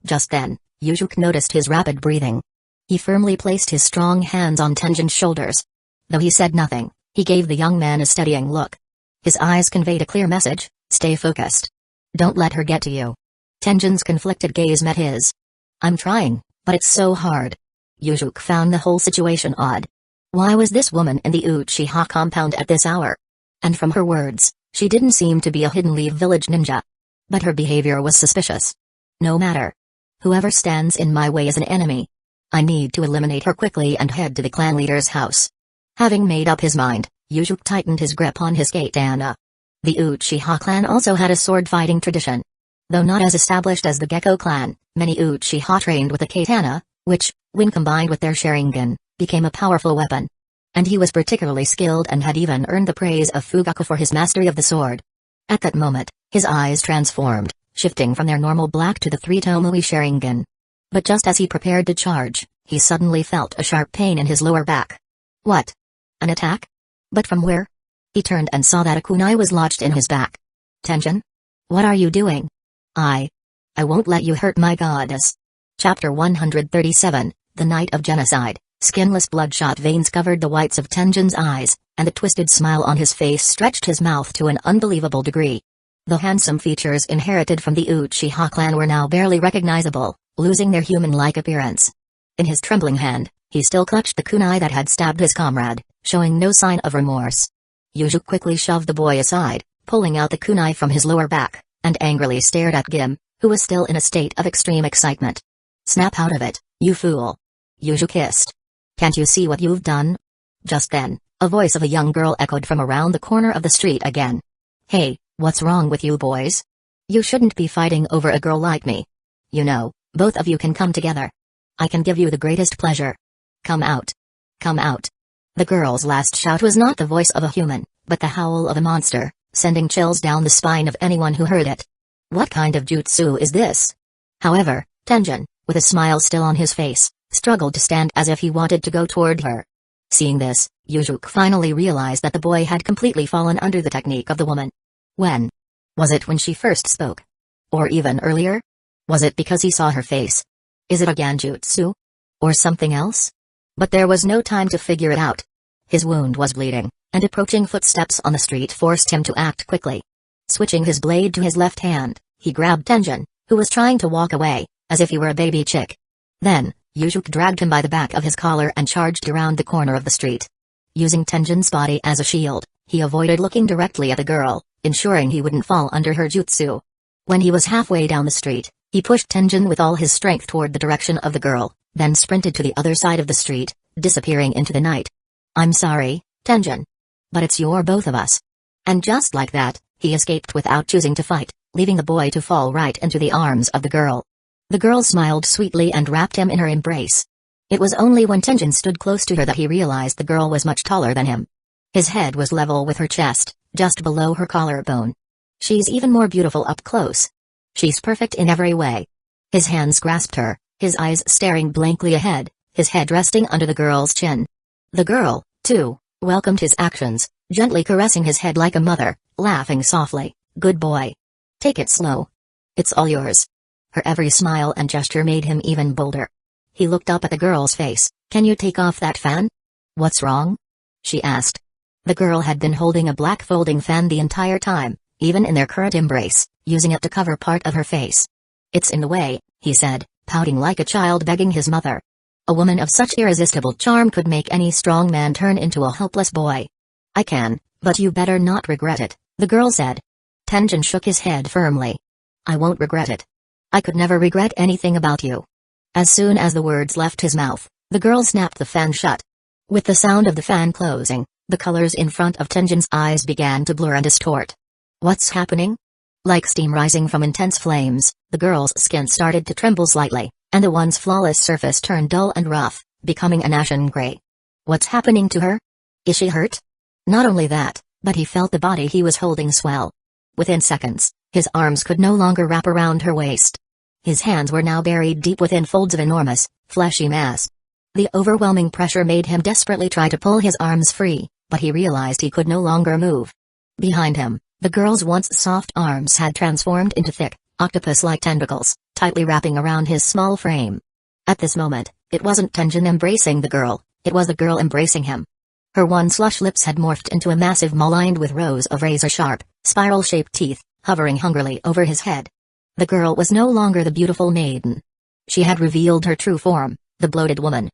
Just then, Yujuk noticed his rapid breathing. He firmly placed his strong hands on Tenjin's shoulders. Though he said nothing, he gave the young man a steadying look. His eyes conveyed a clear message: stay focused. Don't let her get to you. Tenjin's conflicted gaze met his. I'm trying, but it's so hard. Yujuk found the whole situation odd. Why was this woman in the Uchiha compound at this hour? And from her words, she didn't seem to be a hidden leaf village ninja. But her behavior was suspicious. No matter. Whoever stands in my way is an enemy. I need to eliminate her quickly and head to the clan leader's house. Having made up his mind, Yujuk tightened his grip on his katana. The Uchiha clan also had a sword-fighting tradition. Though not as established as the Gecko clan, many Uchiha trained with a katana, which, when combined with their Sharingan, became a powerful weapon. And he was particularly skilled and had even earned the praise of Fugaku for his mastery of the sword. At that moment, his eyes transformed, shifting from their normal black to the three-Tomoe Sharingan. But just as he prepared to charge, he suddenly felt a sharp pain in his lower back. What? An attack? But from where? He turned and saw that a kunai was lodged in his back. Tenjin? What are you doing? I won't let you hurt my goddess. Chapter 137, The Night of Genocide. Skinless bloodshot veins covered the whites of Tenjin's eyes, and the twisted smile on his face stretched his mouth to an unbelievable degree. The handsome features inherited from the Uchiha clan were now barely recognizable, losing their human-like appearance. In his trembling hand, he still clutched the kunai that had stabbed his comrade, showing no sign of remorse. Yujuk quickly shoved the boy aside, pulling out the kunai from his lower back, and angrily stared at Gim, who was still in a state of extreme excitement. Snap out of it, you fool! Yujuk hissed. Can't you see what you've done? Just then, a voice of a young girl echoed from around the corner of the street again. Hey, what's wrong with you boys? You shouldn't be fighting over a girl like me. You know, both of you can come together. I can give you the greatest pleasure. Come out. Come out. The girl's last shout was not the voice of a human, but the howl of a monster, sending chills down the spine of anyone who heard it. What kind of jutsu is this? However, Tenjin, with a smile still on his face, struggled to stand as if he wanted to go toward her. Seeing this, Yujuk finally realized that the boy had completely fallen under the technique of the woman. When? Was it when she first spoke? Or even earlier? Was it because he saw her face? Is it a Genjutsu? Or something else? But there was no time to figure it out. His wound was bleeding, and approaching footsteps on the street forced him to act quickly. Switching his blade to his left hand, he grabbed Tenjin, who was trying to walk away, as if he were a baby chick. Then, Yujuk dragged him by the back of his collar and charged around the corner of the street. Using Tenjin's body as a shield, he avoided looking directly at the girl, ensuring he wouldn't fall under her jutsu. When he was halfway down the street, he pushed Tenjin with all his strength toward the direction of the girl, then sprinted to the other side of the street, disappearing into the night. I'm sorry, Tenjin. But it's both of us. And just like that, he escaped without choosing to fight, leaving the boy to fall right into the arms of the girl. The girl smiled sweetly and wrapped him in her embrace. It was only when Tenjin stood close to her that he realized the girl was much taller than him. His head was level with her chest, just below her collarbone. She's even more beautiful up close. She's perfect in every way. His hands grasped her, his eyes staring blankly ahead, his head resting under the girl's chin. The girl, too, welcomed his actions, gently caressing his head like a mother, laughing softly. Good boy. Take it slow. It's all yours. Her every smile and gesture made him even bolder. He looked up at the girl's face. Can you take off that fan? What's wrong? She asked. The girl had been holding a black folding fan the entire time, even in their current embrace, using it to cover part of her face. It's in the way, he said, pouting like a child begging his mother. A woman of such irresistible charm could make any strong man turn into a helpless boy. I can, but you better not regret it, the girl said. Tenjin shook his head firmly. I won't regret it. I could never regret anything about you. As soon as the words left his mouth, the girl snapped the fan shut. With the sound of the fan closing, the colors in front of Tenjin's eyes began to blur and distort. What's happening? Like steam rising from intense flames, the girl's skin started to tremble slightly, and the once flawless surface turned dull and rough, becoming an ashen gray. What's happening to her? Is she hurt? Not only that, but he felt the body he was holding swell. Within seconds, his arms could no longer wrap around her waist. His hands were now buried deep within folds of enormous, fleshy mass. The overwhelming pressure made him desperately try to pull his arms free, but he realized he could no longer move. Behind him, the girl's once soft arms had transformed into thick, octopus-like tentacles, tightly wrapping around his small frame. At this moment, it wasn't Tenjin embracing the girl, it was the girl embracing him. Her one slush lips had morphed into a massive maw lined with rows of razor-sharp, spiral-shaped teeth, hovering hungrily over his head. The girl was no longer the beautiful maiden. She had revealed her true form, the bloated woman.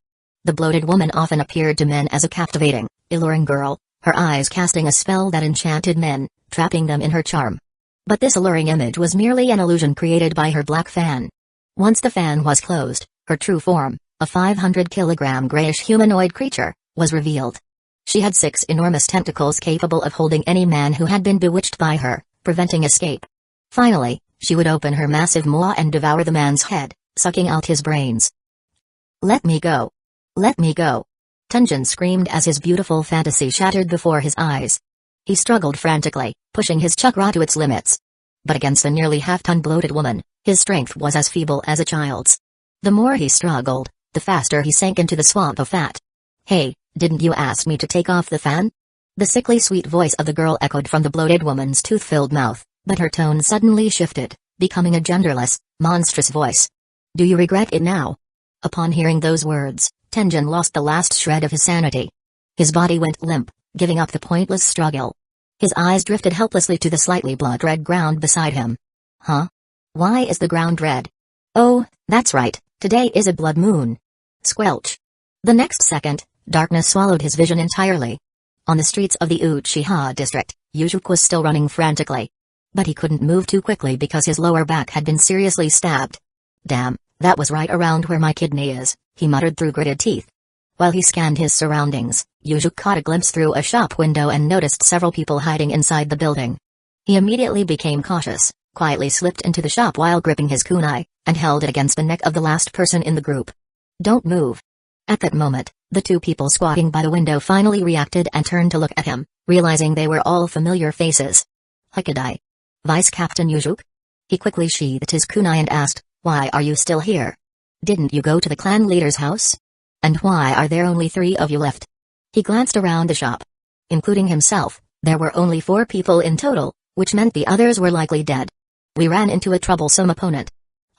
The bloated woman often appeared to men as a captivating, alluring girl, her eyes casting a spell that enchanted men, trapping them in her charm. But this alluring image was merely an illusion created by her black fan. Once the fan was closed, her true form, a 500-kilogram grayish humanoid creature, was revealed. She had 6 enormous tentacles capable of holding any man who had been bewitched by her, preventing escape. Finally, she would open her massive maw and devour the man's head, sucking out his brains. "Let me go! Let me go!" Tenjin screamed as his beautiful fantasy shattered before his eyes. He struggled frantically, pushing his chakra to its limits. But against a nearly half-ton bloated woman, his strength was as feeble as a child's. The more he struggled, the faster he sank into the swamp of fat. "Hey, didn't you ask me to take off the fan?" The sickly sweet voice of the girl echoed from the bloated woman's tooth-filled mouth, but her tone suddenly shifted, becoming a genderless, monstrous voice. "Do you regret it now?" Upon hearing those words, Tenjin lost the last shred of his sanity. His body went limp, giving up the pointless struggle. His eyes drifted helplessly to the slightly blood-red ground beside him. "Huh? Why is the ground red? Oh, that's right, today is a blood moon." Squelch. The next second, darkness swallowed his vision entirely. On the streets of the Uchiha district, Yujuk was still running frantically. But he couldn't move too quickly because his lower back had been seriously stabbed. "Damn, that was right around where my kidney is," he muttered through gritted teeth. While he scanned his surroundings, Yujuk caught a glimpse through a shop window and noticed several people hiding inside the building. He immediately became cautious, quietly slipped into the shop while gripping his kunai, and held it against the neck of the last person in the group. "Don't move." At that moment, the 2 people squatting by the window finally reacted and turned to look at him, realizing they were all familiar faces. "Hikadai. Vice Captain Yujuk?" He quickly sheathed his kunai and asked, "Why are you still here? Didn't you go to the clan leader's house? And why are there only 3 of you left?" He glanced around the shop. Including himself, there were only 4 people in total, which meant the others were likely dead. "We ran into a troublesome opponent."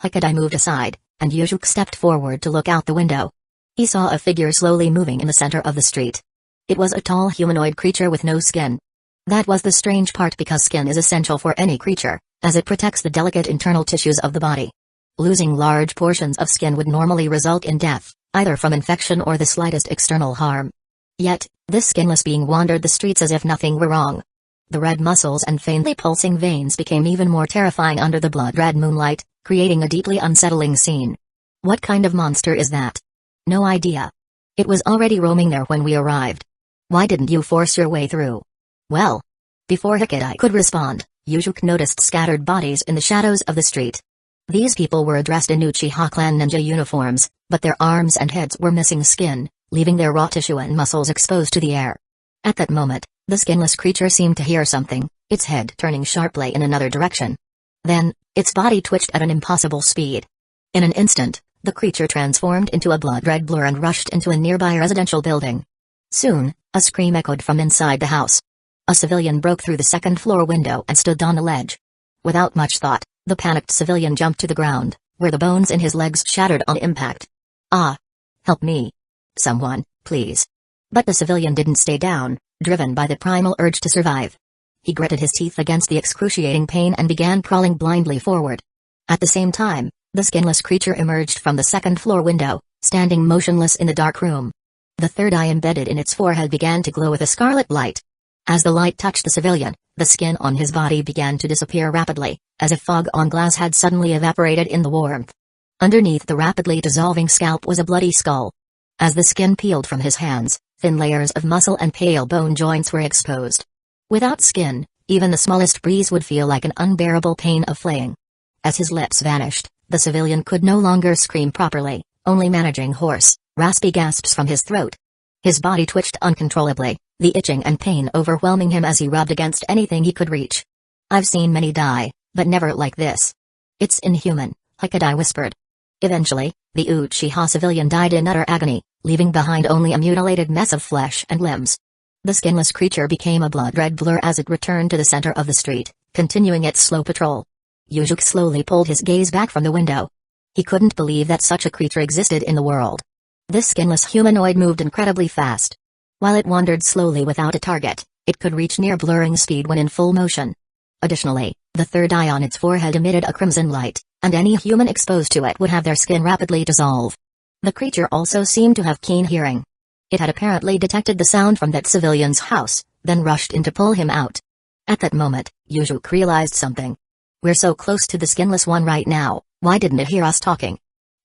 Hikadai moved aside, and Yujuk stepped forward to look out the window. He saw a figure slowly moving in the center of the street. It was a tall humanoid creature with no skin. That was the strange part because skin is essential for any creature, as it protects the delicate internal tissues of the body. Losing large portions of skin would normally result in death, either from infection or the slightest external harm. Yet, this skinless being wandered the streets as if nothing were wrong. The red muscles and faintly pulsing veins became even more terrifying under the blood-red moonlight, creating a deeply unsettling scene. "What kind of monster is that?" "No idea. It was already roaming there when we arrived. Why didn't you force your way through?" "Well." Before Hikadai could respond, Yujuk noticed scattered bodies in the shadows of the street. These people were dressed in Uchiha clan ninja uniforms, but their arms and heads were missing skin, leaving their raw tissue and muscles exposed to the air. At that moment, the skinless creature seemed to hear something, its head turning sharply in another direction. Then, its body twitched at an impossible speed. In an instant, the creature transformed into a blood-red blur and rushed into a nearby residential building. Soon, a scream echoed from inside the house. A civilian broke through the second-floor window and stood on a ledge. Without much thought, the panicked civilian jumped to the ground, where the bones in his legs shattered on impact. "Ah! Help me! Someone, please!" But the civilian didn't stay down, driven by the primal urge to survive. He gritted his teeth against the excruciating pain and began crawling blindly forward. At the same time, the skinless creature emerged from the second-floor window, standing motionless in the dark room. The third eye embedded in its forehead began to glow with a scarlet light. As the light touched the civilian, the skin on his body began to disappear rapidly, as if fog on glass had suddenly evaporated in the warmth. Underneath the rapidly dissolving scalp was a bloody skull. As the skin peeled from his hands, thin layers of muscle and pale bone joints were exposed. Without skin, even the smallest breeze would feel like an unbearable pain of flaying. As his lips vanished, the civilian could no longer scream properly, only managing hoarse, raspy gasps from his throat. His body twitched uncontrollably, the itching and pain overwhelming him as he rubbed against anything he could reach. "I've seen many die, but never like this. It's inhuman," Hikadai whispered. Eventually, the Uchiha civilian died in utter agony, leaving behind only a mutilated mess of flesh and limbs. The skinless creature became a blood-red blur as it returned to the center of the street, continuing its slow patrol. Yujuk slowly pulled his gaze back from the window. He couldn't believe that such a creature existed in the world. This skinless humanoid moved incredibly fast. While it wandered slowly without a target, it could reach near blurring speed when in full motion. Additionally, the third eye on its forehead emitted a crimson light, and any human exposed to it would have their skin rapidly dissolve. The creature also seemed to have keen hearing. It had apparently detected the sound from that civilian's house, then rushed in to pull him out. At that moment, Yujuk realized something. We're so close to the skinless one right now, why didn't it hear us talking?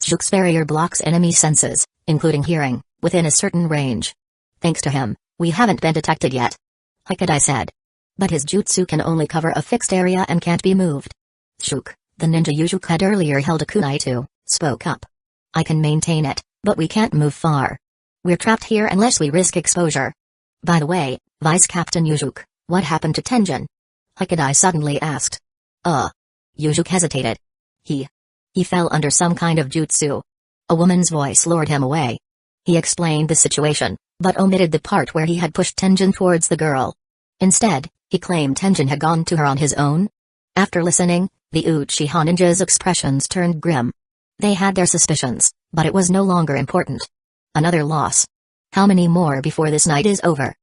Yujuk's barrier blocks enemy senses, including hearing, within a certain range. Thanks to him, we haven't been detected yet. Hikadai said. But his jutsu can only cover a fixed area and can't be moved. Shuk, the ninja Yujuk had earlier held a kunai to, spoke up. I can maintain it, but we can't move far. We're trapped here unless we risk exposure. By the way, Vice Captain Yujuk, what happened to Tenjin? Hikadai suddenly asked. Yujuk hesitated. He fell under some kind of jutsu. A woman's voice lured him away. He explained the situation, but omitted the part where he had pushed Tenjin towards the girl. Instead, he claimed Tenjin had gone to her on his own. After listening, the Uchiha ninjas' expressions turned grim. They had their suspicions, but it was no longer important. Another loss. How many more before this night is over?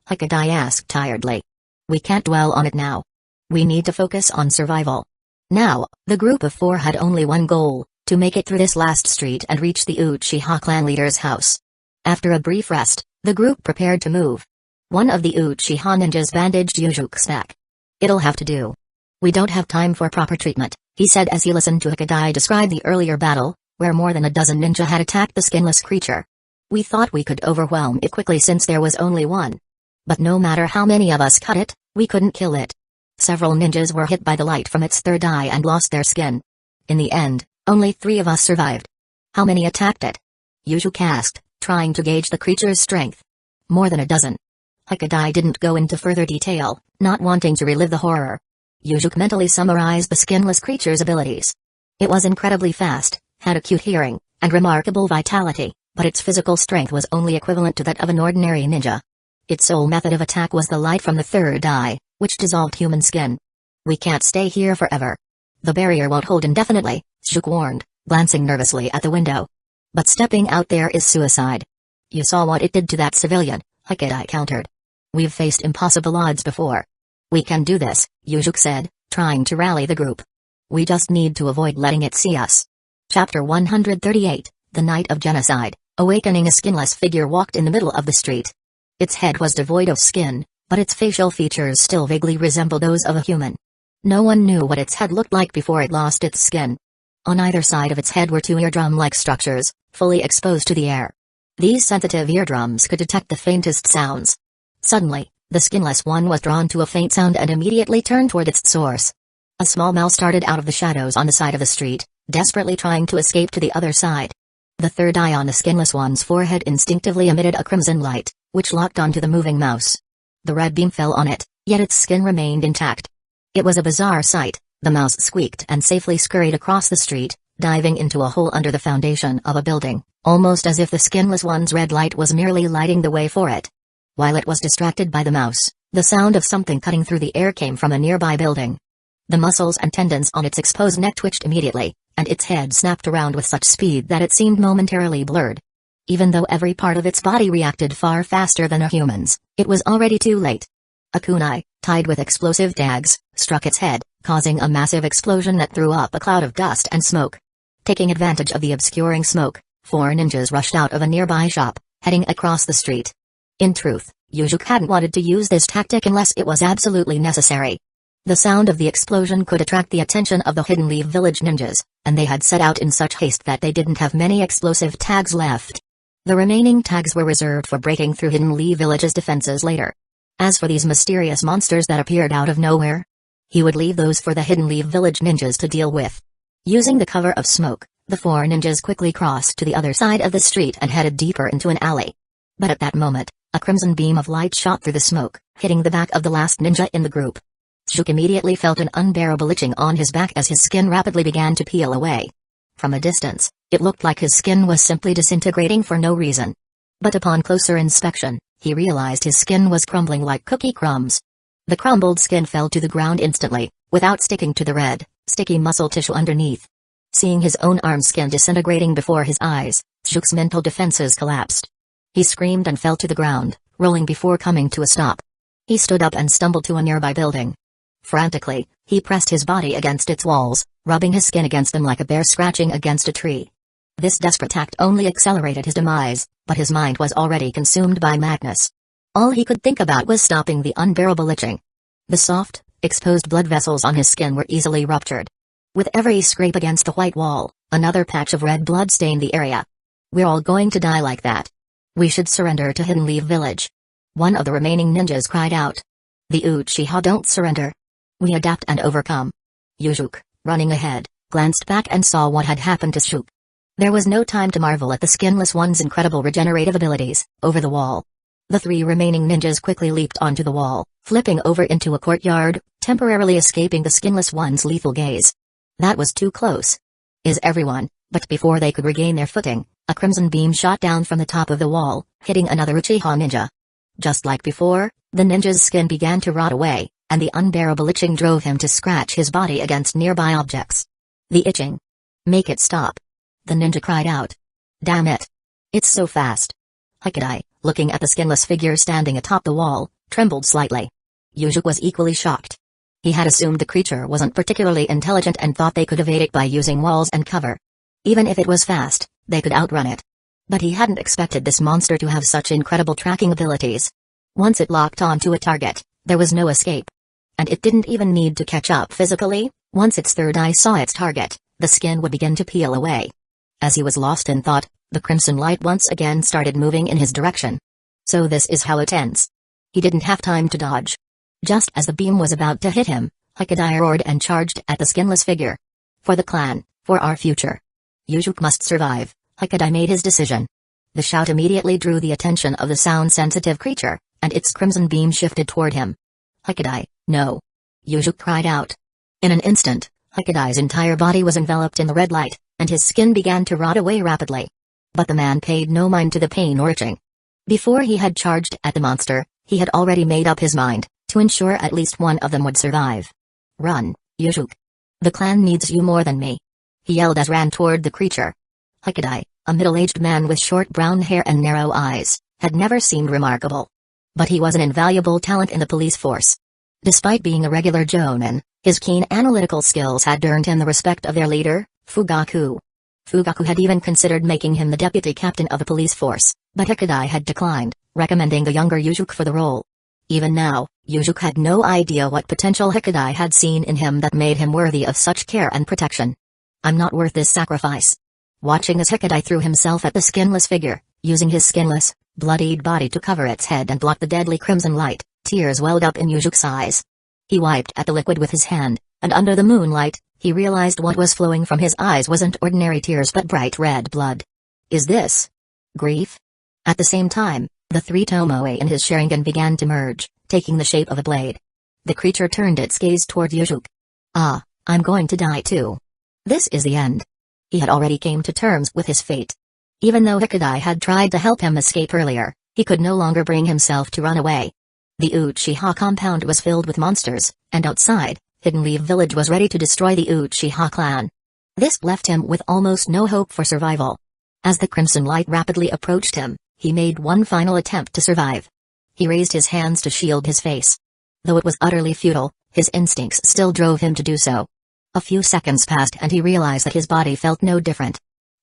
Hikadai asked tiredly. We can't dwell on it now. We need to focus on survival. Now, the group of 4 had only one goal, to make it through this last street and reach the Uchiha clan leader's house. After a brief rest, the group prepared to move. One of the Uchiha ninjas bandaged Yujuk's back. It'll have to do. We don't have time for proper treatment, he said as he listened to Hikadai describe the earlier battle, where more than a dozen ninja had attacked the skinless creature. We thought we could overwhelm it quickly since there was only one. But no matter how many of us cut it, we couldn't kill it. Several ninjas were hit by the light from its third eye and lost their skin. In the end, only 3 of us survived. How many attacked it? Yujuk asked, trying to gauge the creature's strength. More than a dozen. Hikadai didn't go into further detail, not wanting to relive the horror. Yujuk mentally summarized the skinless creature's abilities. It was incredibly fast, had acute hearing, and remarkable vitality, but its physical strength was only equivalent to that of an ordinary ninja. Its sole method of attack was the light from the third eye, which dissolved human skin. We can't stay here forever. The barrier won't hold indefinitely, Shuk warned, glancing nervously at the window. But stepping out there is suicide. You saw what it did to that civilian, Hikadai countered. We've faced impossible odds before. We can do this, Yujuk said, trying to rally the group. We just need to avoid letting it see us. Chapter 138, The Night of Genocide. Awakening. A skinless figure walked in the middle of the street. Its head was devoid of skin, but its facial features still vaguely resembled those of a human. No one knew what its head looked like before it lost its skin. On either side of its head were 2 eardrum-like structures, fully exposed to the air. These sensitive eardrums could detect the faintest sounds. Suddenly, the skinless one was drawn to a faint sound and immediately turned toward its source. A small mouse started out of the shadows on the side of the street, desperately trying to escape to the other side. The third eye on the skinless one's forehead instinctively emitted a crimson light, which locked onto the moving mouse. The red beam fell on it, yet its skin remained intact. It was a bizarre sight. The mouse squeaked and safely scurried across the street, diving into a hole under the foundation of a building, almost as if the skinless one's red light was merely lighting the way for it. While it was distracted by the mouse, the sound of something cutting through the air came from a nearby building. The muscles and tendons on its exposed neck twitched immediately, and its head snapped around with such speed that it seemed momentarily blurred. Even though every part of its body reacted far faster than a human's, it was already too late. A kunai, tied with explosive tags, struck its head, causing a massive explosion that threw up a cloud of dust and smoke. Taking advantage of the obscuring smoke, 4 ninjas rushed out of a nearby shop, heading across the street. In truth, Yujuk hadn't wanted to use this tactic unless it was absolutely necessary. The sound of the explosion could attract the attention of the Hidden Leaf Village ninjas, and they had set out in such haste that they didn't have many explosive tags left. The remaining tags were reserved for breaking through Hidden Leaf Village's defenses later. As for these mysterious monsters that appeared out of nowhere, he would leave those for the Hidden Leaf Village ninjas to deal with. Using the cover of smoke, the 4 ninjas quickly crossed to the other side of the street and headed deeper into an alley. But at that moment, a crimson beam of light shot through the smoke, hitting the back of the last ninja in the group. Shuk immediately felt an unbearable itching on his back as his skin rapidly began to peel away. From a distance, it looked like his skin was simply disintegrating for no reason. But upon closer inspection, he realized his skin was crumbling like cookie crumbs. The crumbled skin fell to the ground instantly, without sticking to the red, sticky muscle tissue underneath. Seeing his own arm skin disintegrating before his eyes, Shuk's mental defenses collapsed. He screamed and fell to the ground, rolling before coming to a stop. He stood up and stumbled to a nearby building. Frantically, he pressed his body against its walls, rubbing his skin against them like a bear scratching against a tree. This desperate act only accelerated his demise, but his mind was already consumed by madness. All he could think about was stopping the unbearable itching. The soft, exposed blood vessels on his skin were easily ruptured. With every scrape against the white wall, another patch of red blood stained the area. "We're all going to die like that. We should surrender to Hidden Leaf Village." One of the remaining ninjas cried out. "The Uchiha don't surrender. We adapt and overcome." Yujuk, running ahead, glanced back and saw what had happened to Shuk. There was no time to marvel at the Skinless One's incredible regenerative abilities. Over the wall, the three remaining ninjas quickly leaped onto the wall, flipping over into a courtyard, temporarily escaping the Skinless One's lethal gaze. That was too close. "Is everyone?" But before they could regain their footing, a crimson beam shot down from the top of the wall, hitting another Uchiha ninja. Just like before, the ninja's skin began to rot away, and the unbearable itching drove him to scratch his body against nearby objects. "The itching. Make it stop." The ninja cried out. "Damn it. It's so fast." Hikadai, looking at the skinless figure standing atop the wall, trembled slightly. Yujuk was equally shocked. He had assumed the creature wasn't particularly intelligent and thought they could evade it by using walls and cover. Even if it was fast, they could outrun it. But he hadn't expected this monster to have such incredible tracking abilities. Once it locked onto a target, there was no escape. And it didn't even need to catch up physically. Once its third eye saw its target, the skin would begin to peel away. As he was lost in thought, the crimson light once again started moving in his direction. So this is how it ends. He didn't have time to dodge. Just as the beam was about to hit him, Hikadai roared and charged at the skinless figure. "For the clan, for our future. Yujuk must survive." Hikadai made his decision. The shout immediately drew the attention of the sound-sensitive creature, and its crimson beam shifted toward him. "Hikadai, no!" Yujuk cried out. In an instant, Hikadai's entire body was enveloped in the red light, and his skin began to rot away rapidly. But the man paid no mind to the pain or itching. Before he had charged at the monster, he had already made up his mind to ensure at least one of them would survive. "Run, Yujuk. The clan needs you more than me," he yelled as ran toward the creature. Hikadai, a middle-aged man with short brown hair and narrow eyes, had never seemed remarkable. But he was an invaluable talent in the police force. Despite being a regular jonin, his keen analytical skills had earned him the respect of their leader, Fugaku. Fugaku had even considered making him the deputy captain of the police force, but Hikadai had declined, recommending the younger Yujuk for the role. Even now, Yujuk had no idea what potential Hikadai had seen in him that made him worthy of such care and protection. "I'm not worth this sacrifice." Watching as Hikadai threw himself at the skinless figure, using his skinless, bloodied body to cover its head and block the deadly crimson light, tears welled up in Yujuk's eyes. He wiped at the liquid with his hand, and under the moonlight, he realized what was flowing from his eyes wasn't ordinary tears but bright red blood. Is this grief? At the same time, the three tomoe in his Sharingan began to merge, taking the shape of a blade. The creature turned its gaze toward Yujuk. "Ah, I'm going to die too. This is the end." He had already came to terms with his fate. Even though Hikadai had tried to help him escape earlier, he could no longer bring himself to run away. The Uchiha compound was filled with monsters, and outside, Hidden Leaf Village was ready to destroy the Uchiha clan. This left him with almost no hope for survival. As the crimson light rapidly approached him, he made one final attempt to survive. He raised his hands to shield his face. Though it was utterly futile, his instincts still drove him to do so. A few seconds passed and he realized that his body felt no different.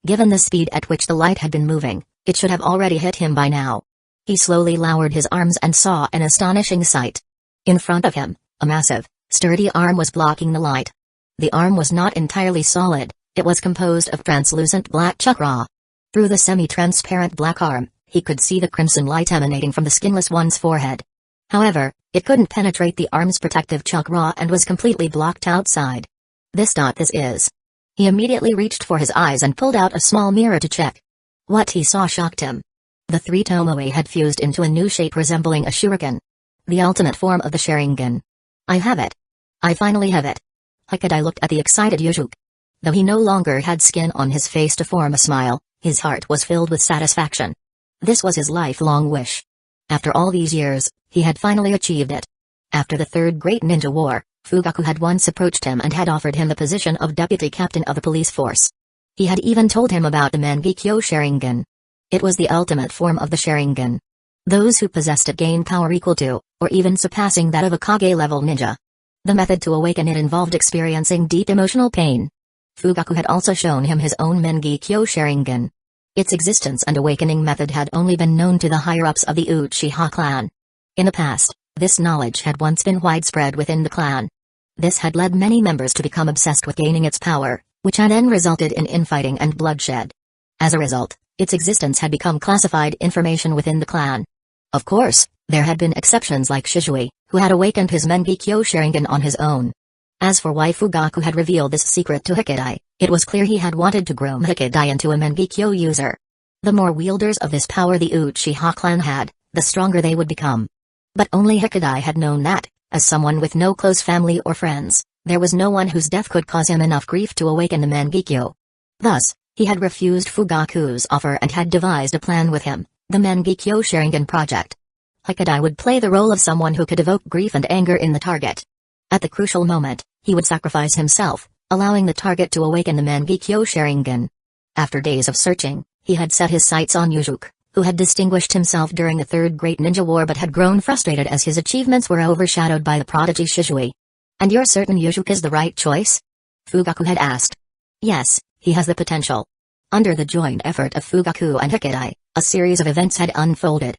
Given the speed at which the light had been moving, it should have already hit him by now. He slowly lowered his arms and saw an astonishing sight. In front of him, a massive, sturdy arm was blocking the light. The arm was not entirely solid, it was composed of translucent black chakra. Through the semi-transparent black arm, he could see the crimson light emanating from the skinless one's forehead. However, it couldn't penetrate the arm's protective chakra and was completely blocked outside. This is. He immediately reached for his eyes and pulled out a small mirror to check. What he saw shocked him. The three tomoe had fused into a new shape resembling a shuriken. The ultimate form of the Sharingan. "I have it. I finally have it." Hikadai looked at the excited Yujuk. Though he no longer had skin on his face to form a smile, his heart was filled with satisfaction. This was his lifelong wish. After all these years, he had finally achieved it. After the Third Great Ninja War, Fugaku had once approached him and had offered him the position of deputy captain of the police force. He had even told him about the Mangekyo Sharingan. It was the ultimate form of the Sharingan. Those who possessed it gained power equal to, or even surpassing that of a Kage-level ninja. The method to awaken it involved experiencing deep emotional pain. Fugaku had also shown him his own Mangekyo Sharingan. Its existence and awakening method had only been known to the higher-ups of the Uchiha clan. In the past, this knowledge had once been widespread within the clan. This had led many members to become obsessed with gaining its power, which had then resulted in infighting and bloodshed. As a result, its existence had become classified information within the clan. Of course, there had been exceptions like Shizui, who had awakened his Mangekyo Sharingan on his own. As for why Fugaku had revealed this secret to Hikidai, it was clear he had wanted to groom Hikidai into a Mangekyo user. The more wielders of this power the Uchiha clan had, the stronger they would become. But only Hikidai had known that, as someone with no close family or friends, there was no one whose death could cause him enough grief to awaken the Mangekyo. Thus, he had refused Fugaku's offer and had devised a plan with him, the Mangekyo Sharingan project. Hikidai would play the role of someone who could evoke grief and anger in the target. At the crucial moment, he would sacrifice himself, allowing the target to awaken the Mangekyo Sharingan. After days of searching, he had set his sights on Yuzuki, who had distinguished himself during the Third Great Ninja War but had grown frustrated as his achievements were overshadowed by the prodigy Shizui. "And you're certain Yuzuki is the right choice?" Fugaku had asked. "Yes, he has the potential." Under the joint effort of Fugaku and Hikidai, a series of events had unfolded.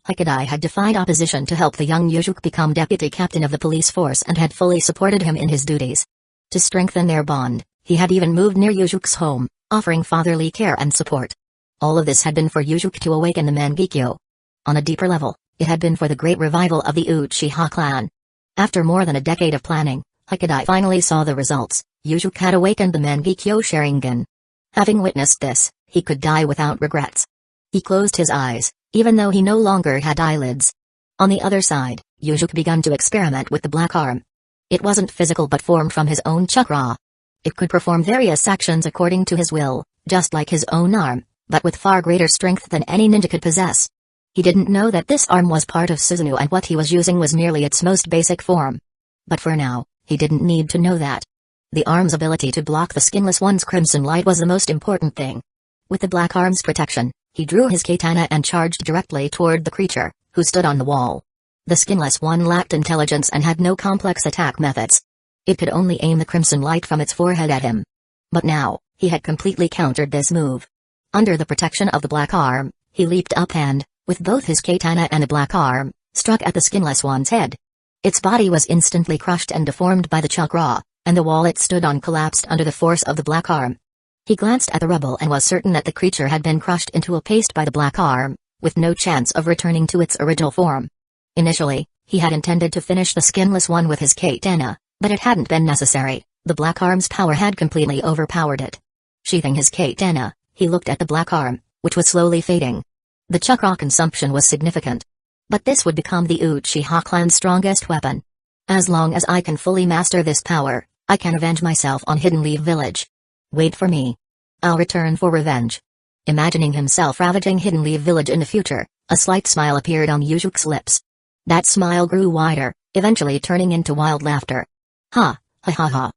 Hikidai had defied opposition to help the young Yuzuki become deputy captain of the police force and had fully supported him in his duties. To strengthen their bond, he had even moved near Yuzuki's home, offering fatherly care and support. All of this had been for Yuzuki to awaken the Mangekyo. On a deeper level, it had been for the great revival of the Uchiha clan. After more than a decade of planning, Hikidai finally saw the results. Yuzuki had awakened the Mangekyo Sharingan. Having witnessed this, he could die without regrets. He closed his eyes, even though he no longer had eyelids. On the other side, Yuzuki began to experiment with the black arm. It wasn't physical but formed from his own chakra. It could perform various actions according to his will, just like his own arm, but with far greater strength than any ninja could possess. He didn't know that this arm was part of Susanoo and what he was using was merely its most basic form. But for now, he didn't need to know that. The arm's ability to block the Skinless One's crimson light was the most important thing. With the black arm's protection, he drew his katana and charged directly toward the creature, who stood on the wall. The Skinless One lacked intelligence and had no complex attack methods. It could only aim the crimson light from its forehead at him. But now, he had completely countered this move. Under the protection of the black arm, he leaped up and, with both his katana and the black arm, struck at the Skinless One's head. Its body was instantly crushed and deformed by the chakra, and the wall it stood on collapsed under the force of the black arm. He glanced at the rubble and was certain that the creature had been crushed into a paste by the black arm, with no chance of returning to its original form. Initially, he had intended to finish the Skinless One with his katana, but it hadn't been necessary. The black arm's power had completely overpowered it. Sheathing his katana, he looked at the black arm, which was slowly fading. The chakra consumption was significant. But this would become the Uchiha clan's strongest weapon. As long as I can fully master this power, I can avenge myself on Hidden Leaf Village. Wait for me. I'll return for revenge. Imagining himself ravaging Hidden Leaf Village in the future, a slight smile appeared on Yuzuki's lips. That smile grew wider, eventually turning into wild laughter. Ha, ha ha ha.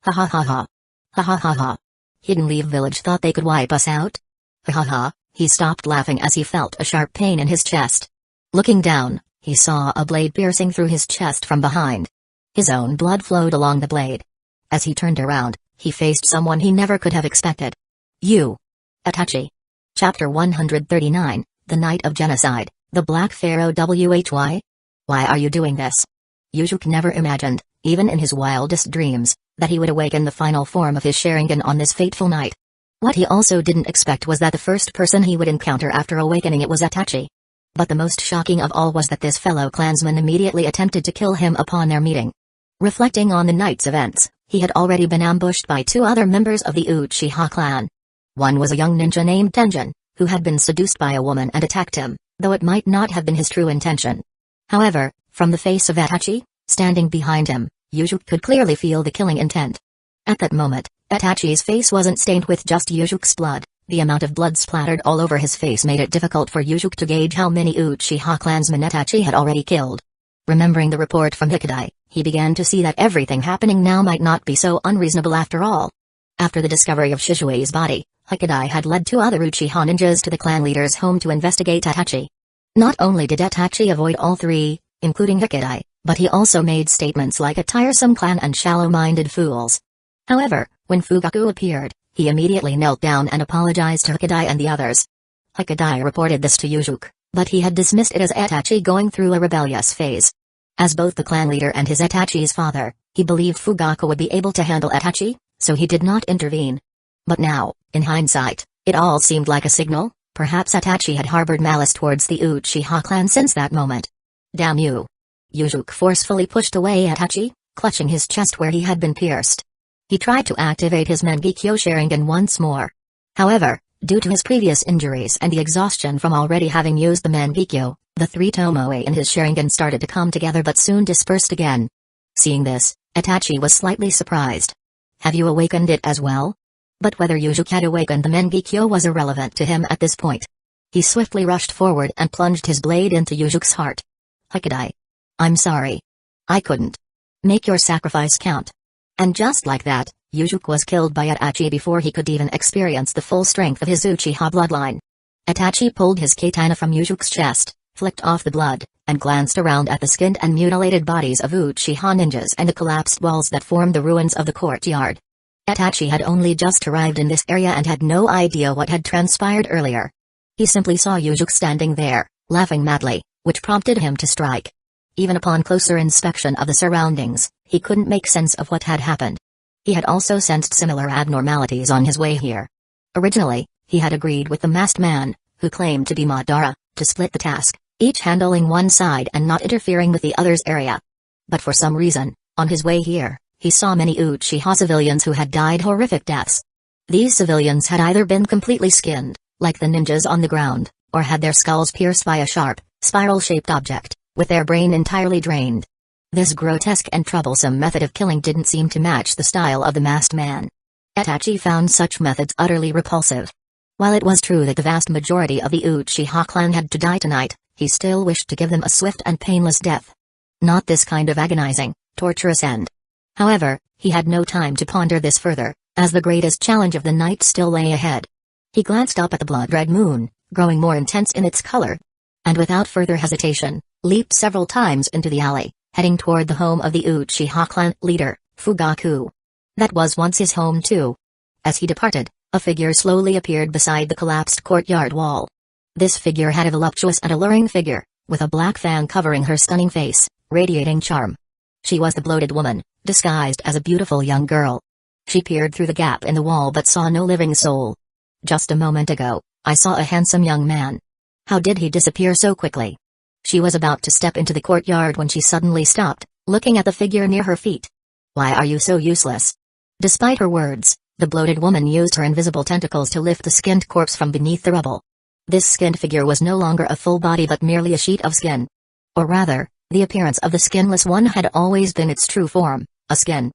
Ha ha ha ha. Ha ha ha ha. Hidden Leaf Village thought they could wipe us out? Ha ha ha. He stopped laughing as he felt a sharp pain in his chest. Looking down, he saw a blade piercing through his chest from behind. His own blood flowed along the blade. As he turned around, he faced someone he never could have expected. You. Itachi. Chapter 139, The Night of Genocide, The Black Pharaoh Why? Why are you doing this? Yuzuki never imagined, even in his wildest dreams, that he would awaken the final form of his Sharingan on this fateful night. What he also didn't expect was that the first person he would encounter after awakening it was Itachi. But the most shocking of all was that this fellow clansman immediately attempted to kill him upon their meeting. Reflecting on the night's events, he had already been ambushed by two other members of the Uchiha clan. One was a young ninja named Tenjin, who had been seduced by a woman and attacked him, though it might not have been his true intention. However, from the face of Itachi, standing behind him, Yuzuki could clearly feel the killing intent. At that moment, Itachi's face wasn't stained with just Yuzuki's blood. The amount of blood splattered all over his face made it difficult for Yuzuki to gauge how many Uchiha clansmen Itachi had already killed. Remembering the report from Hikidai, he began to see that everything happening now might not be so unreasonable after all. After the discovery of Shishui's body, Hikadai had led 2 other Uchiha ninjas to the clan leader's home to investigate Itachi. Not only did Itachi avoid all 3, including Hikadai, but he also made statements like a tiresome clan and shallow-minded fools. However, when Fugaku appeared, he immediately knelt down and apologized to Hikadai and the others. Hikadai reported this to Yuzuki, but he had dismissed it as Itachi going through a rebellious phase. As both the clan leader and his Itachi's father, he believed Fugaku would be able to handle Itachi, so he did not intervene. But now, in hindsight, it all seemed like a signal. Perhaps Itachi had harbored malice towards the Uchiha clan since that moment. Damn you! Yuzuki forcefully pushed away Itachi, clutching his chest where he had been pierced. He tried to activate his Mangekyo Sharingan once more. However, due to his previous injuries and the exhaustion from already having used the Mangekyo, the 3 Tomoe in his Sharingan started to come together but soon dispersed again. Seeing this, Itachi was slightly surprised. Have you awakened it as well? But whether Yuzuki had awakened the Mangekyo was irrelevant to him at this point. He swiftly rushed forward and plunged his blade into Yuzuki's heart. Hikadai. I'm sorry. I couldn't. Make your sacrifice count. And just like that, Yuzuki was killed by Itachi before he could even experience the full strength of his Uchiha bloodline. Itachi pulled his katana from Yuzuki's chest, flicked off the blood, and glanced around at the skinned and mutilated bodies of Uchiha ninjas and the collapsed walls that formed the ruins of the courtyard. Itachi had only just arrived in this area and had no idea what had transpired earlier. He simply saw Yuzuki standing there, laughing madly, which prompted him to strike. Even upon closer inspection of the surroundings, he couldn't make sense of what had happened. He had also sensed similar abnormalities on his way here. Originally, he had agreed with the masked man, who claimed to be Madara, to split the task, each handling one side and not interfering with the other's area. But for some reason, on his way here, he saw many Uchiha civilians who had died horrific deaths. These civilians had either been completely skinned, like the ninjas on the ground, or had their skulls pierced by a sharp, spiral-shaped object, with their brain entirely drained. This grotesque and troublesome method of killing didn't seem to match the style of the masked man. Itachi found such methods utterly repulsive. While it was true that the vast majority of the Uchiha clan had to die tonight, he still wished to give them a swift and painless death. Not this kind of agonizing, torturous end. However, he had no time to ponder this further, as the greatest challenge of the night still lay ahead. He glanced up at the blood-red moon, growing more intense in its color, and without further hesitation, leaped several times into the alley, heading toward the home of the Uchiha clan leader, Fugaku. That was once his home too. As he departed, a figure slowly appeared beside the collapsed courtyard wall. This figure had a voluptuous and alluring figure, with a black fan covering her stunning face, radiating charm. She was the bloated woman, disguised as a beautiful young girl. She peered through the gap in the wall but saw no living soul. Just a moment ago, I saw a handsome young man. How did he disappear so quickly? She was about to step into the courtyard when she suddenly stopped, looking at the figure near her feet. Why are you so useless? Despite her words, the bloated woman used her invisible tentacles to lift the skinned corpse from beneath the rubble. This skinned figure was no longer a full body but merely a sheet of skin. Or rather, the appearance of the skinless one had always been its true form, a skin.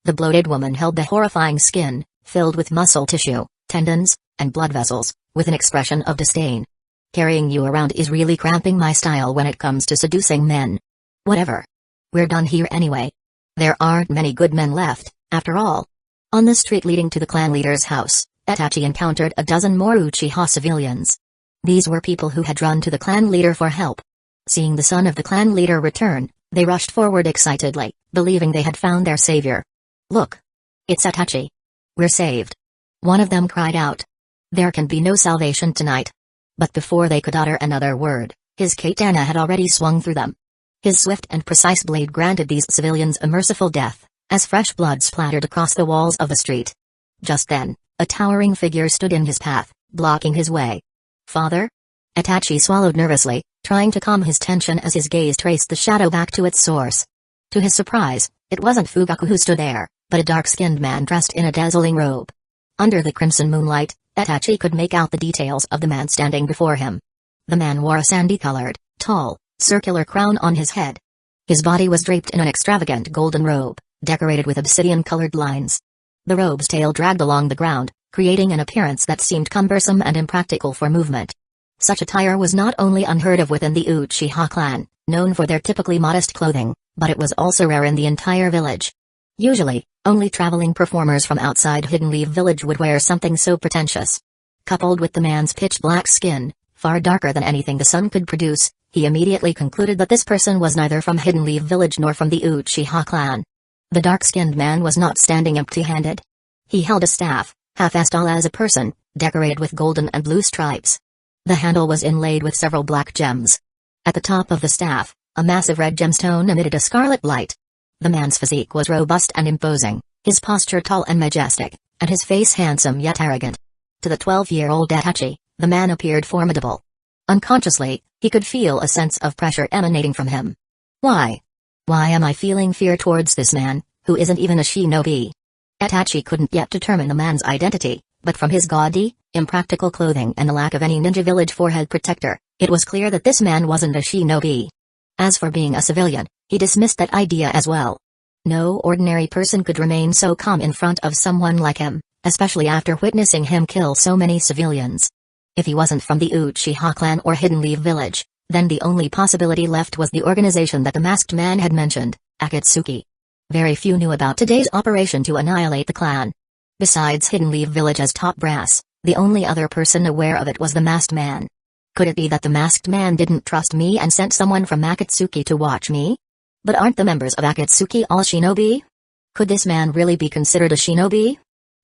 The bloated woman held the horrifying skin, filled with muscle tissue, tendons, and blood vessels, with an expression of disdain. Carrying you around is really cramping my style when it comes to seducing men. Whatever. We're done here anyway. There aren't many good men left, after all. On the street leading to the clan leader's house, Itachi encountered a dozen more Uchiha civilians. These were people who had run to the clan leader for help. Seeing the son of the clan leader return, they rushed forward excitedly, believing they had found their savior. Look! It's Itachi. We're saved. One of them cried out. There can be no salvation tonight. But before they could utter another word, his katana had already swung through them. His swift and precise blade granted these civilians a merciful death, as fresh blood splattered across the walls of the street. Just then, a towering figure stood in his path, blocking his way. Father? Itachi swallowed nervously, trying to calm his tension as his gaze traced the shadow back to its source. To his surprise, it wasn't Fugaku who stood there, but a dark-skinned man dressed in a dazzling robe. Under the crimson moonlight, Itachi could make out the details of the man standing before him. The man wore a sandy-colored, tall, circular crown on his head. His body was draped in an extravagant golden robe, decorated with obsidian-colored lines. The robe's tail dragged along the ground, creating an appearance that seemed cumbersome and impractical for movement. Such attire was not only unheard of within the Uchiha clan, known for their typically modest clothing, but it was also rare in the entire village. Usually, only traveling performers from outside Hidden Leaf Village would wear something so pretentious. Coupled with the man's pitch-black skin, far darker than anything the sun could produce, he immediately concluded that this person was neither from Hidden Leaf Village nor from the Uchiha clan. The dark-skinned man was not standing empty-handed. He held a staff, half as tall as a person, decorated with golden and blue stripes. The handle was inlaid with several black gems. At the top of the staff, a massive red gemstone emitted a scarlet light. The man's physique was robust and imposing, his posture tall and majestic, and his face handsome yet arrogant. To the 12-year-old Itachi, the man appeared formidable. Unconsciously, he could feel a sense of pressure emanating from him. Why? Why am I feeling fear towards this man, who isn't even a shinobi? Itachi couldn't yet determine the man's identity, but from his gaudy, impractical clothing and the lack of any ninja village forehead protector, it was clear that this man wasn't a shinobi. As for being a civilian, he dismissed that idea as well. No ordinary person could remain so calm in front of someone like him, especially after witnessing him kill so many civilians. If he wasn't from the Uchiha clan or Hidden Leaf Village, then the only possibility left was the organization that the masked man had mentioned, Akatsuki. Very few knew about today's operation to annihilate the clan. Besides Hidden Leaf Village as top brass, the only other person aware of it was the masked man. Could it be that the masked man didn't trust me and sent someone from Akatsuki to watch me? But aren't the members of Akatsuki all shinobi? Could this man really be considered a shinobi?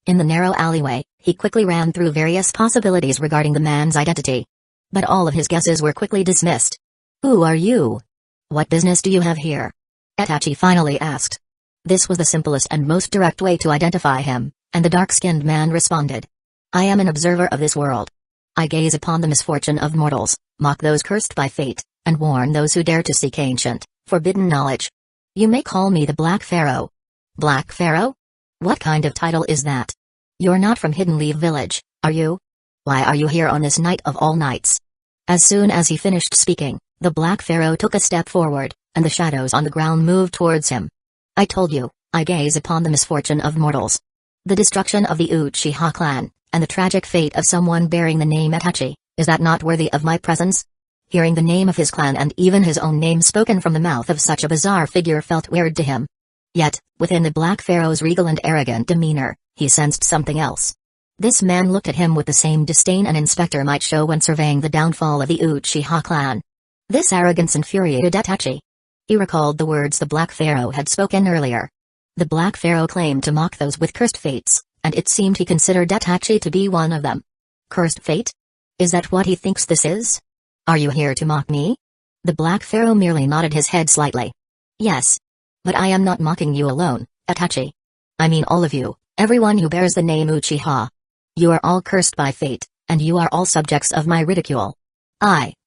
In the narrow alleyway, he quickly ran through various possibilities regarding the man's identity. But all of his guesses were quickly dismissed. Who are you? What business do you have here? Itachi finally asked. This was the simplest and most direct way to identify him, and the dark-skinned man responded. I am an observer of this world. I gaze upon the misfortune of mortals, mock those cursed by fate, and warn those who dare to seek ancient, forbidden knowledge. You may call me the Black Pharaoh. Black Pharaoh? What kind of title is that? You're not from Hidden Leaf Village, are you? Why are you here on this night of all nights? As soon as he finished speaking, the Black Pharaoh took a step forward, and the shadows on the ground moved towards him. I told you, I gaze upon the misfortune of mortals. The destruction of the Uchiha clan, and the tragic fate of someone bearing the name Itachi, is that not worthy of my presence? Hearing the name of his clan and even his own name spoken from the mouth of such a bizarre figure felt weird to him. Yet, within the Black Pharaoh's regal and arrogant demeanor, he sensed something else. This man looked at him with the same disdain an inspector might show when surveying the downfall of the Uchiha clan. This arrogance infuriated Itachi. He recalled the words the Black Pharaoh had spoken earlier. The Black Pharaoh claimed to mock those with cursed fates, and it seemed he considered Itachi to be one of them. Cursed fate? Is that what he thinks this is? Are you here to mock me? The Black Pharaoh merely nodded his head slightly. Yes. But I am not mocking you alone, Itachi. I mean all of you, everyone who bears the name Uchiha. You are all cursed by fate, and you are all subjects of my ridicule.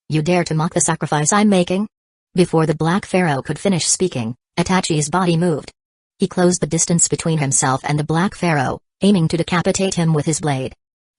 You dare to mock the sacrifice I'm making? Before the Black Pharaoh could finish speaking, Itachi's body moved. He closed the distance between himself and the Black Pharaoh, aiming to decapitate him with his blade.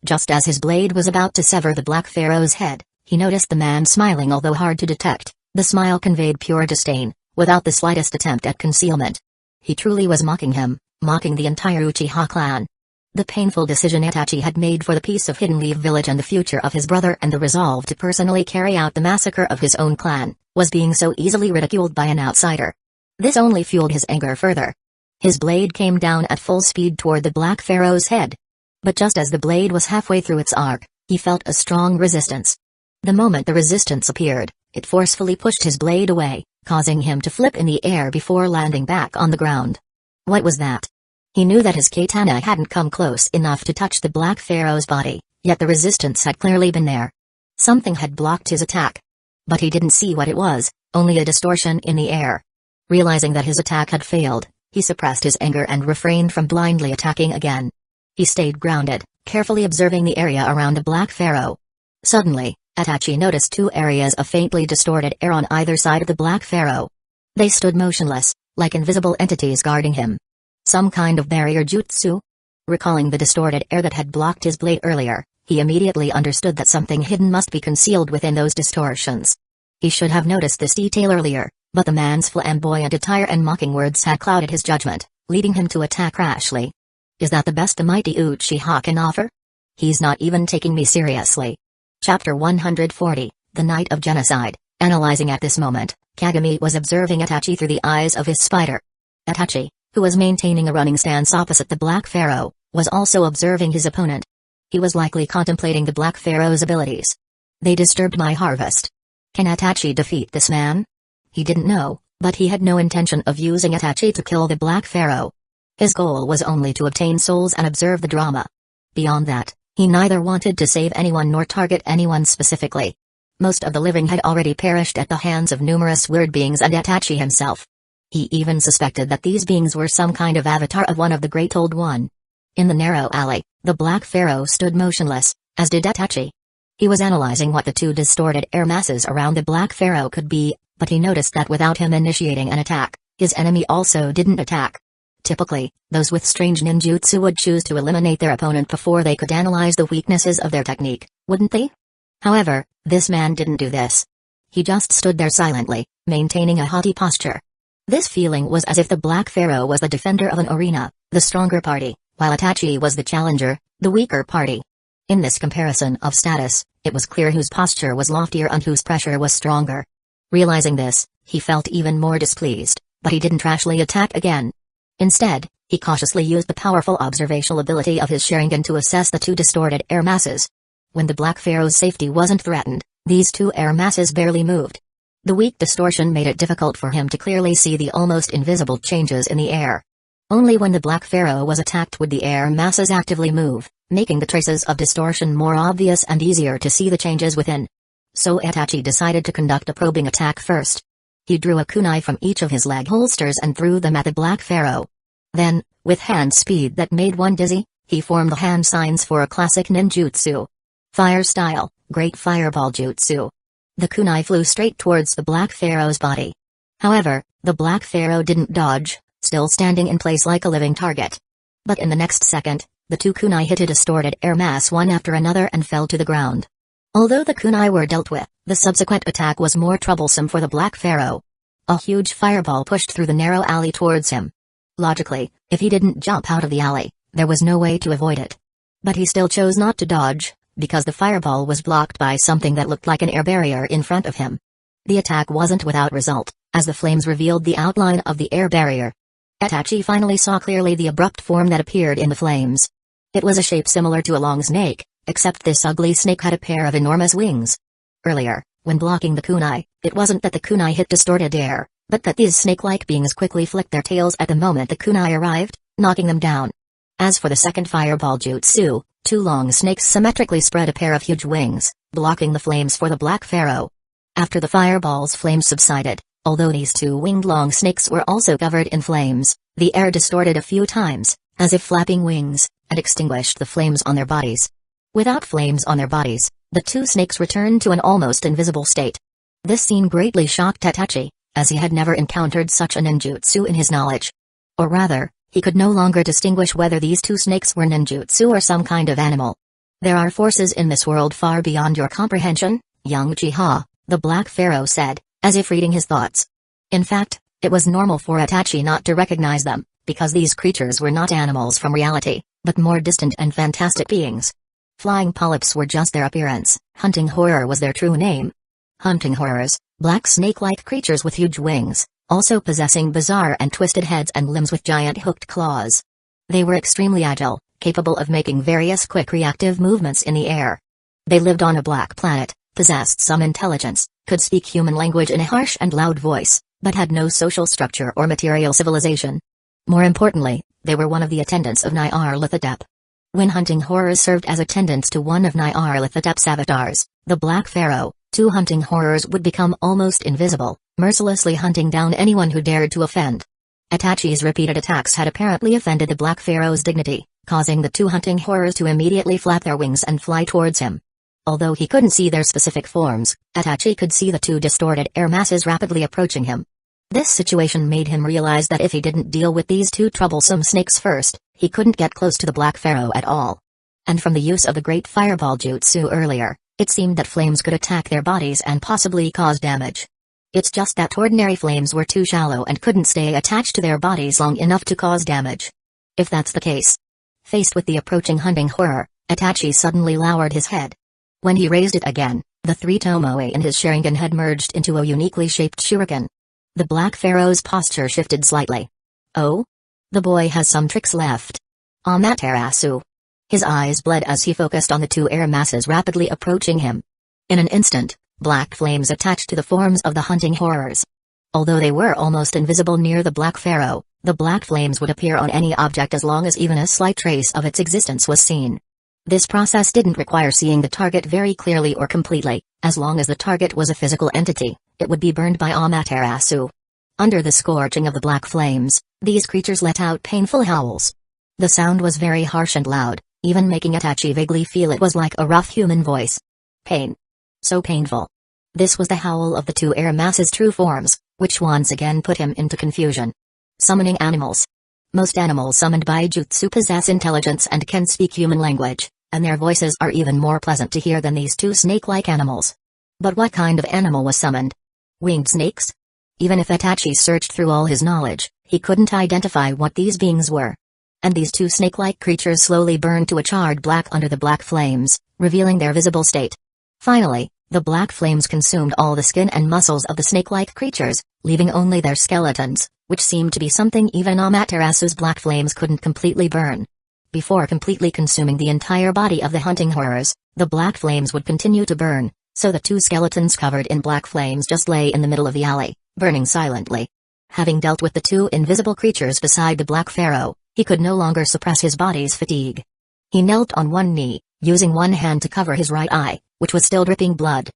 Just as his blade was about to sever the Black Pharaoh's head, he noticed the man smiling. Although hard to detect, the smile conveyed pure disdain, without the slightest attempt at concealment. He truly was mocking him, mocking the entire Uchiha clan. The painful decision Itachi had made for the peace of Hidden Leaf Village and the future of his brother and the resolve to personally carry out the massacre of his own clan, was being so easily ridiculed by an outsider. This only fueled his anger further. His blade came down at full speed toward the Black Pharaoh's head. But just as the blade was halfway through its arc, he felt a strong resistance. The moment the resistance appeared, it forcefully pushed his blade away, causing him to flip in the air before landing back on the ground. What was that? He knew that his katana hadn't come close enough to touch the Black Pharaoh's body, yet the resistance had clearly been there. Something had blocked his attack. But he didn't see what it was, only a distortion in the air. Realizing that his attack had failed, he suppressed his anger and refrained from blindly attacking again. He stayed grounded, carefully observing the area around the Black Pharaoh. Suddenly, Itachi noticed two areas of faintly distorted air on either side of the Black Pharaoh. They stood motionless, like invisible entities guarding him. Some kind of barrier jutsu? Recalling the distorted air that had blocked his blade earlier, he immediately understood that something hidden must be concealed within those distortions. He should have noticed this detail earlier, but the man's flamboyant attire and mocking words had clouded his judgment, leading him to attack rashly. Is that the best the mighty Uchiha can offer? He's not even taking me seriously. Chapter 140, The Night of Genocide. Analyzing at this moment, Kagami was observing Itachi through the eyes of his spider. Itachi, who was maintaining a running stance opposite the Black Pharaoh, was also observing his opponent. He was likely contemplating the Black Pharaoh's abilities. They disturbed my harvest. Can Itachi defeat this man? He didn't know, but he had no intention of using Itachi to kill the Black Pharaoh. His goal was only to obtain souls and observe the drama. Beyond that, he neither wanted to save anyone nor target anyone specifically. Most of the living had already perished at the hands of numerous weird beings and Itachi himself. He even suspected that these beings were some kind of avatar of one of the Great Old One. In the narrow alley, the Black Pharaoh stood motionless, as did Itachi. He was analyzing what the two distorted air masses around the Black Pharaoh could be, but he noticed that without him initiating an attack, his enemy also didn't attack. Typically, those with strange ninjutsu would choose to eliminate their opponent before they could analyze the weaknesses of their technique, wouldn't they? However, this man didn't do this. He just stood there silently, maintaining a haughty posture. This feeling was as if the Black Pharaoh was the defender of an arena, the stronger party, while Itachi was the challenger, the weaker party. In this comparison of status, it was clear whose posture was loftier and whose pressure was stronger. Realizing this, he felt even more displeased, but he didn't rashly attack again. Instead, he cautiously used the powerful observational ability of his Sharingan to assess the two distorted air masses. When the Black Pharaoh's safety wasn't threatened, these two air masses barely moved. The weak distortion made it difficult for him to clearly see the almost invisible changes in the air. Only when the Black Pharaoh was attacked would the air masses actively move, making the traces of distortion more obvious and easier to see the changes within. So Itachi decided to conduct a probing attack first. He drew a kunai from each of his leg holsters and threw them at the Black Pharaoh. Then, with hand speed that made one dizzy, he formed the hand signs for a classic ninjutsu. Fire style, Great Fireball Jutsu. The kunai flew straight towards the Black Pharaoh's body. However, the Black Pharaoh didn't dodge, still standing in place like a living target. But in the next second, the two kunai hit a distorted air mass one after another and fell to the ground. Although the kunai were dealt with, the subsequent attack was more troublesome for the Black Pharaoh. A huge fireball pushed through the narrow alley towards him. Logically, if he didn't jump out of the alley, there was no way to avoid it. But he still chose not to dodge, because the fireball was blocked by something that looked like an air barrier in front of him. The attack wasn't without result, as the flames revealed the outline of the air barrier. Itachi finally saw clearly the abrupt form that appeared in the flames. It was a shape similar to a long snake, except this ugly snake had a pair of enormous wings. Earlier, when blocking the kunai, it wasn't that the kunai hit distorted air, but that these snake-like beings quickly flicked their tails at the moment the kunai arrived, knocking them down. As for the second fireball jutsu, two long snakes symmetrically spread a pair of huge wings, blocking the flames for the Black Pharaoh. After the fireball's flames subsided, although these two winged long snakes were also covered in flames, the air distorted a few times, as if flapping wings, and extinguished the flames on their bodies. Without flames on their bodies, the two snakes returned to an almost invisible state. This scene greatly shocked Itachi, as he had never encountered such a ninjutsu in his knowledge. Or rather, he could no longer distinguish whether these two snakes were ninjutsu or some kind of animal. There are forces in this world far beyond your comprehension, young Uchiha, the Black Pharaoh said, as if reading his thoughts. In fact, it was normal for Itachi not to recognize them, because these creatures were not animals from reality, but more distant and fantastic beings. Flying polyps were just their appearance, hunting horror was their true name. Hunting horrors, black snake-like creatures with huge wings, also possessing bizarre and twisted heads and limbs with giant hooked claws. They were extremely agile, capable of making various quick reactive movements in the air. They lived on a black planet, possessed some intelligence, could speak human language in a harsh and loud voice, but had no social structure or material civilization. More importantly, they were one of the attendants of Nyarlathotep. When hunting horrors served as attendants to one of Nyarlathotep's avatars, the Black Pharaoh, two hunting horrors would become almost invisible, mercilessly hunting down anyone who dared to offend. Itachi's repeated attacks had apparently offended the Black Pharaoh's dignity, causing the two hunting horrors to immediately flap their wings and fly towards him. Although he couldn't see their specific forms, Itachi could see the two distorted air masses rapidly approaching him. This situation made him realize that if he didn't deal with these two troublesome snakes first, he couldn't get close to the Black Pharaoh at all. And from the use of the Great Fireball Jutsu earlier, it seemed that flames could attack their bodies and possibly cause damage. It's just that ordinary flames were too shallow and couldn't stay attached to their bodies long enough to cause damage. If that's the case. Faced with the approaching hunting horror, Itachi suddenly lowered his head. When he raised it again, the three tomoe in his Sharingan had merged into a uniquely shaped shuriken. The Black Pharaoh's posture shifted slightly. Oh? The boy has some tricks left. Amaterasu. His eyes bled as he focused on the two air masses rapidly approaching him. In an instant, black flames attached to the forms of the hunting horrors. Although they were almost invisible near the Black Pharaoh, the black flames would appear on any object as long as even a slight trace of its existence was seen. This process didn't require seeing the target very clearly or completely. As long as the target was a physical entity, it would be burned by Amaterasu. Under the scorching of the black flames, these creatures let out painful howls. The sound was very harsh and loud, even making Itachi vaguely feel it was like a rough human voice. Pain. So painful. This was the howl of the two air masses' true forms, which once again put him into confusion. Summoning animals. Most animals summoned by jutsu possess intelligence and can speak human language, and their voices are even more pleasant to hear than these two snake-like animals. But what kind of animal was summoned? Winged snakes? Even if Itachi searched through all his knowledge, he couldn't identify what these beings were. And these two snake-like creatures slowly burned to a charred black under the black flames, revealing their visible state. Finally, the black flames consumed all the skin and muscles of the snake-like creatures, leaving only their skeletons, which seemed to be something even Amaterasu's black flames couldn't completely burn. Before completely consuming the entire body of the hunting horrors, the black flames would continue to burn, so the two skeletons covered in black flames just lay in the middle of the alley, burning silently. Having dealt with the two invisible creatures beside the Black Pharaoh, he could no longer suppress his body's fatigue. He knelt on one knee, using one hand to cover his right eye, which was still dripping blood.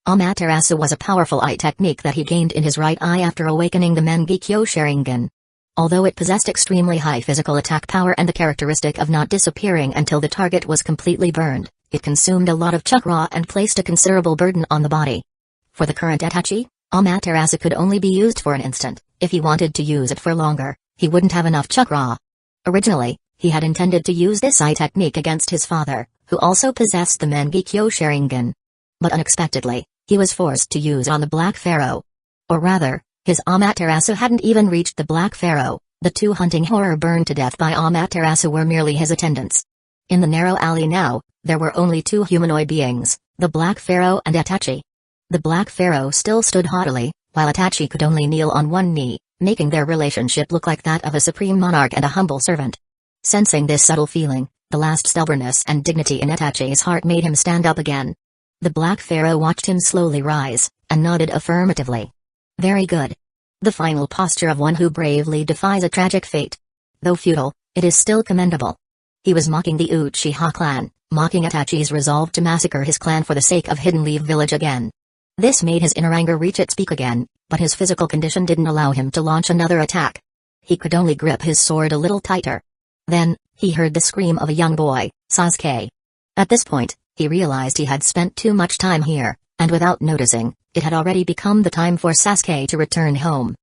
Amaterasu was a powerful eye technique that he gained in his right eye after awakening the Mangekyo Sharingan. Although it possessed extremely high physical attack power and the characteristic of not disappearing until the target was completely burned, it consumed a lot of chakra and placed a considerable burden on the body. For the current Itachi, Amaterasu could only be used for an instant. If he wanted to use it for longer, he wouldn't have enough chakra. Originally, he had intended to use this eye technique against his father, who also possessed the Mangekyo Sharingan. But unexpectedly, he was forced to use it on the Black Pharaoh. Or rather, his Amaterasu hadn't even reached the Black Pharaoh. The two hunting horror burned to death by Amaterasu were merely his attendants. In the narrow alley now, there were only two humanoid beings, the Black Pharaoh and Itachi. The Black Pharaoh still stood haughtily, while Itachi could only kneel on one knee, making their relationship look like that of a supreme monarch and a humble servant. Sensing this subtle feeling, the last stubbornness and dignity in Itachi's heart made him stand up again. The Black Pharaoh watched him slowly rise, and nodded affirmatively. Very good. The final posture of one who bravely defies a tragic fate. Though futile, it is still commendable. He was mocking the Uchiha clan, mocking Itachi's resolve to massacre his clan for the sake of Hidden Leaf Village again. This made his inner anger reach its peak again, but his physical condition didn't allow him to launch another attack. He could only grip his sword a little tighter. Then, he heard the scream of a young boy, Sasuke. At this point, he realized he had spent too much time here, and without noticing, it had already become the time for Sasuke to return home.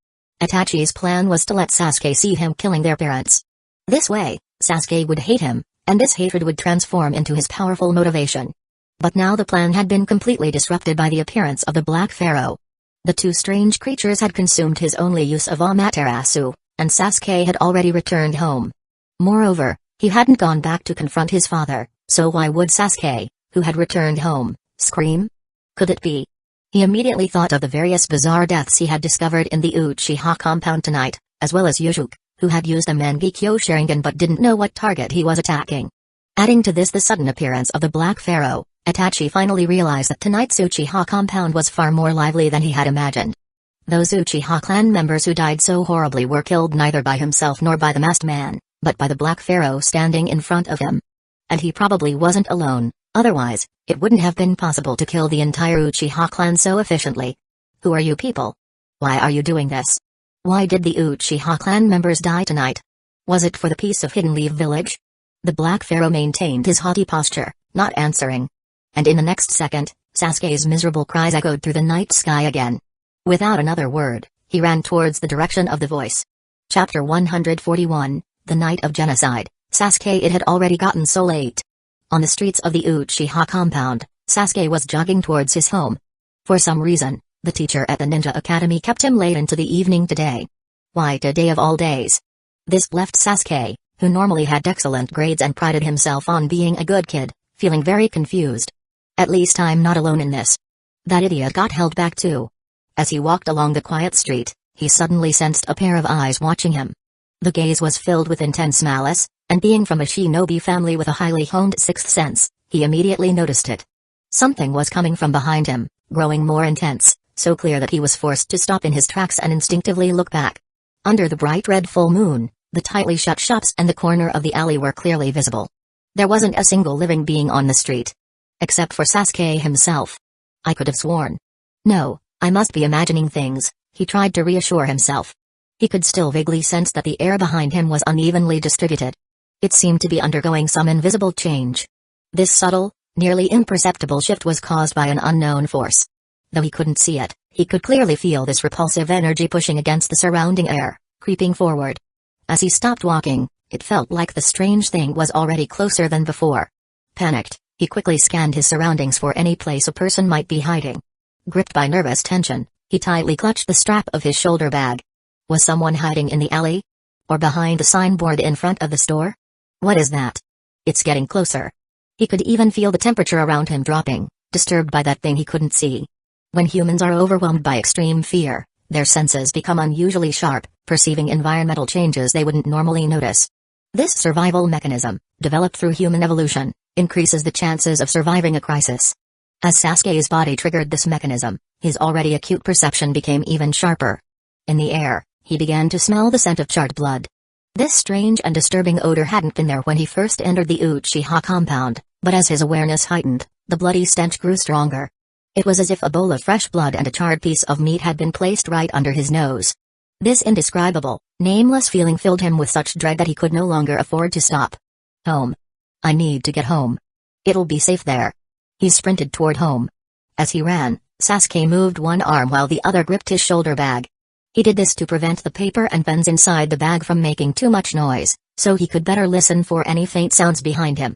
Itachi's plan was to let Sasuke see him killing their parents. This way, Sasuke would hate him, and this hatred would transform into his powerful motivation. But now the plan had been completely disrupted by the appearance of the Black Pharaoh. The two strange creatures had consumed his only use of Amaterasu, and Sasuke had already returned home. Moreover, he hadn't gone back to confront his father, so why would Sasuke, who had returned home, scream? Could it be? He immediately thought of the various bizarre deaths he had discovered in the Uchiha compound tonight, as well as Yuzuki, who had used a Mangekyo Sharingan but didn't know what target he was attacking. Adding to this the sudden appearance of the Black Pharaoh, Itachi finally realized that tonight's Uchiha compound was far more lively than he had imagined. Those Uchiha clan members who died so horribly were killed neither by himself nor by the masked man, but by the Black Pharaoh standing in front of him. And he probably wasn't alone, otherwise, it wouldn't have been possible to kill the entire Uchiha clan so efficiently. Who are you people? Why are you doing this? Why did the Uchiha clan members die tonight? Was it for the peace of Hidden Leaf Village? The Black Pharaoh maintained his haughty posture, not answering. And in the next second, Sasuke's miserable cries echoed through the night sky again. Without another word, he ran towards the direction of the voice. Chapter 141, The Night of Genocide. Sasuke. It had already gotten so late. On the streets of the Uchiha compound, Sasuke was jogging towards his home. For some reason, the teacher at the Ninja Academy kept him late into the evening today. Why today of all days? This left Sasuke, who normally had excellent grades and prided himself on being a good kid, feeling very confused. At least I'm not alone in this. That idiot got held back too. As he walked along the quiet street, he suddenly sensed a pair of eyes watching him. The gaze was filled with intense malice, and being from a shinobi family with a highly honed sixth sense, he immediately noticed it. Something was coming from behind him, growing more intense, so clear that he was forced to stop in his tracks and instinctively look back. Under the bright red full moon, the tightly shut shops and the corner of the alley were clearly visible. There wasn't a single living being on the street. Except for Sasuke himself. I could have sworn. No, I must be imagining things, he tried to reassure himself. He could still vaguely sense that the air behind him was unevenly distributed. It seemed to be undergoing some invisible change. This subtle, nearly imperceptible shift was caused by an unknown force. Though he couldn't see it, he could clearly feel this repulsive energy pushing against the surrounding air, creeping forward. As he stopped walking, it felt like the strange thing was already closer than before. Panicked, he quickly scanned his surroundings for any place a person might be hiding. Gripped by nervous tension, he tightly clutched the strap of his shoulder bag. Was someone hiding in the alley? Or behind the signboard in front of the store? What is that? It's getting closer. He could even feel the temperature around him dropping, disturbed by that thing he couldn't see. When humans are overwhelmed by extreme fear, their senses become unusually sharp, perceiving environmental changes they wouldn't normally notice. This survival mechanism, developed through human evolution, increases the chances of surviving a crisis. As Sasuke's body triggered this mechanism, his already acute perception became even sharper. In the air, he began to smell the scent of charred blood. This strange and disturbing odor hadn't been there when he first entered the Uchiha compound, but as his awareness heightened, the bloody stench grew stronger. It was as if a bowl of fresh blood and a charred piece of meat had been placed right under his nose. This indescribable, nameless feeling filled him with such dread that he could no longer afford to stop. Home. I need to get home. It'll be safe there. He sprinted toward home. As he ran, Sasuke moved one arm while the other gripped his shoulder bag. He did this to prevent the paper and pens inside the bag from making too much noise, so he could better listen for any faint sounds behind him.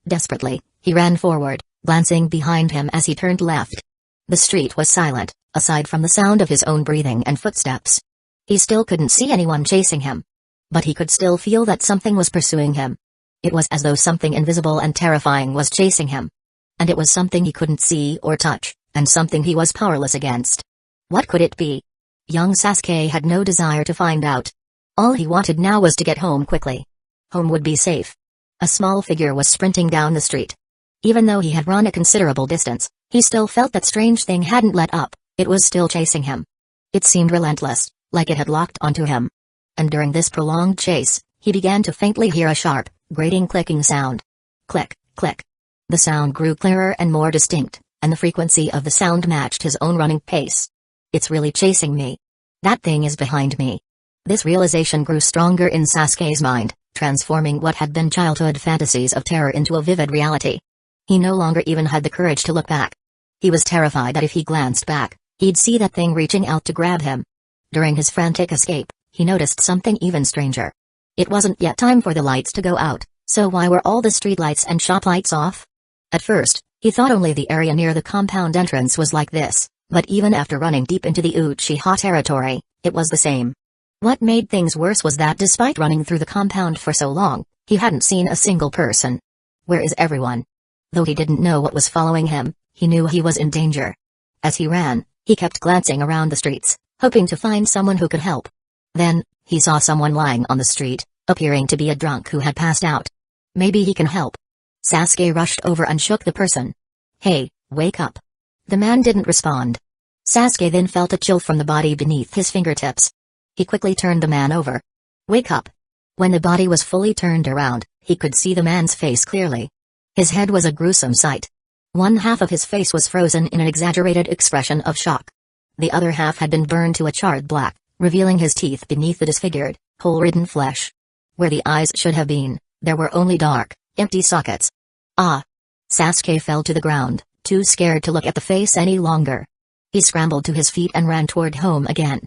Desperately, he ran forward, glancing behind him as he turned left. The street was silent, aside from the sound of his own breathing and footsteps. He still couldn't see anyone chasing him. But he could still feel that something was pursuing him. It was as though something invisible and terrifying was chasing him. And it was something he couldn't see or touch, and something he was powerless against. What could it be? Young Sasuke had no desire to find out. All he wanted now was to get home quickly. Home would be safe. A small figure was sprinting down the street. Even though he had run a considerable distance, he still felt that strange thing hadn't let up, it was still chasing him. It seemed relentless, like it had locked onto him. And during this prolonged chase, he began to faintly hear a sharp, grating clicking sound. Click, click. The sound grew clearer and more distinct, and the frequency of the sound matched his own running pace. It's really chasing me. That thing is behind me. This realization grew stronger in Sasuke's mind, transforming what had been childhood fantasies of terror into a vivid reality. He no longer even had the courage to look back. He was terrified that if he glanced back, he'd see that thing reaching out to grab him. During his frantic escape, he noticed something even stranger. It wasn't yet time for the lights to go out, so why were all the street lights and shop lights off? At first, he thought only the area near the compound entrance was like this, but even after running deep into the Uchiha territory, it was the same. What made things worse was that despite running through the compound for so long, he hadn't seen a single person. Where is everyone? Though he didn't know what was following him, he knew he was in danger. As he ran, he kept glancing around the streets, hoping to find someone who could help. Then, he saw someone lying on the street, appearing to be a drunk who had passed out. Maybe he can help. Sasuke rushed over and shook the person. Hey, wake up. The man didn't respond. Sasuke then felt a chill from the body beneath his fingertips. He quickly turned the man over. Wake up. When the body was fully turned around, he could see the man's face clearly. His head was a gruesome sight. One half of his face was frozen in an exaggerated expression of shock. The other half had been burned to a charred black, revealing his teeth beneath the disfigured, hole-ridden flesh. Where the eyes should have been, there were only dark, empty sockets. Ah! Sasuke fell to the ground, too scared to look at the face any longer. He scrambled to his feet and ran toward home again.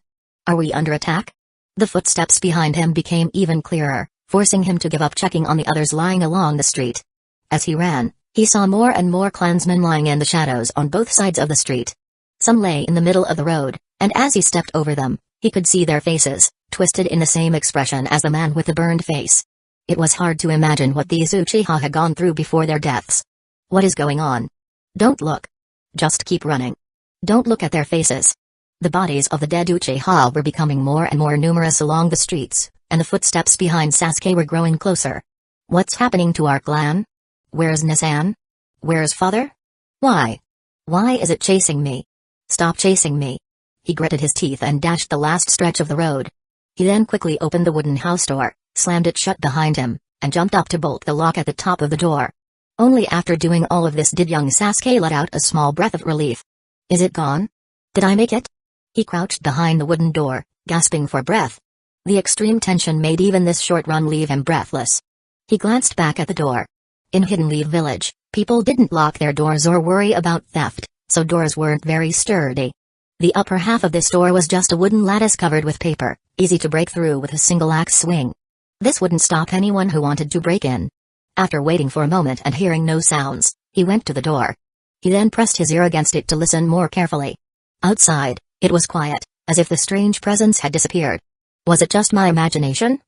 Are we under attack? The footsteps behind him became even clearer, forcing him to give up checking on the others lying along the street. As he ran, he saw more and more clansmen lying in the shadows on both sides of the street. Some lay in the middle of the road, and as he stepped over them, he could see their faces, twisted in the same expression as the man with the burned face. It was hard to imagine what these Uchiha had gone through before their deaths. What is going on? Don't look. Just keep running. Don't look at their faces. The bodies of the dead Uchiha were becoming more and more numerous along the streets, and the footsteps behind Sasuke were growing closer. What's happening to our clan? Where's Nissan? Where's father? Why? Why is it chasing me? Stop chasing me. He gritted his teeth and dashed the last stretch of the road. He then quickly opened the wooden house door, slammed it shut behind him, and jumped up to bolt the lock at the top of the door. Only after doing all of this did young Sasuke let out a small breath of relief. Is it gone? Did I make it? He crouched behind the wooden door, gasping for breath. The extreme tension made even this short run leave him breathless. He glanced back at the door. In Hidden Leaf Village, people didn't lock their doors or worry about theft, so doors weren't very sturdy. The upper half of this door was just a wooden lattice covered with paper, easy to break through with a single axe swing. This wouldn't stop anyone who wanted to break in. After waiting for a moment and hearing no sounds, he went to the door. He then pressed his ear against it to listen more carefully. Outside, it was quiet, as if the strange presence had disappeared. Was it just my imagination?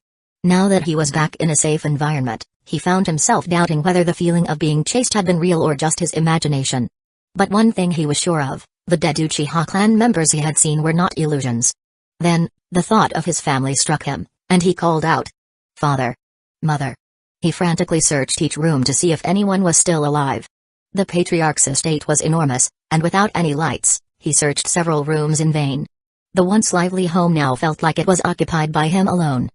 Now that he was back in a safe environment, he found himself doubting whether the feeling of being chased had been real or just his imagination. But one thing he was sure of, the dead Uchiha clan members he had seen were not illusions. Then, the thought of his family struck him, and he called out, "Father! Mother!" He frantically searched each room to see if anyone was still alive. The patriarch's estate was enormous, and without any lights, he searched several rooms in vain. The once lively home now felt like it was occupied by him alone.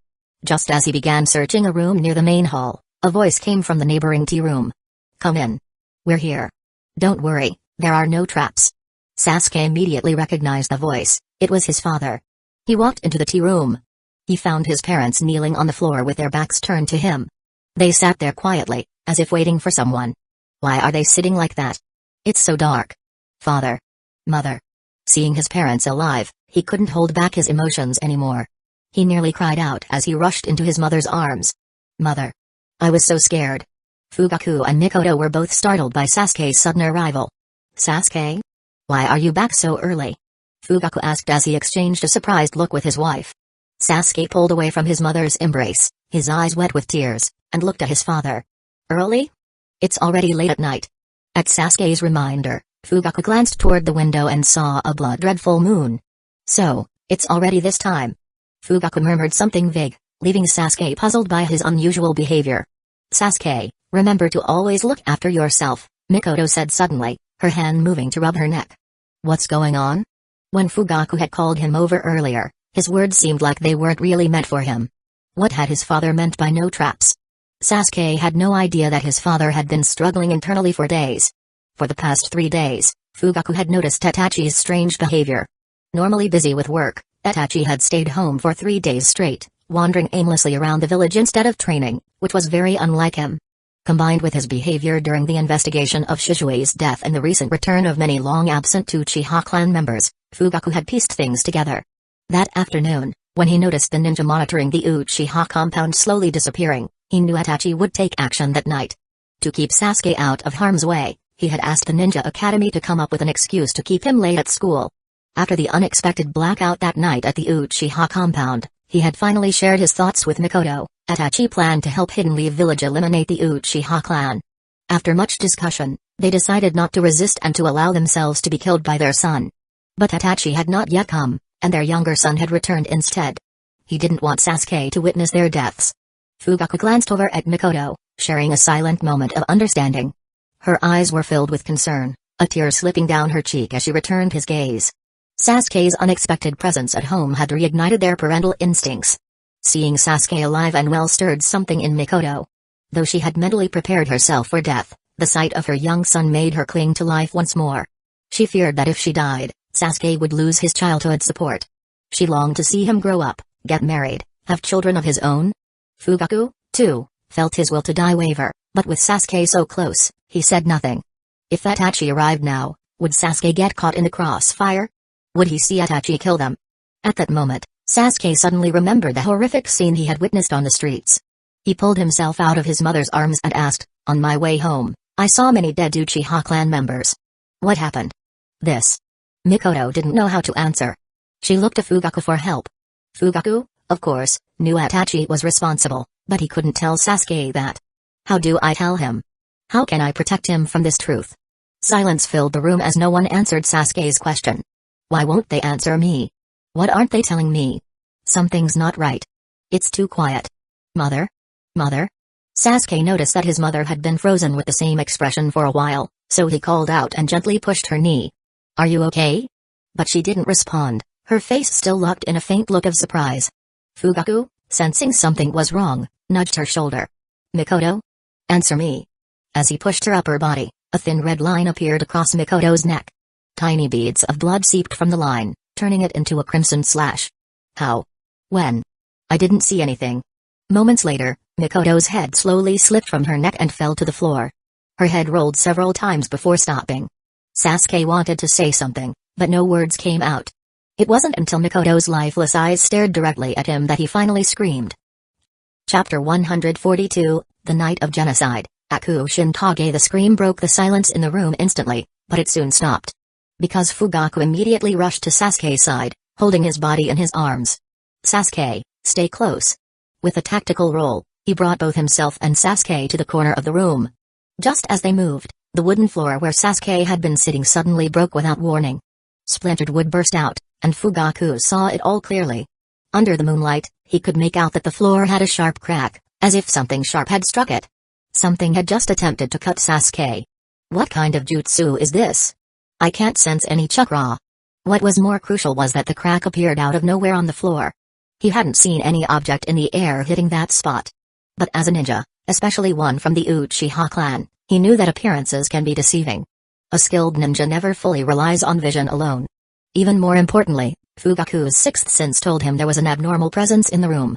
Just as he began searching a room near the main hall, a voice came from the neighboring tea room. "Come in. We're here. Don't worry, there are no traps." Sasuke immediately recognized the voice. It was his father. He walked into the tea room. He found his parents kneeling on the floor with their backs turned to him. They sat there quietly, as if waiting for someone. Why are they sitting like that? It's so dark. Father. Mother. Seeing his parents alive, he couldn't hold back his emotions anymore. He nearly cried out as he rushed into his mother's arms. "Mother. I was so scared." Fugaku and Mikoto were both startled by Sasuke's sudden arrival. "Sasuke? Why are you back so early?" Fugaku asked as he exchanged a surprised look with his wife. Sasuke pulled away from his mother's embrace, his eyes wet with tears, and looked at his father. "Early? It's already late at night." At Sasuke's reminder, Fugaku glanced toward the window and saw a blood-red full moon. "So, it's already this time." Fugaku murmured something vague, leaving Sasuke puzzled by his unusual behavior. "Sasuke, remember to always look after yourself," Mikoto said suddenly, her hand moving to rub her neck. "What's going on?" When Fugaku had called him over earlier, his words seemed like they weren't really meant for him. What had his father meant by no traps? Sasuke had no idea that his father had been struggling internally for days. For the past 3 days, Fugaku had noticed Itachi's strange behavior. Normally busy with work, Itachi had stayed home for 3 days straight, wandering aimlessly around the village instead of training, which was very unlike him. Combined with his behavior during the investigation of Shishui's death and the recent return of many long-absent Uchiha clan members, Fugaku had pieced things together. That afternoon, when he noticed the ninja monitoring the Uchiha compound slowly disappearing, he knew Itachi would take action that night. To keep Sasuke out of harm's way, he had asked the Ninja Academy to come up with an excuse to keep him late at school. After the unexpected blackout that night at the Uchiha compound, he had finally shared his thoughts with Mikoto. Itachi planned to help Hidden Leaf Village eliminate the Uchiha clan. After much discussion, they decided not to resist and to allow themselves to be killed by their son. But Itachi had not yet come, and their younger son had returned instead. He didn't want Sasuke to witness their deaths. Fugaku glanced over at Mikoto, sharing a silent moment of understanding. Her eyes were filled with concern, a tear slipping down her cheek as she returned his gaze. Sasuke's unexpected presence at home had reignited their parental instincts. Seeing Sasuke alive and well stirred something in Mikoto. Though she had mentally prepared herself for death, the sight of her young son made her cling to life once more. She feared that if she died, Sasuke would lose his childhood support. She longed to see him grow up, get married, have children of his own. Fugaku, too, felt his will to die waver, but with Sasuke so close, he said nothing. If Itachi arrived now, would Sasuke get caught in the crossfire? Would he see Itachi kill them? At that moment, Sasuke suddenly remembered the horrific scene he had witnessed on the streets. He pulled himself out of his mother's arms and asked, "On my way home, I saw many dead Uchiha clan members. What happened?" "This." Mikoto didn't know how to answer. She looked to Fugaku for help. Fugaku, of course, knew Itachi was responsible, but he couldn't tell Sasuke that. "How do I tell him? How can I protect him from this truth?" Silence filled the room as no one answered Sasuke's question. Why won't they answer me? What aren't they telling me? Something's not right. It's too quiet. Mother? Mother? Sasuke noticed that his mother had been frozen with the same expression for a while, so he called out and gently pushed her knee. Are you okay? But she didn't respond, her face still locked in a faint look of surprise. Fugaku, sensing something was wrong, nudged her shoulder. Mikoto? Answer me. As he pushed her upper body, a thin red line appeared across Mikoto's neck. Tiny beads of blood seeped from the line, turning it into a crimson slash. How? When? I didn't see anything. Moments later, Mikoto's head slowly slipped from her neck and fell to the floor. Her head rolled several times before stopping. Sasuke wanted to say something, but no words came out. It wasn't until Mikoto's lifeless eyes stared directly at him that he finally screamed. Chapter 142, The Night of Genocide. Aku Shintage. The scream broke the silence in the room instantly, but it soon stopped. Because Fugaku immediately rushed to Sasuke's side, holding his body in his arms. Sasuke, stay close. With a tactical roll, he brought both himself and Sasuke to the corner of the room. Just as they moved, the wooden floor where Sasuke had been sitting suddenly broke without warning. Splintered wood burst out, and Fugaku saw it all clearly. Under the moonlight, he could make out that the floor had a sharp crack, as if something sharp had struck it. Something had just attempted to cut Sasuke. What kind of jutsu is this? I can't sense any chakra. What was more crucial was that the crack appeared out of nowhere on the floor. He hadn't seen any object in the air hitting that spot. But as a ninja, especially one from the Uchiha clan, he knew that appearances can be deceiving. A skilled ninja never fully relies on vision alone. Even more importantly, Fugaku's sixth sense told him there was an abnormal presence in the room.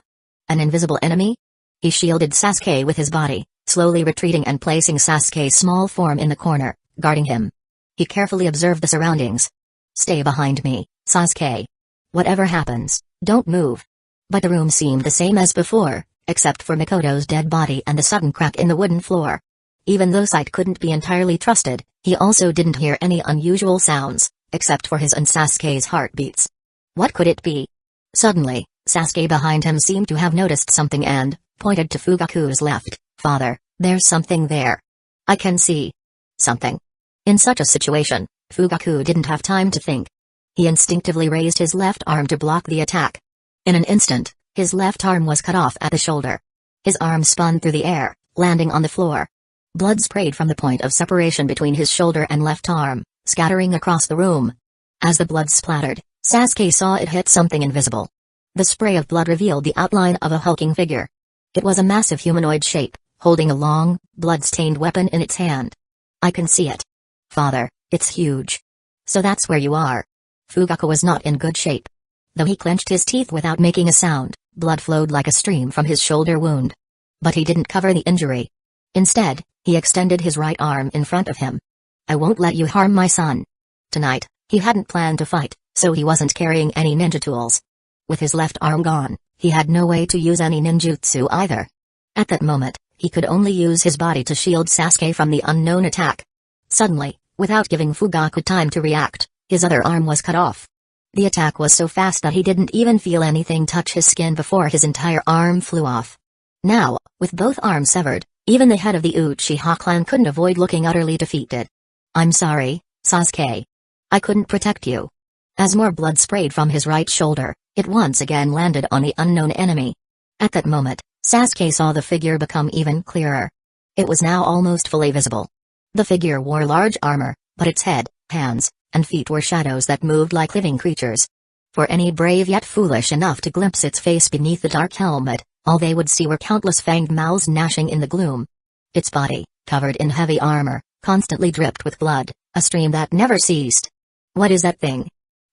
An invisible enemy? He shielded Sasuke with his body, slowly retreating and placing Sasuke's small form in the corner, guarding him. He carefully observed the surroundings. Stay behind me, Sasuke. Whatever happens, don't move. But the room seemed the same as before, except for Mikoto's dead body and the sudden crack in the wooden floor. Even though sight couldn't be entirely trusted, he also didn't hear any unusual sounds, except for his and Sasuke's heartbeats. What could it be? Suddenly, Sasuke behind him seemed to have noticed something and pointed to Fugaku's left. Father, there's something there. I can see something. In such a situation, Fugaku didn't have time to think. He instinctively raised his left arm to block the attack. In an instant, his left arm was cut off at the shoulder. His arm spun through the air, landing on the floor. Blood sprayed from the point of separation between his shoulder and left arm, scattering across the room. As the blood splattered, Sasuke saw it hit something invisible. The spray of blood revealed the outline of a hulking figure. It was a massive humanoid shape, holding a long, blood-stained weapon in its hand. I can see it. Father, it's huge. So that's where you are. Fugaku was not in good shape. Though he clenched his teeth without making a sound, blood flowed like a stream from his shoulder wound. But he didn't cover the injury. Instead, he extended his right arm in front of him. I won't let you harm my son. Tonight, he hadn't planned to fight, so he wasn't carrying any ninja tools. With his left arm gone, he had no way to use any ninjutsu either. At that moment, he could only use his body to shield Sasuke from the unknown attack. Suddenly, without giving Fugaku time to react, his other arm was cut off. The attack was so fast that he didn't even feel anything touch his skin before his entire arm flew off. Now, with both arms severed, even the head of the Uchiha clan couldn't avoid looking utterly defeated. I'm sorry, Sasuke. I couldn't protect you. As more blood sprayed from his right shoulder, it once again landed on the unknown enemy. At that moment, Sasuke saw the figure become even clearer. It was now almost fully visible. The figure wore large armor, but its head, hands, and feet were shadows that moved like living creatures. For any brave yet foolish enough to glimpse its face beneath the dark helmet, all they would see were countless fanged mouths gnashing in the gloom. Its body, covered in heavy armor, constantly dripped with blood, a stream that never ceased. What is that thing?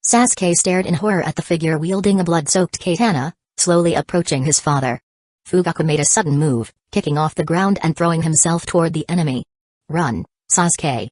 Sasuke stared in horror at the figure wielding a blood-soaked katana, slowly approaching his father. Fugaku made a sudden move, kicking off the ground and throwing himself toward the enemy. Run, Sasuke.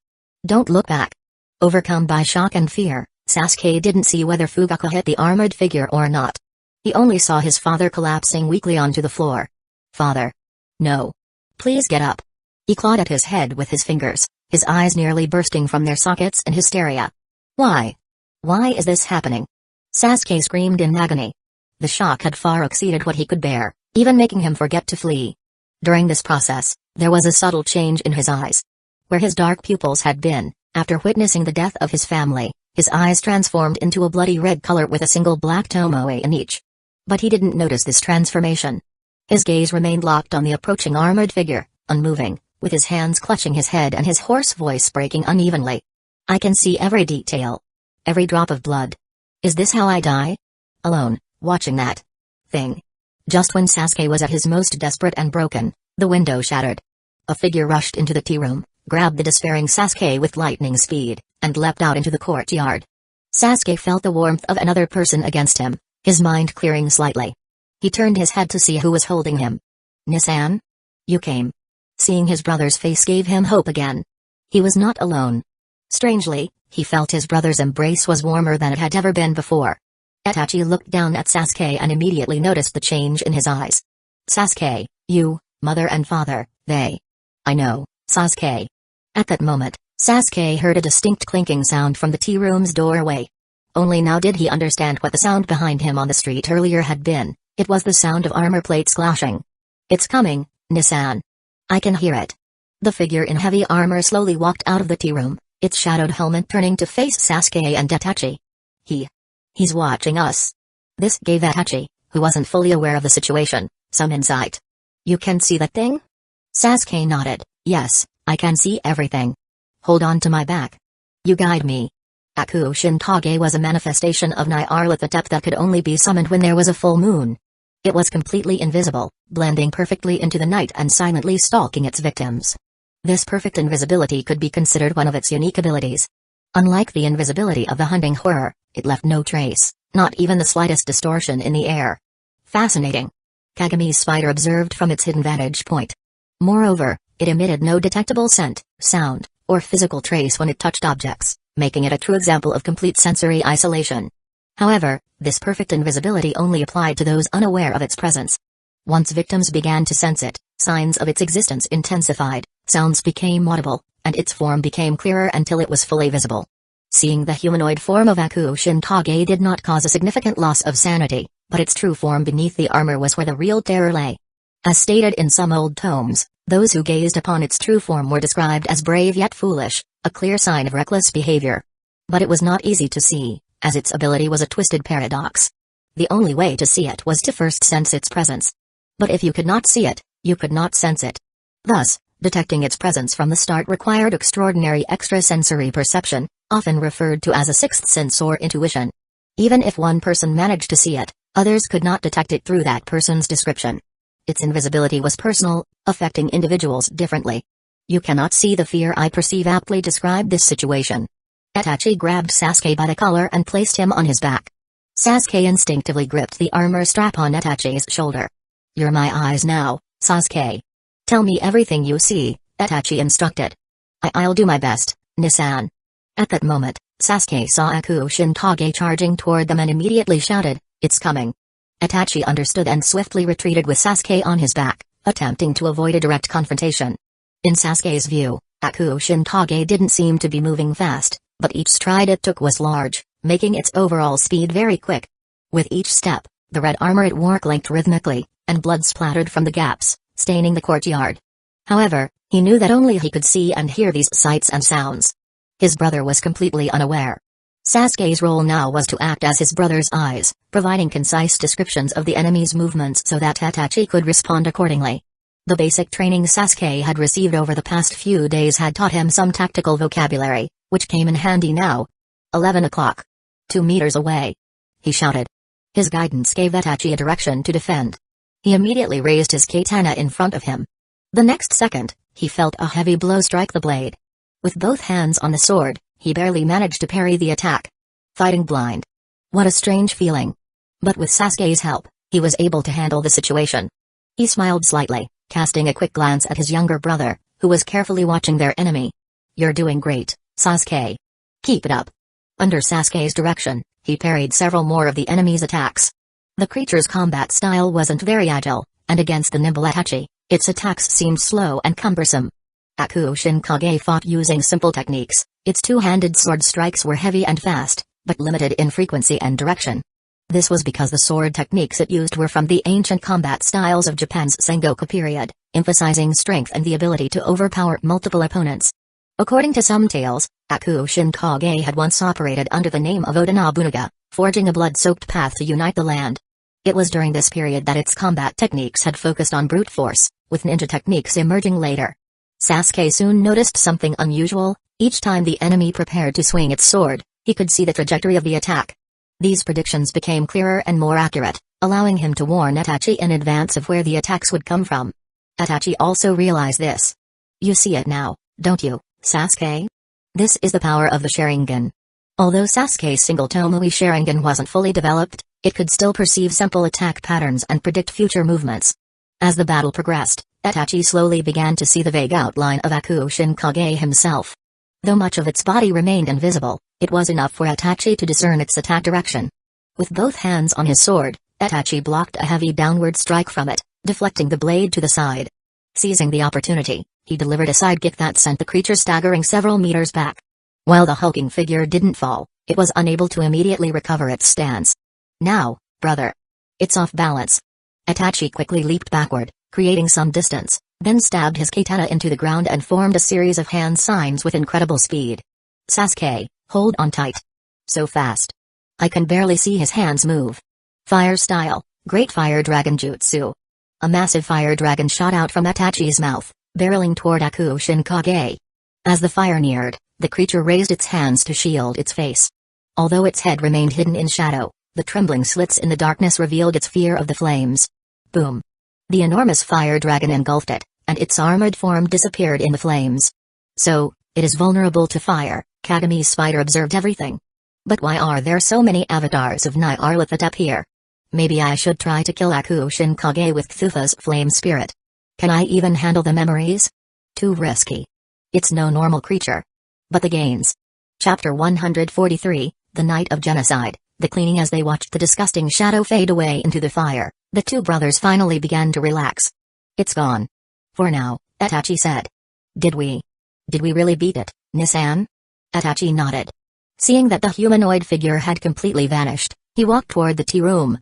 Don't look back. Overcome by shock and fear, Sasuke didn't see whether Fugaku hit the armored figure or not. He only saw his father collapsing weakly onto the floor. Father. No. Please get up. He clawed at his head with his fingers, his eyes nearly bursting from their sockets in hysteria. Why? Why is this happening? Sasuke screamed in agony. The shock had far exceeded what he could bear, even making him forget to flee. During this process, there was a subtle change in his eyes. Where his dark pupils had been, After witnessing the death of his family, his eyes transformed into a bloody red color with a single black tomoe in each. But he didn't notice this transformation. His gaze remained locked on the approaching armored figure, unmoving, with his hands clutching his head and his hoarse voice breaking unevenly. I can see every detail. Every drop of blood. Is this how I die? Alone, watching that thing. Just when Sasuke was at his most desperate and broken, the window shattered. A figure rushed into the tea room, grabbed the despairing Sasuke with lightning speed, and leapt out into the courtyard. Sasuke felt the warmth of another person against him, his mind clearing slightly. He turned his head to see who was holding him. Nissan? You came. Seeing his brother's face gave him hope again. He was not alone. Strangely, he felt his brother's embrace was warmer than it had ever been before. Itachi looked down at Sasuke and immediately noticed the change in his eyes. Sasuke, you, mother and father, they. I know, Sasuke. At that moment, Sasuke heard a distinct clinking sound from the tea room's doorway. Only now did he understand what the sound behind him on the street earlier had been. It was the sound of armor plates clashing. It's coming, Nissan. I can hear it. The figure in heavy armor slowly walked out of the tea room, its shadowed helmet turning to face Sasuke and Itachi. He's watching us. This gave Itachi, who wasn't fully aware of the situation, some insight. You can see that thing? Sasuke nodded. Yes, I can see everything. Hold on to my back. You guide me. Aku Shintage was a manifestation of Nyarlathotep that could only be summoned when there was a full moon. It was completely invisible, blending perfectly into the night and silently stalking its victims. This perfect invisibility could be considered one of its unique abilities. Unlike the invisibility of the hunting horror, it left no trace, not even the slightest distortion in the air. Fascinating. Kagami's spider observed from its hidden vantage point. Moreover, it emitted no detectable scent, sound, or physical trace when it touched objects, making it a true example of complete sensory isolation. However, this perfect invisibility only applied to those unaware of its presence. Once victims began to sense it, signs of its existence intensified, sounds became audible, and its form became clearer until it was fully visible. Seeing the humanoid form of Aku Shintage did not cause a significant loss of sanity, but its true form beneath the armor was where the real terror lay. As stated in some old tomes, those who gazed upon its true form were described as brave yet foolish, a clear sign of reckless behavior. But it was not easy to see, as its ability was a twisted paradox. The only way to see it was to first sense its presence. But if you could not see it, you could not sense it. Thus, detecting its presence from the start required extraordinary extrasensory perception, often referred to as a sixth sense or intuition. Even if one person managed to see it, others could not detect it through that person's description. Its invisibility was personal, affecting individuals differently. You cannot see the fear I perceive aptly described this situation. Itachi grabbed Sasuke by the collar and placed him on his back. Sasuke instinctively gripped the armor strap on Itachi's shoulder. You're my eyes now, Sasuke. Tell me everything you see, Itachi instructed. I'll do my best, Nissan. At that moment, Sasuke saw Aku Shintage charging toward them and immediately shouted, It's coming. Itachi understood and swiftly retreated with Sasuke on his back, attempting to avoid a direct confrontation. In Sasuke's view, Aku Shintage didn't seem to be moving fast, but each stride it took was large, making its overall speed very quick. With each step, the red armor it wore clinked rhythmically, and blood splattered from the gaps, staining the courtyard. However, he knew that only he could see and hear these sights and sounds. His brother was completely unaware. Sasuke's role now was to act as his brother's eyes, providing concise descriptions of the enemy's movements so that Itachi could respond accordingly. The basic training Sasuke had received over the past few days had taught him some tactical vocabulary, which came in handy now. 11 o'clock. 2 meters away. He shouted. His guidance gave Itachi a direction to defend. He immediately raised his katana in front of him. The next second, he felt a heavy blow strike the blade. With both hands on the sword, he barely managed to parry the attack. Fighting blind. What a strange feeling. But with Sasuke's help, he was able to handle the situation. He smiled slightly, casting a quick glance at his younger brother, who was carefully watching their enemy. You're doing great, Sasuke. Keep it up. Under Sasuke's direction, he parried several more of the enemy's attacks. The creature's combat style wasn't very agile, and against the nimble Itachi, its attacks seemed slow and cumbersome. Aku Shintage fought using simple techniques. Its two-handed sword strikes were heavy and fast, but limited in frequency and direction. This was because the sword techniques it used were from the ancient combat styles of Japan's Sengoku period, emphasizing strength and the ability to overpower multiple opponents. According to some tales, Aku Shinkage had once operated under the name of Oda Nobunaga, forging a blood-soaked path to unite the land. It was during this period that its combat techniques had focused on brute force, with ninja techniques emerging later. Sasuke soon noticed something unusual. Each time the enemy prepared to swing its sword, he could see the trajectory of the attack. These predictions became clearer and more accurate, allowing him to warn Itachi in advance of where the attacks would come from. Itachi also realized this. You see it now, don't you, Sasuke? This is the power of the Sharingan. Although Sasuke's single Tomoe Sharingan wasn't fully developed, it could still perceive simple attack patterns and predict future movements. As the battle progressed, Itachi slowly began to see the vague outline of Aku Shinkage himself. Though much of its body remained invisible, it was enough for Itachi to discern its attack direction. With both hands on his sword, Itachi blocked a heavy downward strike from it, deflecting the blade to the side. Seizing the opportunity, he delivered a side kick that sent the creature staggering several meters back. While the hulking figure didn't fall, it was unable to immediately recover its stance. Now, brother. It's off balance. Itachi quickly leaped backward, creating some distance, then stabbed his katana into the ground and formed a series of hand signs with incredible speed. Sasuke, hold on tight. So fast. I can barely see his hands move. Fire style, Great Fire Dragon Jutsu. A massive fire dragon shot out from Itachi's mouth, barreling toward Aku Shinkage. As the fire neared, the creature raised its hands to shield its face. Although its head remained hidden in shadow, the trembling slits in the darkness revealed its fear of the flames. Boom. The enormous fire dragon engulfed it, and its armored form disappeared in the flames. So, it is vulnerable to fire, Kagami's spider observed everything. But why are there so many avatars of Nyarlathotep here? Maybe I should try to kill Aku Shinkage with Cthulhu's flame spirit. Can I even handle the memories? Too risky. It's no normal creature. But the gains. Chapter 143, The Night of Genocide. The cleaning. As they watched the disgusting shadow fade away into the fire, the two brothers finally began to relax. It's gone. For now, Itachi said. Did we really beat it, Nissan? Itachi nodded. Seeing that the humanoid figure had completely vanished, he walked toward the tea room.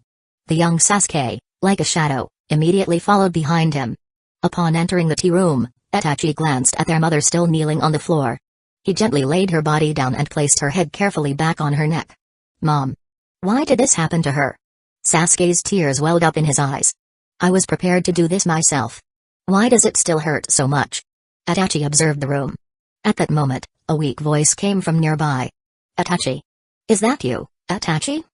The young Sasuke, like a shadow, immediately followed behind him. Upon entering the tea room, Itachi glanced at their mother still kneeling on the floor. He gently laid her body down and placed her head carefully back on her neck. Mom. Why did this happen to her? Sasuke's tears welled up in his eyes. I was prepared to do this myself. Why does it still hurt so much? Itachi observed the room. At that moment, a weak voice came from nearby. Itachi. Is that you, Itachi?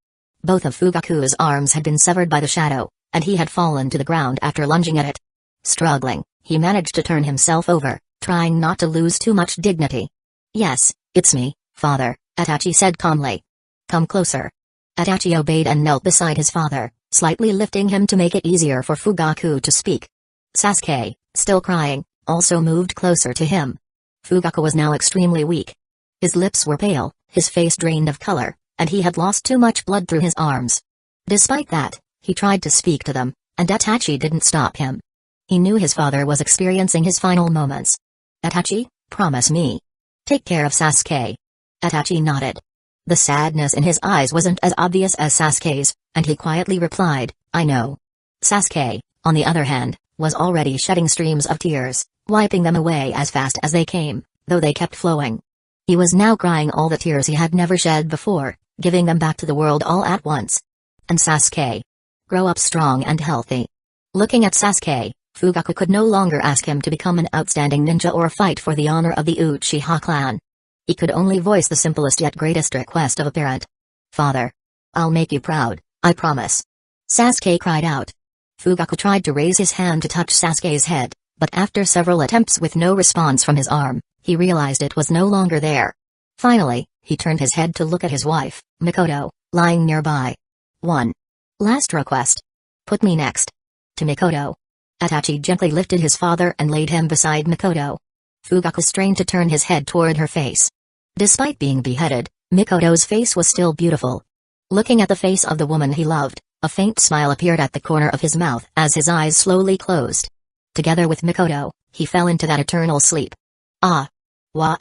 Both of Fugaku's arms had been severed by the shadow, and he had fallen to the ground after lunging at it. Struggling, he managed to turn himself over, trying not to lose too much dignity. Yes, it's me, father, Itachi said calmly. Come closer. Itachi obeyed and knelt beside his father, slightly lifting him to make it easier for Fugaku to speak. Sasuke, still crying, also moved closer to him. Fugaku was now extremely weak. His lips were pale, his face drained of color, and he had lost too much blood through his arms. Despite that, he tried to speak to them, and Itachi didn't stop him. He knew his father was experiencing his final moments. Itachi, promise me. Take care of Sasuke. Itachi nodded. The sadness in his eyes wasn't as obvious as Sasuke's, and he quietly replied, I know. Sasuke, on the other hand, was already shedding streams of tears, wiping them away as fast as they came, though they kept flowing. He was now crying all the tears he had never shed before, giving them back to the world all at once. And Sasuke. Grow up strong and healthy. Looking at Sasuke, Fugaku could no longer ask him to become an outstanding ninja or fight for the honor of the Uchiha clan. He could only voice the simplest yet greatest request of a parent. Father. I'll make you proud, I promise. Sasuke cried out. Fugaku tried to raise his hand to touch Sasuke's head, but after several attempts with no response from his arm, he realized it was no longer there. Finally, he turned his head to look at his wife, Mikoto, lying nearby. 1. Last request. Put me next. To Mikoto. Itachi gently lifted his father and laid him beside Mikoto. Fugaku strained to turn his head toward her face. Despite being beheaded, Mikoto's face was still beautiful. Looking at the face of the woman he loved, a faint smile appeared at the corner of his mouth as his eyes slowly closed. Together with Mikoto, he fell into that eternal sleep. Ah. Wah.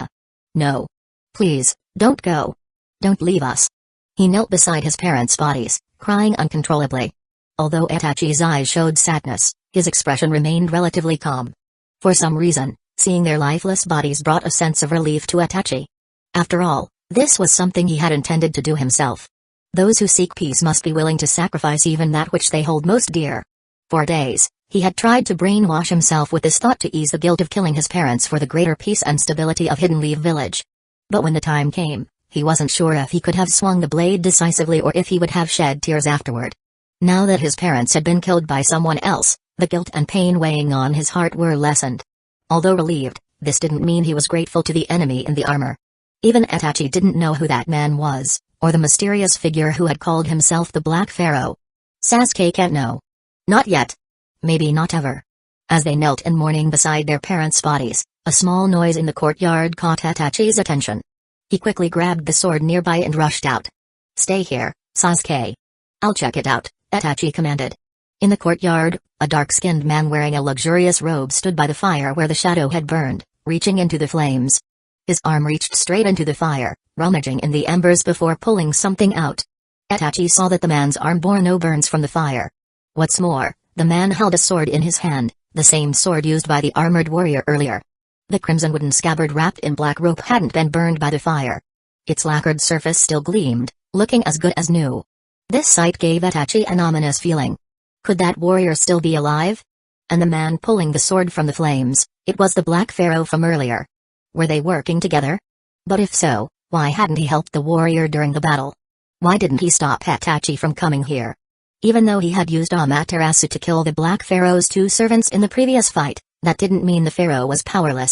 No. Please, don't go. Don't leave us. He knelt beside his parents' bodies, crying uncontrollably. Although Itachi's eyes showed sadness, his expression remained relatively calm. For some reason, Seeing their lifeless bodies brought a sense of relief to Itachi. After all, this was something he had intended to do himself. Those who seek peace must be willing to sacrifice even that which they hold most dear. For days, he had tried to brainwash himself with this thought to ease the guilt of killing his parents for the greater peace and stability of Hidden Leaf Village. But when the time came, he wasn't sure if he could have swung the blade decisively or if he would have shed tears afterward. Now that his parents had been killed by someone else, the guilt and pain weighing on his heart were lessened. Although relieved, this didn't mean he was grateful to the enemy in the armor. Even Itachi didn't know who that man was, or the mysterious figure who had called himself the Black Pharaoh. Sasuke can't know. Not yet. Maybe not ever. As they knelt in mourning beside their parents' bodies, a small noise in the courtyard caught Itachi's attention. He quickly grabbed the sword nearby and rushed out. Stay here, Sasuke. I'll check it out, Itachi commanded. In the courtyard, a dark-skinned man wearing a luxurious robe stood by the fire where the shadow had burned, reaching into the flames. His arm reached straight into the fire, rummaging in the embers before pulling something out. Itachi saw that the man's arm bore no burns from the fire. What's more, the man held a sword in his hand, the same sword used by the armored warrior earlier. The crimson wooden scabbard wrapped in black rope hadn't been burned by the fire. Its lacquered surface still gleamed, looking as good as new. This sight gave Itachi an ominous feeling. Could that warrior still be alive? And the man pulling the sword from the flames, it was the Black Pharaoh from earlier. Were they working together? But if so, why hadn't he helped the warrior during the battle? Why didn't he stop Itachi from coming here? Even though he had used Amaterasu to kill the Black Pharaoh's two servants in the previous fight, that didn't mean the pharaoh was powerless.